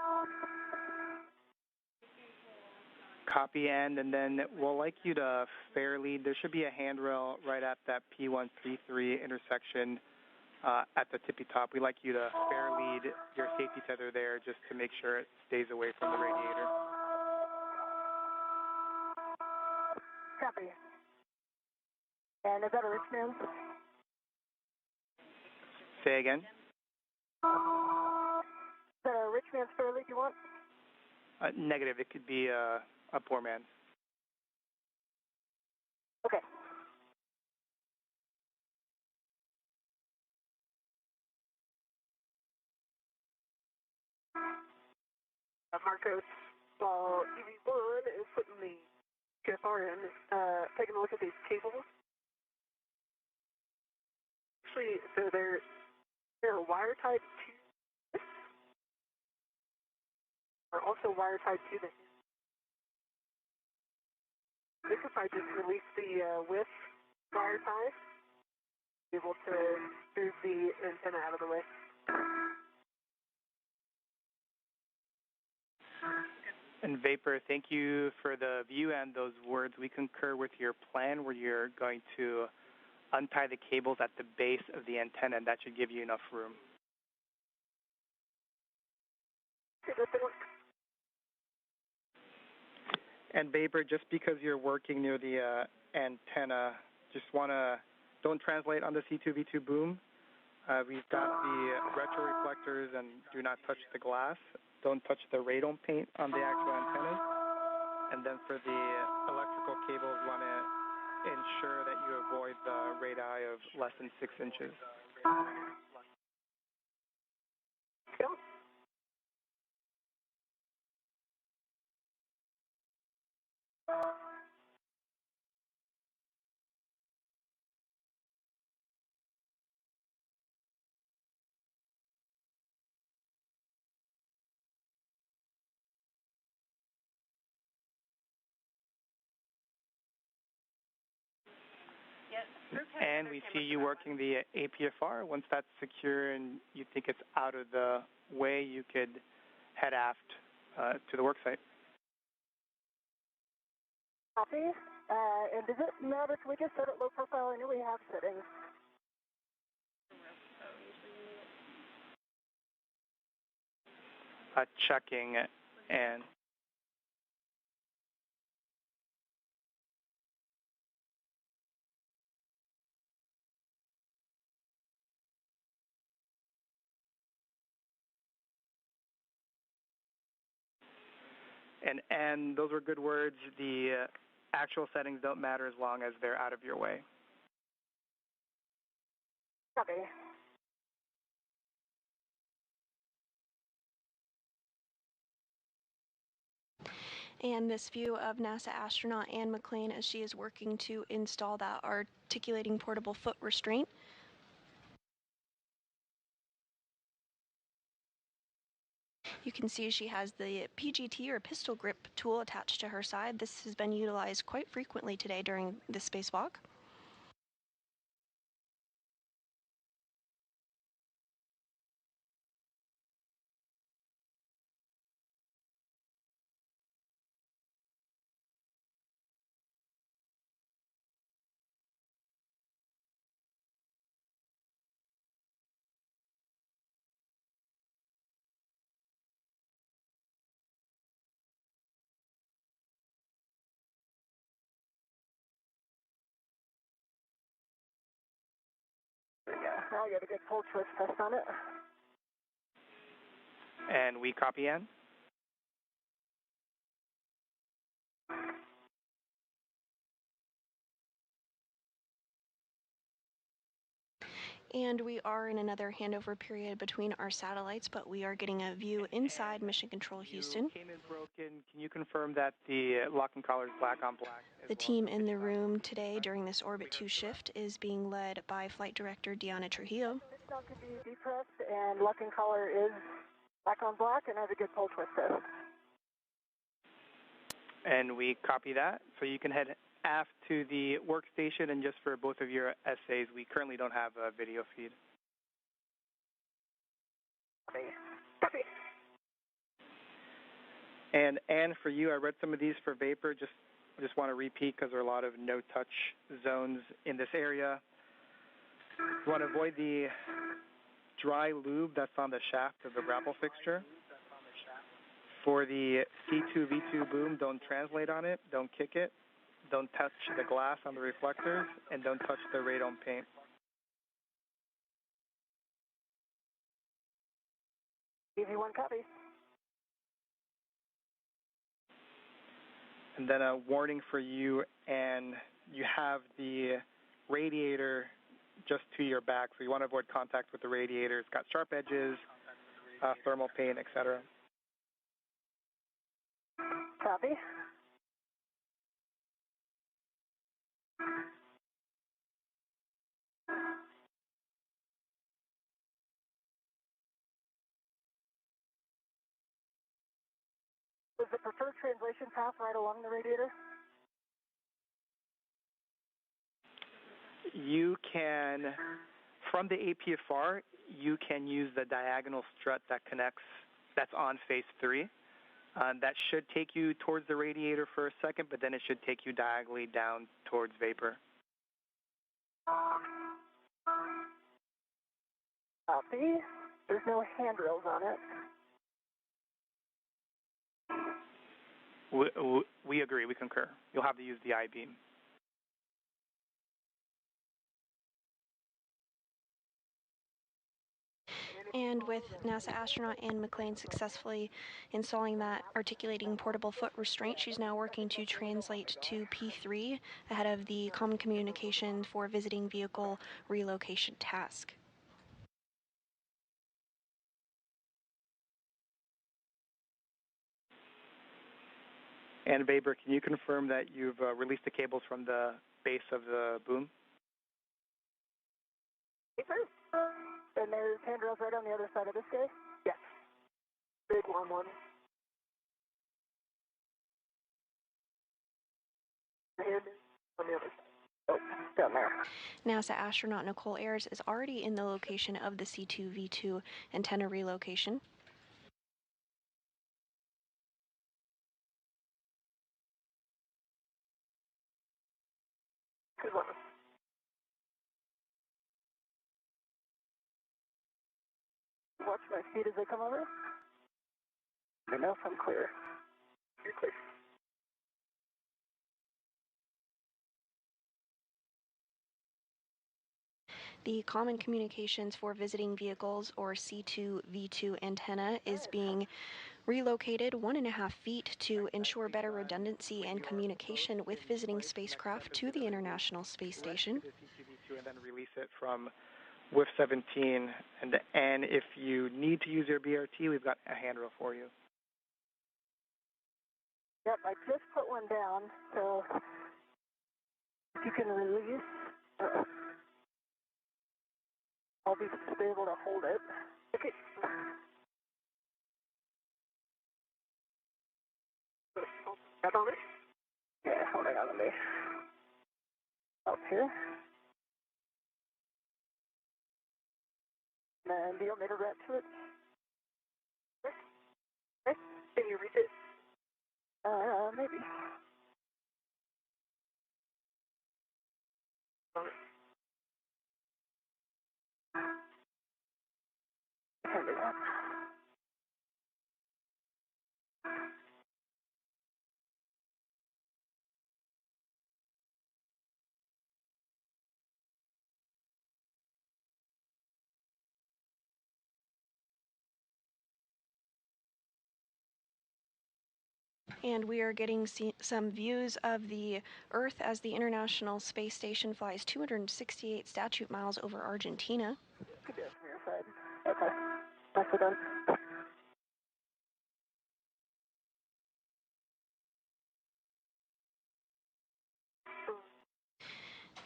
Copy, and then we'll like you to fair lead. There should be a handrail right at that P133 intersection at the tippy top. We like you to fair lead your safety tether there just to make sure it stays away from the radiator. Copy. And is that a rich man? Say again? Is that a rich man's fair lead you want? Negative. It could be a poor man. Okay. Marcos, while EV1 is putting the QFR in, taking a look at these cables. Actually, so they're wire tied to this, are also wire tied to this. This if I just release the width wire tie, be able to move the antenna out of the way. And Vapor, thank you for the view and those words. We concur with your plan where you're going to untie the cables at the base of the antenna, and that should give you enough room. And Vapor, just because you're working near the antenna, just don't translate on the C2V2 boom. We've got the retro reflectors and do not touch the glass. Don't touch the radome paint on the actual antennas. And then for the electrical cables, want to ensure that you avoid the radii of less than 6 inches. And we see you working the APFR. Once that's secure and you think it's out of the way, you could head aft to the worksite. Copy. And does it matter if we just set it low profile? I know we have settings. Checking and and those were good words. The actual settings don't matter as long as they're out of your way. Copy. And this view of NASA astronaut Anne McClain as she is working to install that articulating portable foot restraint. You can see she has the PGT or pistol grip tool attached to her side. This has been utilized quite frequently today during the spacewalk. Now I got a good pull twist test on it. And we copy Ann. And we are in another handover period between our satellites, but we are getting a view inside Mission Control Houston. You came in broken. Can you confirm that the locking collar is black on black? The team in the room today during this Orbit 2 shift is being led by Flight Director Deanna Trujillo. This now could be depressed, and locking collar is black on black, and has a good pull twist test. And we copy that. So you can head aft to the workstation, and just for both of your essays, we currently don't have a video feed. Copy. And for you, I read some of these for vapor. Just want to repeat because there are a lot of no-touch zones in this area. You want to avoid the dry lube that's on the shaft of the grapple fixture. For the C2V2 boom, don't translate on it, don't kick it, don't touch the glass on the reflectors, and don't touch the radome paint. EV1 copy. And then a warning for you, and you have the radiator just to your back, so you want to avoid contact with the radiator. It's got sharp edges, thermal paint, etc. Copy. Is the preferred translation path right along the radiator? You can, from the APFR, you can use the diagonal strut that connects, that's on phase 3. That should take you towards the radiator for a second, but then it should take you diagonally down towards vapor. Copy. There's no handrails on it. We agree, we concur. You'll have to use the I-beam. And with NASA astronaut Anne McClain successfully installing that articulating portable foot restraint, she's now working to translate to P3 ahead of the Common Communication for Visiting Vehicle Relocation task. And Weber, can you confirm that you've released the cables from the base of the boom? Yes, sir. And there's handrails right on the other side of this guy? Yes. Big long one. And on the other side. Oh. down there. NASA astronaut Nichole Ayers is already in the location of the C2V2 antenna relocation. Good one. Watch my feet as they come over. I know if I'm clear. You're clear. The Common Communications for Visiting Vehicles, or C2V2 antenna, is being relocated 1.5 feet to ensure better redundancy and communication with visiting spacecraft to the International Space Station. And then release it from WIF 17. And if you need to use your BRT, we've got a handrail for you. Yep, I just put one down, so if you can release, I'll be able to hold it. Okay. Got on it? Yeah, hold it on to me. Up here. And do you want me to wrap to it? Okay. Can you reach it? Maybe. On it. Hand it out. And we are getting some views of the Earth as the International Space Station flies 268 statute miles over Argentina. Could be from your side. Okay. Nicely done.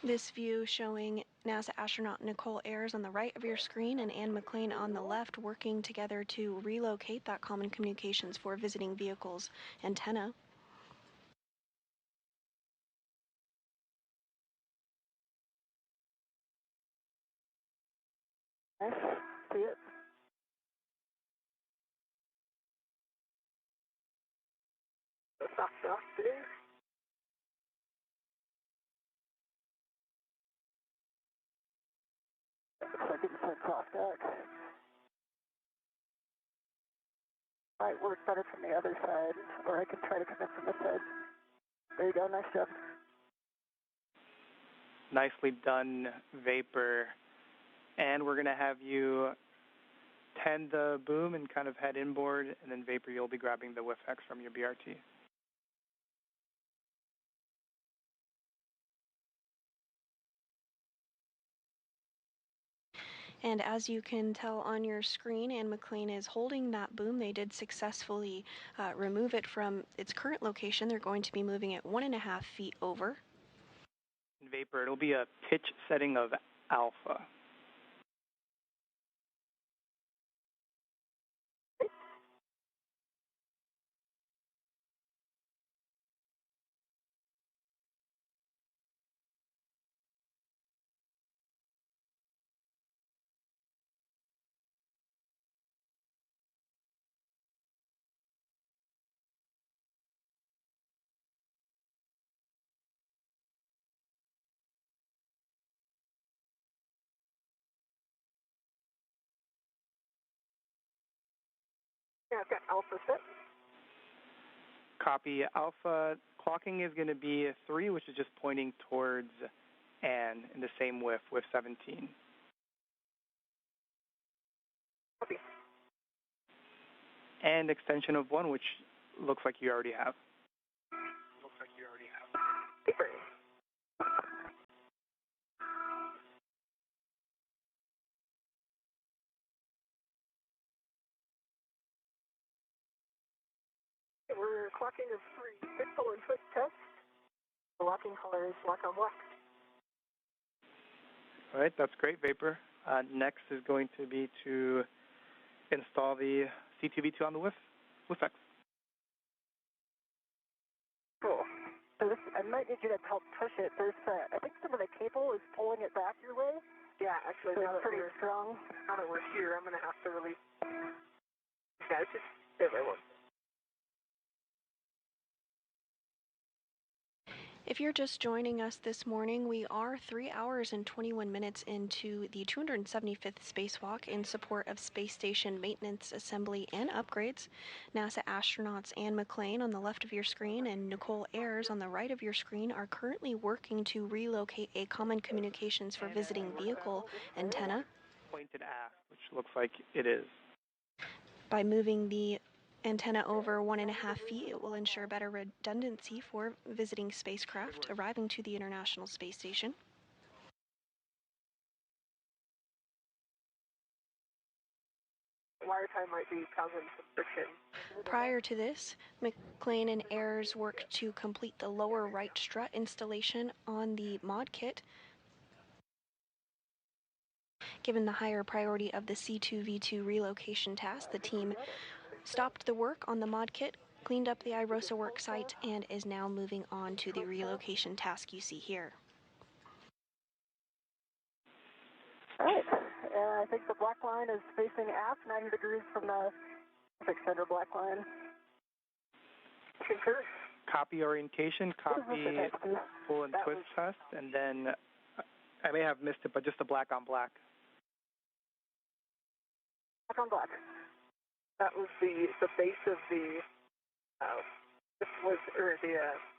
This view showing NASA astronaut Nichole Ayers on the right of your screen and McClain on the left working together to relocate that Common Communications for Visiting Vehicles antenna. Nice. See it? Soft there. Looks like it's a soft duck. Might work better from the other side, or I can try to come in from this side. There you go, nice job. Nicely done, Vapor. And we're going to have you tend the boom and kind of head inboard, and then Vapor, you'll be grabbing the WIF-X from your BRT. And as you can tell on your screen, McClain is holding that boom. They did successfully remove it from its current location. They're going to be moving it 1.5 feet over. Vapor, it'll be a pitch setting of alpha. Yeah, I've got alpha set. Copy. Alpha clocking is going to be 3, which is just pointing towards N in the same WIF 17. Copy. And extension of 1, which looks like you already have. Paper. We're clocking of 3. Pixel and foot test. The locking color is lock on lock. All right, that's great, Vapor. Next is going to be to install the C2V2 on the WIF-X. Cool. So this, I might need you to help push it. There's, I think some of the cable is pulling it back your way. Yeah, actually, so it's pretty strong. Now that we're here, I'm going to have to release. Yeah, it's just stay there one. If you're just joining us this morning, we are 3 hours and 21 minutes into the 275th spacewalk in support of space station maintenance, assembly, and upgrades. NASA astronauts Anne McClain on the left of your screen and Nichole Ayers on the right of your screen are currently working to relocate a common communications for visiting vehicle antenna. Pointed aft, which looks like it is. By moving the antenna over 1.5 feet, it will ensure better redundancy for visiting spacecraft arriving to the International Space Station. Wire tie might be causing some friction. Prior to this, McClain and Ayers worked to complete the lower right strut installation on the mod kit. Given the higher priority of the C2V2 relocation task, the team stopped the work on the mod kit, cleaned up the IROSA worksite, and is now moving on to the relocation task you see here. All right, I think the black line is facing aft, 90 degrees from the center black line. Concur. Copy orientation, copy pull and twist test, and then I may have missed it, but just the black on black. Black on black. That was the base of the, this was, or the,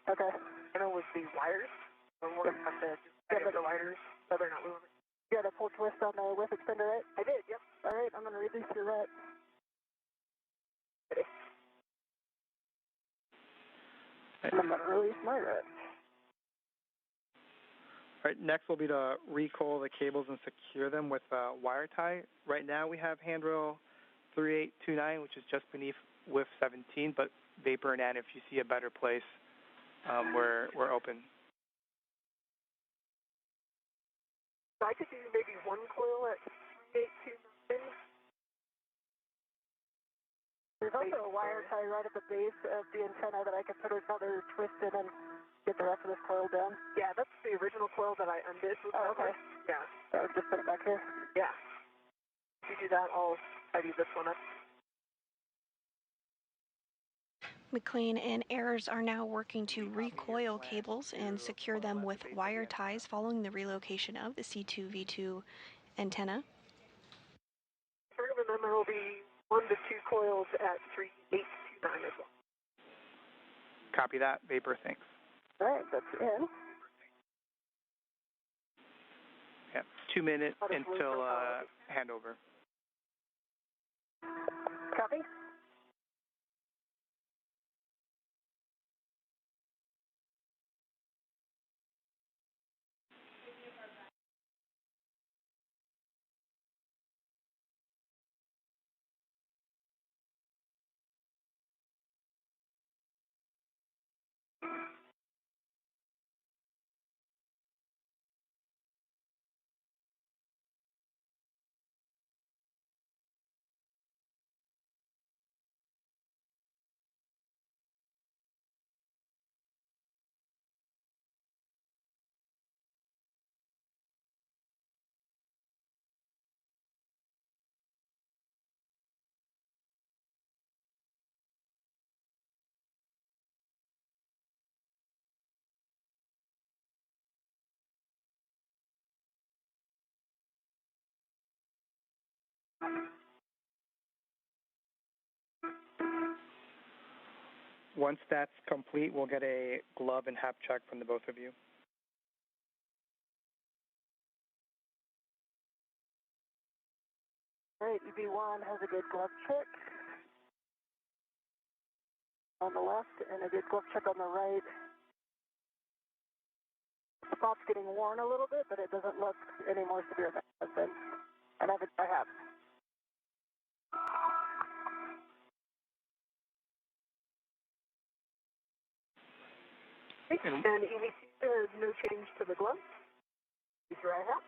okay. I know it was the wires. We're going to have to get the wires so they're not moving. You got a full twist on the width extender, right? I did, yep. All right, I'm going to release your rat. Ready. And I'm going to release my rat. All right, next will be to recoil the cables and secure them with a wire tie. Right now we have handrail 3829, which is just beneath WIF 17, but Vapor and Ann, if you see a better place, we're open. So I could do maybe one coil at 3829. There's also a wire tie right at the base of the antenna that I could put another twist in and get the rest of this coil down. Yeah, that's the original coil that I undid. Oh, okay. Yeah. So just put it back here? Yeah. If you do that, I'll tidy this one up. McClain and Ayers are now working to recoil cables and secure them with wire ties following the relocation of the C2V2 antenna. And then there will be 1 to 2 coils at 3829 as well. Copy that, Vapor, thanks. All right, that's in. Yeah, 2 minutes until handover. Copy. Once that's complete, we'll get a glove and hap check from the both of you. All right, EB1 has a good glove check on the left and a good glove check on the right. The spot's getting worn a little bit, but it doesn't look any more severe than it has been. And I have. And EV2, there is no change to the glove. Use your I have.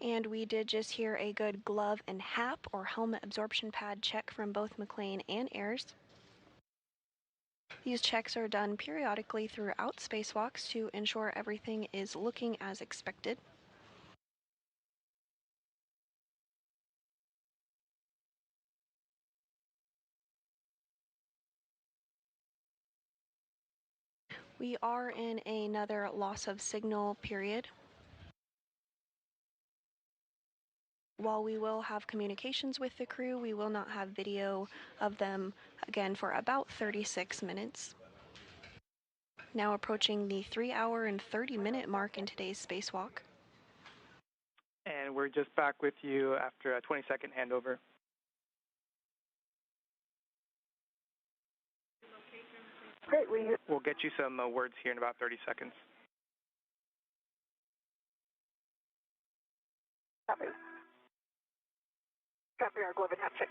And we did just hear a good glove and HAP, or helmet absorption pad, check from both McClain and Ayers. These checks are done periodically throughout spacewalks to ensure everything is looking as expected. We are in another loss of signal period. While we will have communications with the crew, we will not have video of them again for about 36 minutes. Now approaching the 3-hour and 30-minute mark in today's spacewalk. And we're just back with you after a 20-second handover. Great, we'll get you some words here in about 30 seconds. Copy. Copy our glove and HAP check.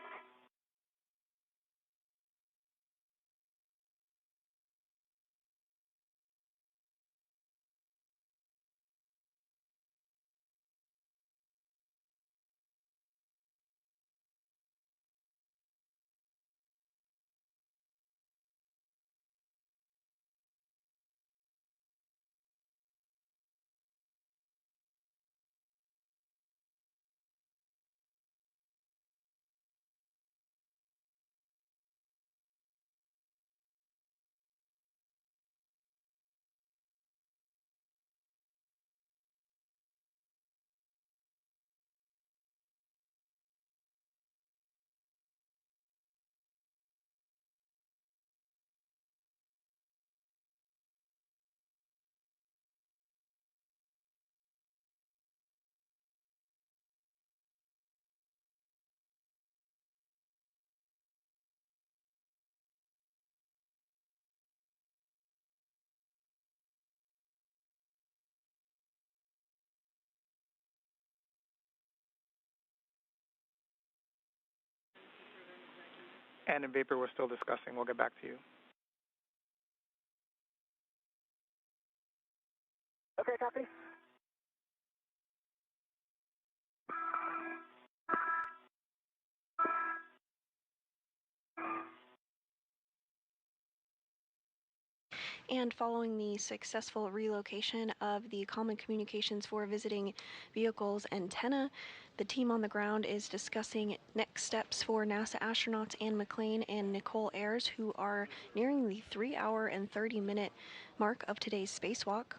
And in Vapor, we're still discussing. We'll get back to you. Okay, copy. And following the successful relocation of the Common Communications for Visiting Vehicles antenna, the team on the ground is discussing next steps for NASA astronauts Anne McClain and Nichole Ayers, who are nearing the 3-hour and 30-minute mark of today's spacewalk.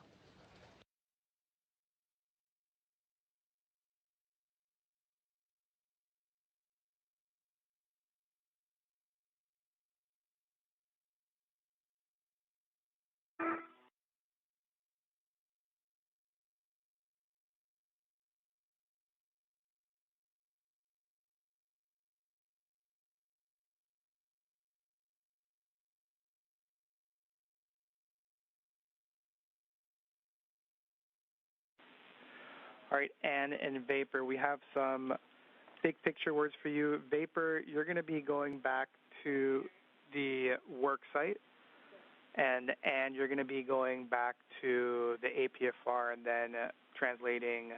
All right, and in Vapor, we have some big picture words for you. Vapor, you're going to be going back to the Worksite, and you're going to be going back to the APFR and then translating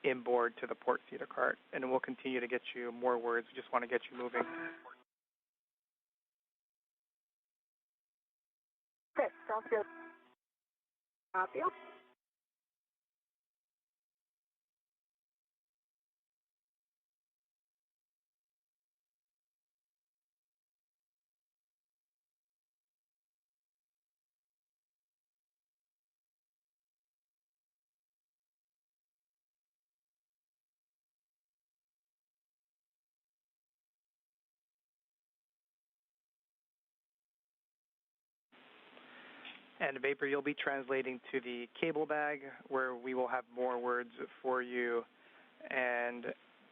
inboard to the port feeder cart. And we'll continue to get you more words. We just want to get you moving. Okay, sounds good. Copy. And Vapor, you'll be translating to the cable bag where we will have more words for you. And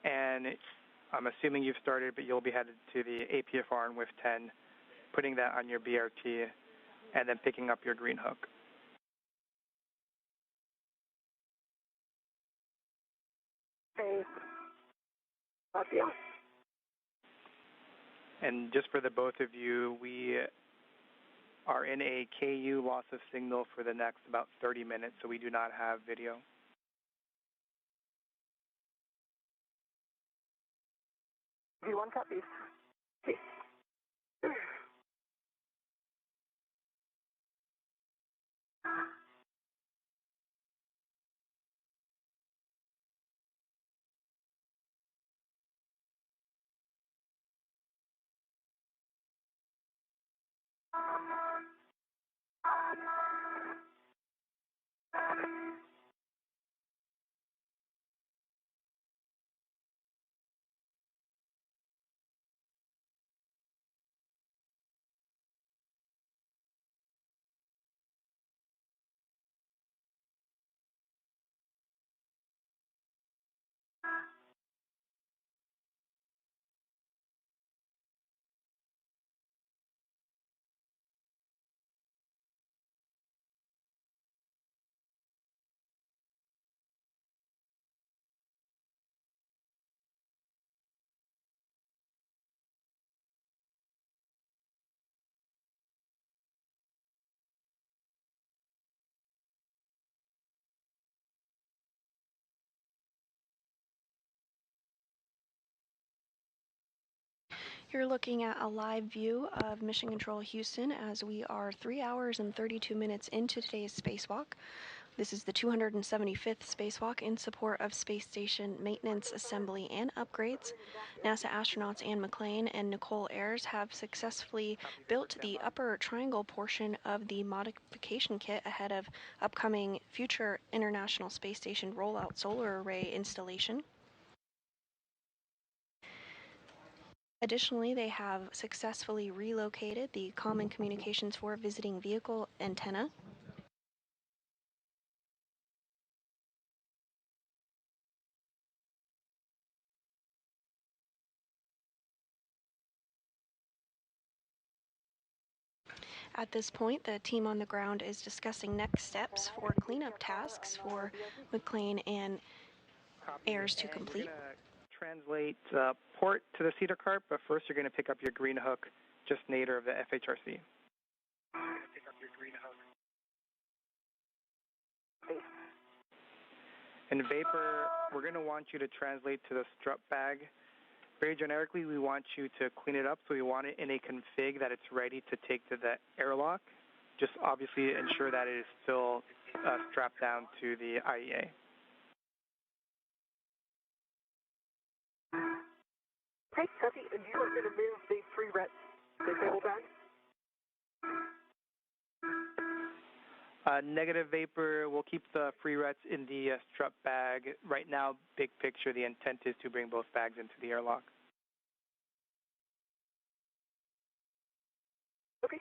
I'm assuming you've started, but you'll be headed to the APFR and WIF 10, putting that on your BRT, and then picking up your green hook. Okay. Copy. And just for the both of you, we are in a KU loss of signal for the next about 30 minutes, so we do not have video. V1 copies. Okay. You're looking at a live view of Mission Control Houston as we are 3 hours and 32 minutes into today's spacewalk. This is the 275th spacewalk in support of space station maintenance, assembly, and upgrades. NASA astronauts Anne McClain and Nichole Ayers have successfully built the upper triangle portion of the modification kit ahead of upcoming future International Space Station rollout solar array installation. Additionally, they have successfully relocated the Common Communications for Visiting Vehicle antenna. At this point, the team on the ground is discussing next steps for cleanup tasks for McClain and Ayers to complete. You're going to translate port to the cedar cart, but first you're going to pick up your green hook, just nadir of the FHRC. Pick up your green hook. In Vapor, we're going to want you to translate to the strut bag. Very generically, we want you to clean it up, so we want it in a config that it's ready to take to the airlock. Just obviously ensure that it is still strapped down to the IEA. Hey, copy. Do you want me to move the free rets, the table bag? Negative Vapor, we'll keep the free rets in the strut bag. Right now, big picture, the intent is to bring both bags into the airlock. Okay.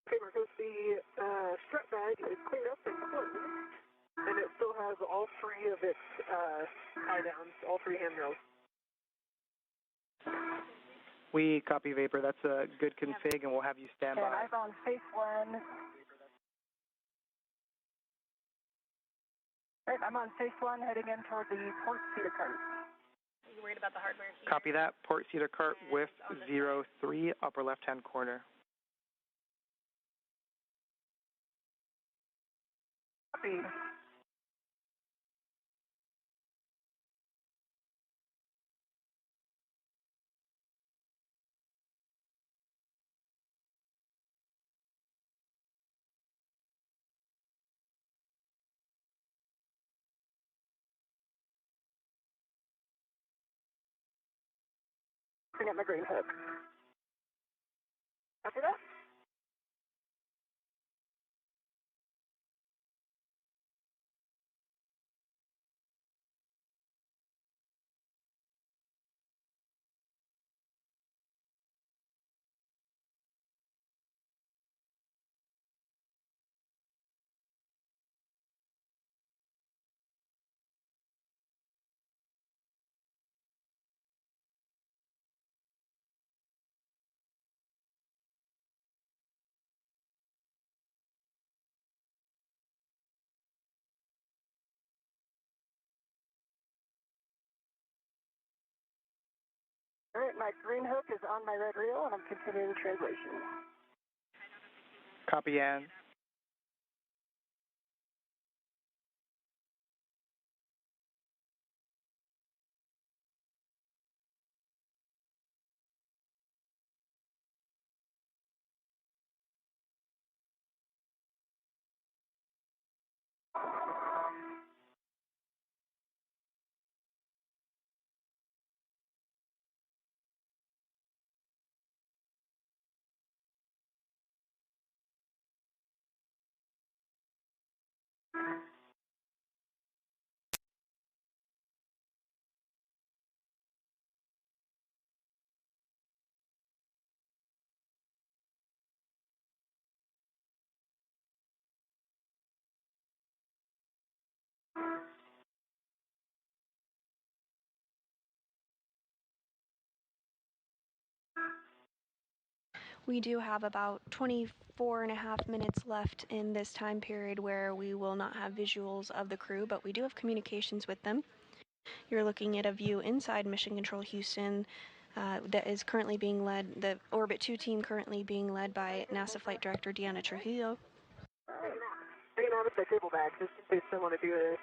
Okay, Marcos, the strut bag is cleaned up and closed, and it still has all three of its tie-downs, all three handrails. We copy Vapor. That's a good config, and we'll have you stand by. And I've on phase one. Right, I'm on phase 1 heading in toward the port seater cart. Are you worried about the hardware here? Copy that. Port seater cart with 03, upper left-hand corner. Copy. Bring up my green hook. After that? All right, my green hook is on my red reel, and I'm continuing translation. Copy, Ann. We do have about 24.5 minutes left in this time period where we will not have visuals of the crew, but we do have communications with them. You're looking at a view inside Mission Control Houston that is currently being led, the Orbit 2 team currently being led by NASA Flight Director Deanna Trujillo. Hanging out with my cable bag, just in case I want to do a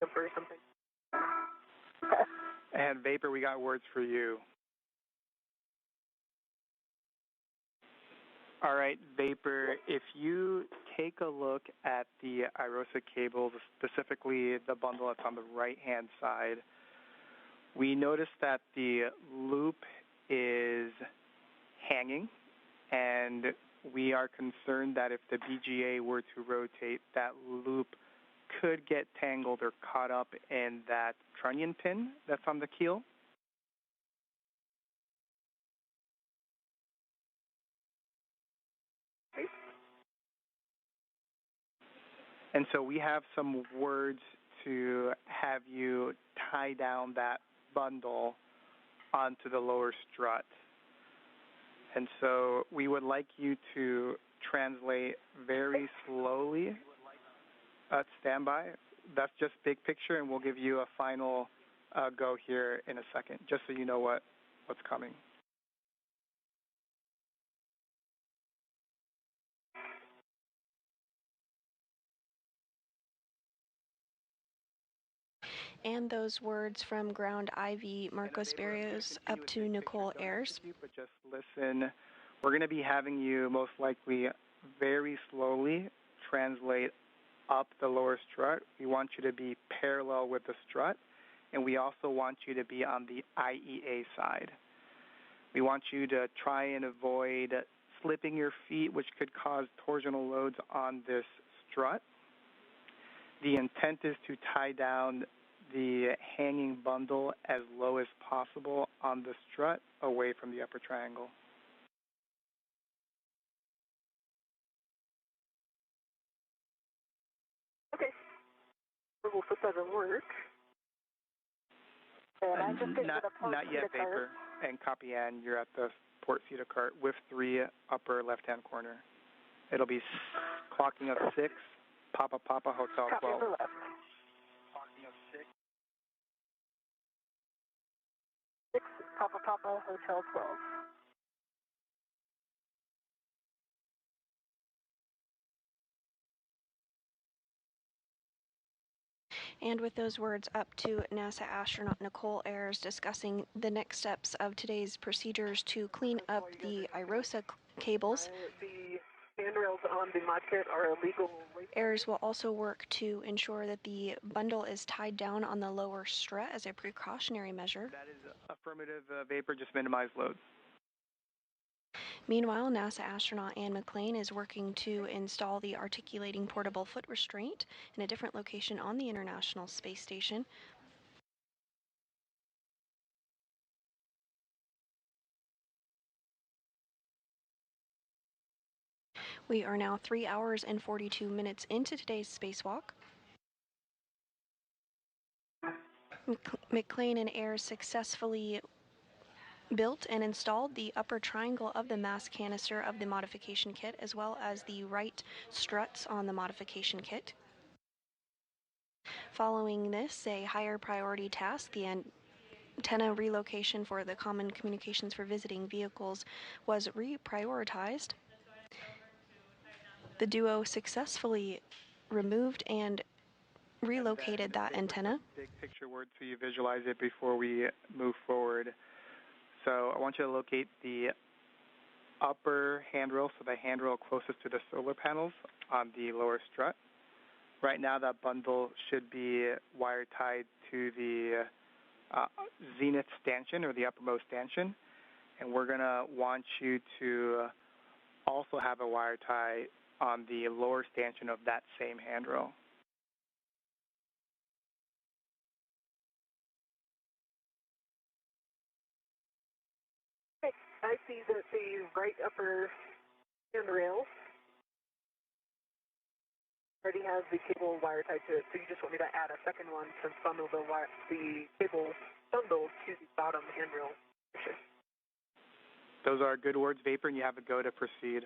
jumper or something. And Vapor, we got words for you. All right, Vapor, if you take a look at the IROSA cables, specifically the bundle that's on the right-hand side, we noticed that the loop is hanging, and we are concerned that if the BGA were to rotate, that loop could get tangled or caught up in that trunnion pin that's on the keel. And so we have some words to have you tie down that bundle onto the lower strut. And so we would like you to translate very slowly at standby. That's just big picture, and we'll give you a final go here in a second, just so you know what's coming. And those words from Ground Ivy Marcos Barrios up to Nichole, Ayers. But just listen. We're going to be having you most likely very slowly translate up the lower strut. We want you to be parallel with the strut, and we also want you to be on the IEA side. We want you to try and avoid slipping your feet, which could cause torsional loads on this strut. The intent is to tie down the hanging bundle as low as possible on the strut away from the upper triangle. Okay. Well, if it doesn't work. And I'm just getting to the port not yet, Vapor. And copy, Ann, you're at the port seater cart with 3, upper left-hand corner. It'll be clocking up 6, Papa Hotel 12. Copy the left. Papa Papa, Hotel 12. And with those words up to NASA astronaut Nichole Ayers discussing the next steps of today's procedures to clean up the IROSA cables. The handrails on the mod kit are illegal. Ayers will also work to ensure that the bundle is tied down on the lower strut as a precautionary measure. That is affirmative, Vapor, just minimize load. Meanwhile, NASA astronaut Ann McClain is working to install the articulating portable foot restraint in a different location on the International Space Station. We are now 3 hours and 42 minutes into today's spacewalk. McClain and Ayers successfully built and installed the upper triangle of the mass canister of the modification kit, as well as the right struts on the modification kit. Following this, a higher priority task, the antenna relocation for the Common Communications for Visiting Vehicles, was reprioritized. The duo successfully removed and relocated that antenna. Big picture word so you visualize it before we move forward. So I want you to locate the upper handrail, so the handrail closest to the solar panels on the lower strut. Right now that bundle should be wire tied to the zenith stanchion, or the uppermost stanchion, and we're going to want you to also have a wire tie on the lower stanchion of that same handrail. I see that the right upper handrail already has the cable wire tied to it, so you just want me to add a second one to bundle the cable bundle to the bottom handrail. Those are good words, Vapor, and you have a go to proceed.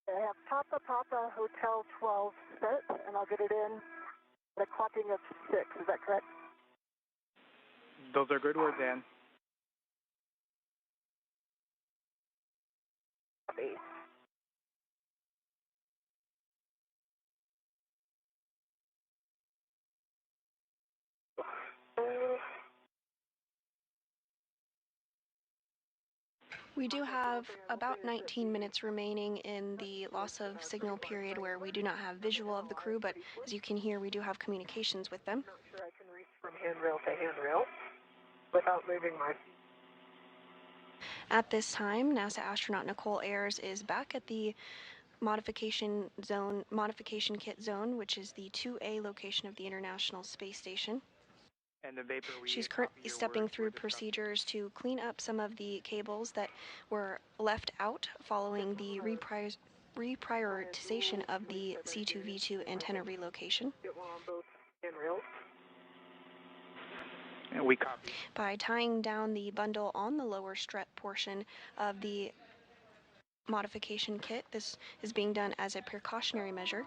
I have Papa Papa Hotel 12 set, and I'll get it in at a clocking of 6. Is that correct? Those are good words, Ann. Copy. We do have about 19 minutes remaining in the loss of signal period where we do not have visual of the crew, but as you can hear, we do have communications with them. Not sure I can reach from handrail to handrail without moving my... At this time, NASA astronaut Nichole Ayers is back at the modification kit zone, which is the 2A location of the International Space Station. And the Vapor, she's currently stepping through procedures to clean up some of the cables that were left out following the reprioritization of the C2V2 antenna relocation. Get one on both handrails. And we copy. By tying down the bundle on the lower strut portion of the modification kit, this is being done as a precautionary measure.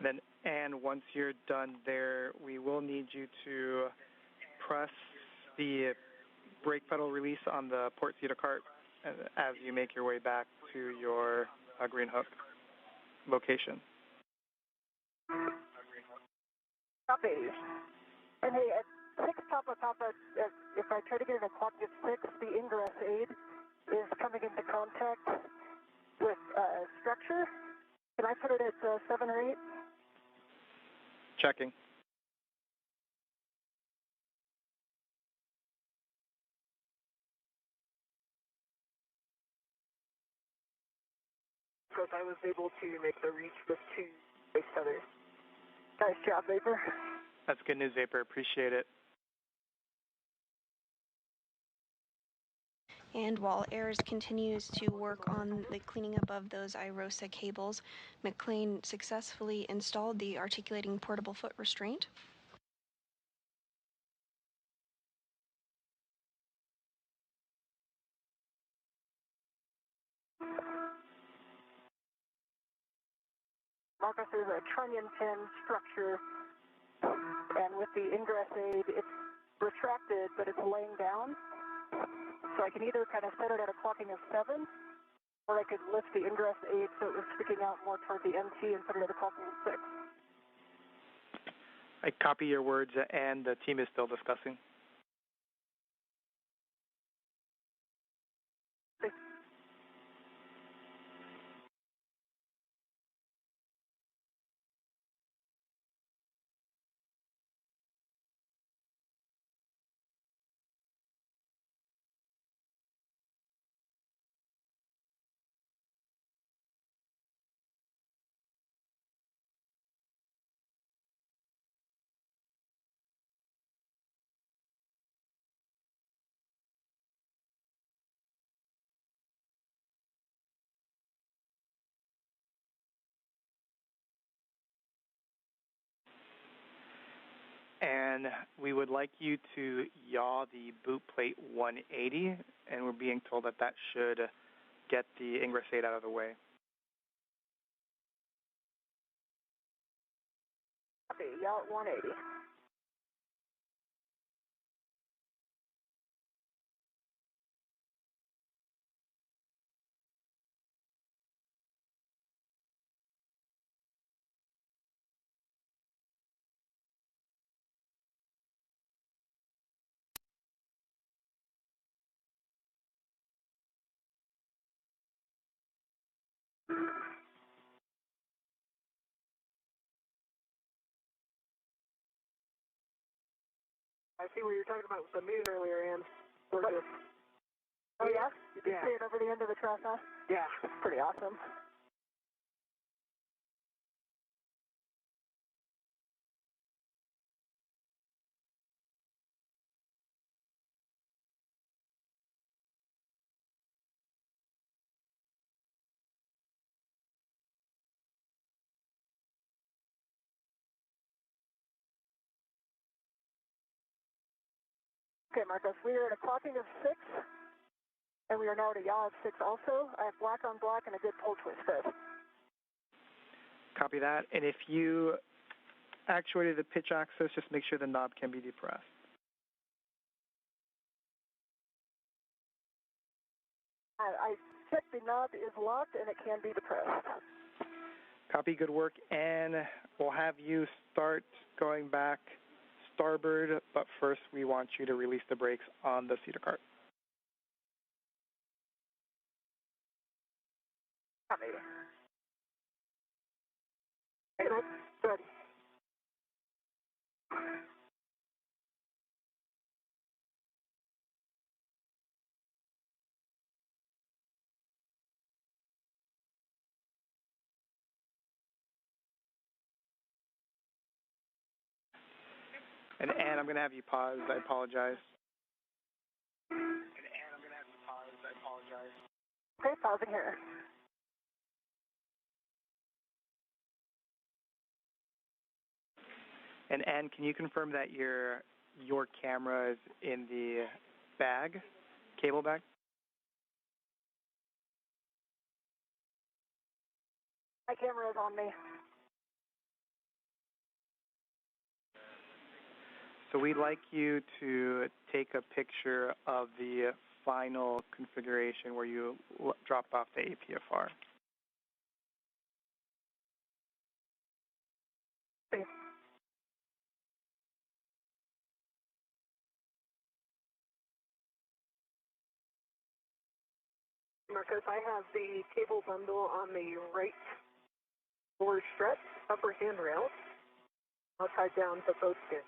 Then, and once you're done there, we will need you to press the brake pedal release on the port cedar cart as you make your way back to your green hook location. Copy. And hey, at 6 Papa Papa, if I try to get it at clock at 6, the Ingress aid is coming into contact with structure. Can I put it at 7 or 8? Checking. Because I was able to make the reach with 2 space tethers. Nice job, Vapor. That's good news, Vapor. Appreciate it. And while Ayers continues to work on the cleaning up of those IROSA cables, McClain successfully installed the articulating portable foot restraint. Marcus, there's a trunnion pin structure, and with the ingress aid, it's retracted, but it's laying down. So I can either kind of set it at a clocking of 7, or I could lift the ingress aid so it was sticking out more toward the MT and put it at a clocking of 6. I copy your words, and the team is still discussing. And we would like you to yaw the boot plate 180, and we're being told that that should get the ingress aid out of the way. Copy, yaw at 180. I see what you're talking about with the moon earlier, Ann. Gorgeous. Oh, yeah? You can see it over the end of the truss, huh? Yeah. It's pretty awesome. Okay, Marcos, we are at a clocking of 6, and we are now at a yaw of 6 also. I have black on black and a good pull twist fit. Copy that. And if you actuated the pitch axis, just make sure the knob can be depressed. I checked the knob is locked and it can be depressed. Copy, good work. And we'll have you start going back starboard, but first we want you to release the brakes on the cedar cart. Copy. Hey, that's good. And Ann, I'm going to have you pause. I apologize. Okay, pausing here. And Ann, can you confirm that your camera is in the bag, cable bag? My camera is on me. So we'd like you to take a picture of the final configuration where you dropped off the APFR. Okay. Marcos, I have the cable bundle on the right lower strut, upper handrail. I'll tie down the boat skin.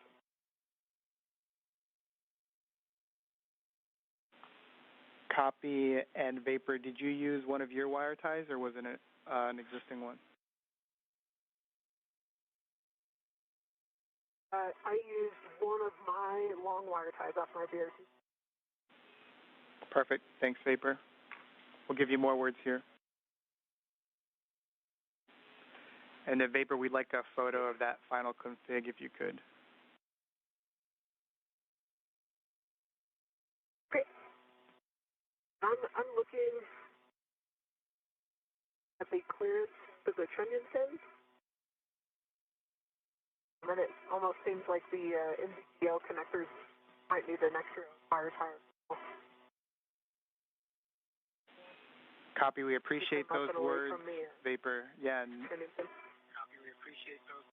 Copy. And Vapor, did you use one of your wire ties or was it an existing one? I used one of my long wire ties off my BRT. Perfect. Thanks, Vapor. We'll give you more words here. And then, Vapor, we'd like a photo of that final config if you could. Okay. I'm looking at the clearance of the trunnion pins. And then it almost seems like the NZGL connectors might need an extra wire tie. Copy. We appreciate those words, Vapor. Yeah. Copy. We appreciate those.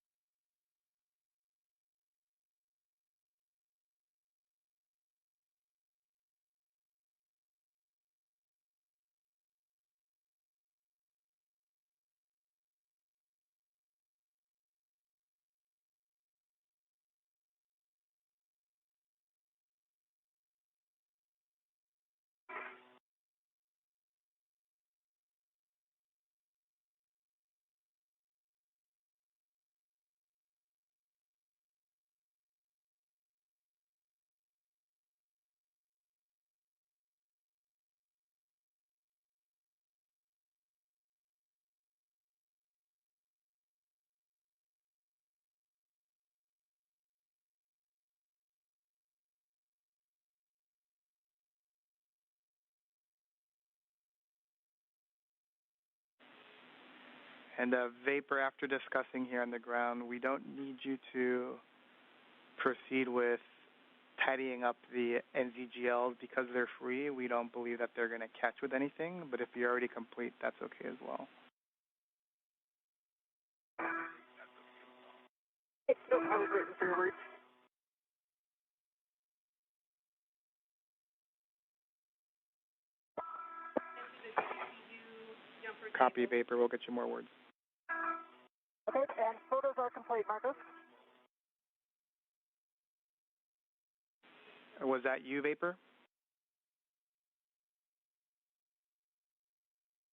And Vapor, after discussing here on the ground, we don't need you to proceed with tidying up the NZGLs because they're free. We don't believe that they're going to catch with anything, but if you're already complete, that's okay as well. It's no problem written forward. Copy, Vapor. We'll get you more words. Okay, and photos are complete, Marcos. Was that you, Vapor?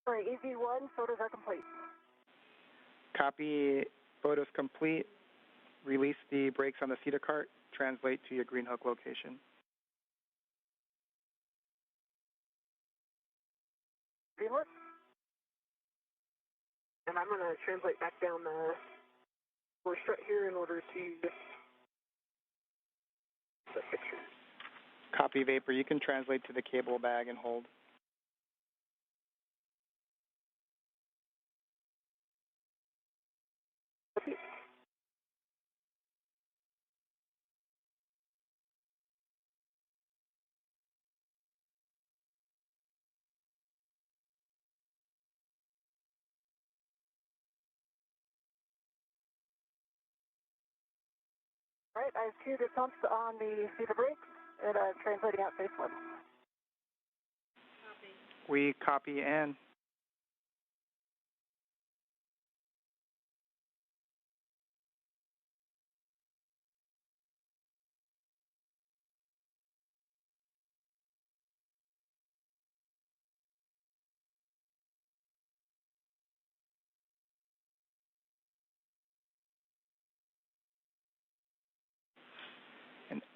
Sorry, EV1, photos are complete. Copy, photos complete. Release the brakes on the cedar cart. Translate to your green hook location. Green hook. And I'm going to translate back down the strut here in order to the picture. Copy, Vapor. You can translate to the cable bag and hold. All right, I have two good pumps on the cedar brakes, and I'm translating out phase one. We copy and.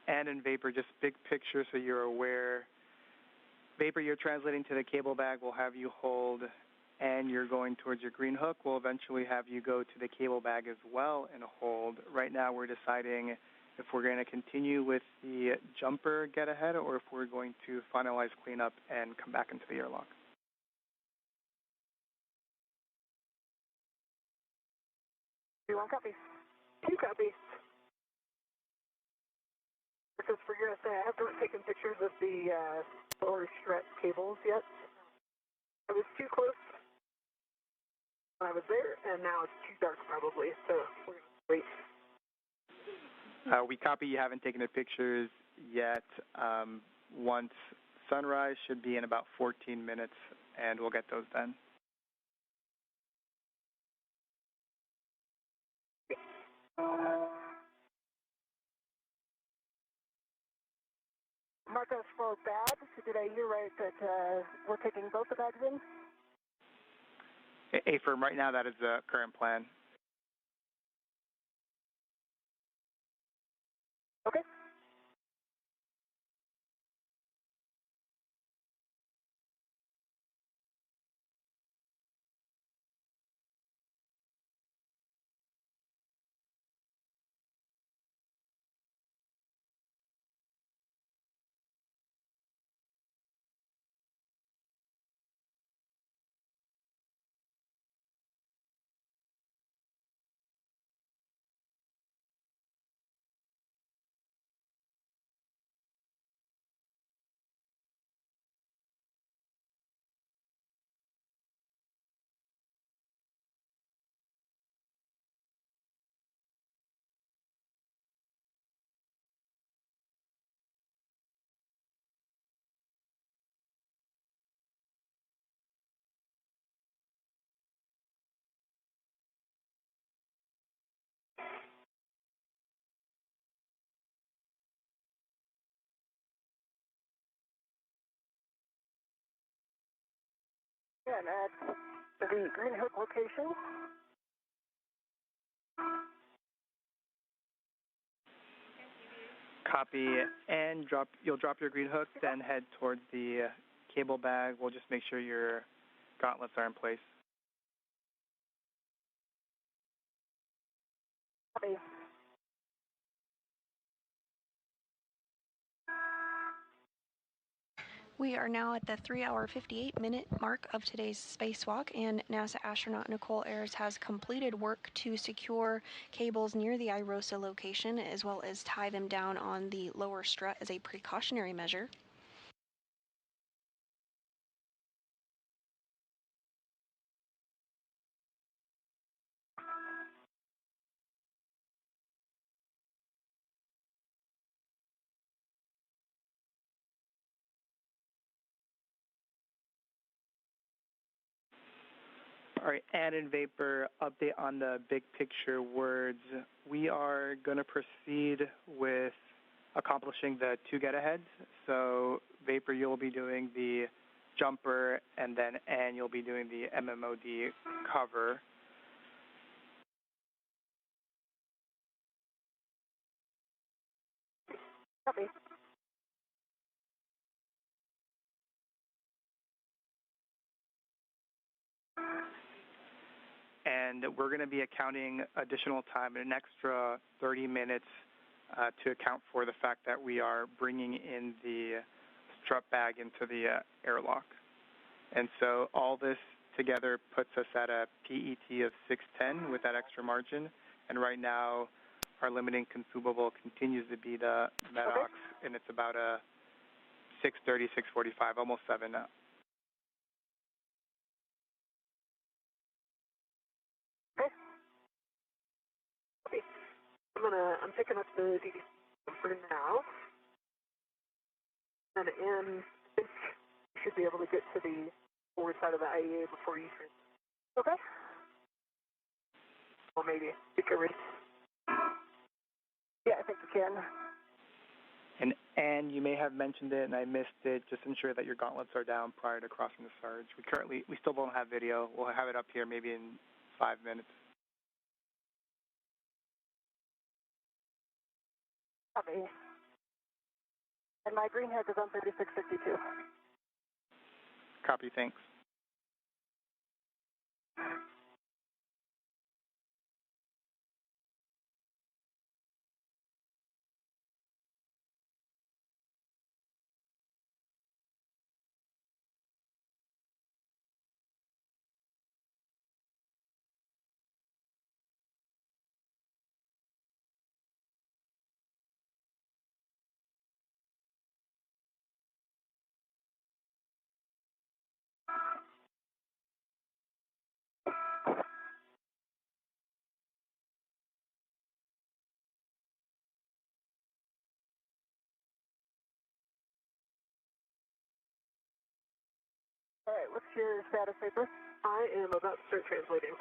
And in Vapor, just big picture so you're aware. Vapor, you're translating to the cable bag. We'll have you hold, and you're going towards your green hook. We'll eventually have you go to the cable bag as well and hold. Right now we're deciding if we're going to continue with the jumper get ahead or if we're going to finalize cleanup and come back into the airlock. One copy. Two copies. Because for USA, I haven't taken pictures of the lower strut cables yet. I was too close when I was there, and now it's too dark probably, so we're going to wait. We copy you haven't taken the pictures yet. Once sunrise should be in about 14 minutes, and we'll get those done. Marcos, for bags, did I hear right that we're taking both the bags in? AFIRM, right now that is the current plan. again at the Green Hook location. Copy, and you'll drop your green hook, then head towards the cable bag. We'll just make sure your gauntlets are in place. Copy. We are now at the 3-hour, 58-minute mark of today's spacewalk, and NASA astronaut Nichole Ayers has completed work to secure cables near the IROSA location, as well as tie them down on the lower strut as a precautionary measure. All right, and in Vapor, update on the big picture words. We are going to proceed with accomplishing the 2 get-aheads. So Vapor, you'll be doing the jumper, and then Ann, you'll be doing the MMOD cover. Copy. And we're going to be accounting additional time, an extra 30 minutes to account for the fact that we are bringing in the strut bag into the airlock. And so all this together puts us at a PET of 610 with that extra margin. And right now, our limiting consumable continues to be the MEDOX, and it's about a 630, 645, almost 7 now. Okay. I'm picking up the DD for now. And you should be able to get to the forward side of the IEA before you turn. Okay. Or maybe. Yeah, I think you can. And you may have mentioned it, and I missed it. Just ensure that your gauntlets are down prior to crossing the surge. We still don't have video. We'll have it up here maybe in 5 minutes. Copy. And my green head is on 3652. Copy, thanks. All right, what's your status, Vapor? I am about to start translating.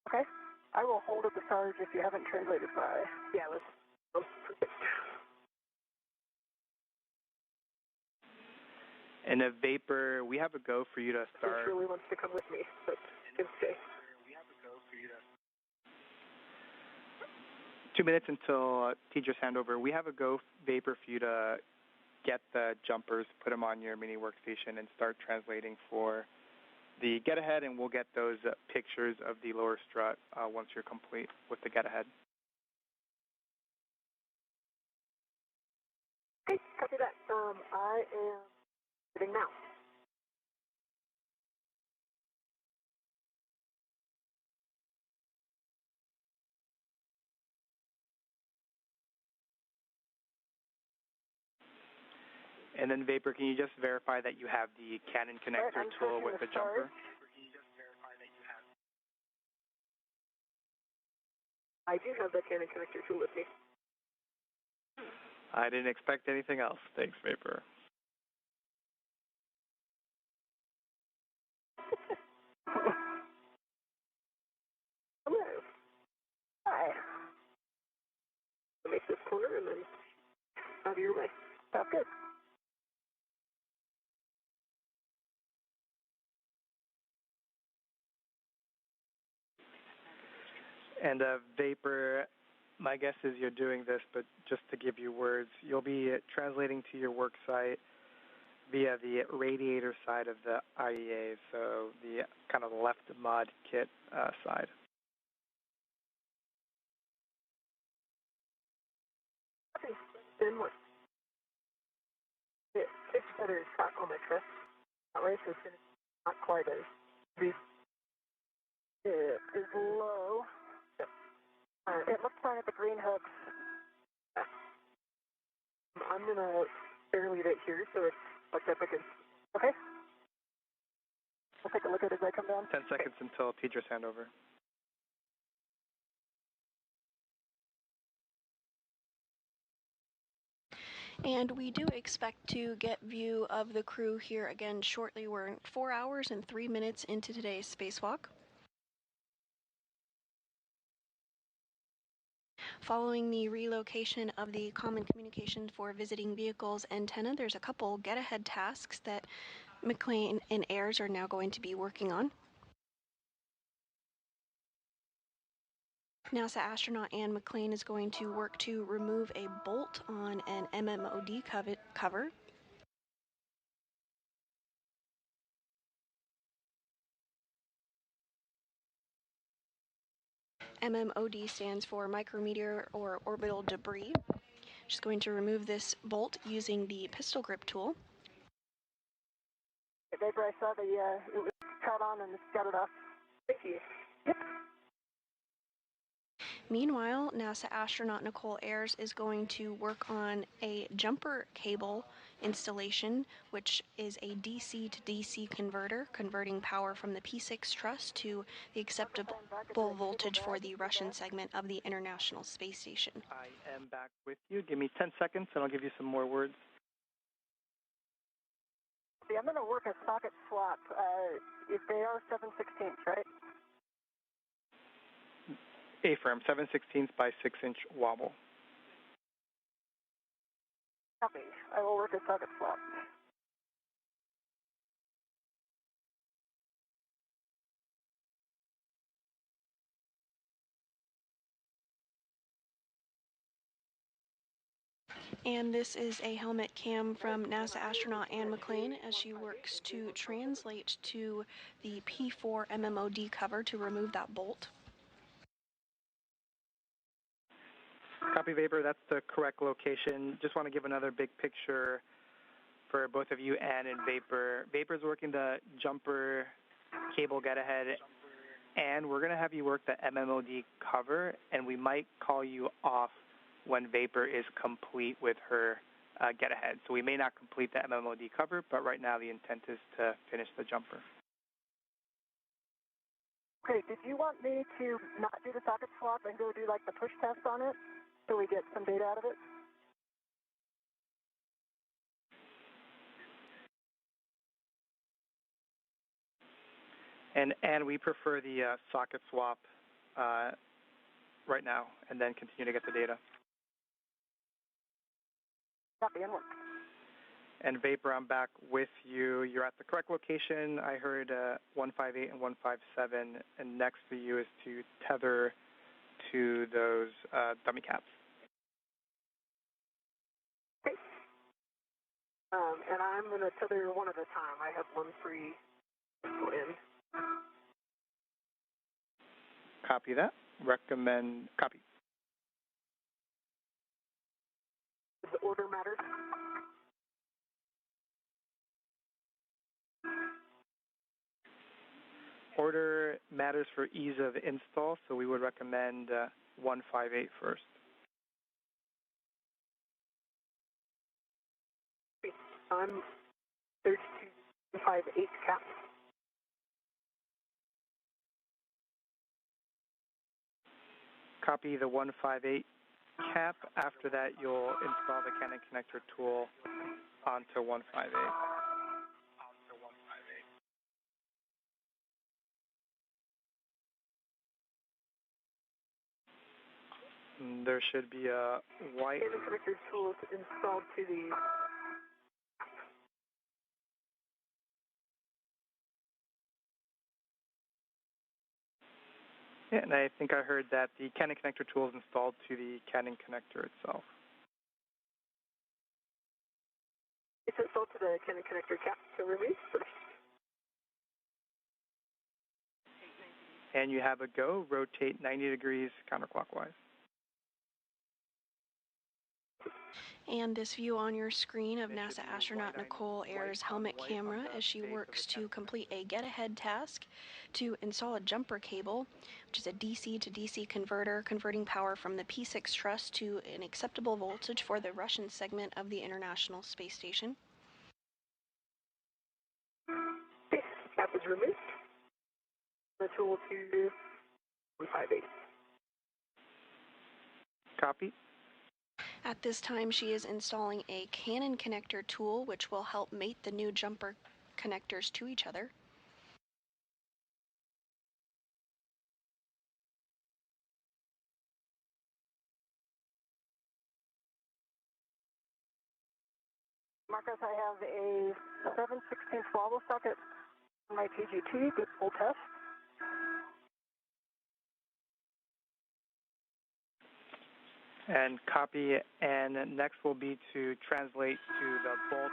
Okay. I will hold at the surge if you haven't translated by. Yeah, let's. Perfect. And a Vapor, we have a go for you to start. He really wants to come with me, but can stay. 2 minutes until teacher's handover. We have a go Vapor for you to get the jumpers, put them on your mini workstation, and start translating for the get-ahead, and we'll get those pictures of the lower strut once you're complete with the get-ahead. Okay, copy that. I am sitting now. And then Vapor, can you just verify that you have the Canon connector tool with the jumper? I do have the Canon connector tool with me. I didn't expect anything else. Thanks, Vapor. Hello. Hi. Make this corner and then out of your way. Sounds good. And Vapor, my guess is you're doing this, but just to give you words, you'll be translating to your Worksite via the radiator side of the IEA, so the kind of left mod kit side. Okay, then what? It's better tachometer. Right, so it's not quite as big. It is low. Yep. It looks fine at the green hooks. I'm going to airlead it here so it's like that. Okay? I'll take a look at it as I come down. 10 seconds until teacher's handover. And we do expect to get view of the crew here again shortly. We're 4 hours and 3 minutes into today's spacewalk. Following the relocation of the Common Communication for Visiting Vehicles antenna, there's a couple get-ahead tasks that McClain and Ayers are now going to be working on. NASA astronaut Ann McClain is going to work to remove a bolt on an MMOD cover. MMOD stands for micrometeor or orbital debris. She's going to remove this bolt using the pistol grip tool. Vapor, I saw it was cut on and got it off. Thank you. Yep. Meanwhile, NASA astronaut Nichole Ayers is going to work on a jumper cable installation, which is a DC to DC converter, converting power from the P6 truss to the acceptable voltage for the Russian segment of the International Space Station. I am back with you. Give me 10 seconds and I'll give you some more words. See, I'm going to work a socket swap. If they are 7/16, right? A-firm, 7/16 by 6-inch wobble. Copy. I will work a socket swap. And this is a helmet cam from NASA astronaut Ann McClain as she works to translate to the P4 MMOD cover to remove that bolt. Copy, Vapor. That's the correct location. Just want to give another big picture for both of you, Ann and Vapor. Vapor's working the jumper cable get-ahead, and we're going to have you work the MMOD cover, and we might call you off when Vapor is complete with her get-ahead. So we may not complete the MMOD cover, but right now the intent is to finish the jumper. Okay, did you want me to not do the socket swap and go do like the push test on it so we get some data out of it? And we prefer the socket swap right now, and then continue to get the data. Copy, and work. And Vapor, I'm back with you. You're at the correct location. I heard 158 and 157, and next for you is to tether to those dummy caps. Okay. And I'm going to tether one at a time. I have one free in. Copy that. Recommend copy. Does the order matter? Order matters for ease of install, so we would recommend 158 first. I'm 3258 cap. Copy the 158 cap. After that, you'll install the Canon connector tool onto 158. There should be a white... Canon connector tool is installed to the... Yeah, and I think I heard that the Canon connector tool is installed to the Canon connector itself. It's installed to the Canon connector cap to release. And you have a go, rotate 90 degrees counterclockwise. And this view on your screen of NASA astronaut Nichole Ayers' helmet camera as she works to complete a get-ahead task to install a jumper cable, which is a DC to DC converter, converting power from the P6 truss to an acceptable voltage for the Russian segment of the International Space Station. Cap is removed. The tool to 158. Copy. At this time, she is installing a Canon connector tool, which will help mate the new jumper connectors to each other. Marcus, I have a 7/16 swallow socket on my TGT. Good full test. And copy, and next will be to translate to the Bolt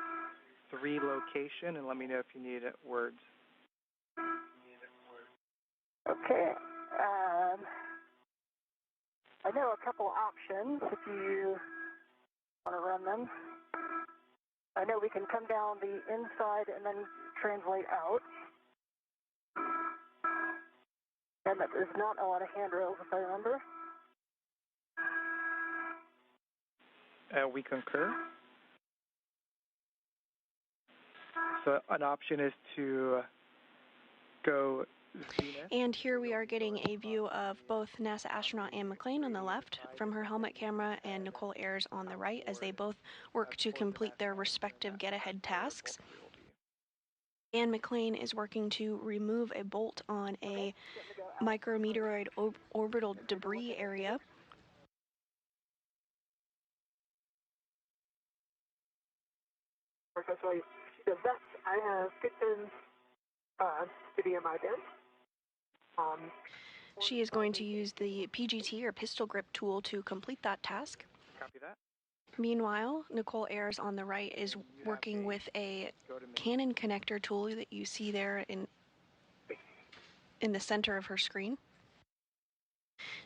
3 location, and let me know if you need words. Okay. I know a couple options if you want to run them. I know we can come down the inside and then translate out. And that there's not a lot of handrails, if I remember. We concur. So an option is to go zenith. And here we are getting a view of both NASA astronaut Anne McClain on the left from her helmet camera and Nichole Ayers on the right as they both work to complete their respective get-ahead tasks. Anne McClain is working to remove a bolt on a micrometeoroid orbital debris area. So she does that. I have good pins to be in my bin. She is going to use the PGT or pistol grip tool to complete that task. Copy that. Meanwhile, Nichole Ayers on the right is working with a Canon connector tool that you see there in the center of her screen.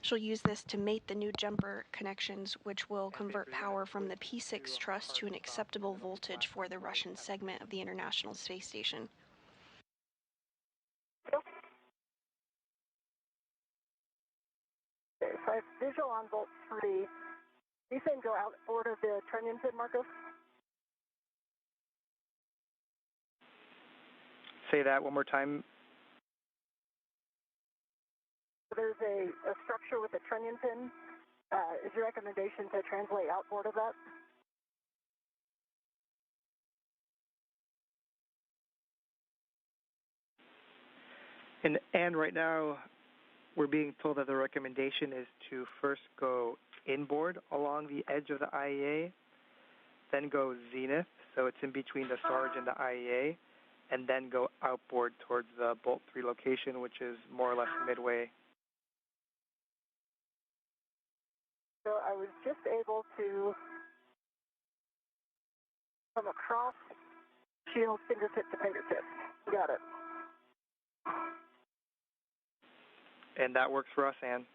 She'll use this to mate the new jumper connections, which will convert power from the P6 truss to an acceptable voltage for the Russian segment of the International Space Station. Okay, so I have visual on Bolt 3. These things go outboard of the trunnion pin, Marcos? Say that one more time. There's a structure with a trunnion pin. Is your recommendation to translate outboard of that? And right now, we're being told that the recommendation is to first go inboard along the edge of the IEA, then go zenith, so it's in between the Sarge and the IEA, and then go outboard towards the Bolt 3 location, which is more or less midway. So I was just able to come across shield fingertip to fingertip. Got it. And that works for us, Ann.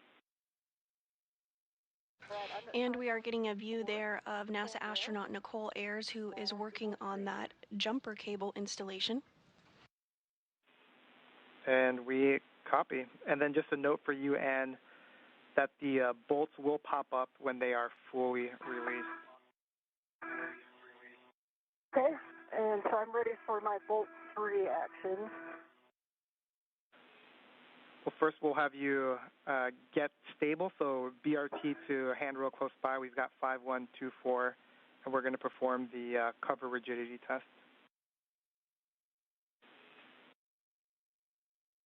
And we are getting a view there of NASA astronaut Nichole Ayers, who is working on that jumper cable installation. And we copy. And then just a note for you, Ann, that the bolts will pop up when they are fully released. Okay, and so I'm ready for my Bolt 3 action. Well, first we'll have you get stable, so BRT to handrail close by. We've got 5124, and we're going to perform the cover rigidity test.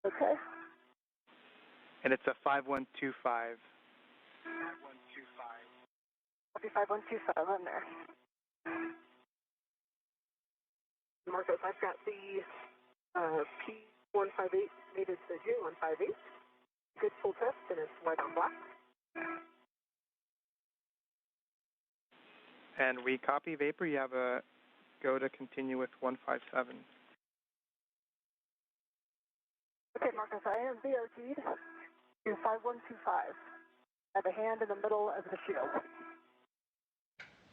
Okay. And it's a 5125. 5125 on there. Marcos, I've got the P158 mated to J158. Good full test Black. And we copy Vapor. You have a go to continue with 157. Okay, Marcus, I am VOT'd to 5125. I have a hand in the middle of the shield.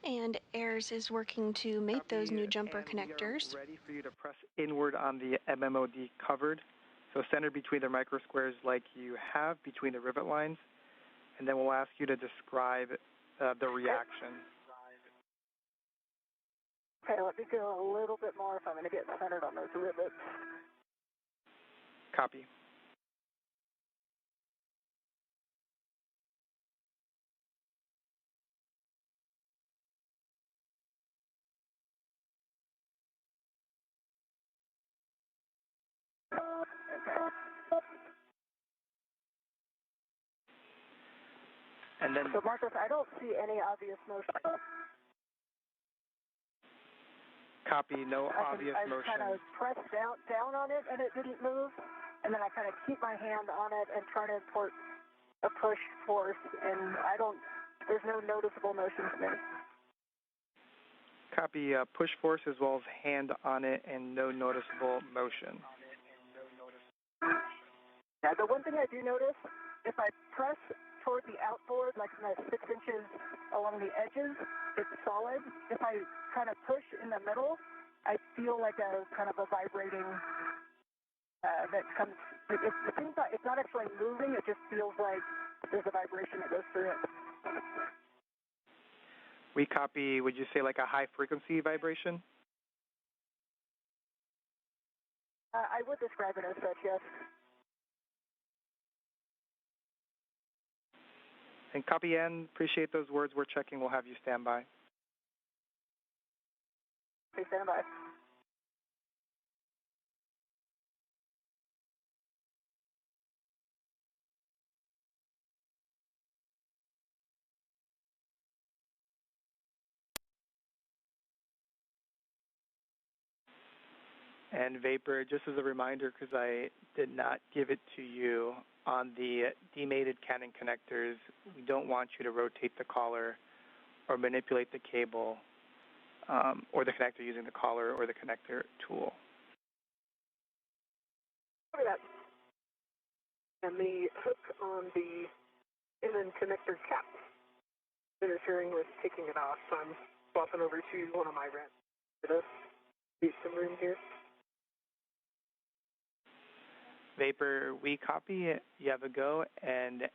And Ayers is working to mate those new jumper and connectors. We are ready for you to press inward on the MMOD covered. So center between the micro squares like you have between the rivet lines. And then we'll ask you to describe the reaction. Okay, let me go a little bit more if I'm going to get centered on those rivets. Copy. And then, so Marcus, I don't see any obvious motion. Copy, no obvious motion. I kind of pressed down on it and it didn't move, and then I kind of keep my hand on it and try to import a push force, and there's no noticeable motion to me. Copy, push force as well as hand on it and no noticeable motion. Yeah, the one thing I do notice, if I press toward the outboard, like 6 inches along the edges, it's solid. If I kind of push in the middle, I feel like a kind of a vibrating that comes. It's not actually moving. It just feels like there's a vibration that goes through it. We copy. Would you say like a high frequency vibration? I would describe it as such, yes. And copy N, appreciate those words. We're checking. We'll have you stand by. Okay, stand by. And Vapor, just as a reminder, because I did not give it to you, on the demated Canon connectors, we don't want you to rotate the collar or manipulate the cable or the connector using the collar or the connector tool. Look at that. And the hook on the inland connector cap interfering with taking it off, so I'm swapping over to one of my rats. Leave some room here. Vapor, we copy it. You have a go. And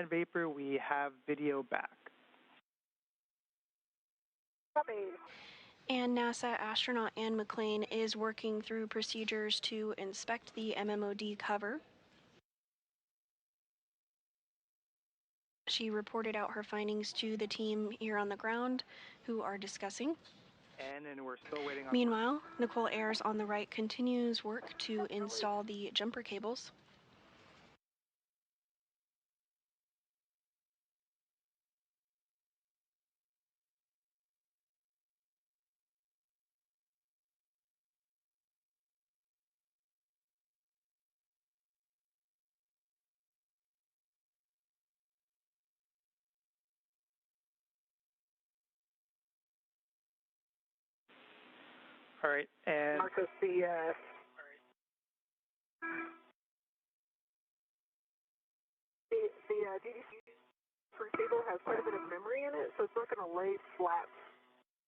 Vapor, we have video back. Copy. And NASA astronaut Ann McClain is working through procedures to inspect the MMOD cover. She reported out her findings to the team here on the ground, who are discussing. And we're still waiting on. Meanwhile, Nichole Ayers on the right continues work to install the jumper cables. All right, and Marcus, the DDC cable has quite a bit of memory in it, so it's not going to lay flat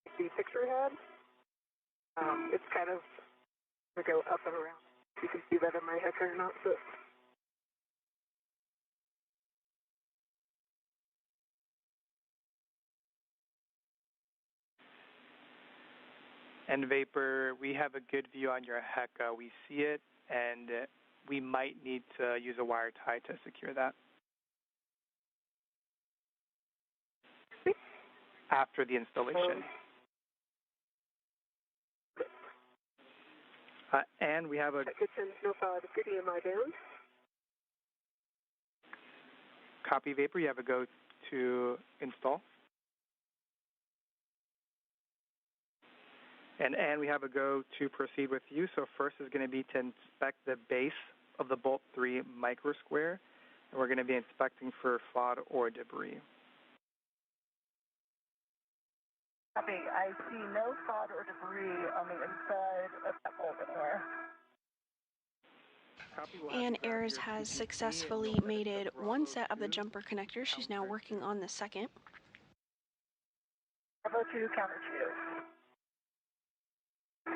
like the picture had. It's kind of going to go up and around. You can see that in my head or not, but. And Vapor, we have a good view on your HECA. We see it, and we might need to use a wire tie to secure that. After the installation. And we have a Kitchen, no file, the city in my down. copy Vapor. You have a go to install. And we have a go to proceed with you. So first is going to be to inspect the base of the Bolt 3 micro square. And we're going to be inspecting for FOD or debris. Copy. I see no FOD or debris on the inside of that bolt anywhere. And Ayers has successfully mated one set of the jumper connectors. She's now working on the second. Bravo 2, counter 2.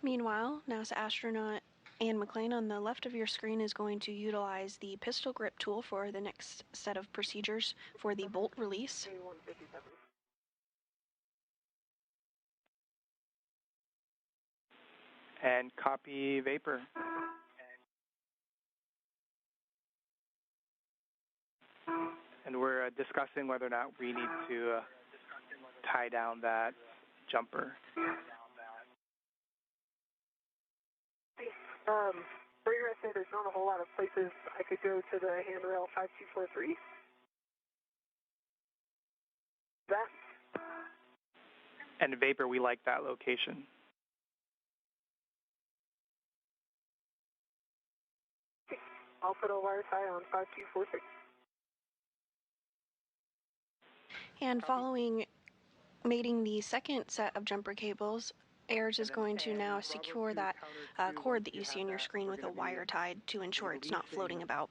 Meanwhile, NASA astronaut Anne McClain on the left of your screen is going to utilize the pistol grip tool for the next set of procedures for the bolt release. And copy vapor. And we're discussing whether or not we need to tie down that jumper. For your essay, there's not a whole lot of places I could go to the handrail 5243. That? And vapor, we like that location. I'll put a wire tie on 5246. And following mating the second set of jumper cables, Ayers is going to now secure that cord that you see on your screen with a wire tied to ensure it's not floating about.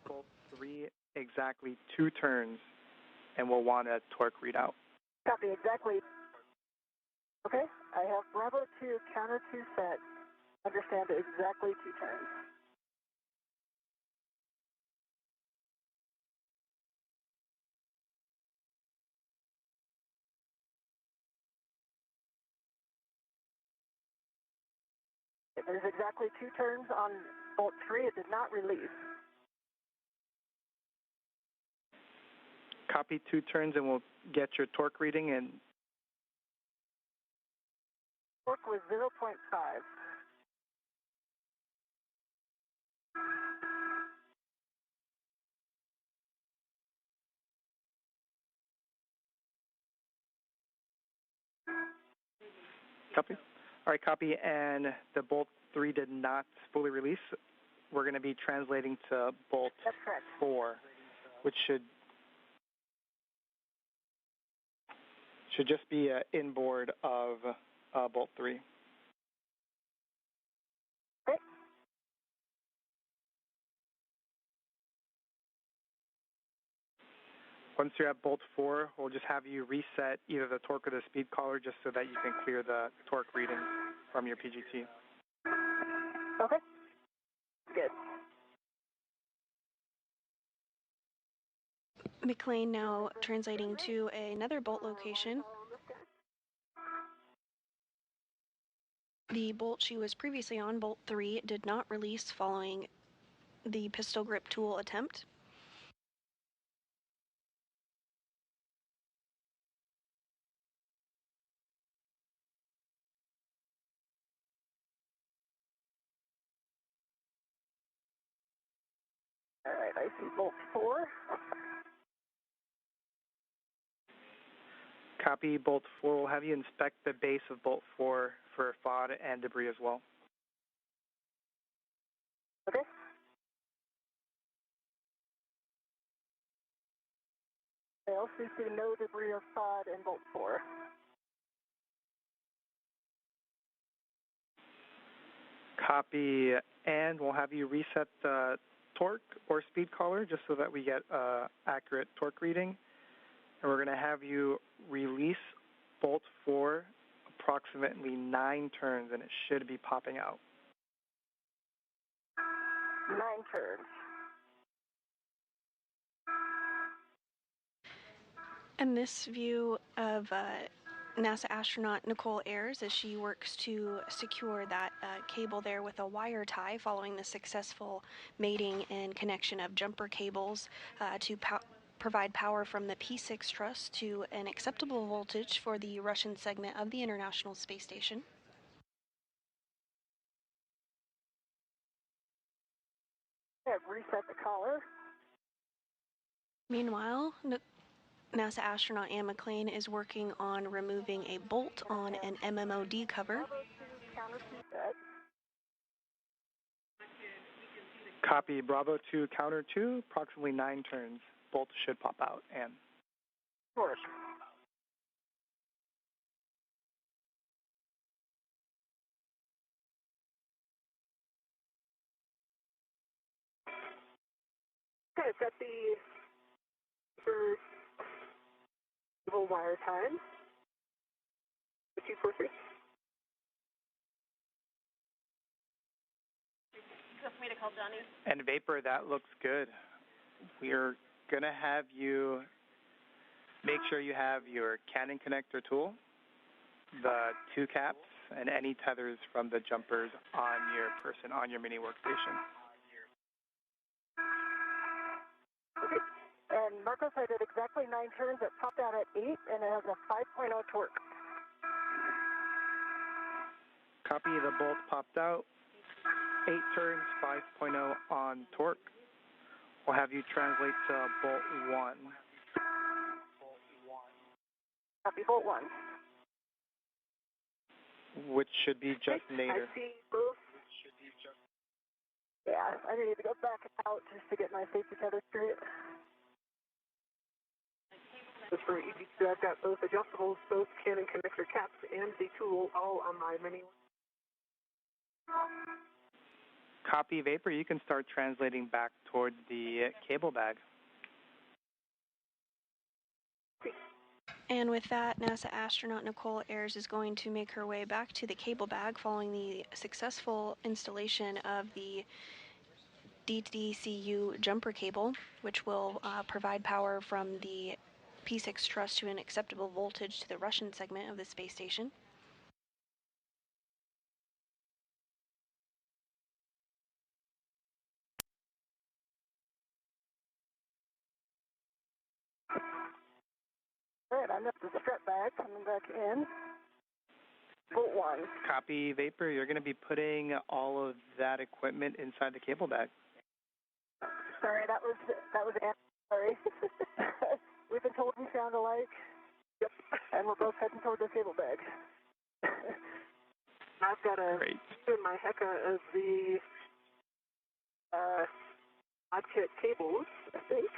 3 exactly 2 turns, and we'll want a torque readout. Copy, exactly. Okay, I have Bravo 2, counter 2 set. Understand exactly 2 turns. There's exactly 2 turns on bolt 3. It did not release. Copy 2 turns, and we'll get your torque reading. And Torque was 0.5. copy. All right, copy. And the bolt 3 did not fully release. We're going to be translating to bolt 4, which should just be inboard of bolt 3. Okay. Once you're at bolt 4, we'll just have you reset either the torque or the speed collar just so that you can clear the torque reading from your PGT. Okay. Good. McClain now translating to another bolt location. The bolt she was previously on, bolt 3, did not release following the pistol grip tool attempt. All right, I see bolt 4. Copy bolt 4. We'll have you inspect the base of bolt 4 for FOD and debris as well. Okay. I also see no debris or FOD in bolt 4. Copy, and we'll have you reset the torque or speed collar just so that we get accurate torque reading. And we're going to have you release bolt 4 approximately 9 turns, and it should be popping out. 9 turns. And this view of NASA astronaut Nichole Ayers as she works to secure that cable there with a wire tie following the successful mating and connection of jumper cables to provide power from the P6 truss to an acceptable voltage for the Russian segment of the International Space Station. I've reset the collar. Meanwhile, NASA astronaut Anne McClain is working on removing a bolt on an MMOD cover. Copy. Bravo 2, counter 2, approximately 9 turns. Bolt should pop out. And Of course. Okay, I've got the for wire time. 243. For me to call Johnny. And Vapor, that looks good. We're going to have you make sure you have your Canon connector tool, the 2 caps, and any tethers from the jumpers on your person, on your mini workstation. Okay. And Marcos, I did exactly 9 turns. It popped out at 8, and it has a 5.0 torque. Copy. The bolt popped out. 8 turns, 5.0 on torque. We'll have you translate to bolt 1. Copy, bolt 1. Which should be just nadir. I see both. Yeah, I need to go back out just to get my safety tether straight. Just for EV2, I've got both adjustables, both Canon connector caps, and the tool all on my mini. Copy. Vapor, you can start translating back towards the cable bag. And with that, NASA astronaut Nichole Ayers is going to make her way back to the cable bag following the successful installation of the DDCU jumper cable, which will provide power from the P6 truss to an acceptable voltage to the Russian segment of the space station. All right, I'm up the strap bag, coming back in. Bolt 1. Copy. Vapor, you're going to be putting all of that equipment inside the cable bag. Sorry, that was sorry. We've been told we sound alike. Yep. And we're both heading toward the cable bag. I've got a in my Heka as the odd kit cables, I think.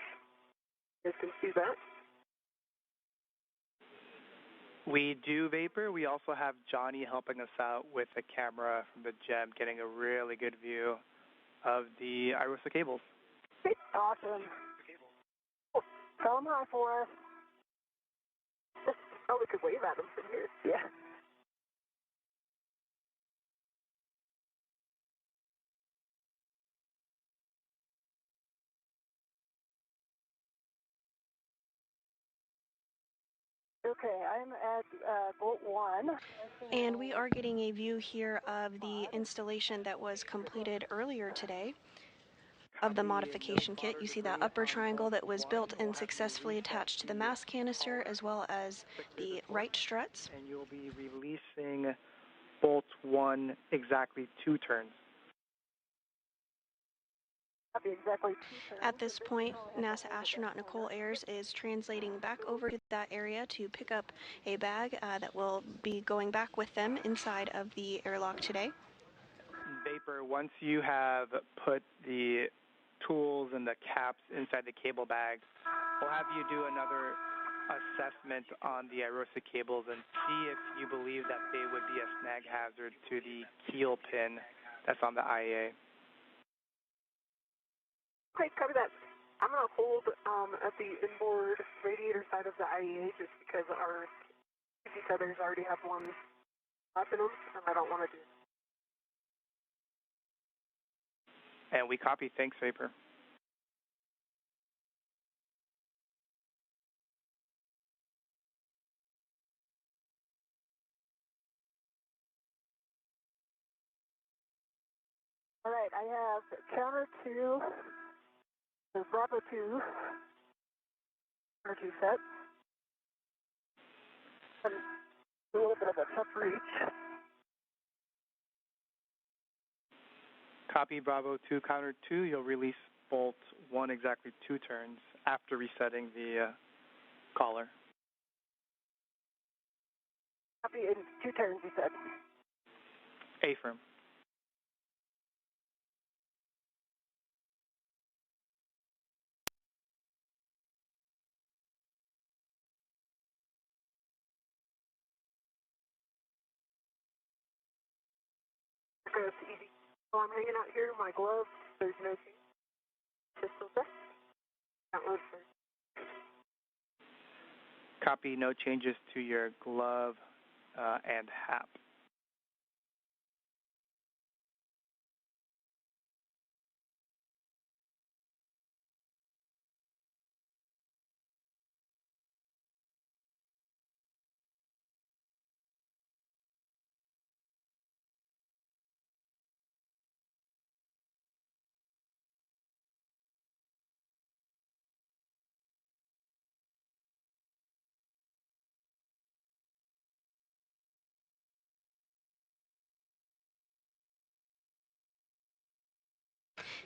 You guys can see that. We do, Vapor. We also have Johnny helping us out with the camera from the GEM, getting a really good view of the IROSA cables. Awesome. Oh, tell them hi for us. Oh, we could wave at them from here. Yeah. Okay, I'm at bolt 1. And we are getting a view here of the installation that was completed earlier today of the modification kit. You see that upper triangle that was built and successfully attached to the mass canister, as well as the right struts. And you'll be releasing bolt 1 exactly 2 turns. Exactly 2 turns. At this point, NASA astronaut Nichole Ayers is translating back over to that area to pick up a bag that will be going back with them inside of the airlock today. Vapor, once you have put the tools and the caps inside the cable bag, we'll have you do another assessment on the IROSA cables and see if you believe that they would be a snag hazard to the keel pin that's on the IAA. Okay, copy that. I'm going to hold at the inboard radiator side of the IEA just because our safety tethers already have one up in them, and I don't want to do it. And we copy. Thanks, Vapor. All right, I have counter 2, the Bravo 2, counter 2 set. And a little bit of a tough reach. Copy. Bravo 2, counter 2. You'll release bolt 1 exactly 2 turns after resetting the collar. Copy in 2 turns, you said. A-firm. Marcos, easy. Well, I'm hanging out here in my gloves. There's no change. Pistol set. Download first. Copy, no changes to your glove and HAP.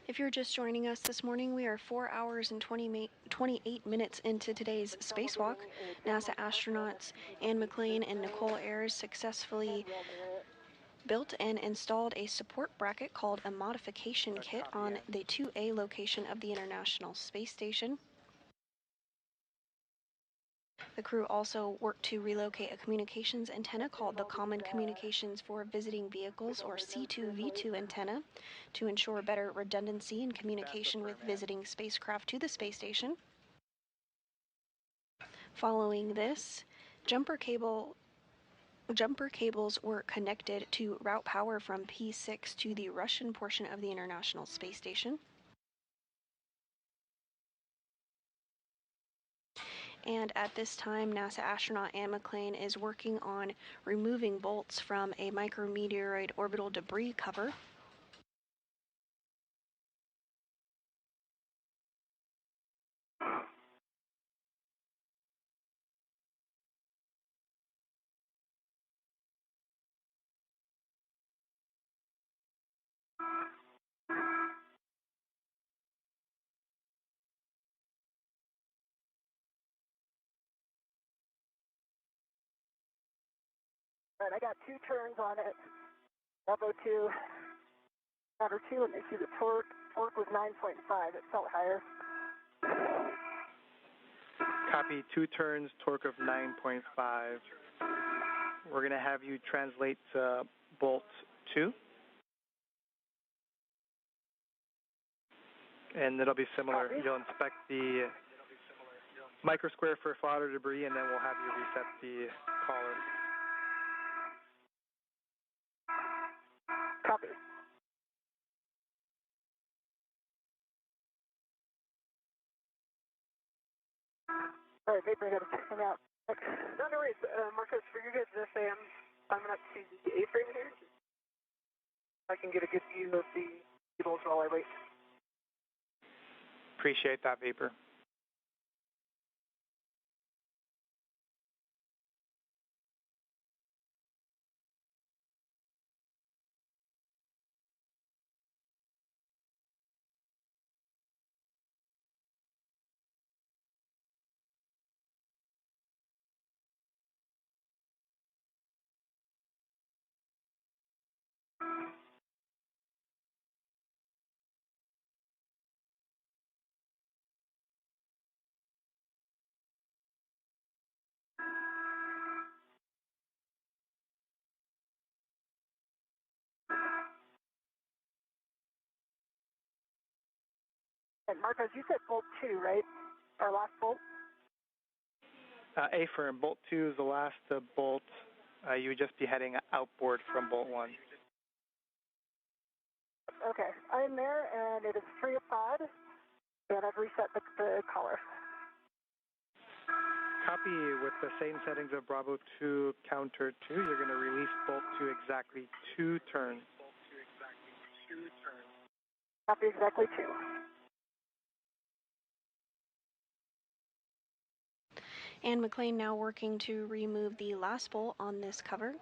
If you're just joining us this morning, we are 4 hours and 28 minutes into today's spacewalk. NASA astronauts Anne McClain and Nichole Ayers successfully built and installed a support bracket called a modification kit on the 2A location of the International Space Station. The crew also worked to relocate a communications antenna called the Common Communications for Visiting Vehicles, or C2V2 antenna, to ensure better redundancy in communication with visiting spacecraft to the space station. Following this, jumper cables were connected to route power from P6 to the Russian portion of the International Space Station. And at this time, NASA astronaut Anne McClain is working on removing bolts from a micrometeoroid orbital debris cover. All right, I got 2 turns on it. Bravo 2, Counter 2, and they see the torque. Torque was 9.5. It felt higher. Copy, 2 turns, torque of 9.5. We're going to have you translate bolt 2. And it'll be similar. Copy. You'll inspect the microsquare for fodder debris, and then we'll have you reset the collar. Copy. All right, Vapor, I got to check them out. No worries, Marcos, for you guys to say I'm up to the A-frame here. I can get a good view of the cables while I wait. Appreciate that, Vapor. And Marcos, you said bolt 2, right? Our last bolt? A-firm, bolt 2 is the last bolt. You would just be heading outboard from bolt 1. Okay, I'm there, and it is 3 of 5, and I've reset the collar. Copy, with the same settings of Bravo 2, counter 2, you're going to release bolt 2 exactly 2 turns. Copy, exactly 2. Anne McClain now working to remove the last bolt on this cover.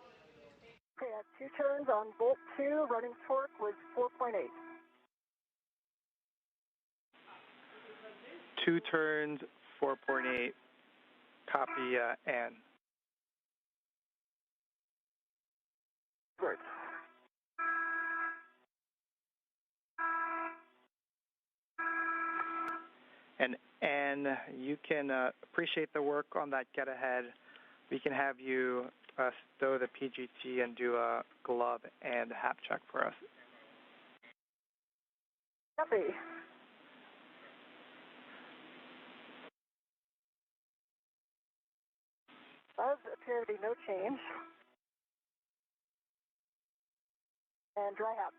Okay, I have 2 turns on bolt 2. Running torque was 4.8. 2 turns, 4.8. Copy, Anne. Good. And you can appreciate the work on that get ahead. We can have you stow the PGT and do a glove and hap check for us. Copy. Does appear to be no change. And dry hap.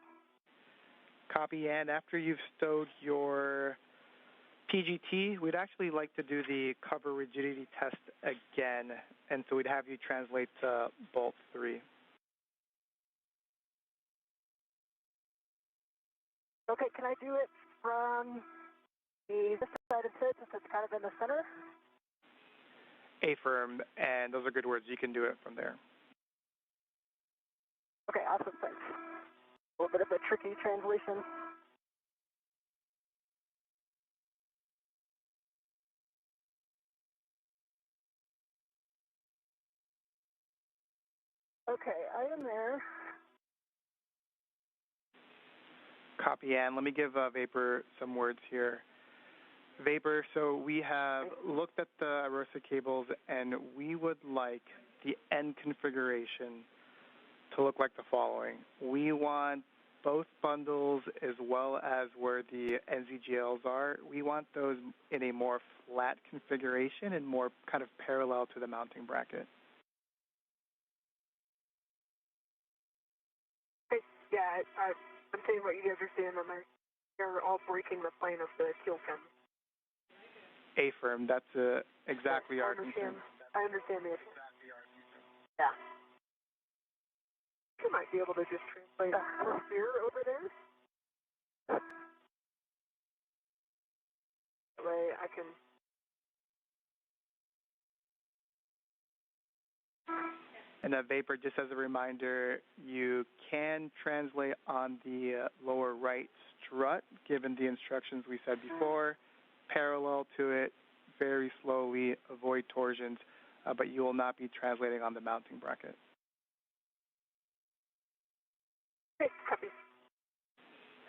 Copy, and after you've stowed your PGT, we'd actually like to do the cover rigidity test again, and so we'd have you translate to bolt 3. Okay, can I do it from this side instead since it's kind of in the center? Affirm, and those are good words. You can do it from there. Okay, awesome, thanks. A little bit of a tricky translation. Okay, I am there. Copy, and let me give Vapor some words here. Vapor, so we have looked at the Arosa cables, and we would like the end configuration to look like the following. We want both bundles as well as where the NZGLs are. We want those in a more flat configuration and more kind of parallel to the mounting bracket. Yeah, I'm saying what you guys are saying, and they're all breaking the plane of the keel fin. Affirm, that's exactly our concern. I understand the issue. Yeah. You might be able to just translate here over there. That way I can... And Vapor, just as a reminder, you can translate on the lower right strut, given the instructions we said before, parallel to it, very slowly, avoid torsions, but you will not be translating on the mounting bracket. Okay, copy.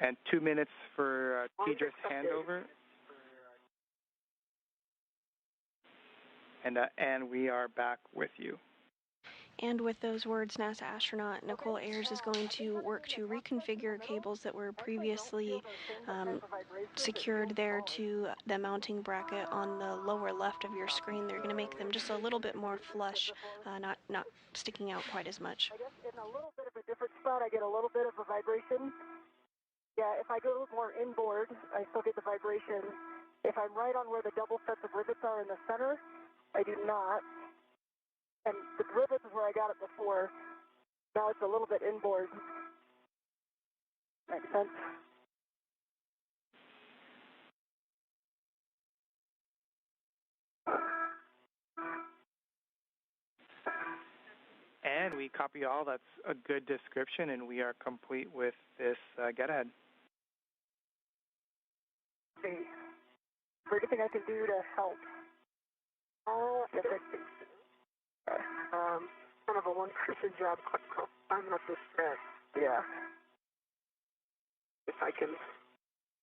And 2 minutes for Tidra's handover. And we are back with you. And with those words, NASA astronaut Nichole Ayers is going to work to reconfigure cables that were previously secured there to the mounting bracket on the lower left of your screen. They're going to make them just a little bit more flush, not sticking out quite as much. I guess in a little bit of a different spot, I get a little bit of a vibration. Yeah, if I go more inboard, I still get the vibration. If I'm right on where the double sets of rivets are in the center, I do not. And the rivets is where I got it before. Now it's a little bit inboard. Makes sense? And we copy all. That's a good description, and we are complete with this get ahead. Okay. Is there anything I can do to help? Kind of a one-person job climbing up this stretch. Yeah. If I can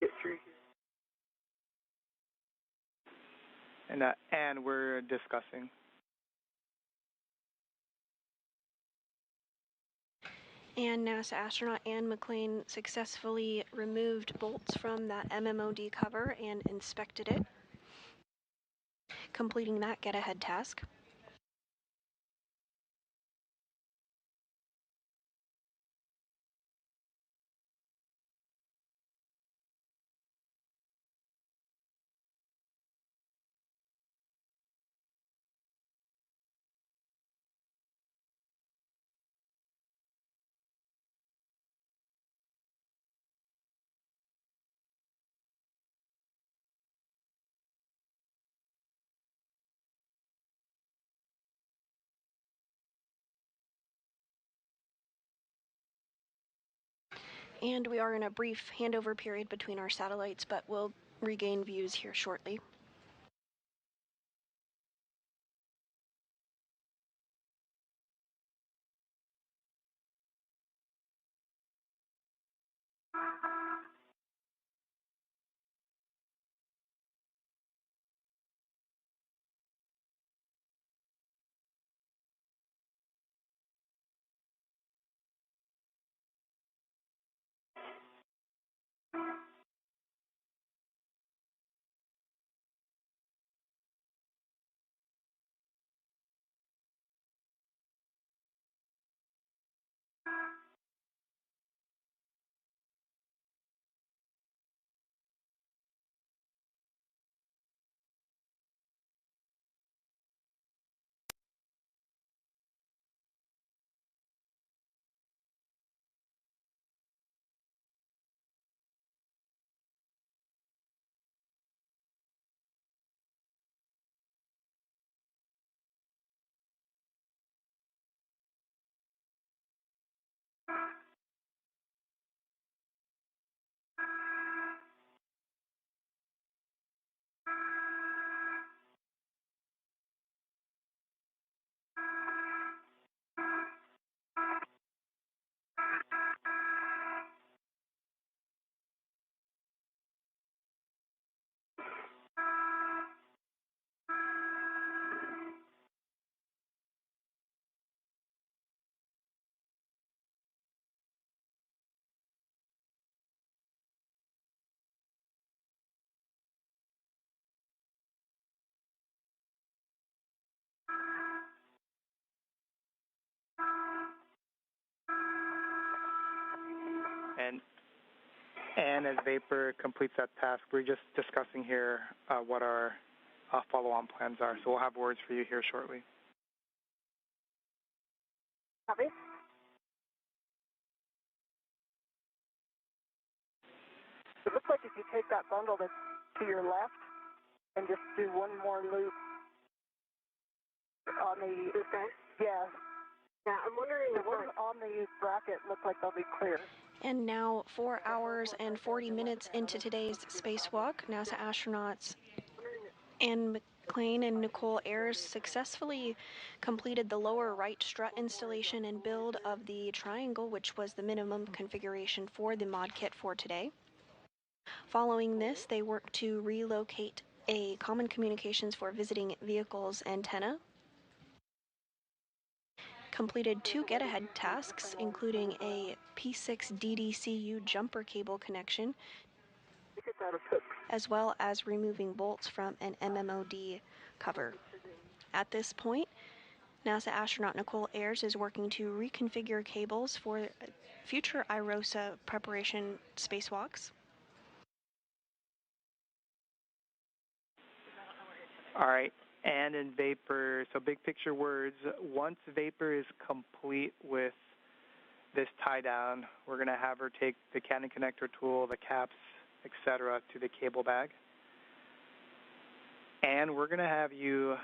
get through here. And we're discussing. And NASA astronaut Ann McClain successfully removed bolts from that MMOD cover and inspected it, completing that get-ahead task. And we are in a brief handover period between our satellites, but we'll regain views here shortly. And as Vapor completes that task, we're just discussing here what our follow-on plans are. So we'll have words for you here shortly. Copy. It looks like if you take that bundle that's to your left and just do one more loop on the, yeah. Yeah, I'm wondering the ones on the bracket look like they'll be clear. And now 4 hours and 40 minutes into today's spacewalk, NASA astronauts and McClain and Nichole Ayers successfully completed the lower right strut installation and build of the triangle, which was the minimum configuration for the mod kit for today. Following this, they worked to relocate a common communications for visiting vehicles antenna, completed 2 get-ahead tasks, including a P6 DDCU jumper cable connection, as well as removing bolts from an MMOD cover. At this point, NASA astronaut Nichole Ayers is working to reconfigure cables for future IROSA preparation spacewalks. All right, and in Vapor, so big picture words, once Vapor is complete with this tie down, we're going to have her take the Canon connector tool, the caps, etc., to the cable bag. And we're going to have you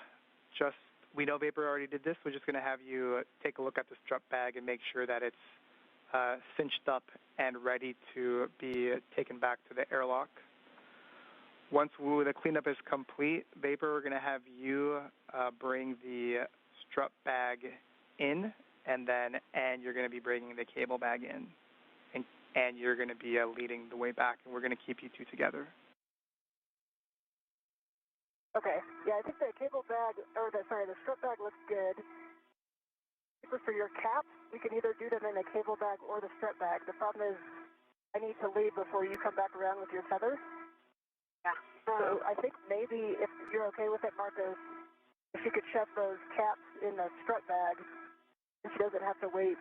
we know Vapor already did this, we're just going to have you take a look at the strut bag and make sure that it's cinched up and ready to be taken back to the airlock. Once the cleanup is complete, Vapor, we're going to have you bring the strut bag in, and you're going to be bringing the cable bag in, and you're going to be leading the way back, and we're going to keep you two together. Okay. Yeah, I think the cable bag, the strut bag looks good. For your caps, we can either do them in the cable bag or the strut bag. The problem is I need to leave before you come back around with your tethers. Yeah. So I think maybe if you're okay with it, Marcos, if you could shove those caps in the strut bag, and she doesn't have to wait.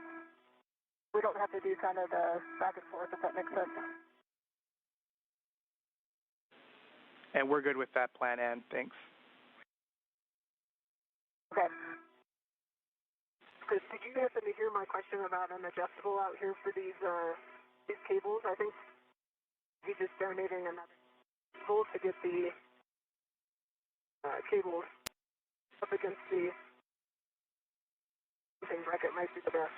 We don't have to do kind of the back and forth, if that makes sense. And we're good with that plan, Ann. Thanks. Okay. Did you happen to hear my question about an adjustable out here for these cables? I think he's just donating another cable to get the cables up against the bracket might be the best.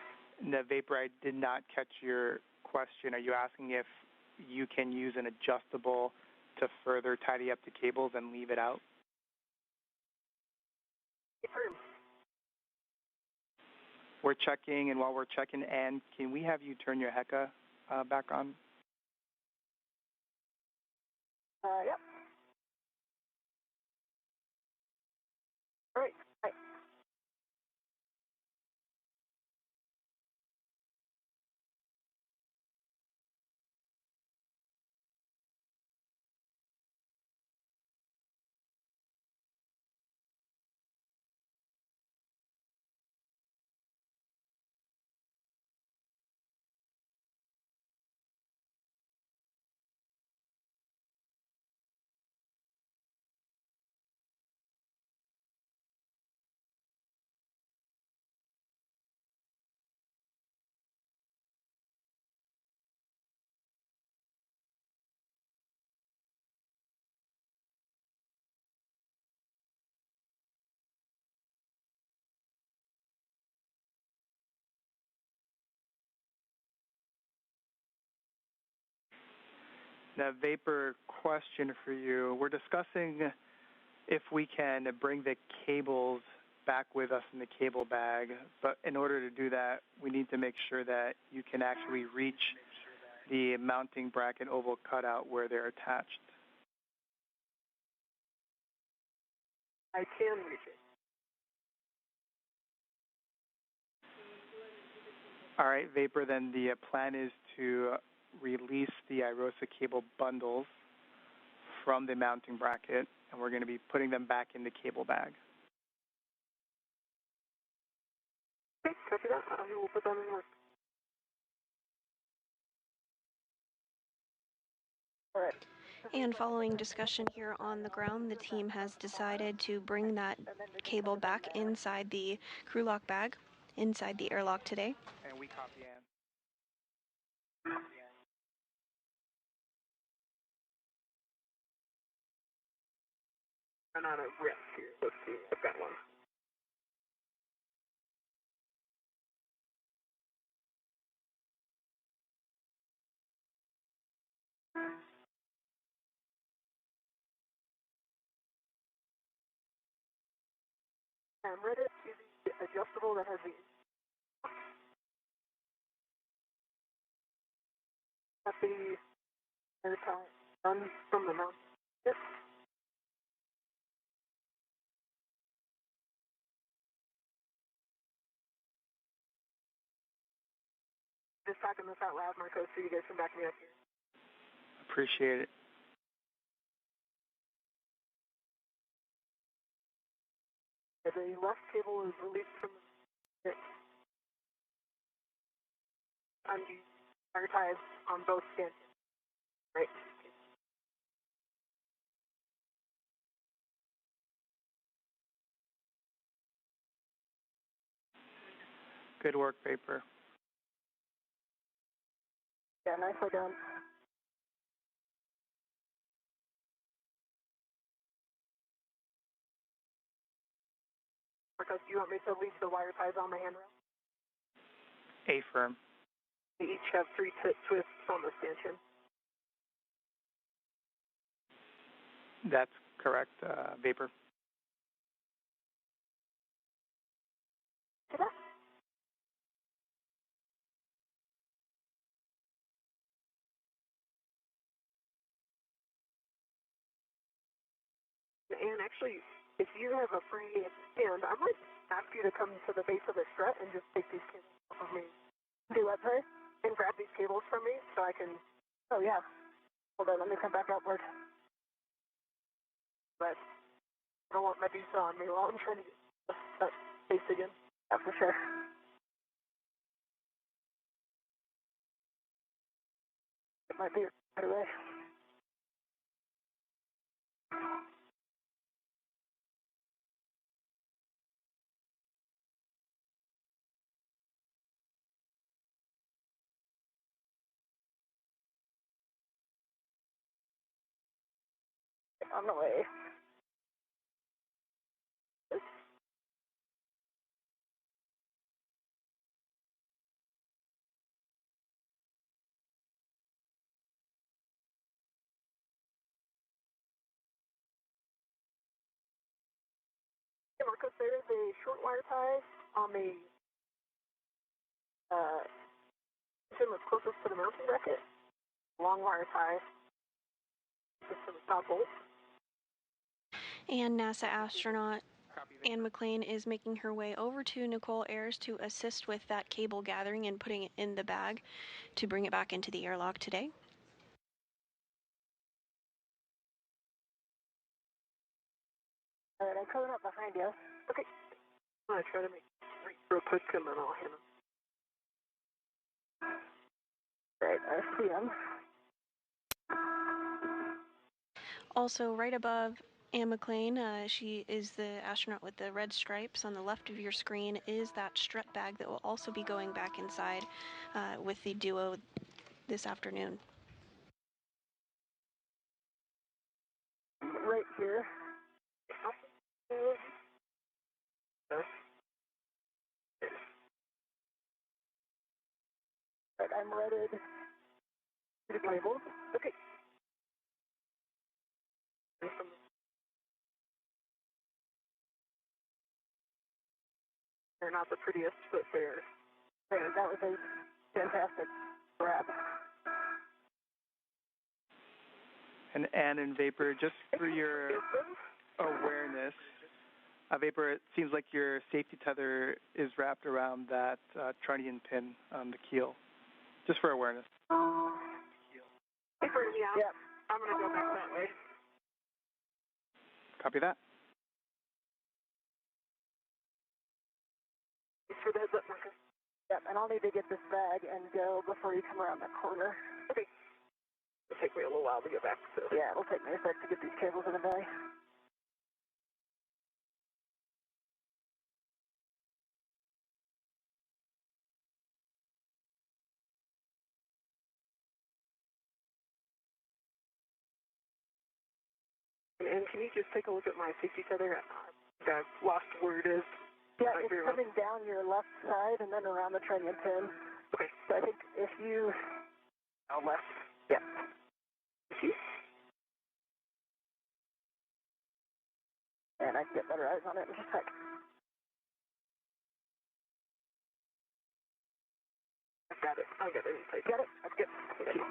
No, Vapor, I did not catch your question. Are you asking if you can use an adjustable to further tidy up the cables and leave it out? Sure. We're checking, and while we're checking, Ann, can we have you turn your HECA back on? Yep. All right. Bye. Now, Vapor, question for you. We're discussing if we can bring the cables back with us in the cable bag, but in order to do that, we need to make sure that you can actually reach the mounting bracket oval cutout where they're attached. I can reach it. All right, Vapor, then the plan is to release the IROSA cable bundles from the mounting bracket, and we're going to be putting them back in the cable bag. Okay, copy that. We'll put them in work. All right. And following discussion here on the ground, the team has decided to bring that cable back inside the crew lock bag, inside the airlock today. And we copy Ann. I'm on a risk here. Let's see. I've got one. I'm ready to the adjustable that has the airtime done from the mount. Yep. Just talking this out loud, Marco, so you guys can back me up here. Appreciate it. The left cable is released from the on the wire ties on both stanchions. Right. Good work, Vapor. Yeah, nicely done. Because do you want me to leave the wire ties on the handrail? A-firm. They each have 3 twists on the stanchion. That's correct, Vapor. See that? And actually, if you have a free hand, I might ask you to come to the base of the strut and just take these cables off of me. Do what, sorry? And grab these cables from me so I can... Oh, yeah. Hold on, let me come back outward. But I don't want Medusa on me while I'm trying to get that base again. Yeah, for sure. It might be right away. On the way. Hey, Marcos, there is a short wire tie on the pin that's closest to the mounting bracket. Long wire tie just to the top bolt. And NASA astronaut Ann McClain is making her way over to Nichole Ayers to assist with that cable gathering and putting it in the bag to bring it back into the airlock today. All right, I'm coming up behind you. Okay. I'm going to try to make real quick and then I'll hand them. Right, I see him. Also, right above Ann McClain, she is the astronaut with the red stripes. On the left of your screen is that strut bag that will also be going back inside with the duo this afternoon. Right here. Right, I'm ready to the cable. Okay. They're not the prettiest, but they're... Right, that was a fantastic grab. And Ann and Vapor, just for your awareness, Vapor, it seems like your safety tether is wrapped around that trunnion pin on the keel. Just for awareness. Hey, Bernie, yeah. Yep. I'm going to go back that way. Copy that. Thanks for the heads up, Marcus. Yep, and I'll need to get this bag and go before you come around the corner. Okay. It'll take me a little while to get back. So. Yeah, it'll take me a sec to get these cables in the bay. And can you just take a look at my safety tether? I've lost where it is. Yeah, it's coming down your left side and then around the trunnion pin. Okay. So I think if you... Oh, left. Yeah. Thank you. And I can get better eyes on it in just a sec. I've got it. I've got it. Got it? That's good. Thank you.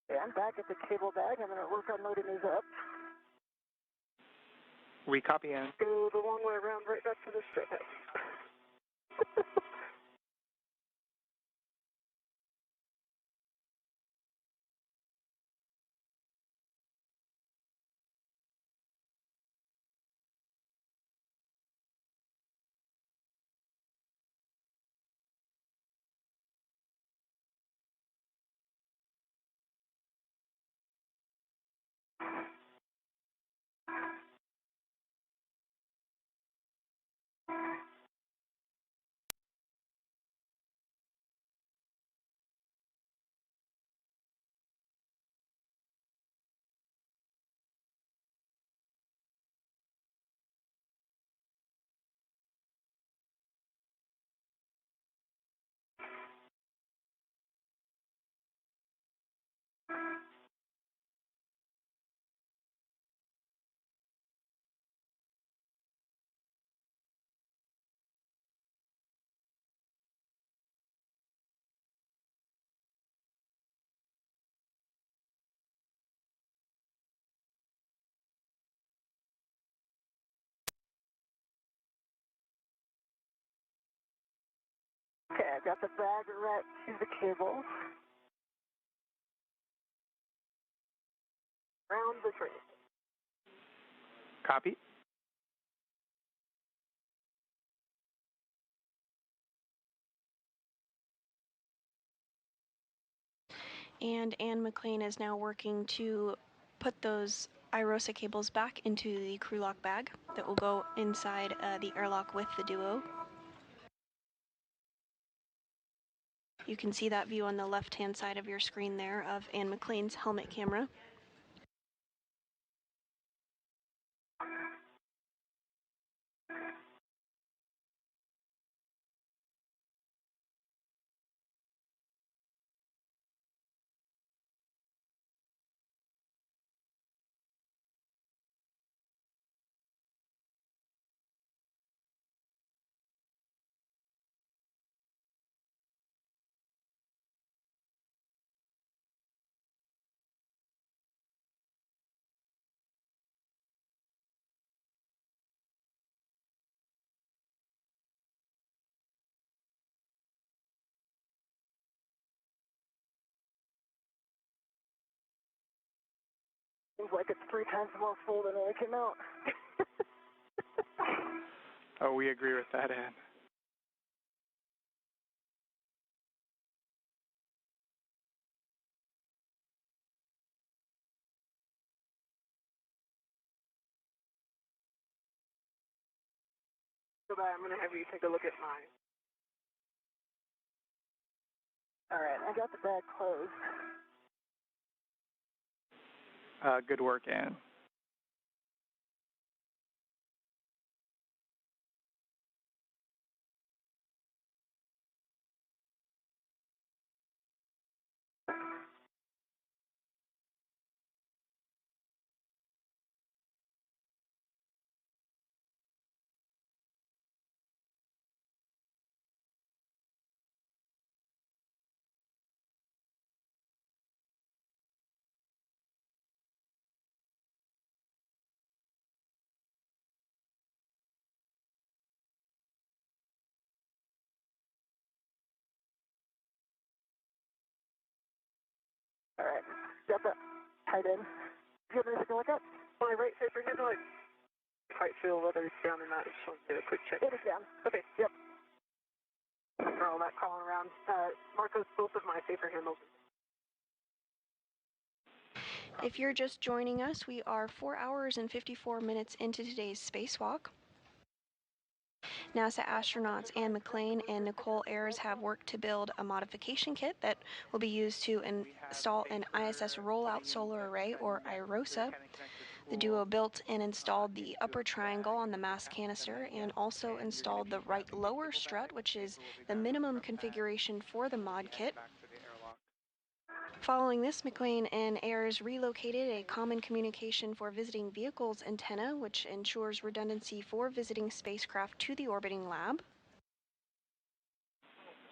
Okay, I'm back at the cable bag. I'm going to work on loading these up. We copy, Ann. Go the long way around right back to the strip house. Okay, I've got the bag right to the cable. Around the tree. Copy. And Ann McClain is now working to put those IROSA cables back into the crew lock bag that will go inside the airlock with the duo. You can see that view on the left-hand side of your screen there of Ann McClain's helmet camera. Seems like it's 3 times more full than when it came out. Oh, we agree with that, Ann. So I'm going to have you take a look at mine. All right, I got the bag closed. Good work, Ann. All right. Got that tight in. Do you have anything to look at? On my right side for handle, I quite feel whether it's down or not. I just want to do a quick check. It is down. Okay, yep. For all that calling around, Marco's both of my safer handles. If you're just joining us, we are 4 hours and 54 minutes into today's spacewalk. NASA astronauts Anne McClain and Nichole Ayers have worked to build a modification kit that will be used to install an ISS rollout solar array, or IROSA. The duo built and installed the upper triangle on the mass canister and also installed the right lower strut, which is the minimum configuration for the mod kit. Following this, McClain and Ayers relocated a common communication for visiting vehicles antenna, which ensures redundancy for visiting spacecraft to the orbiting lab.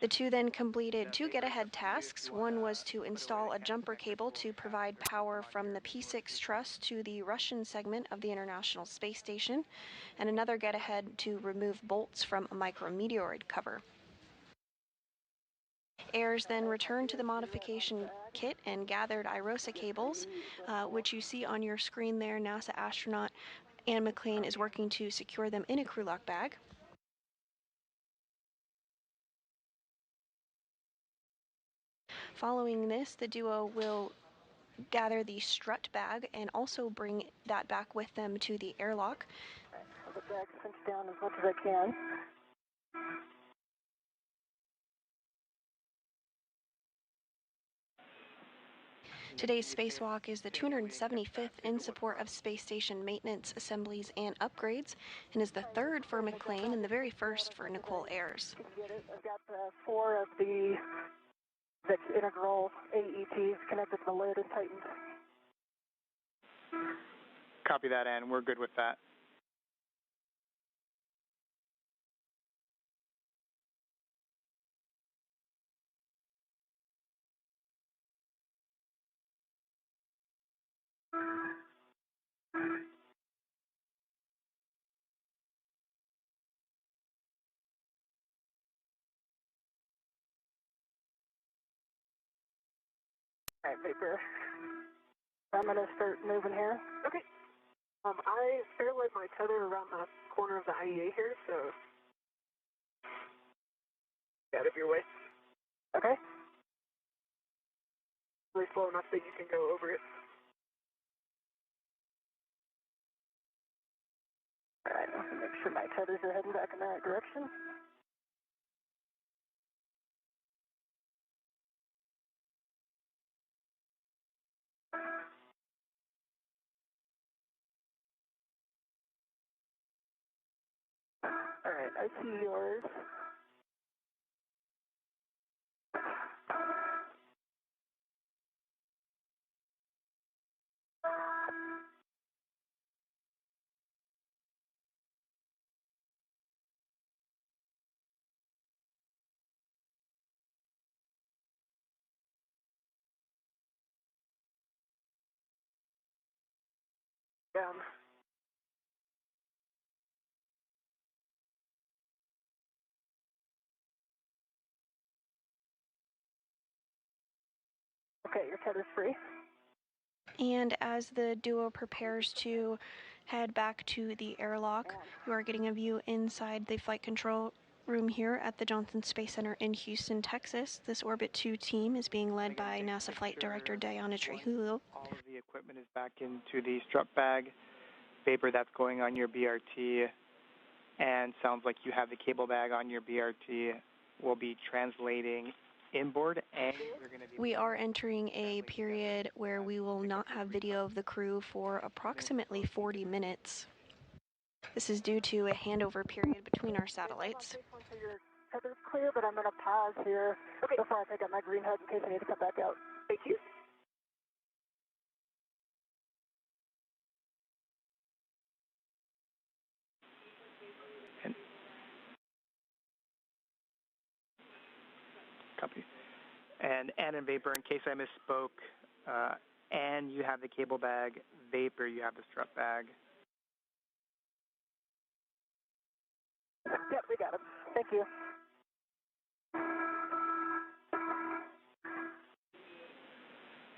The two then completed two get-ahead tasks. One was to install a jumper cable to provide power from the P6 truss to the Russian segment of the International Space Station, and another get-ahead to remove bolts from a micrometeoroid cover. Ayers then returned to the modification kit and gathered IROSA cables, which you see on your screen there. NASA astronaut Anne McClain is working to secure them in a crew lock bag. Following this, the duo will gather the strut bag and also bring that back with them to the airlock. The bag cinched down as much as I can. Today's spacewalk is the 275th in support of space station maintenance, assemblies, and upgrades, and is the third for McClain and the very first for Nichole Ayers. I've got 4 of the integral AETs connected to the lid and tightened. Copy that, Ann. We're good with that. All right, Vapor. I'm going to start moving here. Okay. I fairlight my tether around the corner of the IEA here, so out of your way. Okay. Really slow enough that you can go over it. All right, let me make sure my tethers are heading back in the right direction. All right, I see yours. Down. Okay, your tether's free. And as the duo prepares to head back to the airlock, you are getting a view inside the flight control room here at the Johnson Space Center in Houston, Texas. This Orbit 2 team is being led by NASA Flight Director Diana Trujillo. All of the equipment is back into the strut bag. Vapor, that's going on your BRT, and sounds like you have the cable bag on your BRT. We'll be translating inboard, and we are entering a period where we will not have video of the crew for approximately 40 minutes. This is due to a handover period between our satellites. Your tether's clear, but I'm going to pause here before I pick up my green HUD in case I need to come back out. Thank you. Copy. And Ann and Vapor, in case I misspoke, Ann, you have the cable bag. Vapor, you have the strut bag. Yep, we got him. Thank you.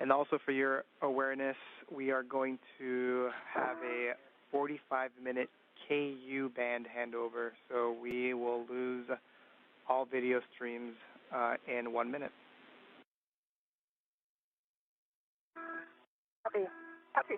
And also for your awareness, we are going to have a 45-minute KU band handover, so we will lose all video streams in 1 minute. Copy. Copy.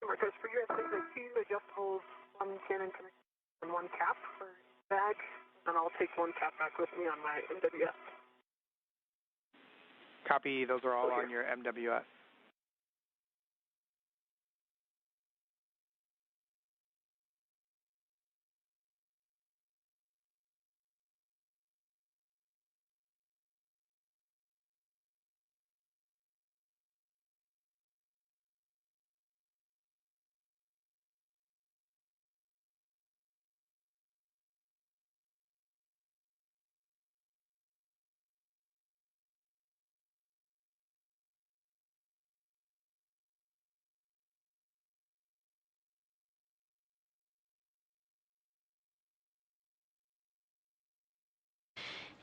Marcos, for you, I think the 2 adjustables, 1 cannon connector, and 1 cap for bag, and I'll take 1 cap back with me on my MWS. Copy, those are all on your MWS.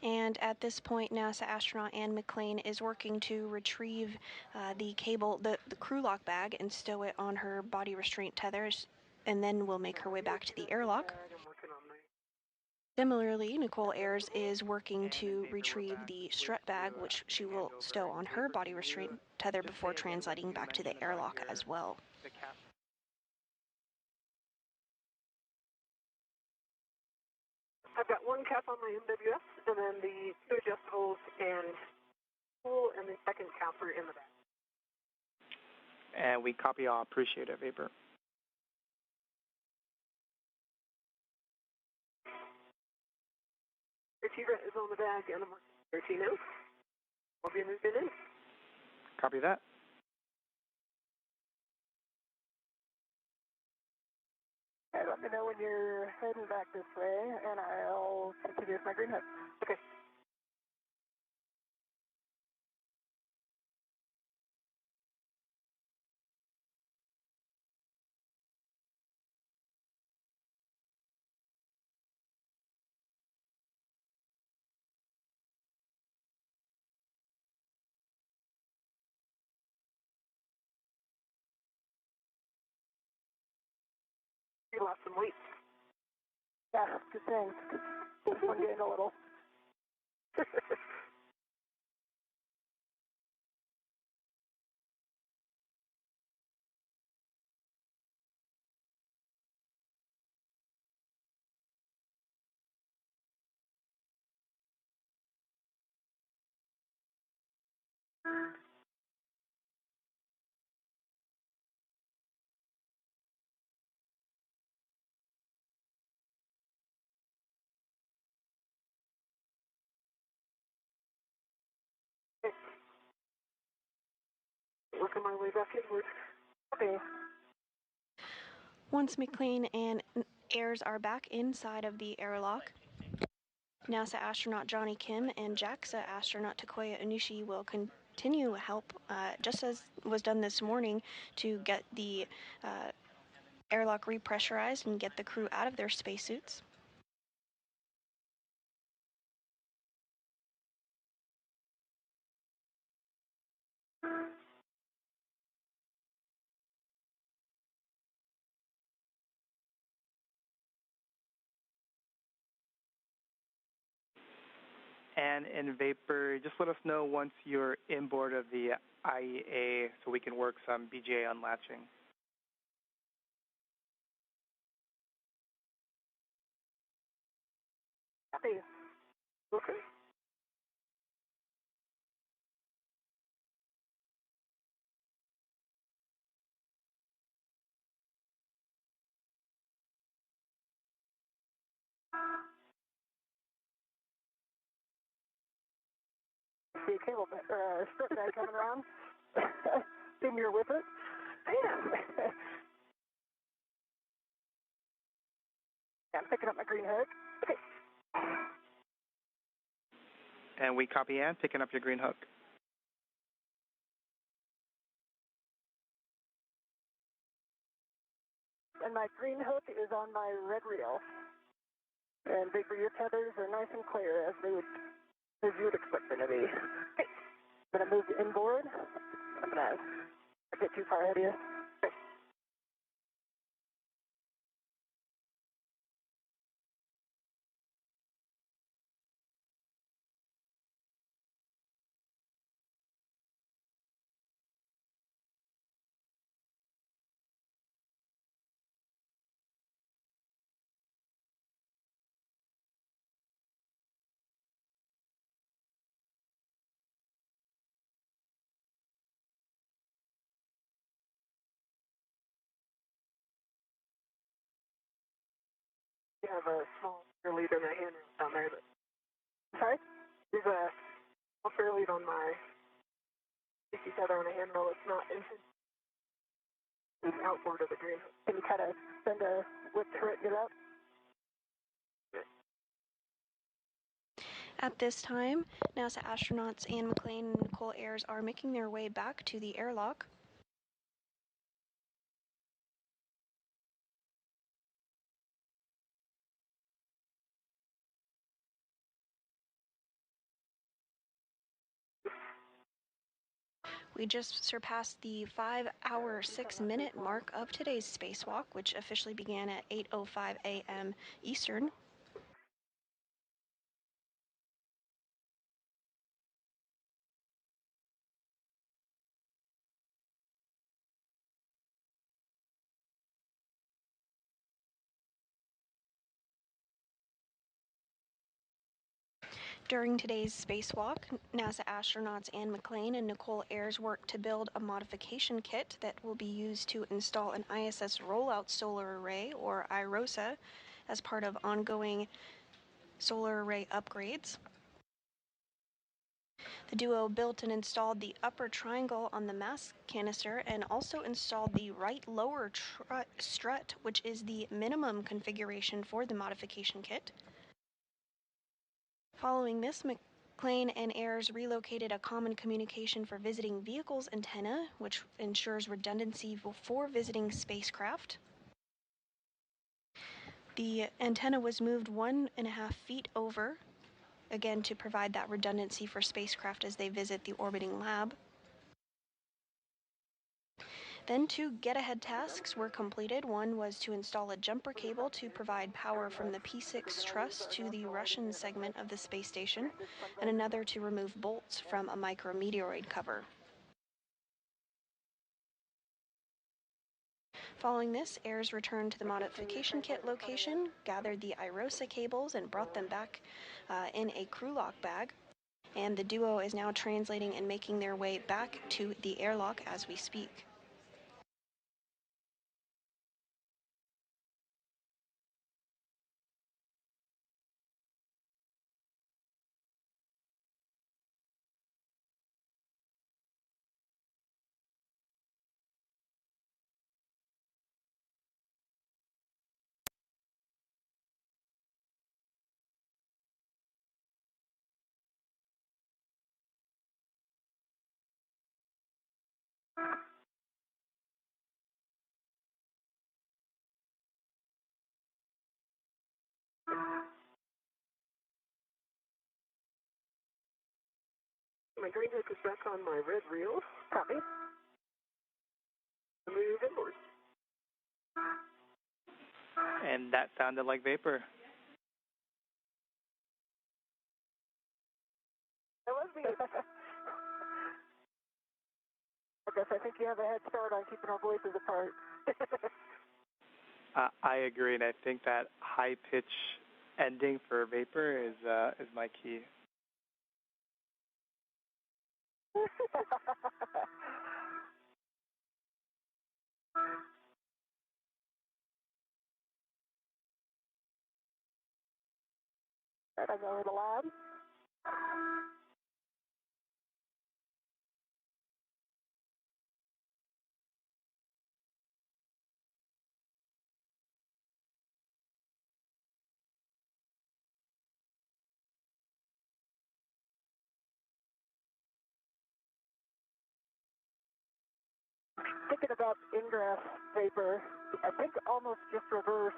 And at this point, NASA astronaut Ann McClain is working to retrieve the cable, the crew lock bag, and stow it on her body restraint tethers, and then will make her way back to the airlock. Similarly, Nichole Ayers is working to retrieve the strut bag, which she will stow on her body restraint tether before translating back to the airlock as well. I've got 1 cap on my MWS, and then the 2 adjustables and pool, and the 2nd capper in the back. And we copy all. Appreciate it, Vapor. Receiver is on the bag, and I'm 13 out. I'll be moving in. Copy that. Okay, let me know when you're heading back this way, and I'll continue with my green hood. Okay. You lost some weight. Yeah, good thing. I'm getting a little. Working my way back inward. Okay. Once McClain and Ayers are back inside of the airlock, NASA astronaut Johnny Kim and JAXA astronaut Takoya Onushi will continue help, just as was done this morning, to get the airlock repressurized and get the crew out of their spacesuits. And in Vapor, just let us know once you're inboard of the IEA so we can work some BGA unlatching. Copy. Okay. see a cable or a strip guy coming around. Assume you're with it? I am. I'm picking up my green hook. Okay. And we copy Ann, picking up your green hook. And my green hook is on my red reel. And Vapor, your tethers are nice and clear as you would expect them to be. Okay. I'm going to move to inboard. I'm going to get too far ahead of you. Okay. You have a small fair lead on the handrail down there. Sorry? There's a small fair lead on my DC tether on a handrail. It's not instant. It's outboard of the green. Can you kind of send a whip to it, get out? At this time, NASA astronauts Ann McClain and Nichole Ayers are making their way back to the airlock. We just surpassed the 5-hour, 6-minute mark of today's spacewalk, which officially began at 8:05 a.m. Eastern. During today's spacewalk, NASA astronauts Ann McClain and Nichole Ayers worked to build a modification kit that will be used to install an ISS rollout solar array, or IROSA, as part of ongoing solar array upgrades. The duo built and installed the upper triangle on the mass canister and also installed the right lower strut, which is the minimum configuration for the modification kit. Following this, McClain and Ayers relocated a common communication for visiting vehicles antenna, which ensures redundancy for visiting spacecraft. The antenna was moved 1.5 feet over, again to provide that redundancy for spacecraft as they visit the orbiting lab. Then 2 get-ahead tasks were completed. One was to install a jumper cable to provide power from the P6 truss to the Russian segment of the space station, and another to remove bolts from a micrometeoroid cover. Following this, Ayers returned to the modification kit location, gathered the IROSA cables, and brought them back in a crew lock bag. And the duo is now translating and making their way back to the airlock as we speak. My green hook is back on my red reel. Copy. Move inboard. And that sounded like vapor. That was me. I think you have a head start on keeping our voices apart. I agree, and I think that high pitch ending for vapor is my key. Right, I'm over the lab. thinking about Ingress vapor, I think almost just reverse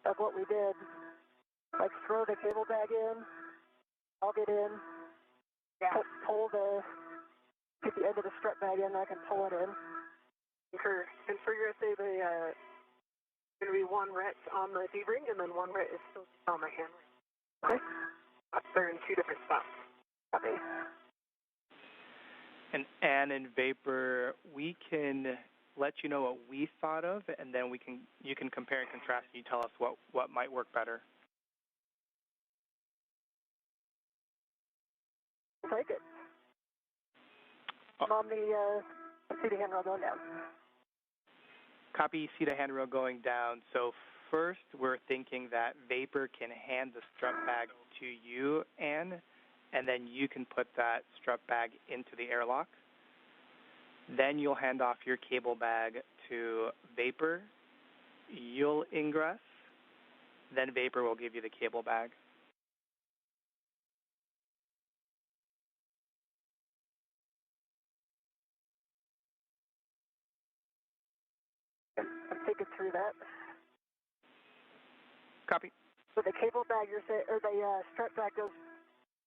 of what we did. Like throw the cable bag in, I'll get in, pull get the end of the strut bag in, I can pull it in. Sure. And for your SA, going to be one ret on the D-ring, and then one ret is still on the hand ring. Okay. They're in two different spots. Copy. And in vapor, we can let you know what we thought of, and then you can compare and contrast, and you tell us what might work better. Take it. I'm on the seat handrail going down. Copy, seat handrail going down. So first, we're thinking that vapor can hand the strut bag to you, Anne, and then you can put that strut bag into the airlock. Then you'll hand off your cable bag to vapor. You'll ingress. Then vapor will give you the cable bag. I'm thinking through that. Copy. So the cable bag, or the strut bag goes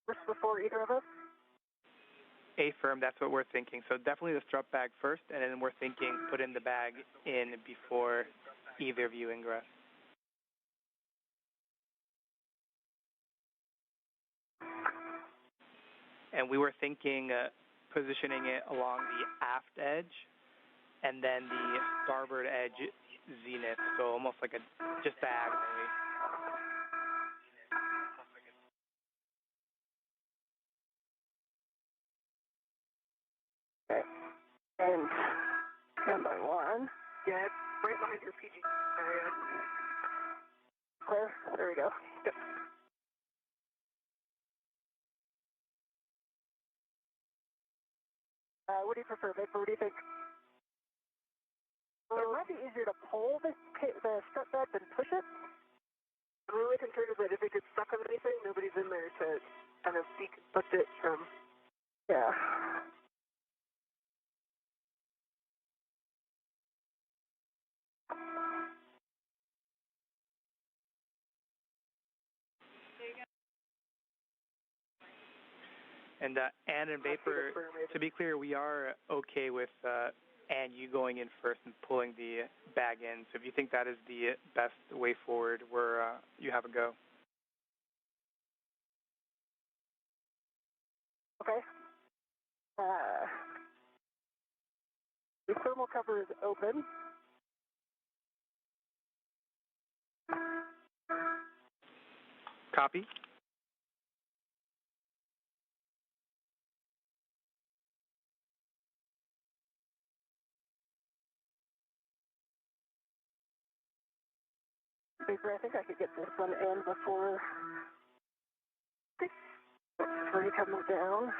first before either of us? Affirm, that's what we're thinking. So definitely the strut bag first, and then we're thinking put in the bag in before either of you ingress. And we were thinking positioning it along the aft edge, and then the starboard edge zenith, so almost like just diagonally. Okay. And number one. Yeah, it's right behind your PG area. Clear? There we go. Yep. What do you prefer, Vapor? What do you think? It might be easier to pull the strut bag than push it. I'm really concerned that if it gets stuck on anything, nobody's in there to kind of deconstruct it from. Yeah. And Anne and Vapor, to be clear, we are okay with Anne, you going in first and pulling the bag in. So if you think that is the best way forward, you have a go. Okay. The thermal cover is open. Copy. Vapor, I think I could get this one in before three coming down.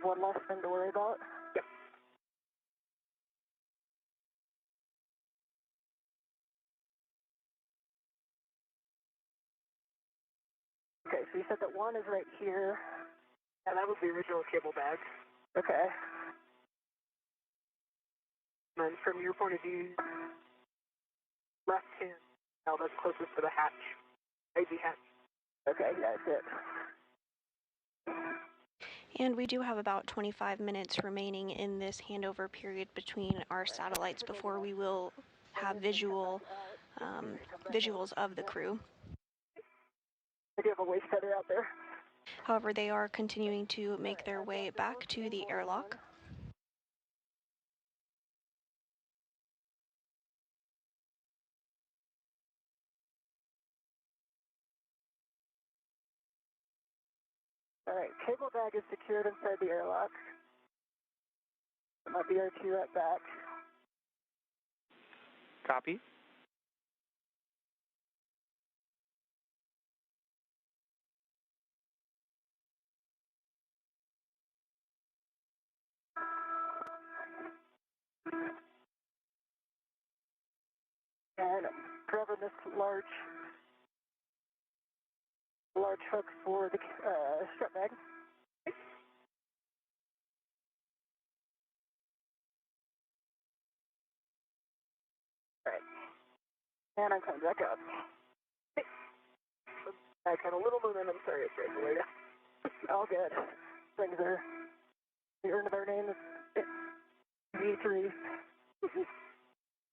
One less thing to worry about. Yep. Okay, so you said that one is right here. Yeah, that was the original cable bag. Okay. And then from your point of view, left hand, now that's closest to the hatch, AV hatch. Okay, yeah, that's it. And we do have about 25 minutes remaining in this handover period between our satellites before we will have visuals of the crew. I do have a waste feather out there. However, they are continuing to make their way back to the airlock. All right, cable bag is secured inside the airlock. My BR2 right back. Copy. And grabbing this large hook for the strut bag. And I'm coming back up. I had a little momentum. Sorry, it's regulated. All good. Things are, the earn of our name is V3. Okay,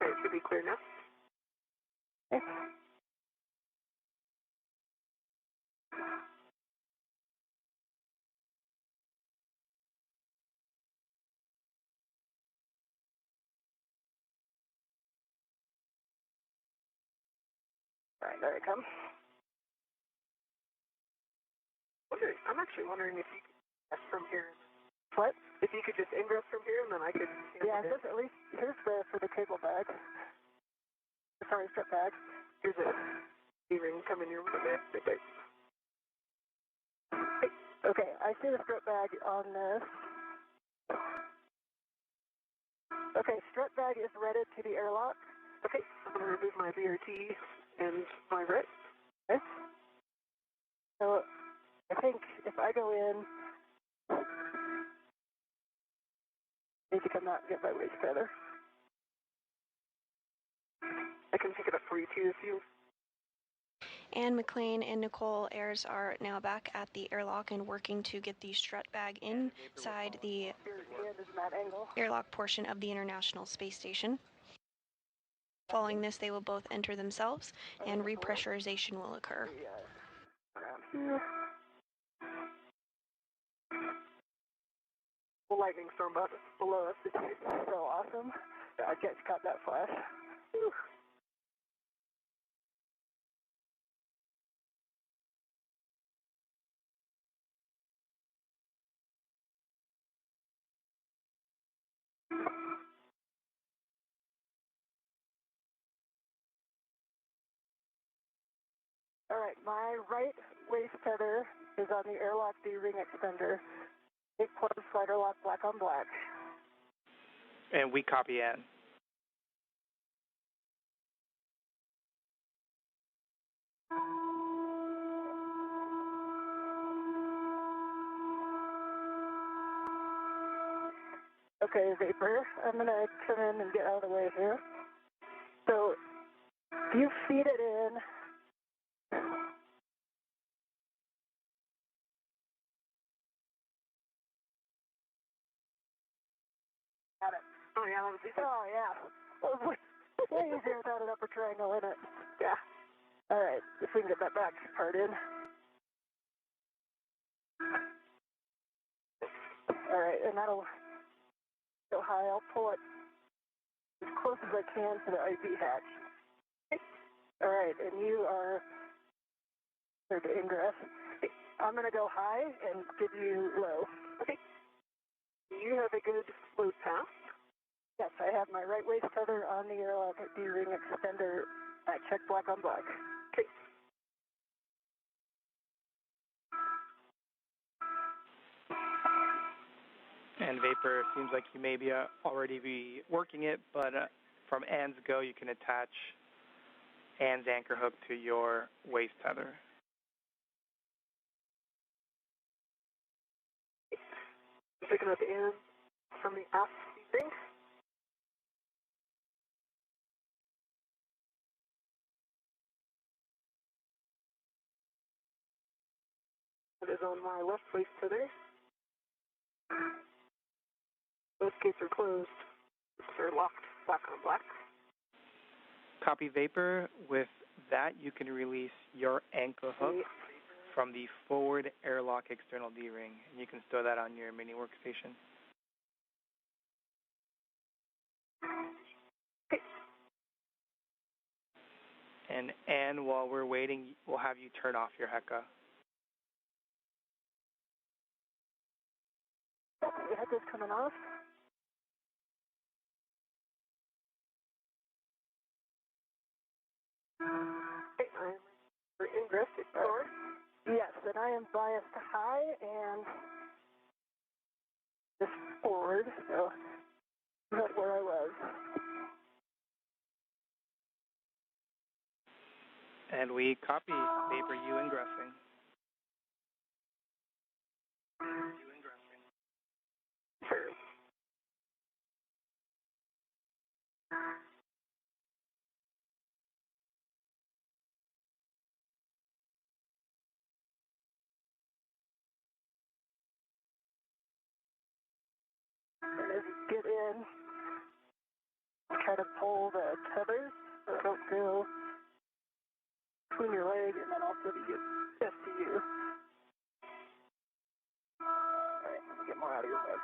it should be clear now. Okay. All right, there I come. I'm actually wondering if you could ingress from here. What? If you could just ingress from here, and then I could. Yeah, just at least, here's the, for the cable bag. Sorry, strip bag. Here's a D-ring coming your way. Okay, I see the strip bag on this. Okay, strip bag is redded to the airlock. Okay, I'm going to remove my VRT and my RET. Okay. So I think if I go in, I need to come out and get my waist feather. I can pick it up for you too if you. And McClain and Nichole Ayers are now back at the airlock and working to get the strut bag inside the Your hand is in that angle. airlock portion of the International Space Station. Following this, they will both enter themselves, and repressurization will occur. Around here. The lightning storm below us. It's so awesome. I just caught that flash. Whew. All right, my right waist tether is on the airlock D-ring extender. Big plug slider lock, black on black. And we copy Ann. Okay, Vapor, I'm going to come in and get out of the way here. So, you feed it in. Got it. Oh, yeah, that was easy. Oh, yeah. That was way easier without an upper triangle in it. Yeah. All right, if we can get that back part in. All right, and that'll go high. I'll pull it as close as I can to the IP hatch. All right, and you are there to Ingress. I'm going to go high and give you low. Okay. You have a good load path. Yes, I have my right waist tether on the airlock D-ring extender at check black on black. Okay. And Vapor, seems like you may be already be working it, but from Ann's go, you can attach Ann's anchor hook to your waist tether. Picking up in from the aft thing. It is on my left waist tether. Both gates are closed. They're locked black on black. Copy Vapor. With that, you can release your anchor hook from the forward airlock external D-ring, and you can store that on your mini workstation. Okay. And Ann, while we're waiting, we'll have you turn off your HECA. The HECA's coming off. Okay, I'm for Ingress to forward. Yes, and I am biased high and just forward, so that's where I was. And we copy Vapor, you ingressing. Sure. again. Try to pull the tethers so they don't go between your leg and then also to get SCU. Alright, let me get more out of your way.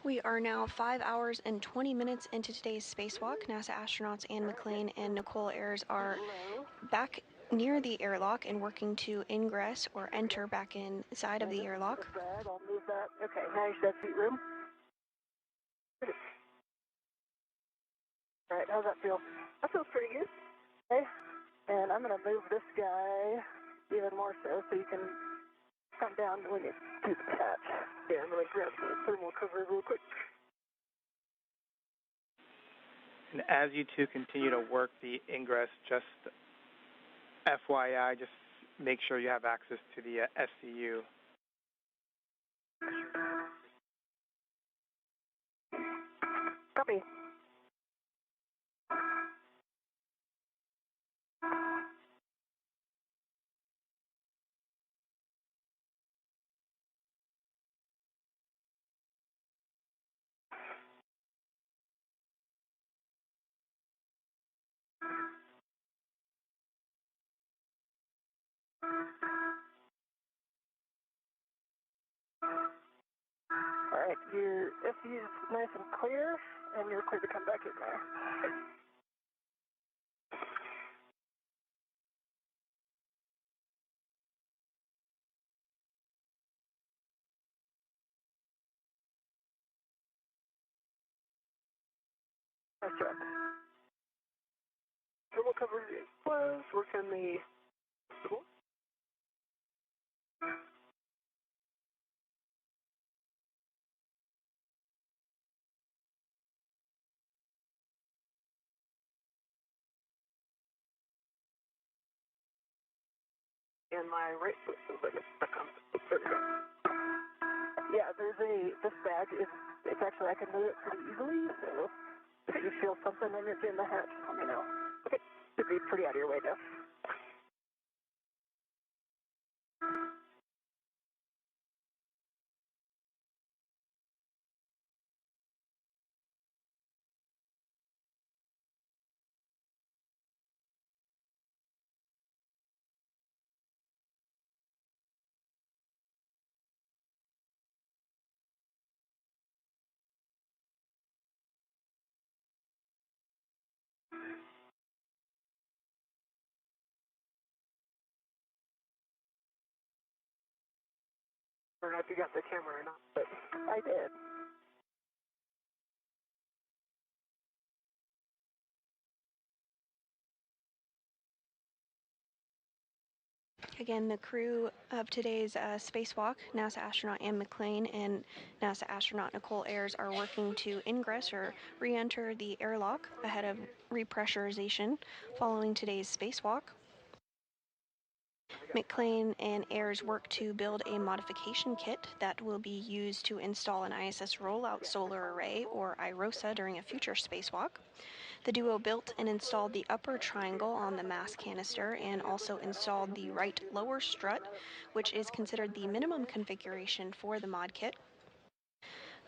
We are now 5 hours and 20 minutes into today's spacewalk. NASA astronauts Anne McClain and Nichole Ayers are back near the airlock and working to ingress or enter back inside of the airlock. I'll move that. Okay, now you should have seat room. Alright, how's that feel? That feels pretty good. Okay, and I'm going to move this guy even more so you can come down when you do the catch. Yeah, I'm going to grab the thermal cover real quick. And as you two continue to work the ingress, just FYI, just make sure you have access to the SCU. Copy. Alright, your SCU is nice and clear, and you're clear to come back in there. Nice job. Thermal cover is closed. Work on the door. And my right foot feels like it's stuck on. There we go. Yeah, this bag it's actually, I can move it pretty easily, so if you feel something in the hatch, let me know. Okay, should be pretty out of your way now. I don't know if you got the camera or not, but I did. Again, the crew of today's spacewalk, NASA astronaut Anne McClain and NASA astronaut Nichole Ayers, are working to ingress or re-enter the airlock ahead of repressurization following today's spacewalk. McClain and Ayers work to build a modification kit that will be used to install an ISS rollout solar array, or IROSA, during a future spacewalk. The duo built and installed the upper triangle on the mass canister and also installed the right lower strut, which is considered the minimum configuration for the mod kit.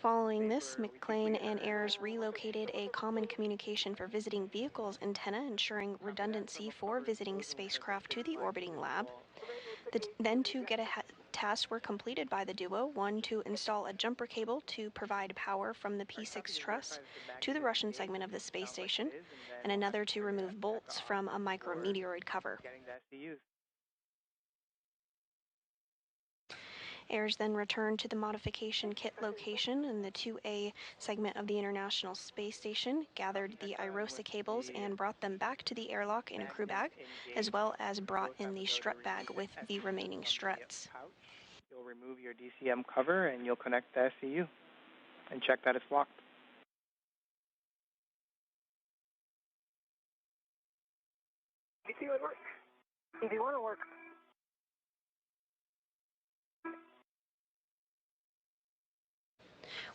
Following this, McClain and Ayers relocated a common communication for visiting vehicles antenna, ensuring redundancy for visiting spacecraft to the orbiting lab. Then two get-ahead tasks were completed by the duo, one to install a jumper cable to provide power from the P6 truss to the Russian segment of the space station, and another to remove bolts from a micrometeoroid cover. Ayers then returned to the modification kit location in the 2A segment of the International Space Station, gathered the IROSA cables, and brought them back to the airlock in a crew bag, as well as brought in the strut bag with the remaining struts. You'll remove your DCM cover and you'll connect the SCU and check that it's locked. DC would work. EV1 will work.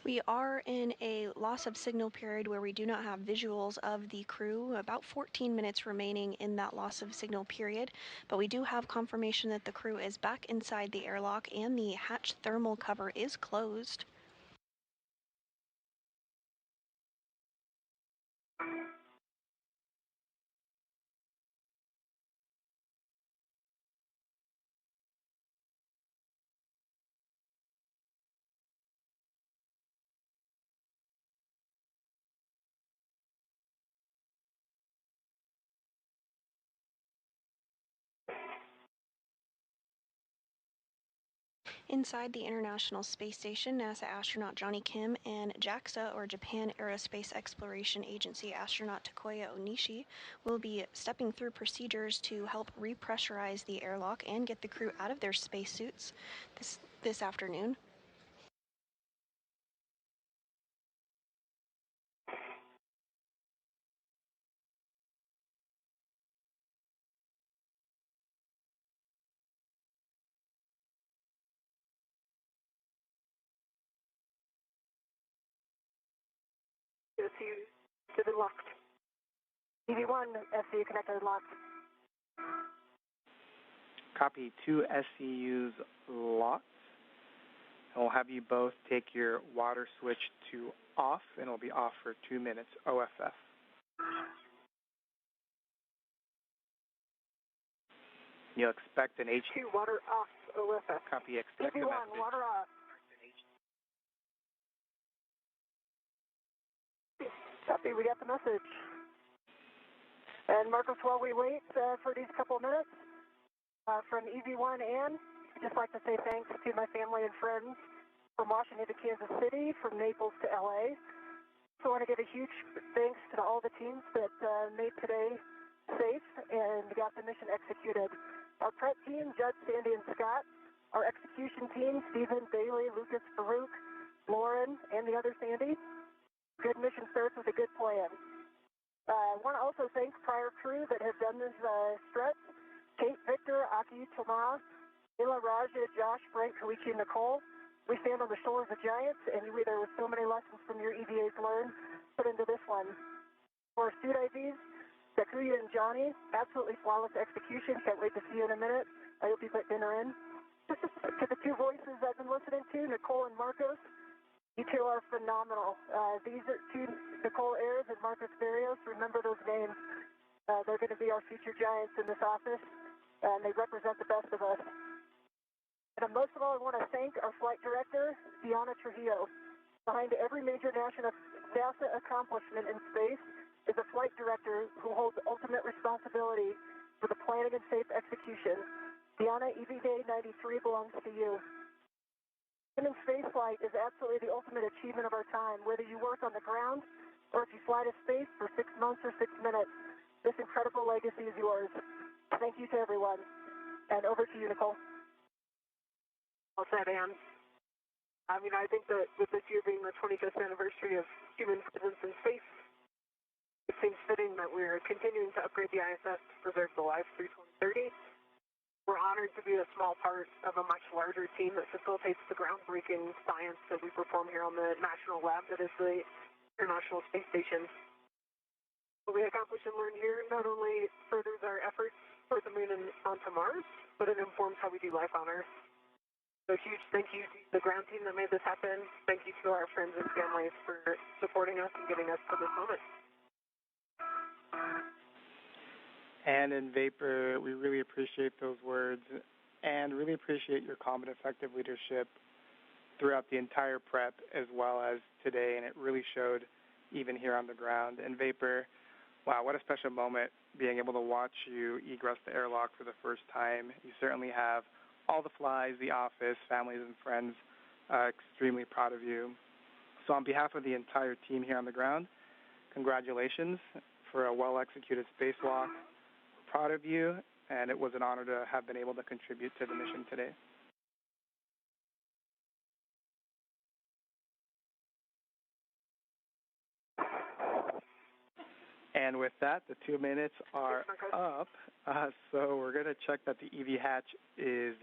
We are in a loss of signal period where we do not have visuals of the crew, about 14 minutes remaining in that loss of signal period, but we do have confirmation that the crew is back inside the airlock and the hatch thermal cover is closed. Inside the International Space Station, NASA astronaut Johnny Kim and JAXA, or Japan Aerospace Exploration Agency astronaut Takuya Onishi, will be stepping through procedures to help repressurize the airlock and get the crew out of their spacesuits this afternoon. SU to the locked. EV1, SU connected and locked. Copy, 2 SCUs locked. And we'll have you both take your water switch to off, and it'll be off for 2 minutes, OFF. You'll expect an H2 water off, OFF. Copy, expect a EV1, message. water off. Copy, we got the message. And Marcos, while we wait for these couple of minutes, from EV1 and I'd just like to say thanks to my family and friends from Washington to Kansas City, from Naples to LA. So I want to give a huge thanks to all the teams that made today safe and got the mission executed. Our prep team, Judd, Sandy, and Scott. Our execution team, Stephen, Bailey, Lucas, Farouk, Lauren, and the other Sandy. Good mission starts with a good plan. I want to also thank prior crew that have done this stretch. Kate, Victor, Aki, Tomas, Ila, Raja, Josh, Frank, Koichi, and Nichole. We stand on the shoulders of giants, and there were so many lessons from your EVAs learned put into this one. For our suit IVs, Takuya and Johnny, absolutely flawless execution. Can't wait to see you in a minute. I hope you put dinner in. To the two voices I've been listening to, Nichole and Marcos, you two are phenomenal. These are two, Nichole Ayers and Marcos Barrios. Remember those names. They're going to be our future giants in this office, and they represent the best of us. And most of all, I want to thank our flight director, Diana Trujillo. Behind every major NASA accomplishment in space is a flight director who holds ultimate responsibility for the planning and safe execution. Diana, EVA 93 belongs to you. Human spaceflight is absolutely the ultimate achievement of our time, whether you work on the ground or if you fly to space for 6 months or 6 minutes. This incredible legacy is yours. Thank you to everyone. And over to you, Nichole. Well said, Ann. I mean, I think that with this year being the 25th anniversary of human presence in space, it seems fitting that we're continuing to upgrade the ISS to preserve the lives through 2030. We're honored to be a small part of a much larger team that facilitates the groundbreaking science that we perform here on the national lab that is the International Space Station. What we accomplish and learn here not only furthers our efforts toward the moon and onto Mars, but it informs how we do life on Earth. So huge thank you to the ground team that made this happen. Thank you to our friends and families for supporting us and getting us to this moment. And in Vapor, we really appreciate those words and really appreciate your calm and effective leadership throughout the entire prep as well as today, and it really showed even here on the ground. And Vapor, wow, what a special moment being able to watch you egress the airlock for the first time. You certainly have all the flies, the office, families, and friends extremely proud of you. So on behalf of the entire team here on the ground, congratulations for a well-executed spacewalk. We're proud of you, and it was an honor to have been able to contribute to the mission today. And with that, the 2 minutes are up, so we're going to check that the EV hatch is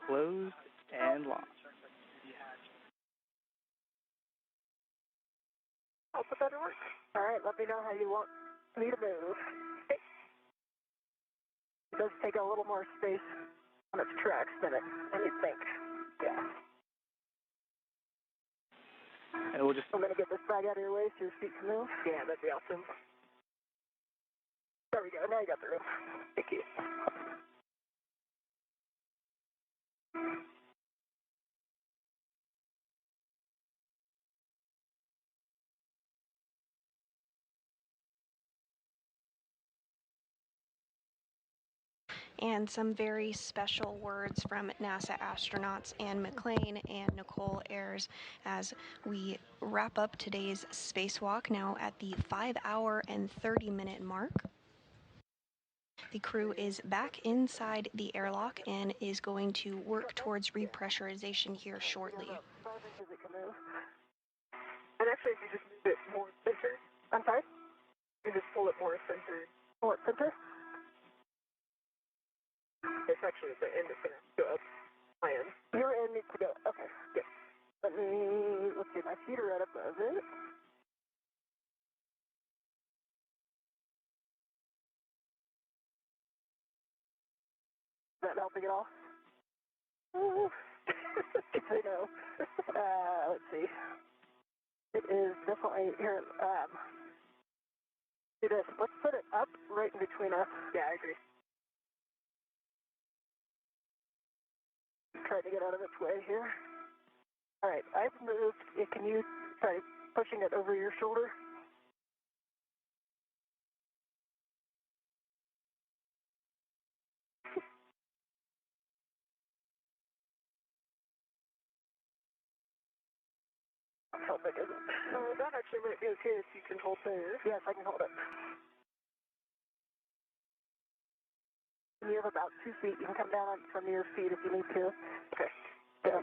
closed and locked. I'll put that to work. All right, let me know how you want me to move. Okay. It does take a little more space on its tracks than you think. Yeah. And we'll just... I'm going to get this bag out of your way so your feet can move. Yeah, that'd be awesome. There we go. Now you got the room. Thank you. And some very special words from NASA astronauts Anne McClain and Nichole Ayers as we wrap up today's spacewalk now at the 5-hour and 30-minute mark. The crew is back inside the airlock and is going to work towards repressurization here shortly. And actually, if you just move it more centered, I'm sorry? You just pull it more centered. Pull it center? It's actually at the end it's going to go up my end. Your end needs to go, okay, good. Let's see, my feet are right above it. Is that helping at all? I know. Let's see. It is definitely, here, do this. Let's put it up right in between us. Yeah, I agree. Try to get out of its way here. All right, I've moved. Can you try pushing it over your shoulder? How big is it? That actually might be okay if you can hold there. Yes, I can hold it. You have about 2 feet. You can come down from your feet if you need to. Okay. Yeah.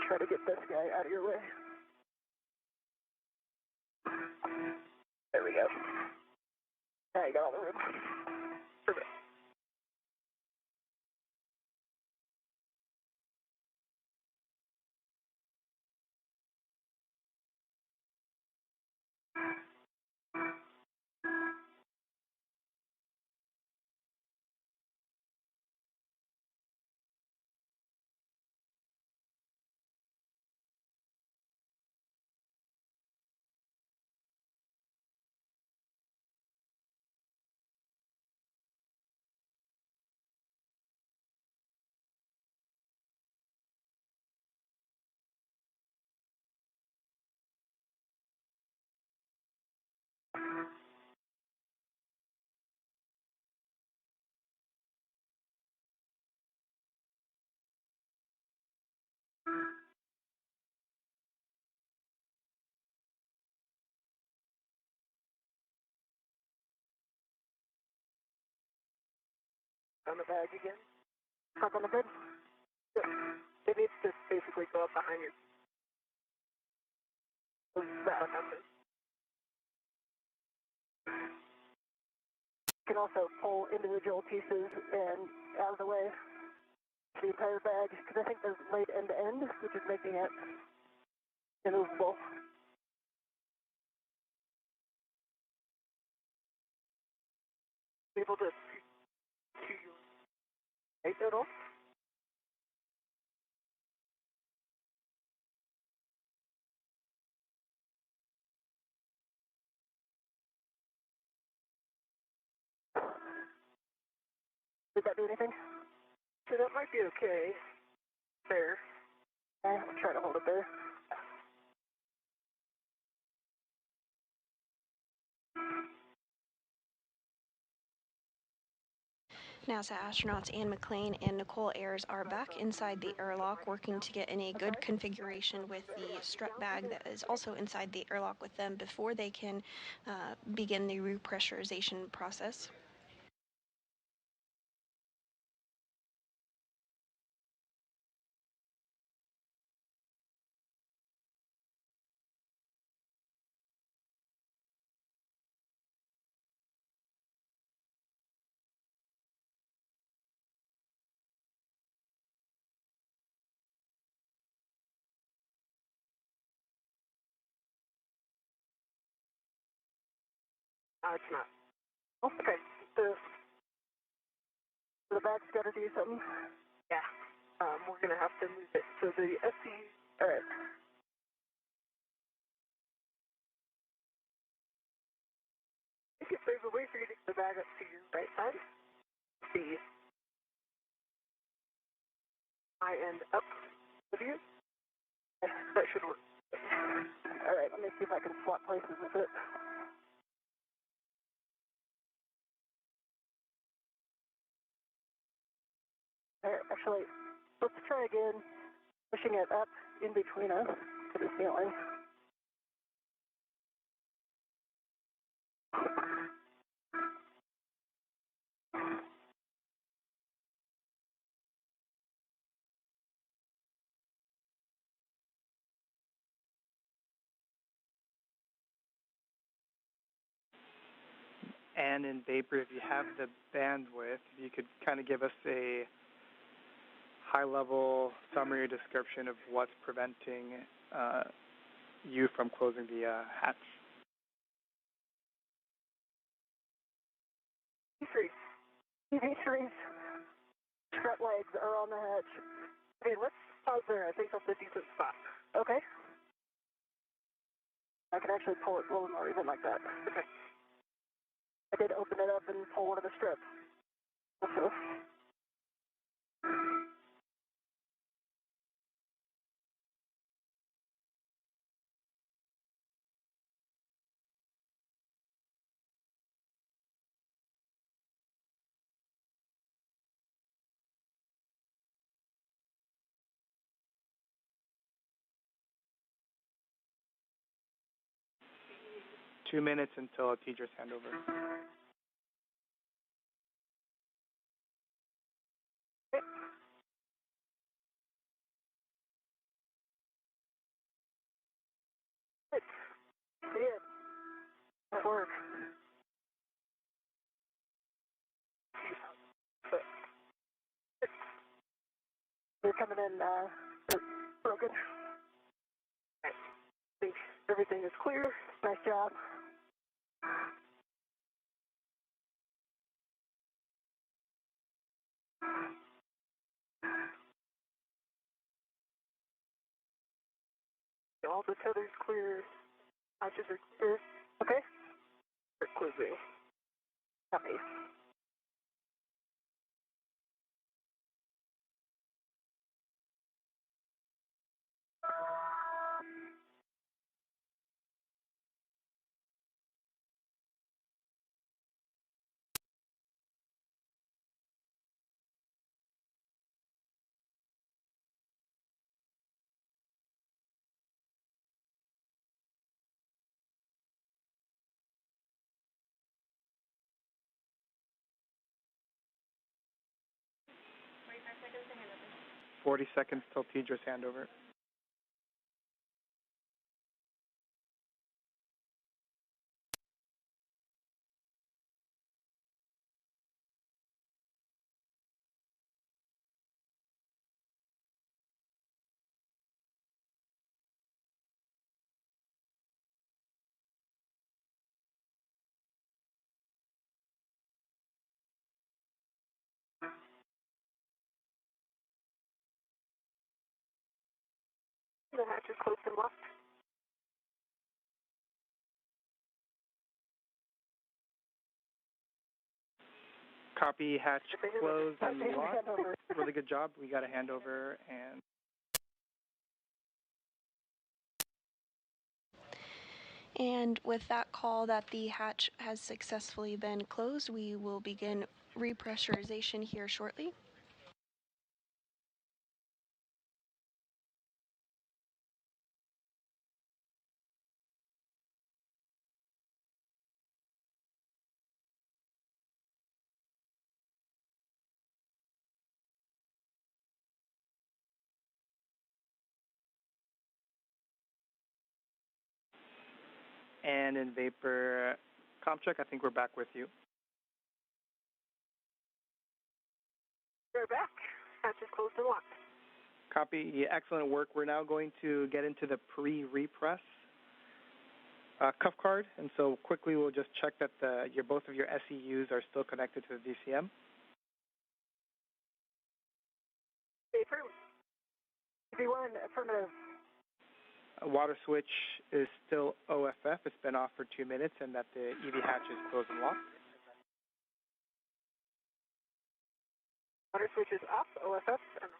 Try to get this guy out of your way. There we go. Now you got all the room. Perfect. On the bag again. Up on the bed. Good. It needs to basically go up behind you. That happens. You can also pull individual pieces and out of the way the entire bag because I think they're laid end to end, which is making it immovable. Able to your right at all? Did that do anything? So that might be okay. There. Okay, I'll try to hold it there. NASA astronauts Anne McClain and Nichole Ayers are back inside the airlock working to get in a good configuration with the strap bag that is also inside the airlock with them before they can begin the repressurization process. It's not. Oh, okay. The bag's got to do something. Yeah. We're going to have to move it. So the SC, all right. I think there's a way for you to get the bag up to your right side. The high end up with you. That should work. All right, let me see if I can swap places with it. All right, actually, let's try again, pushing it up in between us to the ceiling. And in vapor, if you have the bandwidth, if you could kind of give us a high-level summary description of what's preventing you from closing the hatch. EV3's strut legs are on the hatch. Okay, let's pause there. I think that's a decent spot. Okay. I can actually pull it a little more even like that. Okay. I did open it up and pull one of the strips. Also. 2 minutes until a teacher's handover. Yeah. That works. But they're coming in broken. I think everything is clear. Nice job. All the tethers clear. Hatches are clear. Okay. We're closing. Copy. Seconds to handover. 40 seconds till teacher's handover. The hatch is closed and locked. Copy, hatch closed and locked. Really good job. We got a handover and... And with that call that the hatch has successfully been closed, we will begin repressurization here shortly. And in vapor, ComCheck, I think we're back with you. We're back. Hatch is closed and locked. Copy. Excellent work. We're now going to get into the pre-repress. cuff card, and so quickly we'll just check that both of your SEUs are still connected to the DCM. EV1, affirmative. Water switch is still OFF. It's been off for 2 minutes, and that the EV hatch is closed and locked. Water switch is off, OFF, and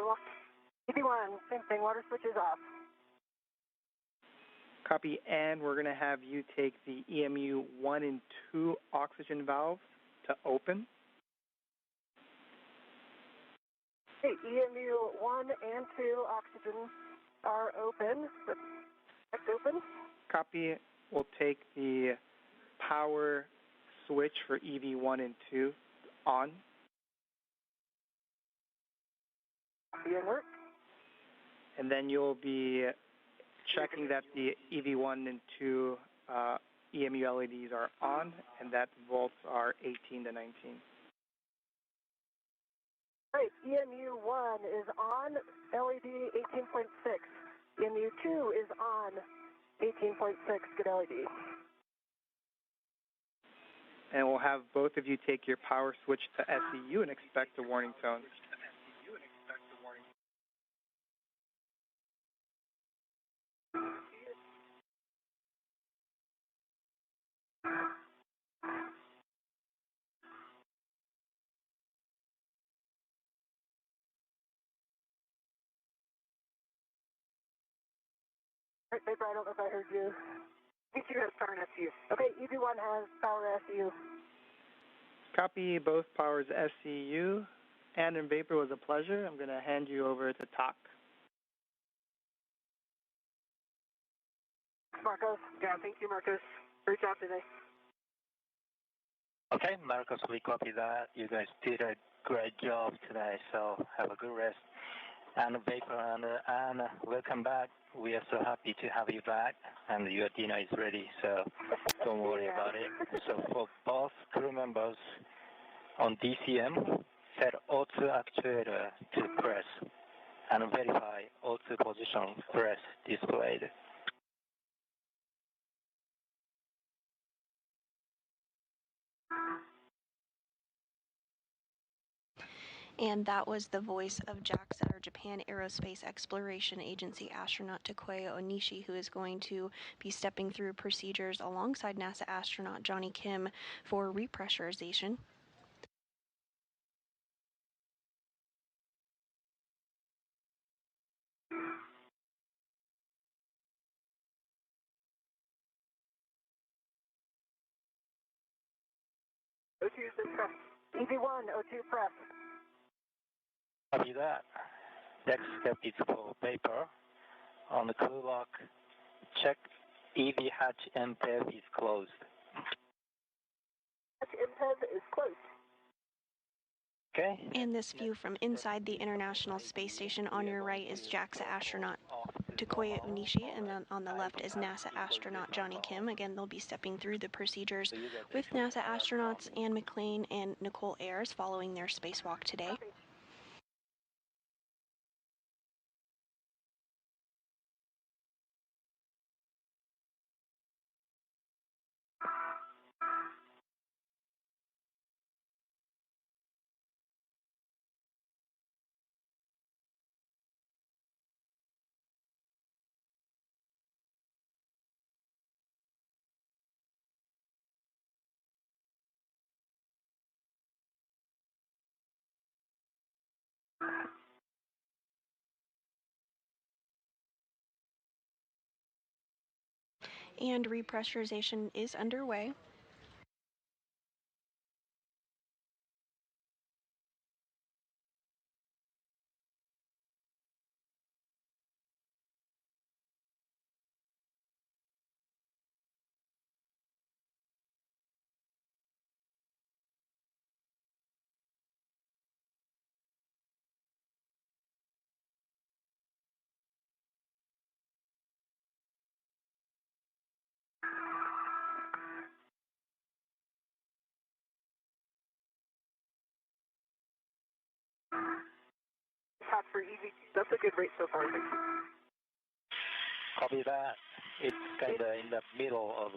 locked. EV1, same thing, water switch is off. Copy, and we're going to have you take the EMU 1 and 2 oxygen valves to open. Okay, EMU 1 and 2 oxygen are open. That's open. Copy, we'll take the power switch for EV 1 and 2 on. Copy and work. And then you'll be checking that the EV1 and 2 EMU LEDs are on and that volts are 18 to 19. Right, EMU 1 is on, LED 18.6. EMU 2 is on, 18.6, good LED. And we'll have both of you take your power switch to SEU and expect a warning tone. Right, Vapor, I don't know if I heard you. EV2 has power and SU. Okay, EV1 has power SU. Copy, both powers SEU. And in Vapor, was a pleasure. I'm going to hand you over to TOC. Marcos. Yeah, thank you, Marcos. Great job today. Okay, Marcos, we copy that. You guys did a great job today, so have a good rest. And Vapor and Anne, welcome back. We are so happy to have you back, and your dinner is ready, so don't worry about it. So for both crew members on DCM, set O2 actuator to press, and verify O2 position press displayed. And that was the voice of JAXA, or Japan Aerospace Exploration Agency astronaut Takuya Onishi, who is going to be stepping through procedures alongside NASA astronaut Johnny Kim for repressurization. O2 is in press. EV1, O2 press. Copy that. Next step is for Vapor. On the crew lock, check EV hatch MPEV is closed. Hatch MPEV is closed. Okay. And this view from inside the International Space Station on your right is JAXA astronaut Takuya Onishi, and then on the left is NASA astronaut Johnny Kim. Again, they'll be stepping through the procedures with NASA astronauts Anne McClain and Nichole Ayers following their spacewalk today. And repressurization is underway. Hot for EV2. That's a good rate so far. Copy that. It's kind of in the middle of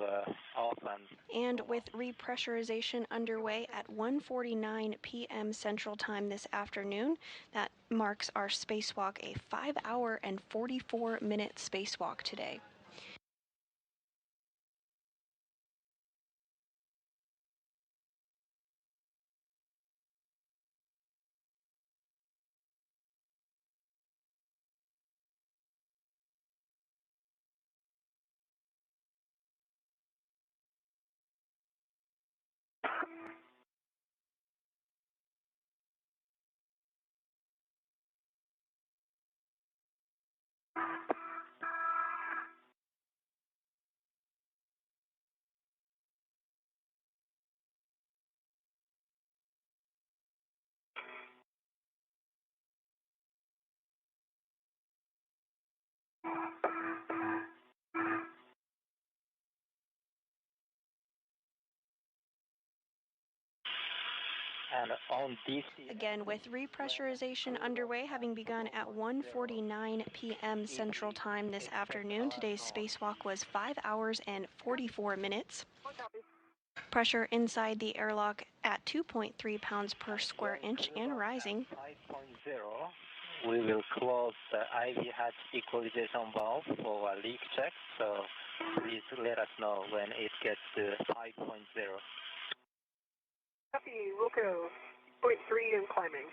Auckland. And with repressurization underway at 1:49 p.m. Central Time this afternoon, that marks our spacewalk a 5-hour and 44-minute spacewalk today. And on DC, again, with repressurization underway, having begun at 1:49 p.m. Central Time this afternoon, today's spacewalk was 5 hours and 44 minutes. Pressure inside the airlock at 2.3 pounds per square inch and rising. 5.0, we will close the IV hatch equalization valve for a leak check, so please let us know when it gets to 5.0. Copy, Wilco, 0.3 and climbing.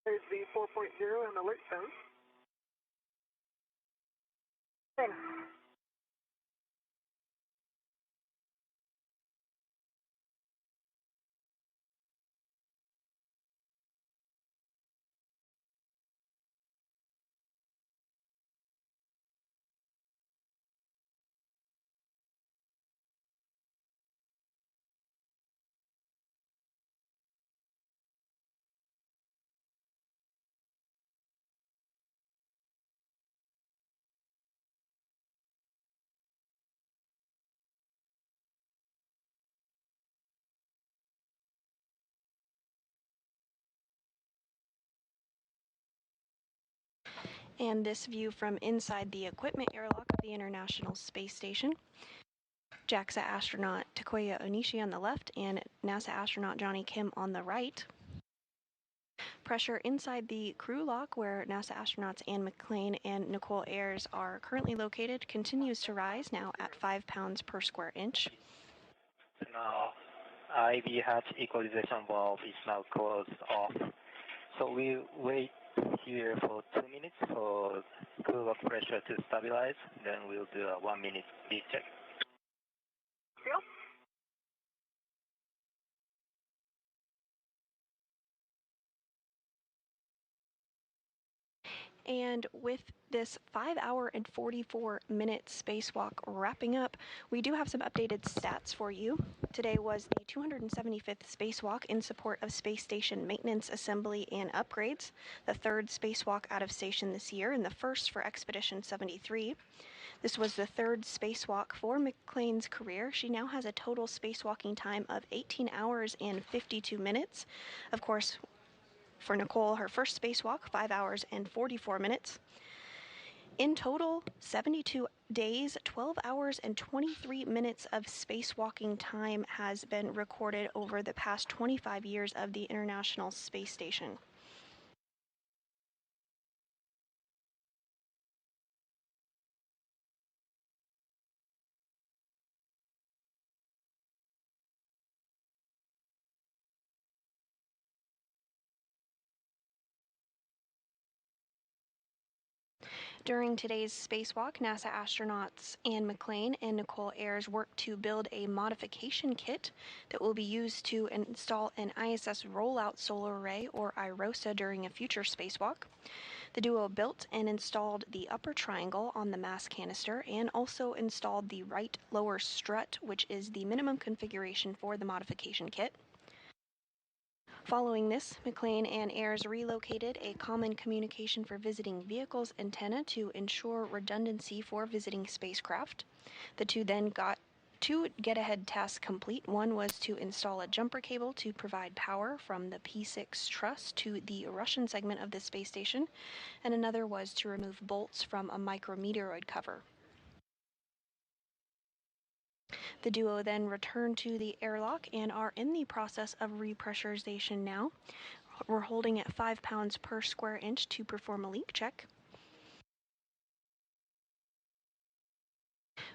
There's the 4.0 and alert tone. Thanks. And this view from inside the equipment airlock of the International Space Station. JAXA astronaut Takuya Onishi on the left and NASA astronaut Johnny Kim on the right. Pressure inside the crew lock, where NASA astronauts Anne McClain and Nichole Ayers are currently located, continues to rise, now at 5 pounds per square inch. Now, IV hatch equalization valve is now closed off. So we wait here for 2 minutes for crew lock pressure to stabilize, then we'll do a 1-minute speed check. Yep. And with this 5-hour and 44-minute spacewalk wrapping up, we do have some updated stats for you. Today was the 275th spacewalk in support of space station maintenance, assembly, and upgrades, the third spacewalk out of station this year, and the first for Expedition 73. This was the third spacewalk for McClain's career. She now has a total spacewalking time of 18 hours and 52 minutes. Of course, for Nichole, her first spacewalk, 5 hours and 44 minutes. In total, 72 days, 12 hours, and 23 minutes of spacewalking time has been recorded over the past 25 years of the International Space Station. During today's spacewalk, NASA astronauts Anne McClain and Nichole Ayers worked to build a modification kit that will be used to install an ISS rollout solar array, or IROSA, during a future spacewalk. The duo built and installed the upper triangle on the mass canister and also installed the right lower strut, which is the minimum configuration for the modification kit. Following this, McClain and Ayers relocated a common communication for visiting vehicles antenna to ensure redundancy for visiting spacecraft. The two then got two get-ahead tasks complete. One was to install a jumper cable to provide power from the P6 truss to the Russian segment of the space station, and another was to remove bolts from a micrometeoroid cover. The duo then returned to the airlock and are in the process of repressurization now. We're holding at 5 pounds per square inch to perform a leak check.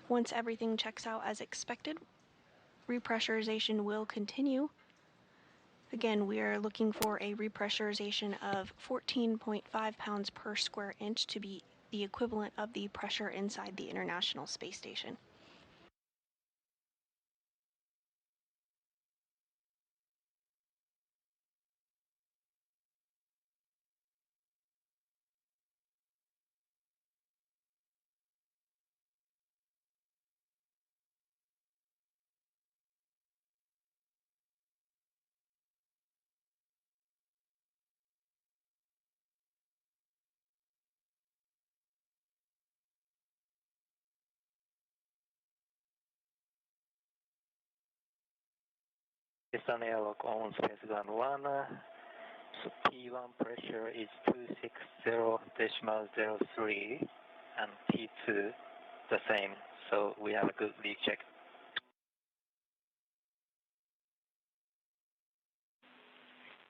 Once everything checks out as expected, repressurization will continue. Again, we are looking for a repressurization of 14.5 pounds per square inch to be the equivalent of the pressure inside the International Space Station. It's an airlock on Space Ground 1. So P1 pressure is 260.03 and P2 the same. So we have a good leak check.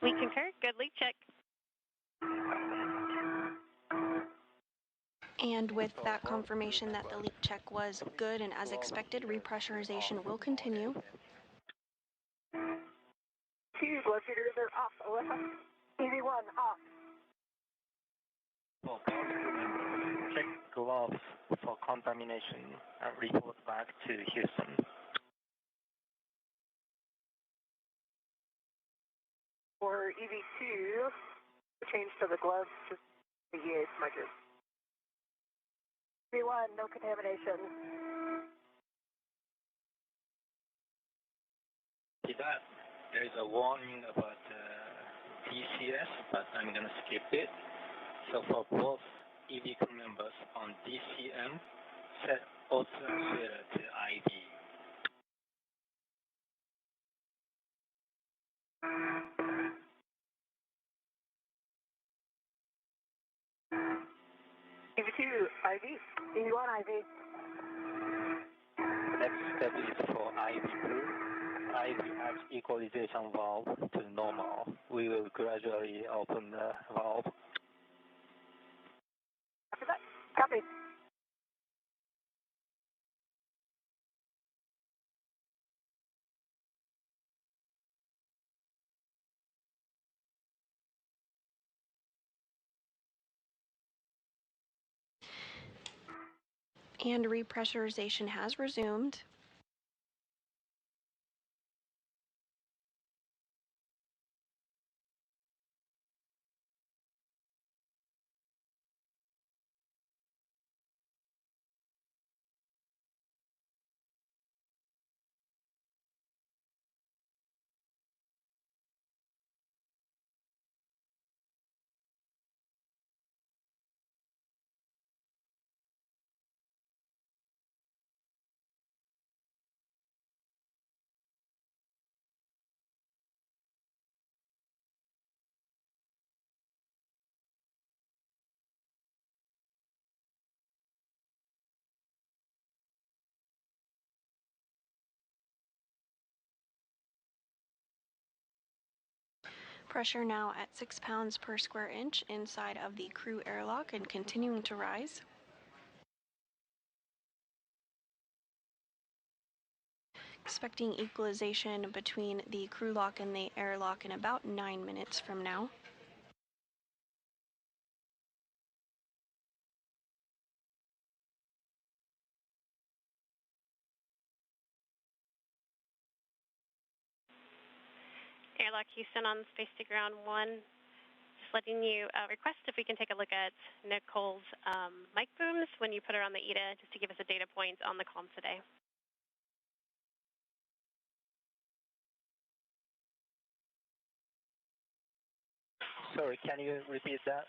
We concur. Good leak check. And with that confirmation that the leak check was good and as expected, repressurization will continue. Two blood feeders are off, Alyssa. EV1 off. Check gloves for contamination and report back to Houston. For EV2, change to the gloves, just the EA smudges. EV1, no contamination. See that? There is a warning about DCS, but I'm going to skip it. So for both EV crew members on DCM, set auto actuator to ID. EV2, IV. EV1, IV. Next step is for IV crew. IV adds equalization valve to normal. We will gradually open the valve. After that, copy. And repressurization has resumed. Pressure now at 6 pounds per square inch inside of the crew airlock and continuing to rise. Expecting equalization between the crew lock and the airlock in about 9 minutes from now. Airlock Houston on space to ground 1. Just letting you request if we can take a look at Nichole's mic booms when you put her on the ETA, just to give us a data point on the comm today. Sorry, can you repeat that?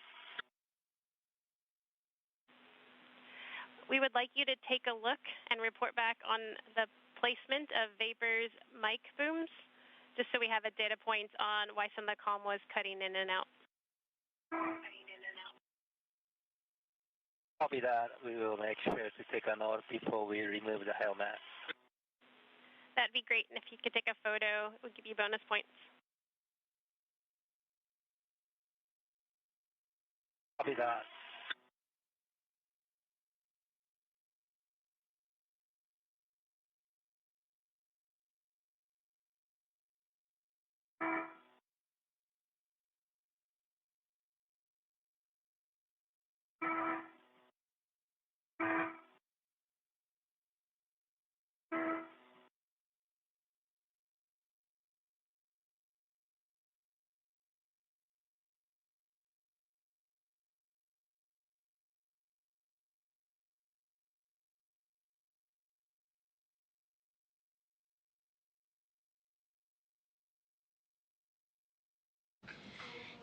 We would like you to take a look and report back on the placement of Vapor's mic booms, just so we have a data point on why some of the comm was cutting in and out. Copy that. We will make sure to take a note before we remove the helmet. That'd be great, and if you could take a photo, it would give you bonus points. Copy that.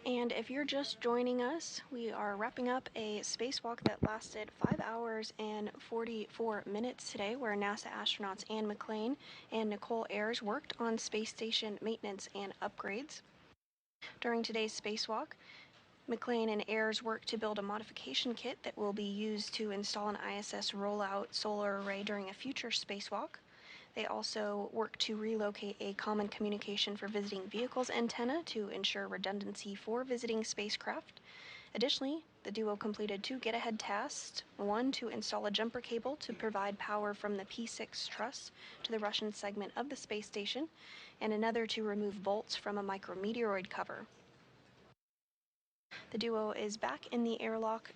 And if you're just joining us, we are wrapping up a spacewalk that lasted 5 hours and 44 minutes today, where NASA astronauts Anne McClain and Nichole Ayers worked on space station maintenance and upgrades. During today's spacewalk, McClain and Ayers worked to build a modification kit that will be used to install an ISS rollout solar array during a future spacewalk. They also worked to relocate a common communication for visiting vehicles antenna to ensure redundancy for visiting spacecraft. Additionally, the duo completed 2 get-ahead tasks, one to install a jumper cable to provide power from the P6 truss to the Russian segment of the space station, and another to remove bolts from a micrometeoroid cover. The duo is back in the airlock,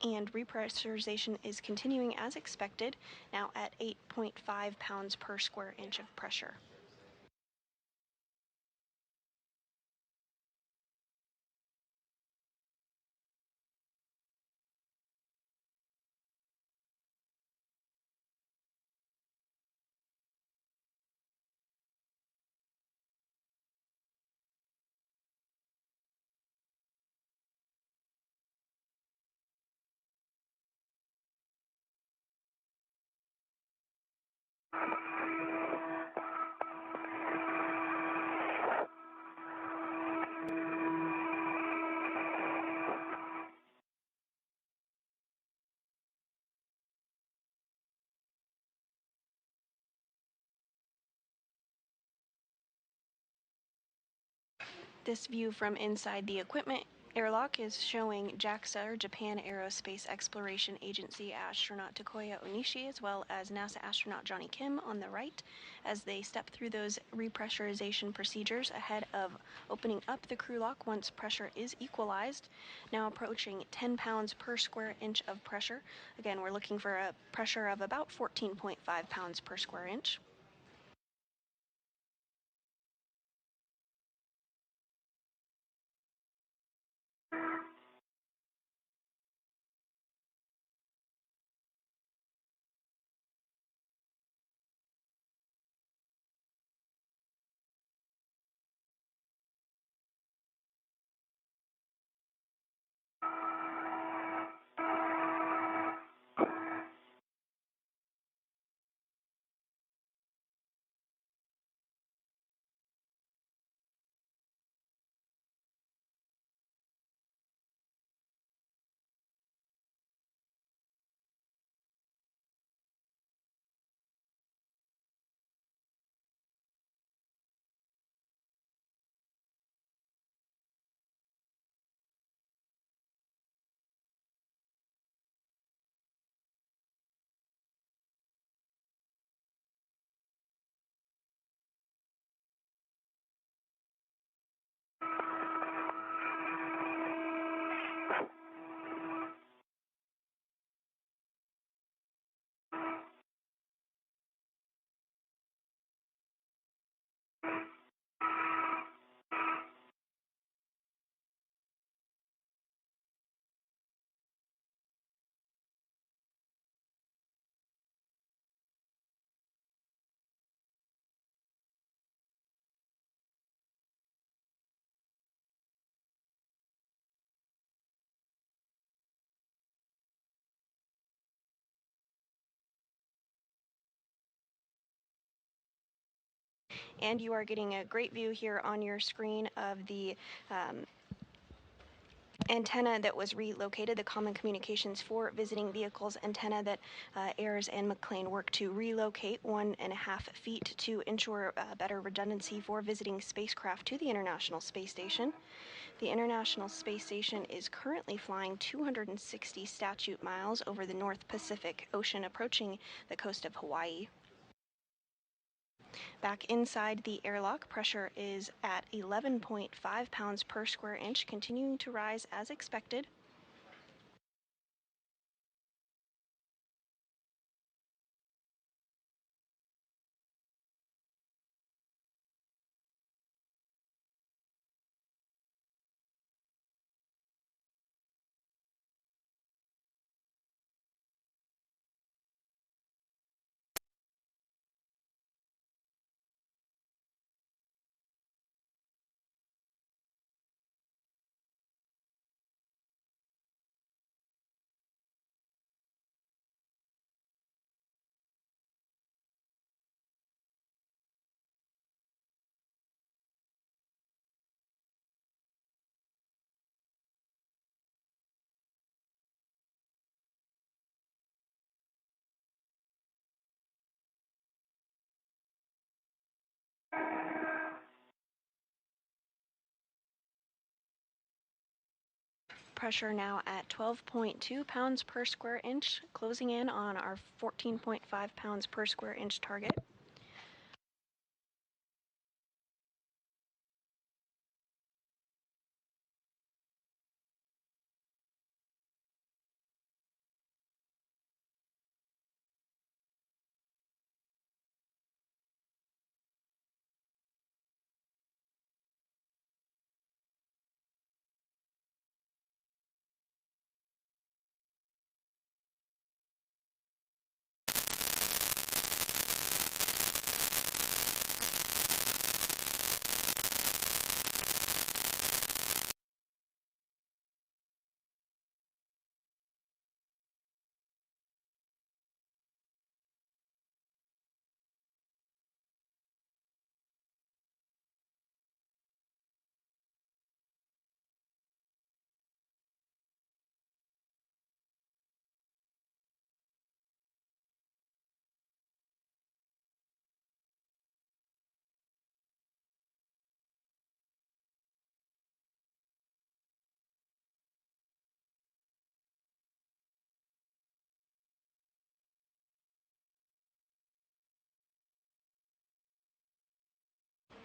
and repressurization is continuing as expected, now at 8.5 pounds per square inch of pressure. This view from inside the equipment airlock is showing JAXA, or Japan Aerospace Exploration Agency astronaut Takuya Onishi, as well as NASA astronaut Johnny Kim on the right, as they step through those repressurization procedures ahead of opening up the crew lock once pressure is equalized, now approaching 10 pounds per square inch of pressure. Again, we're looking for a pressure of about 14.5 pounds per square inch. And you are getting a great view here on your screen of the antenna that was relocated, the Common Communications for Visiting Vehicles antenna that Ayers and McClain worked to relocate 1.5 feet to ensure better redundancy for visiting spacecraft to the International Space Station. The International Space Station is currently flying 260 statute miles over the North Pacific Ocean, approaching the coast of Hawaii. Back inside the airlock, pressure is at 11.5 pounds per square inch, continuing to rise as expected. Pressure now at 12.2 pounds per square inch, closing in on our 14.5 pounds per square inch target.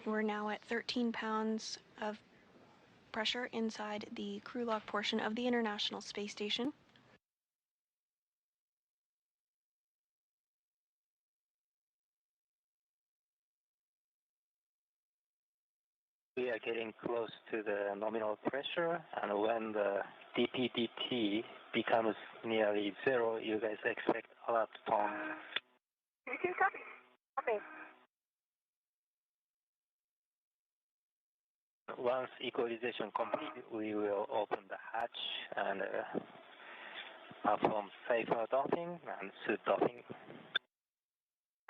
We're now at 13 pounds of pressure inside the crew lock portion of the International Space Station. We are getting close to the nominal pressure, and when the dPdt becomes nearly zero, you guys expect a lot of tone. Copy. Copy. Once equalization complete, we will open the hatch and perform safer docking and suit docking.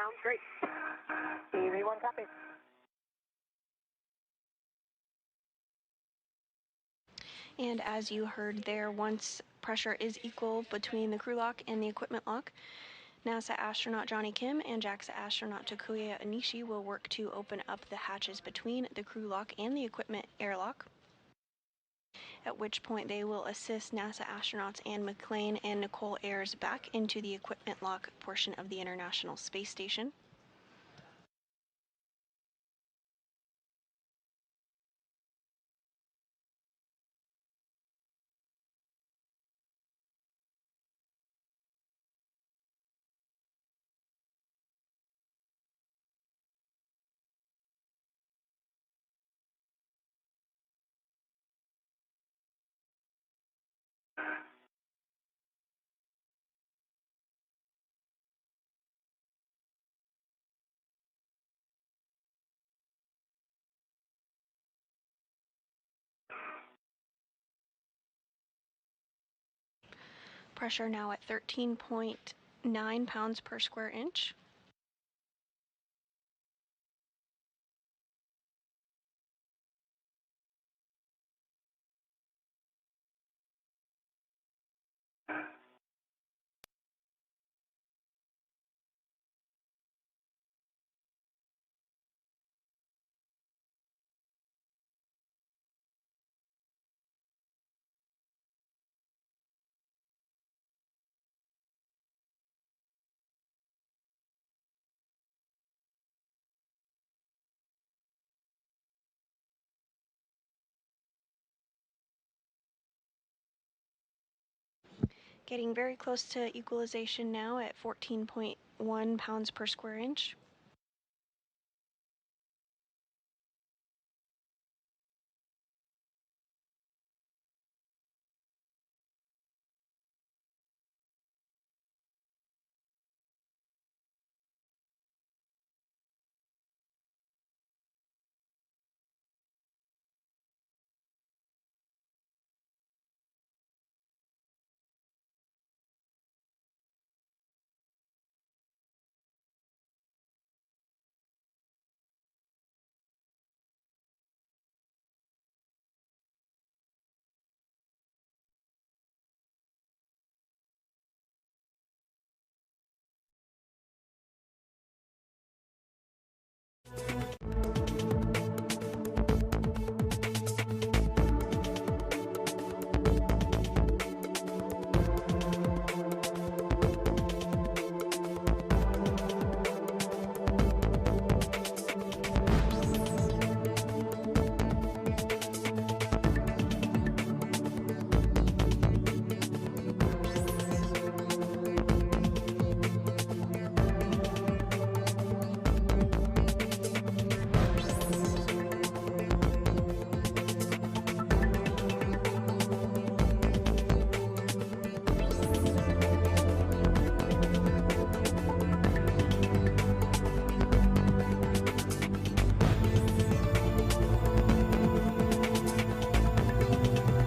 Sounds great. EV1 copy. And as you heard there, once pressure is equal between the crew lock and the equipment lock, NASA astronaut Johnny Kim and JAXA astronaut Takuya Onishi will work to open up the hatches between the crew lock and the equipment airlock, at which point they will assist NASA astronauts and McClain and Nichole Ayers back into the equipment lock portion of the International Space Station. Pressure now at 13.9 pounds per square inch. Getting very close to equalization now at 14.1 pounds per square inch.